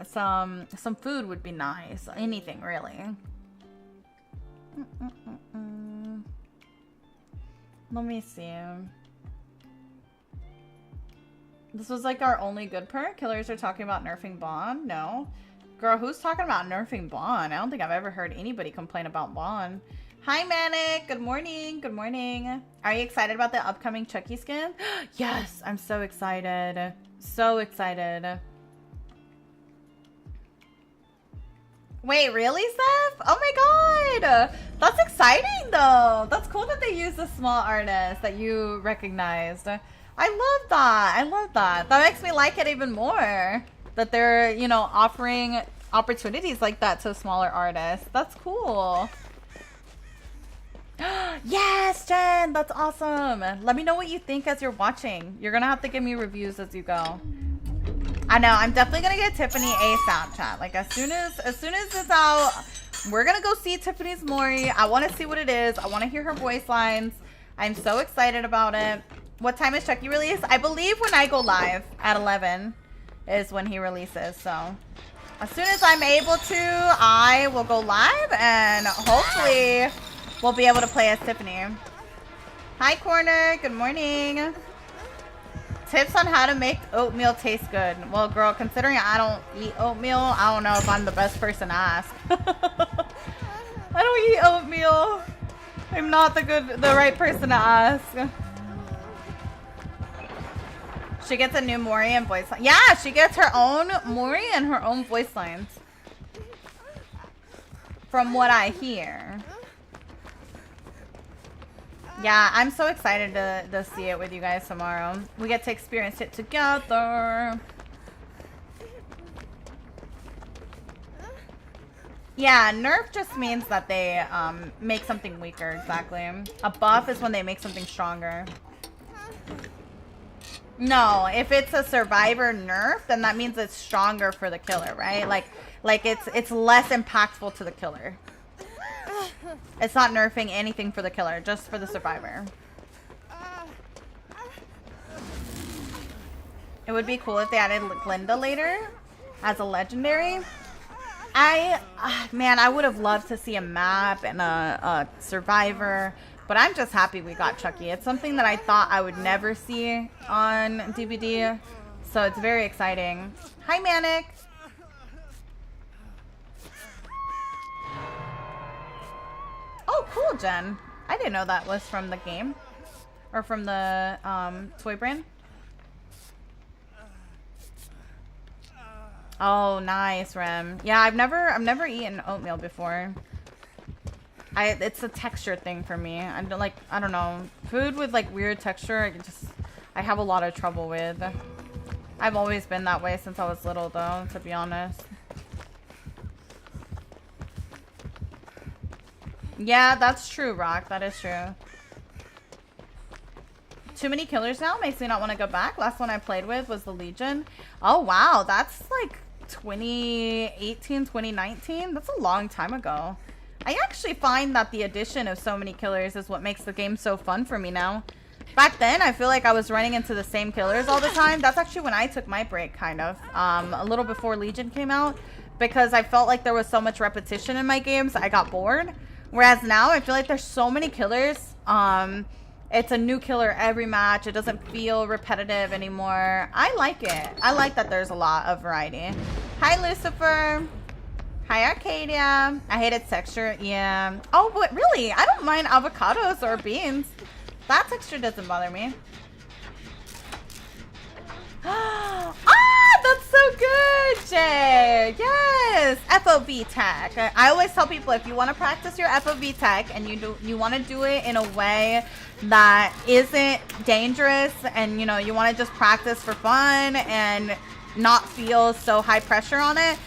some food would be nice. Anything, really. Let me see. This was like our only good perk. Killers are talking about nerfing Bond. No. Girl, who's talking about nerfing Bond? I don't think I've ever heard anybody complain about Bond. Hi, Manic. Good morning. Good morning. Are you excited about the upcoming Chucky skin? Yes, I'm so excited. So excited. Wait, really, Steph? Oh my god! That's exciting, though. That's cool that they use the small artist that you recognized. I love that. I love that. That makes me like it even more. That they're, you know, offering opportunities like that to smaller artists. That's cool. Yes, Jen! That's awesome. Let me know what you think as you're watching. You're gonna have to give me reviews as you go. I know. I'm definitely gonna get Tiffany ASAP, chat. Like as soon as it's out, we're gonna go see Tiffany's Mori. I want to see what it is. I want to hear her voice lines. I'm so excited about it. What time is Chucky release? I believe when I go live at 11 is when he releases. So as soon as I'm able to, I will go live and hopefully we'll be able to play as Tiffany. Hi, Corner. Good morning. Tips on how to make oatmeal taste good. Well, girl, considering I don't eat oatmeal, I don't know if I'm the best person to ask. I don't eat oatmeal. I'm not the right person to ask. She gets a new Mori and voice line. Yeah, she gets her own Mori and her own voice lines. From what I hear. Yeah, I'm so excited to see it with you guys tomorrow. We get to experience it together. Yeah, nerf just means that they make something weaker, exactly. A buff is when they make something stronger. No, if it's a survivor nerf, then that means it's stronger for the killer, right? Like it's less impactful to the killer. It's not nerfing anything for the killer, just for the survivor. It would be cool if they added Glinda later as a legendary. Man, I would have loved to see a map and a survivor, but I'm just happy we got Chucky. It's something that I thought I would never see on DVD, so it's very exciting. Hi, Manic. Oh, cool, Jen. I didn't know that was from the game or from the toy brand. Oh, nice, Rem. Yeah, I've never eaten oatmeal before. It's a texture thing for me. I don't know. Food with like weird texture, I have a lot of trouble with. I've always been that way since I was little though, to be honest. Yeah, that's true, Rock. That is true. Too many killers now makes me not want to go back. Last one I played with was the Legion. Oh, wow. That's like 2018, 2019. That's a long time ago. I actually find that the addition of so many killers is what makes the game so fun for me now. Back then, I feel like I was running into the same killers all the time. That's actually when I took my break, kind of. A little before Legion came out. Because I felt like there was so much repetition in my games, I got bored. Whereas now, I feel like there's so many killers. It's a new killer every match. It doesn't feel repetitive anymore. I like it. I like that there's a lot of variety. Hi, Lucifer. Hi, Arcadia. I hate its texture. Yeah. Oh, but really? I don't mind avocados or beans. That texture doesn't bother me. Ah, that's so good, Jay. Yes. FOV tech. I always tell people if you want to practice your FOV tech and you want to do it in a way that isn't dangerous and you want to just practice for fun and not feel so high pressure on it,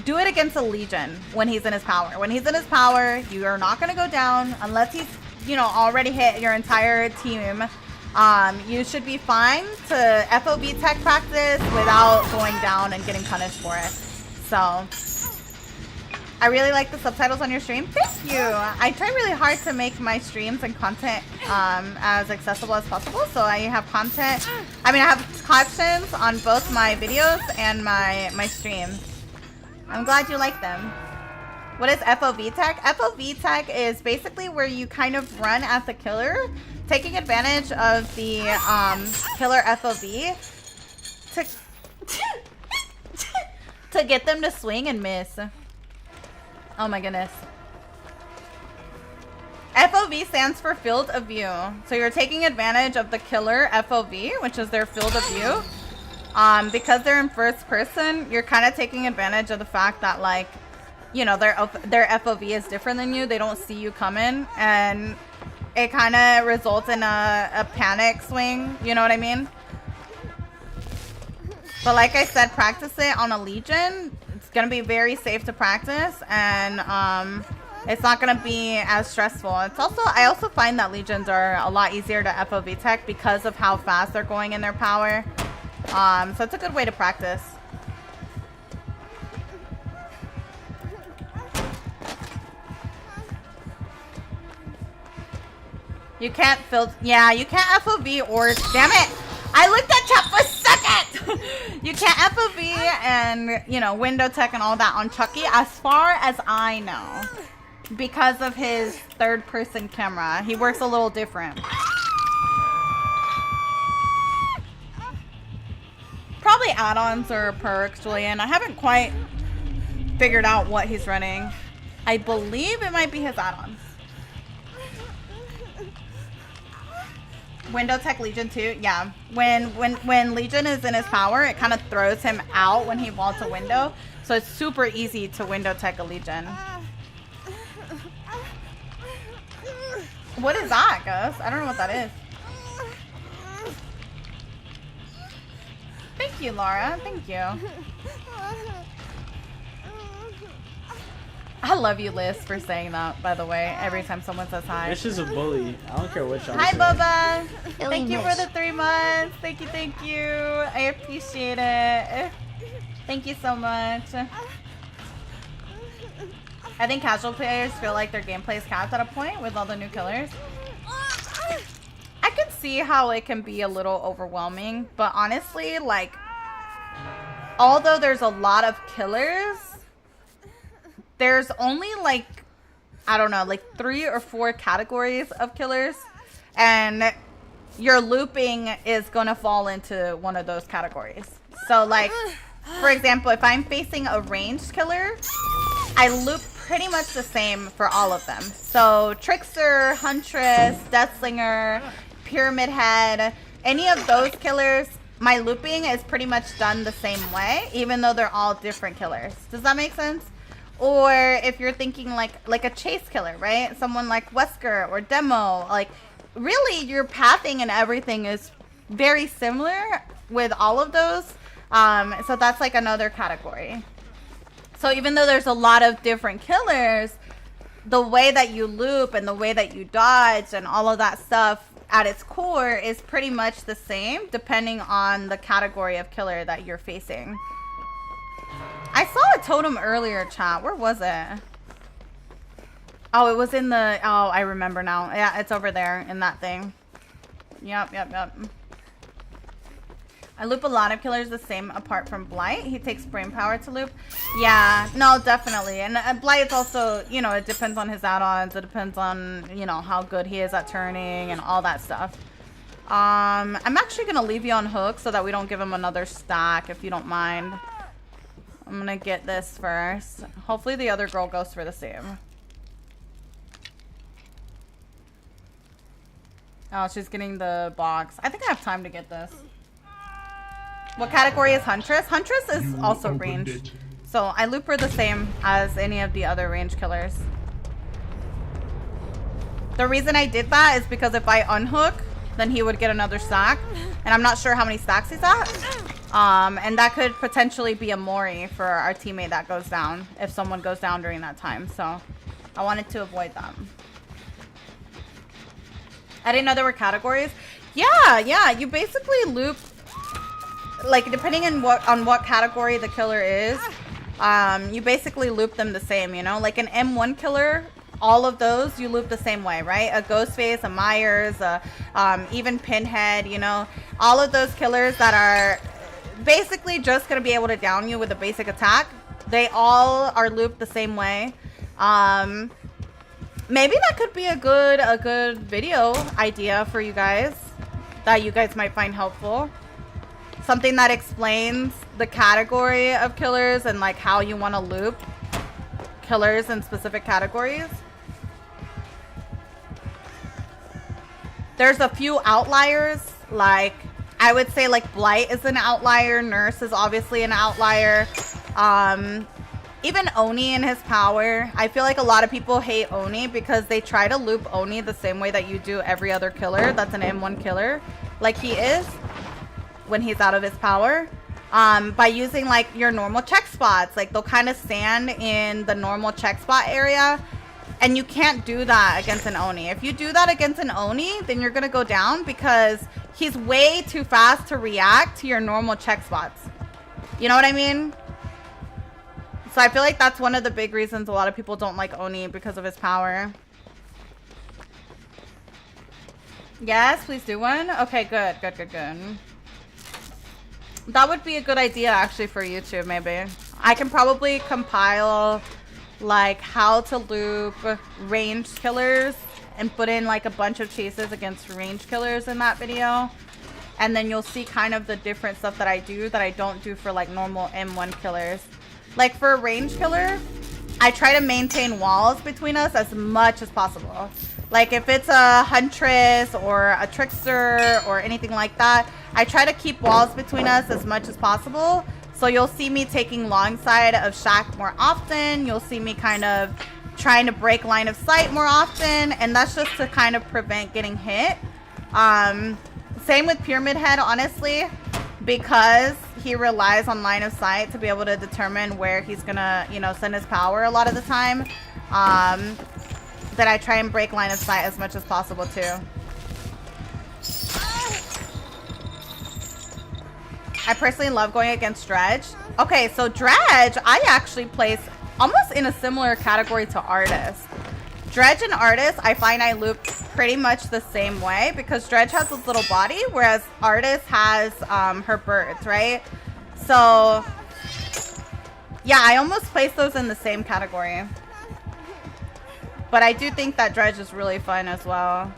do it against a Legion when he's in his power. When he's in his power, you are not going to go down unless he's already hit your entire team. You should be fine to FOV tech practice without going down and getting punished for it. So I really like the subtitles on your stream. Thank you. I try really hard to make my streams and content as accessible as possible. So I have content. I have captions on both my videos and my streams. I'm glad you like them. What is FOV tech? FOV tech is basically where you kind of run as the killer, taking advantage of the killer FOV to get them to swing and miss. Oh my goodness. FOV stands for field of view. So you're taking advantage of the killer FOV, which is their field of view. Because they're in first person, you're kind of taking advantage of the fact that their FOV is different than you. They don't see you coming, and it kind of results in a panic swing. You know what I mean? But like I said, practice it on a Legion. It's gonna be very safe to practice, and it's not gonna be as stressful. I also find that Legions are a lot easier to FOV tech because of how fast they're going in their power. So it's a good way to practice. You can't you can't FOV or, damn it! I looked at chat for a second! You can't FOV and, window tech and all that on Chucky as far as I know. Because of his third person camera. He works a little different. Probably add-ons or perks, Julian. I haven't quite figured out what he's running. I believe it might be his add-ons. Window tech Legion too, yeah. When Legion is in his power, it kind of throws him out when he vaults a window. So it's super easy to window tech a Legion. What is that, Gus? I don't know what that is. Thank you, Laura. Thank you. I love you, Liz, for saying that, by the way, every time someone says hi. This is a bully. I don't care what y'all Hi, say. Boba. Billy Thank you for Mish. the 3 months. Thank you, thank you. I appreciate it. Thank you so much. I think casual players feel like their gameplay is capped at a point with all the new killers. I could see how it can be a little overwhelming, but honestly, like, although there's a lot of killers, there's only like, I don't know, like 3 or 4 categories of killers, and your looping is gonna fall into one of those categories. So like, for example, if I'm facing a ranged killer, I loop pretty much the same for all of them. So Trickster, Huntress, Deathslinger, Pyramid Head, any of those killers, my looping is pretty much done the same way, even though they're all different killers. Does that make sense? Or if you're thinking like a chase killer, right? Someone like Wesker or Demo, like really your pathing and everything is very similar with all of those. So that's like another category. So even though there's a lot of different killers, the way that you loop and the way that you dodge and all of that stuff at its core is pretty much the same depending on the category of killer that you're facing. I saw a totem earlier, chat. Where was it? Oh, it was in the... Oh, I remember now. Yeah, it's over there in that thing. Yep. I loop a lot of killers the same apart from Blight. He takes brain power to loop. Yeah, no, definitely. And Blight's also, you know, it depends on his add-ons. It depends on, you know, how good he is at turning and all that stuff. I'm actually going to leave you on hook so that we don't give him another stack, if you don't mind. I'm going to get this first. Hopefully the other girl goes for the same. Oh, she's getting the box. I think I have time to get this. What category is Huntress? Huntress is also ranged. So I loop her the same as any of the other range killers. The reason I did that is because if I unhook, then he would get another stack. And I'm not sure how many stacks he's at. And that could potentially be a Mori for our teammate that goes down if someone goes down during that time. So I wanted to avoid that. I didn't know there were categories. Yeah. You basically loop, like depending on what category the killer is, you basically loop them the same, you know? Like an M1 killer, all of those you loop the same way, right? A Ghostface, a Myers, even Pinhead, you know? All of those killers that are basically just gonna be able to down you with a basic attack, they all are looped the same way. Maybe that could be a good video idea for you guys that you guys might find helpful. Something that explains the category of killers and like how you want to loop killers in specific categories. There's a few outliers, like I would say like Blight is an outlier, Nurse is obviously an outlier. Even Oni and his power. I feel like a lot of people hate Oni because they try to loop Oni the same way that you do every other killer that's an M1 killer, like he is when he's out of his power, by using like your normal check spots. Like they'll kind of stand in the normal check spot area, and you can't do that against an Oni. If you do that against an Oni, then you're gonna go down because he's way too fast to react to your normal check spots. You know what I mean? So I feel like that's one of the big reasons a lot of people don't like Oni, because of his power. Yes, please do one. Okay, good. That would be a good idea actually for YouTube, maybe. I can probably compile like how to loop ranged killers and put in like a bunch of chases against ranged killers in that video. And then you'll see kind of the different stuff that I do that I don't do for like normal M1 killers. Like for a range killer, I try to maintain walls between us as much as possible. Like if it's a Huntress or a Trickster or anything like that, I try to keep walls between us as much as possible. So you'll see me taking long side of Shack more often. You'll see me kind of trying to break line of sight more often. And that's just to kind of prevent getting hit. Same with Pyramid Head, honestly, because he relies on line of sight to be able to determine where he's gonna, you know, send his power a lot of the time. That I try and break line of sight as much as possible too. I personally love going against Dredge. Okay, so Dredge, I actually place almost in a similar category to Artist. Dredge and Artist, I find I loop pretty much the same way because Dredge has this little body, whereas Artist has her birds, right? So, yeah, I almost place those in the same category. But I do think that Dredge is really fun as well.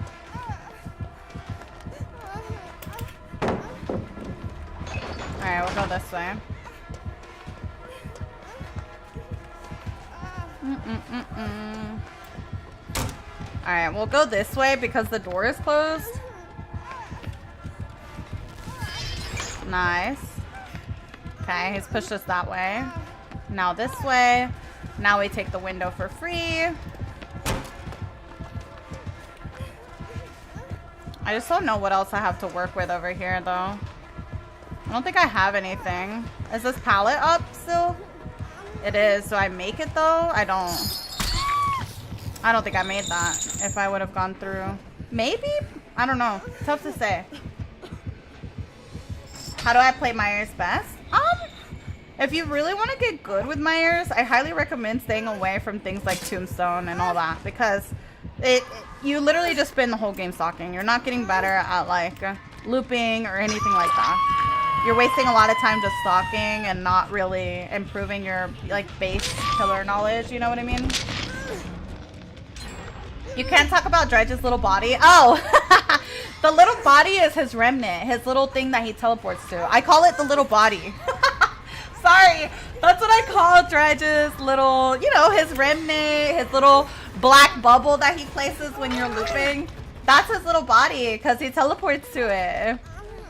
Alright, we'll go this way. Alright, we'll go this way because the door is closed. Nice. Okay, he's pushed us that way. Now this way. Now we take the window for free. I just don't know what else I have to work with over here, though. I don't think I have anything. Is this pallet up still? It is. So I make it, though? I don't think I made that if I would have gone through. Maybe? I don't know. Tough to say. How do I play Myers best? If you really want to get good with Myers, I highly recommend staying away from things like Tombstone and all that, because you literally just spend the whole game stalking. You're not getting better at like looping or anything like that. You're wasting a lot of time just stalking and not really improving your like base killer knowledge, you know what I mean? You can't talk about Dredge's little body. Oh, the little body is his remnant, his little thing that he teleports to. I call it the little body. Sorry, that's what I call Dredge's little, you know, his remnant, his little black bubble that he places when you're looping. That's his little body because he teleports to it.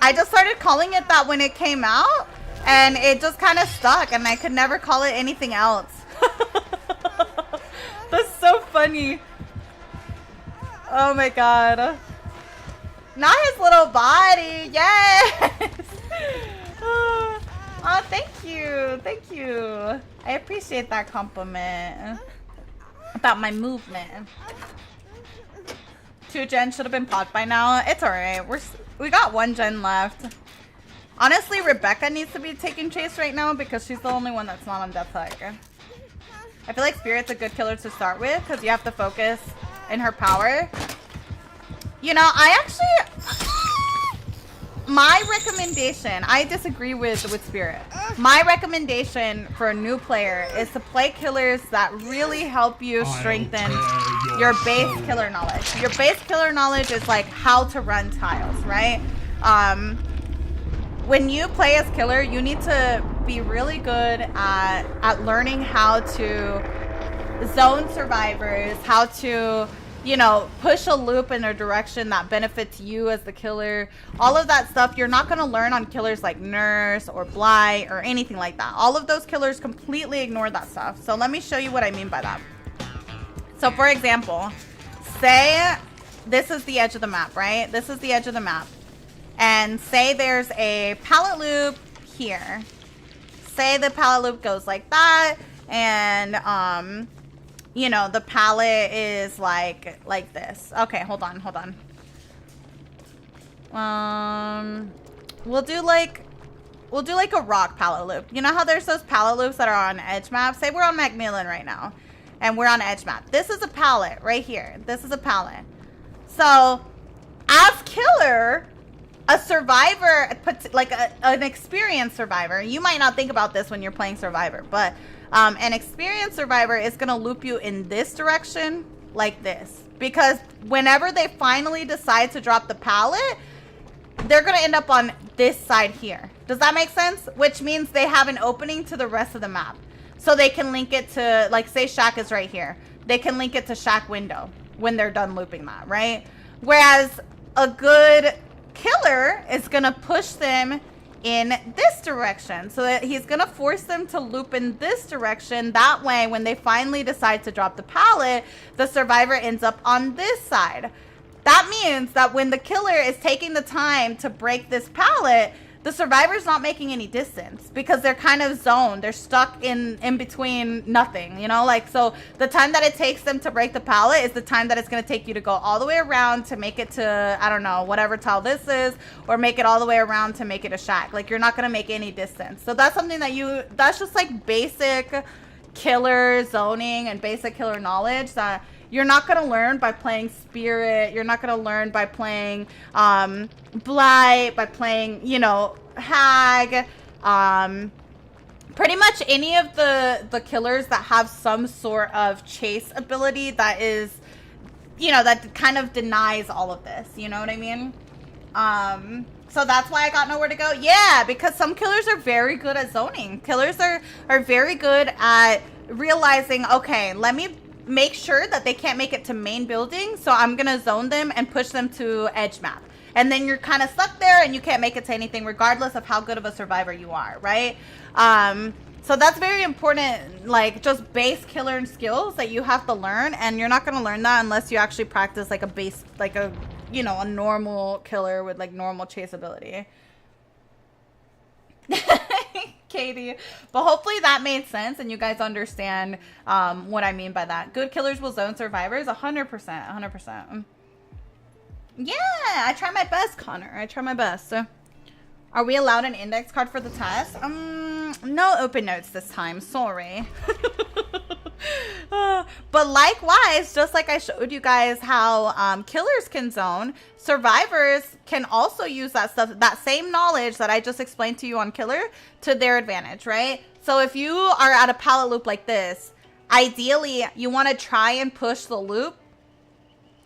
I just started calling it that when it came out and it just kind of stuck and I could never call it anything else. That's so funny. Oh my god. Not his little body. Yes. Oh, thank you. Thank you. I appreciate that compliment about my movement. 2 gen should have been popped by now. It's alright. We got 1 gen left. Honestly, Rebecca needs to be taking chase right now because she's the only one that's not on Death Hook. I feel like Spirit's a good killer to start with because you have to focus in her power. You know, my recommendation, I disagree with Spirit. My recommendation for a new player is to play killers that really help you strengthen your base killer knowledge. Your base killer knowledge is like how to run tiles, right? When you play as killer, you need to be really good at learning how to zone survivors, how to, you know, push a loop in a direction that benefits you as the killer. All of that stuff you're not going to learn on killers like Nurse or Blight or anything like that. All of those killers completely ignore that stuff. So let me show you what I mean by that. So for example, say this is the edge of the map, right? This is the edge of the map. And say there's a pallet loop here. Say the pallet loop goes like that and you know, the palette is like this. Okay, hold on. We'll do like a rock palette loop. You know how there's those palette loops that are on edge map? Say we're on Macmillan right now and we're on edge map. This is a palette right here. This is a palette. So as killer, a survivor, like an experienced survivor, you might not think about this when you're playing survivor, but an experienced survivor is going to loop you in this direction like this. Because whenever they finally decide to drop the pallet, they're going to end up on this side here. Does that make sense? Which means they have an opening to the rest of the map. So they can link it to, like, say Shack is right here. They can link it to Shack window when they're done looping that, right? Whereas a good killer is going to push them in this direction, so that he's gonna force them to loop in this direction. That way, when they finally decide to drop the pallet, the survivor ends up on this side. That means that when the killer is taking the time to break this pallet, the survivor's not making any distance because they're kind of zoned. They're stuck in between nothing, you know? Like, so the time that it takes them to break the pallet is the time that it's going to take you to go all the way around to make it to, I don't know, whatever tile this is, or make it all the way around to make it a shack. Like, you're not going to make any distance. So that's something that that's just like basic killer zoning and basic killer knowledge that you're not going to learn by playing Spirit. You're not going to learn by playing Blight, by playing, you know, Hag. Pretty much any of the killers that have some sort of chase ability that is, you know, that kind of denies all of this. You know what I mean? So that's why I got nowhere to go. Yeah, because some killers are very good at zoning. Killers are very good at realizing, okay, let me make sure that they can't make it to main building, so I'm gonna zone them and push them to edge map, and then you're kind of stuck there and you can't make it to anything regardless of how good of a survivor you are, right? So that's very important, like just base killer skills that you have to learn, and you're not going to learn that unless you actually practice like a base, like a, you know, a normal killer with like normal chase ability. Katie, but hopefully that made sense and you guys understand what I mean by that. Good killers will zone survivors 100%. 100%. Yeah, I try my best, Connor. I try my best. So, are we allowed an index card for the test? No open notes this time. Sorry. But likewise, just like I showed you guys how killers can zone, survivors can also use that stuff, that same knowledge that I just explained to you on killer, to their advantage, right? So if you are at a pallet loop like this, ideally you want to try and push the loop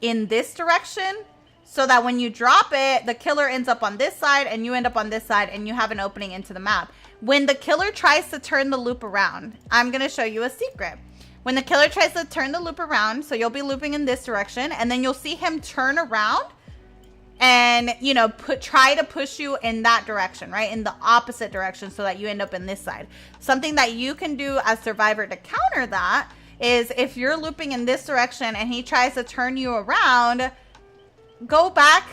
in this direction so that when you drop it, the killer ends up on this side and you end up on this side and you have an opening into the map. When the killer tries to turn the loop around, I'm going to show you a secret. When the killer tries to turn the loop around, so you'll be looping in this direction, and then you'll see him turn around and, you know, try to push you in that direction, right? In the opposite direction so that you end up in this side. Something that you can do as survivor to counter that is if you're looping in this direction and he tries to turn you around, go back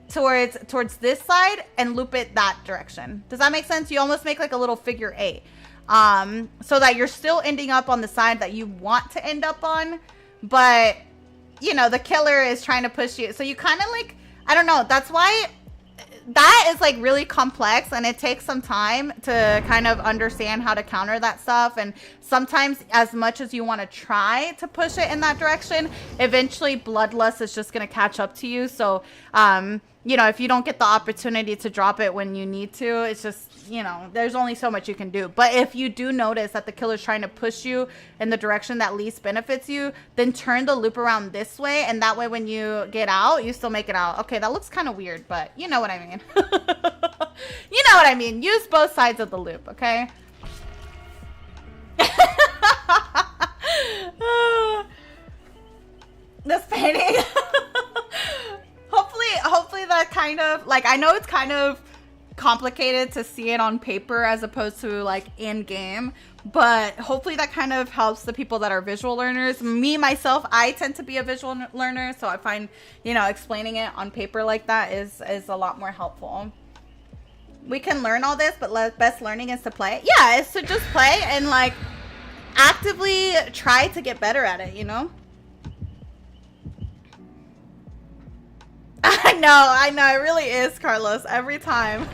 towards this side and loop it that direction. Does that make sense? You almost make like a little figure 8. So that you're still ending up on the side that you want to end up on, but you know, the killer is trying to push you. So you kind of like, I don't know. That's why that is like really complex and it takes some time to kind of understand how to counter that stuff. And sometimes as much as you want to try to push it in that direction, eventually bloodlust is just going to catch up to you. So, you know, if you don't get the opportunity to drop it when you need to, it's just, you know, there's only so much you can do. But if you do notice that the killer's trying to push you in the direction that least benefits you, then turn the loop around this way. And that way, when you get out, you still make it out. Okay, that looks kind of weird, but you know what I mean. You know what I mean. Use both sides of the loop, okay? This painting. Hopefully that kind of, like, I know it's kind of complicated to see it on paper as opposed to like in game, but hopefully that kind of helps the people that are visual learners. Me myself, I tend to be a visual learner, so I find, you know, explaining it on paper like that is a lot more helpful. We can learn all this, but best learning is to play. Yeah, it's to just play and like actively try to get better at it, you know? I know, it really is, Carlos, every time.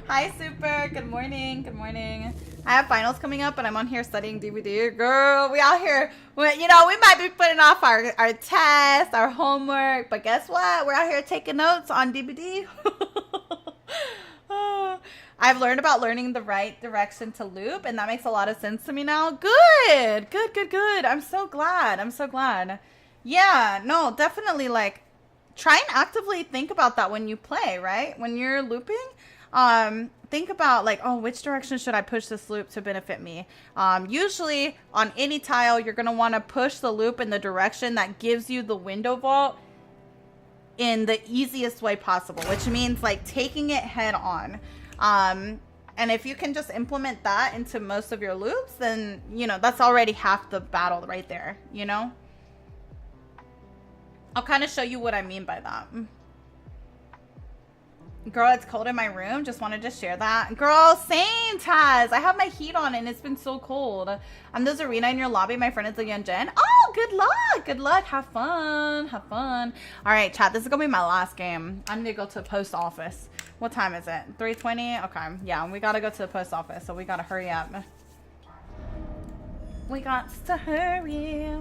Hi, Super. Good morning. Good morning. I have finals coming up, and I'm on here studying DVD. Girl, we out here, you know, we might be putting off our test, our homework, but guess what? We're out here taking notes on DVD. I've learned about learning the right direction to loop, and that makes a lot of sense to me now. Good. I'm so glad. Yeah, no, definitely, like, try and actively think about that when you play, right? When you're looping, think about like, oh, which direction should I push this loop to benefit me? Usually on any tile, you're going to want to push the loop in the direction that gives you the window vault in the easiest way possible, which means like taking it head on. And if you can just implement that into most of your loops, then, you know, that's already half the battle right there, you know? I'll kind of show you what I mean by that. Girl, it's cold in my room. Just wanted to share that. Girl, same, Taz. I have my heat on and it's been so cold. I'm the Zarina in your lobby. My friend is a young Jen. Oh, good luck. Good luck. Have fun. Have fun. All right, chat. This is going to be my last game. I need to go to the post office. What time is it? 3:20? Okay. Yeah, we got to go to the post office. So we got to hurry up. We got to hurry.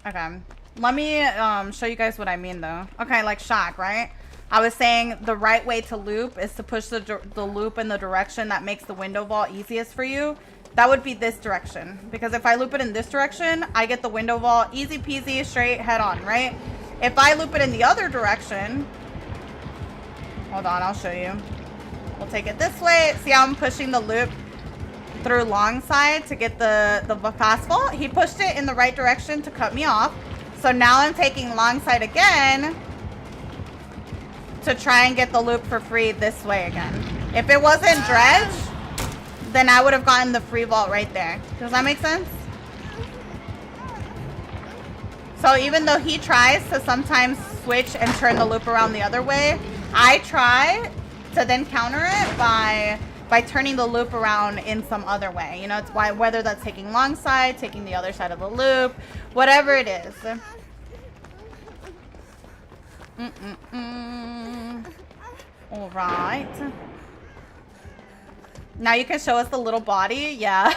Okay. Let me show you guys what I mean though. Okay, like Shaq, right? I was saying the right way to loop is to push the loop in the direction that makes the window vault easiest for you. That would be this direction. Because if I loop it in this direction, I get the window vault easy peasy, straight, head on, right? If I loop it in the other direction, hold on, I'll show you. We'll take it this way. See how I'm pushing the loop through long side to get the fast vault? He pushed it in the right direction to cut me off. So now I'm taking long side again to try and get the loop for free this way again. If it wasn't dredge, then I would have gotten the free vault right there. Does that make sense? So even though he tries to sometimes switch and turn the loop around the other way, I try to then counter it by turning the loop around in some other way. You know, it's why, whether that's taking long side, taking the other side of the loop, whatever it is. All right. Now you can show us the little body. Yeah.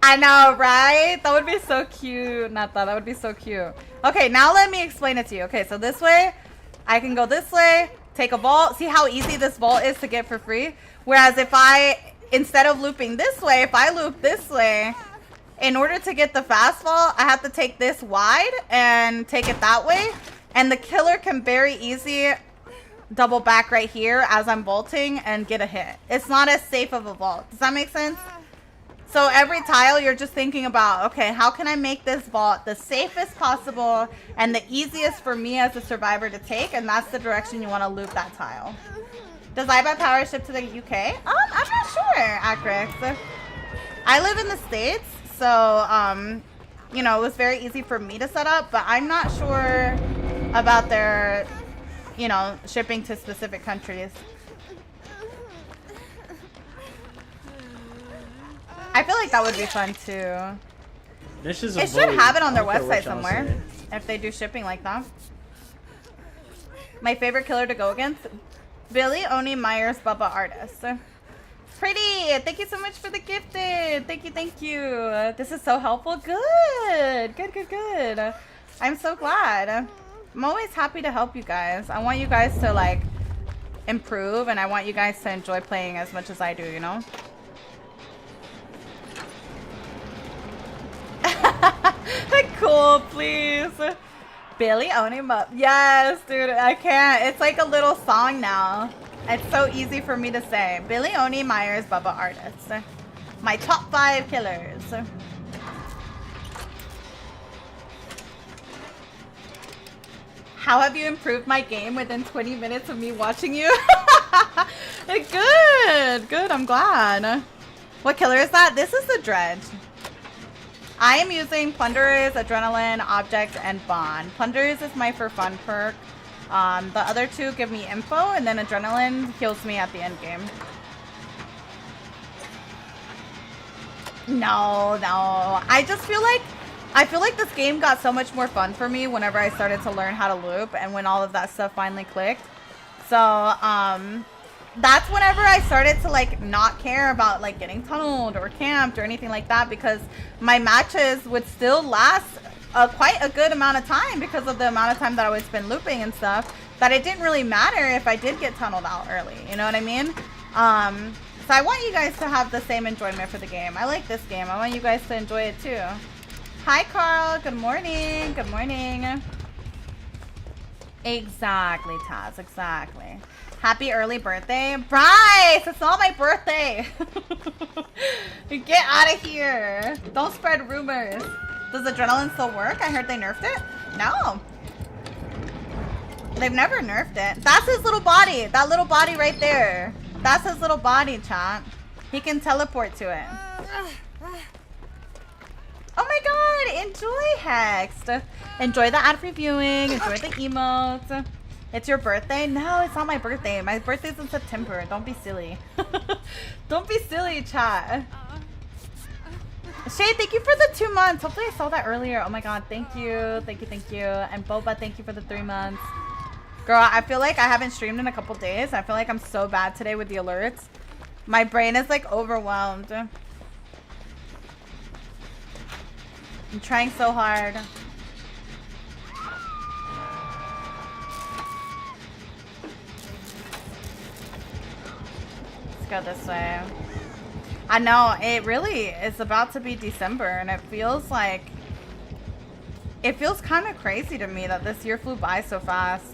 I know, right? That would be so cute. Not that. That would be so cute. Okay, now let me explain it to you. Okay, so this way, I can go this way, take a vault. See how easy this vault is to get for free? Whereas if I, instead of looping this way, if I loop this way, in order to get the fast vault, I have to take this wide and take it that way. And the killer can very easy double back right here as I'm vaulting and get a hit. It's not as safe of a vault. Does that make sense? So every tile you're just thinking about, okay, how can I make this vault the safest possible and the easiest for me as a survivor to take? And that's the direction you want to loop that tile. Does iBuy Power ship to the UK? I'm not sure, Acrix. I live in the States, so, you know, it was very easy for me to set up, but I'm not sure about their, you know, shipping to specific countries. I feel like that would be fun too. This is it should have it on their website somewhere if they do shipping like that. My favorite killer to go against? Billy, Oni, Myers, Bubba, Artist. Pretty! Thank you so much for the gifted. Thank you, thank you. This is so helpful. Good. Good, good, good. I'm so glad. I'm always happy to help you guys. I want you guys to like improve and I want you guys to enjoy playing as much as I do, you know? Cool, please. Billy, own him up. Yes, dude, I can't. It's like a little song now. It's so easy for me to say. Billy, Oni, Myers, Bubba, Artist. My top 5 killers. How have you improved my game within 20 minutes of me watching you? Good, good, I'm glad. What killer is that? This is the Dredge. I am using Plunderers, Adrenaline, Object, and Bond. Plunderers is my for fun perk. The other two give me info, and then Adrenaline heals me at the end game. No. I just feel like this game got so much more fun for me whenever I started to learn how to loop and when all of that stuff finally clicked. So, that's whenever I started to like not care about like getting tunneled or camped or anything like that, because my matches would still last quite a good amount of time because of the amount of time that I would spend looping and stuff, that it didn't really matter if I did get tunneled out early, you know what I mean? So I want you guys to have the same enjoyment for the game. I like this game. I want you guys to enjoy it too. Hi Carl, good morning, good morning. Exactly, Taz, exactly. Happy early birthday. Bryce, it's not my birthday. Get out of here. Don't spread rumors. Does Adrenaline still work? I heard they nerfed it. No. They've never nerfed it. That's his little body. That little body right there. That's his little body, chat. He can teleport to it. Oh my Enjoy, Hext. Enjoy the ad reviewing. Enjoy the emotes. It's your birthday? No, it's not my birthday. My birthday's in September. Don't be silly. Don't be silly, chat. Shay, thank you for the 2 months. Hopefully I saw that earlier. Oh my god, thank you. Thank you, thank you. And Boba, thank you for the 3 months. Girl, I feel like I haven't streamed in a couple days. I feel like I'm so bad today with the alerts. My brain is like overwhelmed. I'm trying so hard. Let's go this way. I know, it really is about to be December, and it feels like... It feels kind of crazy to me that this year flew by so fast.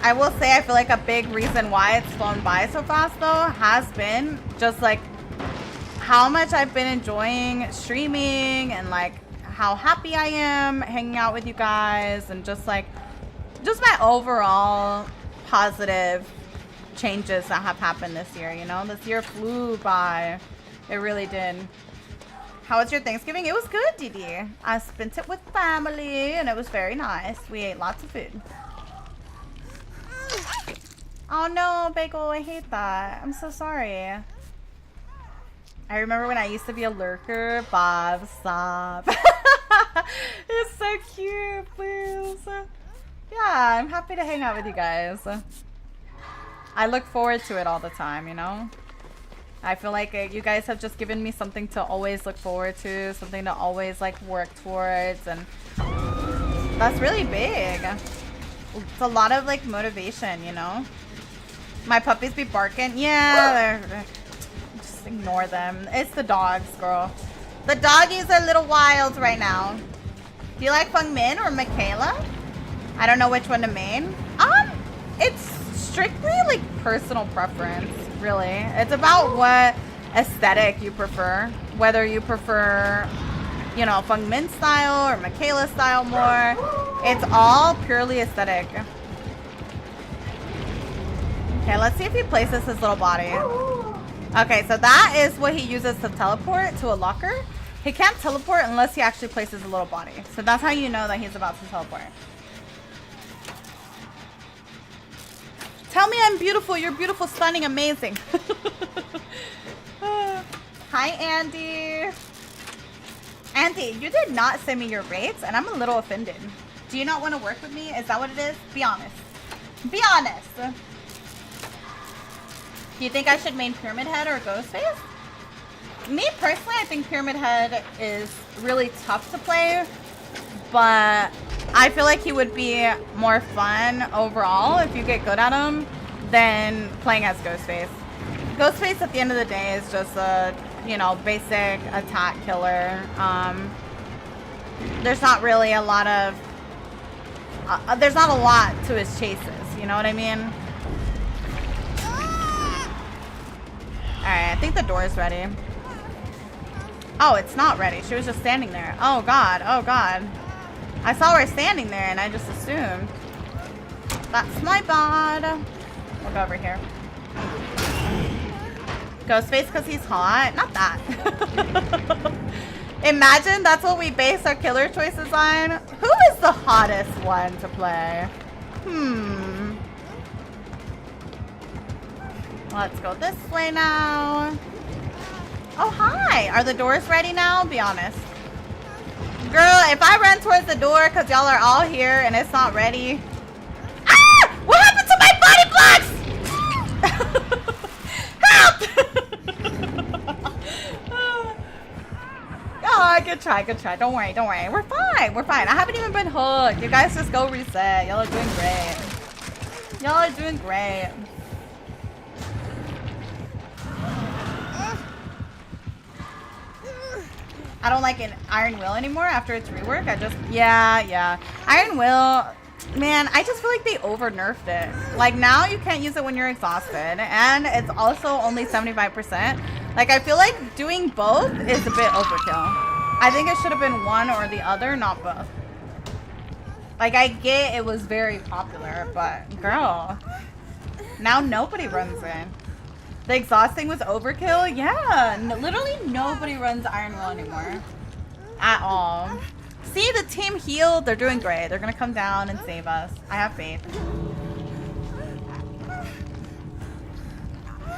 I will say I feel like a big reason why it's flown by so fast, though, has been just, like, how much I've been enjoying streaming and, like, how happy I am hanging out with you guys and just, like, just my overall positive changes that have happened this year, you know? This year flew by. It really did. How was your Thanksgiving? It was good, Didi. I spent it with family and it was very nice. We ate lots of food. Oh no, Bagel, I hate that. I'm so sorry. I remember when I used to be a lurker. Bob, stop. It's so cute, please. Yeah, I'm happy to hang out with you guys. I look forward to it all the time, you know? I feel like you guys have just given me something to always look forward to, something to always like work towards, and that's really big. It's a lot of like motivation, you know? My puppies be barking. Yeah, just ignore them. It's the dogs, girl. The doggies are a little wild right now. Do you like Feng Min or Michaela? I don't know which one to main. It's strictly like personal preference, really. It's about what aesthetic you prefer. Whether you prefer, you know, Feng Min style or Michaela style more. It's all purely aesthetic. Okay, let's see if he places his little body. Okay, so that is what he uses to teleport to a locker. He can't teleport unless he actually places a little body. So that's how you know that he's about to teleport. Tell me I'm beautiful. You're beautiful, stunning, amazing. Hi, Andy. Andy, you did not send me your rates, and I'm a little offended. Do you not want to work with me? Is that what it is? Be honest. Be honest. Do you think I should main Pyramid Head or Ghostface? Me, personally, I think Pyramid Head is really tough to play, but I feel like he would be more fun overall if you get good at him than playing as Ghostface. Ghostface at the end of the day is just a, you know, basic attack killer. There's not really a lot of, there's not a lot to his chases, you know what I mean? Alright, I think the door is ready. Oh, it's not ready. She was just standing there. Oh god, oh god. I saw her standing there and I just assumed. That's my bad. We'll go over here. Ghostface because he's hot? Not that. Imagine that's what we base our killer choices on. Who is the hottest one to play? Let's go this way now. Oh, hi. Are the doors ready now? Be honest. Girl, if I run towards the door because y'all are all here and it's not ready. Ah! What happened to my body blocks? Help! Oh, good try, good try. Don't worry, don't worry. We're fine, we're fine. I haven't even been hooked. You guys just go reset. Y'all are doing great. Y'all are doing great. I don't like an Iron Will anymore after its rework. I just, yeah. Iron Will, man, I just feel like they over-nerfed it. Like, now you can't use it when you're exhausted. And it's also only 75%. Like, I feel like doing both is a bit overkill. I think it should have been one or the other, not both. Like, I get it was very popular, but, girl, now nobody runs it. The exhausting was overkill? Yeah, literally nobody runs Iron Will anymore. At all. See, the team healed. They're doing great. They're gonna come down and save us. I have faith.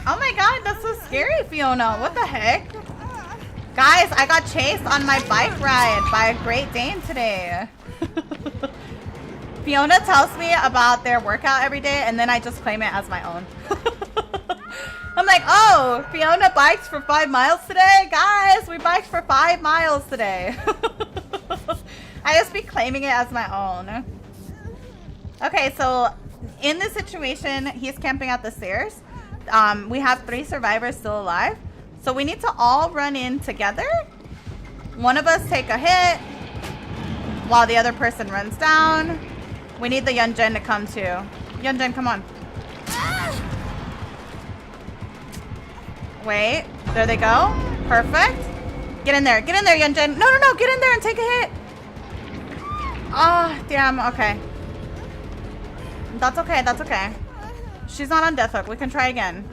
Oh my god, that's so scary, Fiona. What the heck? Guys, I got chased on my bike ride by a Great Dane today. Fiona tells me about their workout every day, and then I just claim it as my own. I'm like, oh, Fiona bikes for 5 miles today? Guys, we biked for 5 miles today. I just be claiming it as my own. Okay, so in this situation, he's camping at the stairs. We have 3 survivors still alive. So we need to all run in together. One of us take a hit while the other person runs down. We need the Yunjin to come too. Yunjin, come on. Wait, there they go. Perfect. Get in there, Yunjin. No, get in there and take a hit. Ah, oh, damn, okay. That's okay. She's not on death hook, we can try again.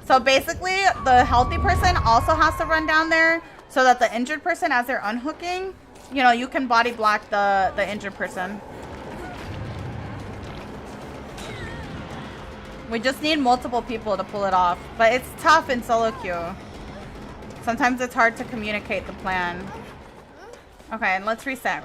So basically, the healthy person also has to run down there so that the injured person, as they're unhooking, you know, you can body block the injured person. We just need multiple people to pull it off. But it's tough in solo queue. Sometimes it's hard to communicate the plan. Okay, let's reset.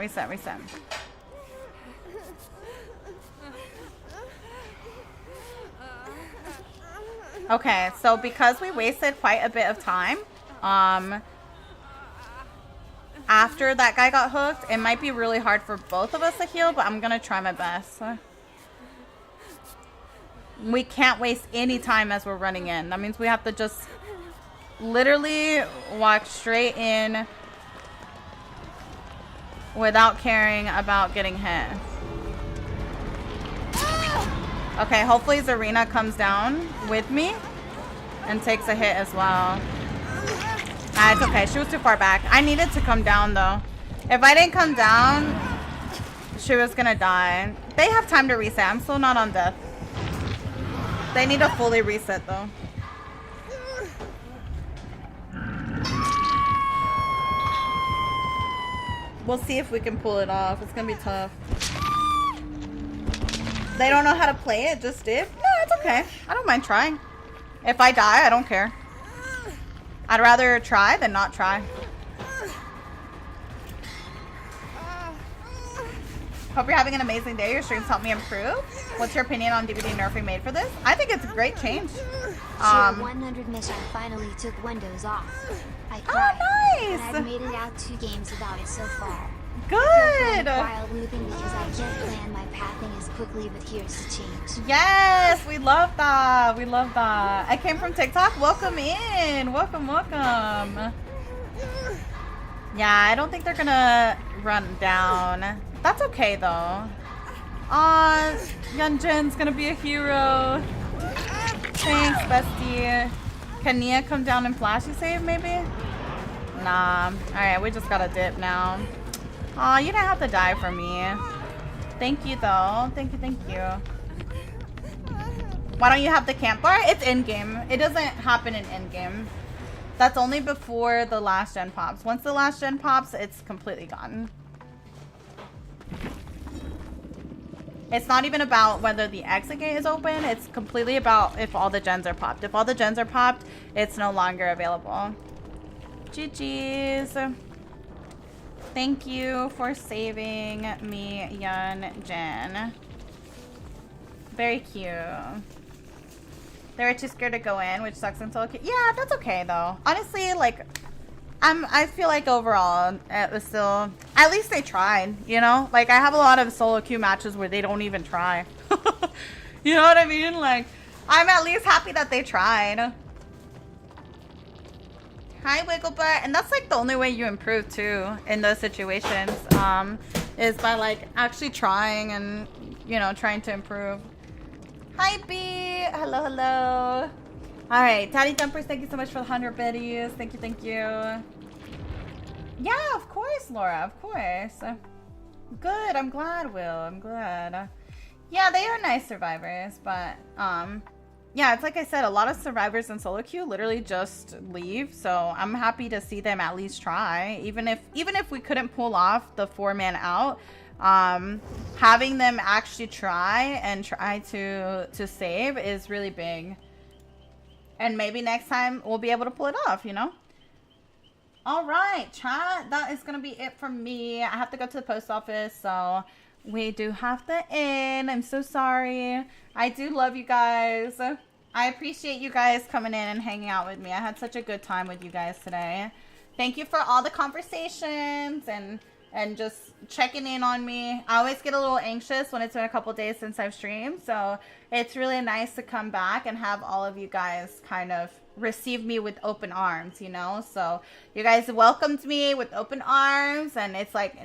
Okay, so because we wasted quite a bit of time, after that guy got hooked, it might be really hard for both of us to heal, but I'm gonna try my best. We can't waste any time as we're running in. That means we have to just literally walk straight in without caring about getting hit. Okay, hopefully Zarina comes down with me and takes a hit as well. It's okay. She was too far back. I needed to come down, though. If I didn't come down, she was gonna die. They have time to reset. I'm still not on death. They need to fully reset, though. We'll see if we can pull it off. It's gonna be tough. They don't know how to play it, just dip? No, it's okay. I don't mind trying. If I die, I don't care. I'd rather try than not try. Hope you're having an amazing day. Your streams help me improve. What's your opinion on DVD nerfing made for this? I think it's a great change. Tier 100 mission finally took Windows off. I cried. Oh, nice! And I've made it out 2 games without it so far. Good! While looping because I can't plan my pathing as quickly, but here's the change. Yes! We love that! We love that. I came from TikTok. Welcome in! Welcome. Yeah, I don't think they're gonna run down. That's okay, though. Aw, Yunjin's gonna be a hero. Thanks, bestie. Can Nia come down and flashy save, maybe? Nah. Alright, we just gotta dip now. Aw, you didn't have to die for me. Thank you, though. Thank you. Why don't you have the camp bar? It's in-game. It doesn't happen in in-game. That's only before the last gen pops. Once the last gen pops, it's completely gone. It's not even about whether the exit gate is open. It's completely about if all the gens are popped. If all the gens are popped, it's no longer available. GG's. Thank you for saving me, Yunjin. Very cute. They were too scared to go in, which sucks until... Yeah, that's okay, though. Honestly, like... I feel like overall, it was still... At least they tried, you know? Like, I have a lot of solo queue matches where they don't even try. You know what I mean? Like, I'm at least happy that they tried. Hi, Wigglebutt. And that's, like, the only way you improve, too, in those situations. Is by, like, actually trying and, you know, trying to improve. Hi, B. Hello. Alright, Daddy Dumpers, thank you so much for the 100 biddies. Thank you. Yeah, of course, Laura, of course. Good, I'm glad, Will. I'm glad. Yeah, they are nice survivors, but, yeah, it's like I said, a lot of survivors in solo queue literally just leave. So I'm happy to see them at least try, even if we couldn't pull off the 4-man out. Having them actually try to save is really big. And maybe next time we'll be able to pull it off, you know? All right, chat. That is going to be it from me. I have to go to the post office, so we do have to end. I'm so sorry. I do love you guys. I appreciate you guys coming in and hanging out with me. I had such a good time with you guys today. Thank you for all the conversations and just checking in on me. I always get a little anxious when it's been a couple days since I've streamed, so it's really nice to come back and have all of you guys kind of receive me with open arms, you know? So you guys welcomed me with open arms, and it's like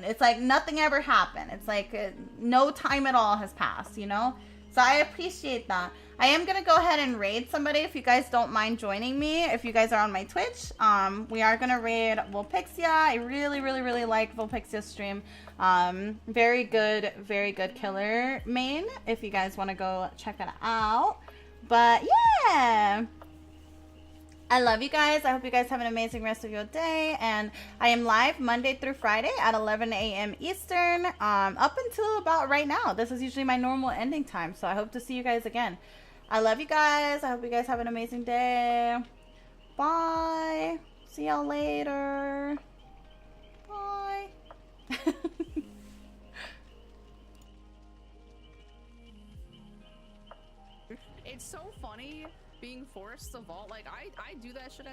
nothing ever happened. It's like no time at all has passed, you know? So I appreciate that. I am gonna go ahead and raid somebody if you guys don't mind joining me. If you guys are on my Twitch, we are gonna raid Vulpixia. I really like Vulpixia's stream. Very good killer main. If you guys want to go check that out. But yeah, I love you guys. I hope you guys have an amazing rest of your day. And I am live Monday through Friday at 11 a.m. Eastern, up until about right now. This is usually my normal ending time, so I hope to see you guys again. I love you guys. I hope you guys have an amazing day. Bye. See y'all later. Bye. It's so funny being forced to vault. Like, I do that shit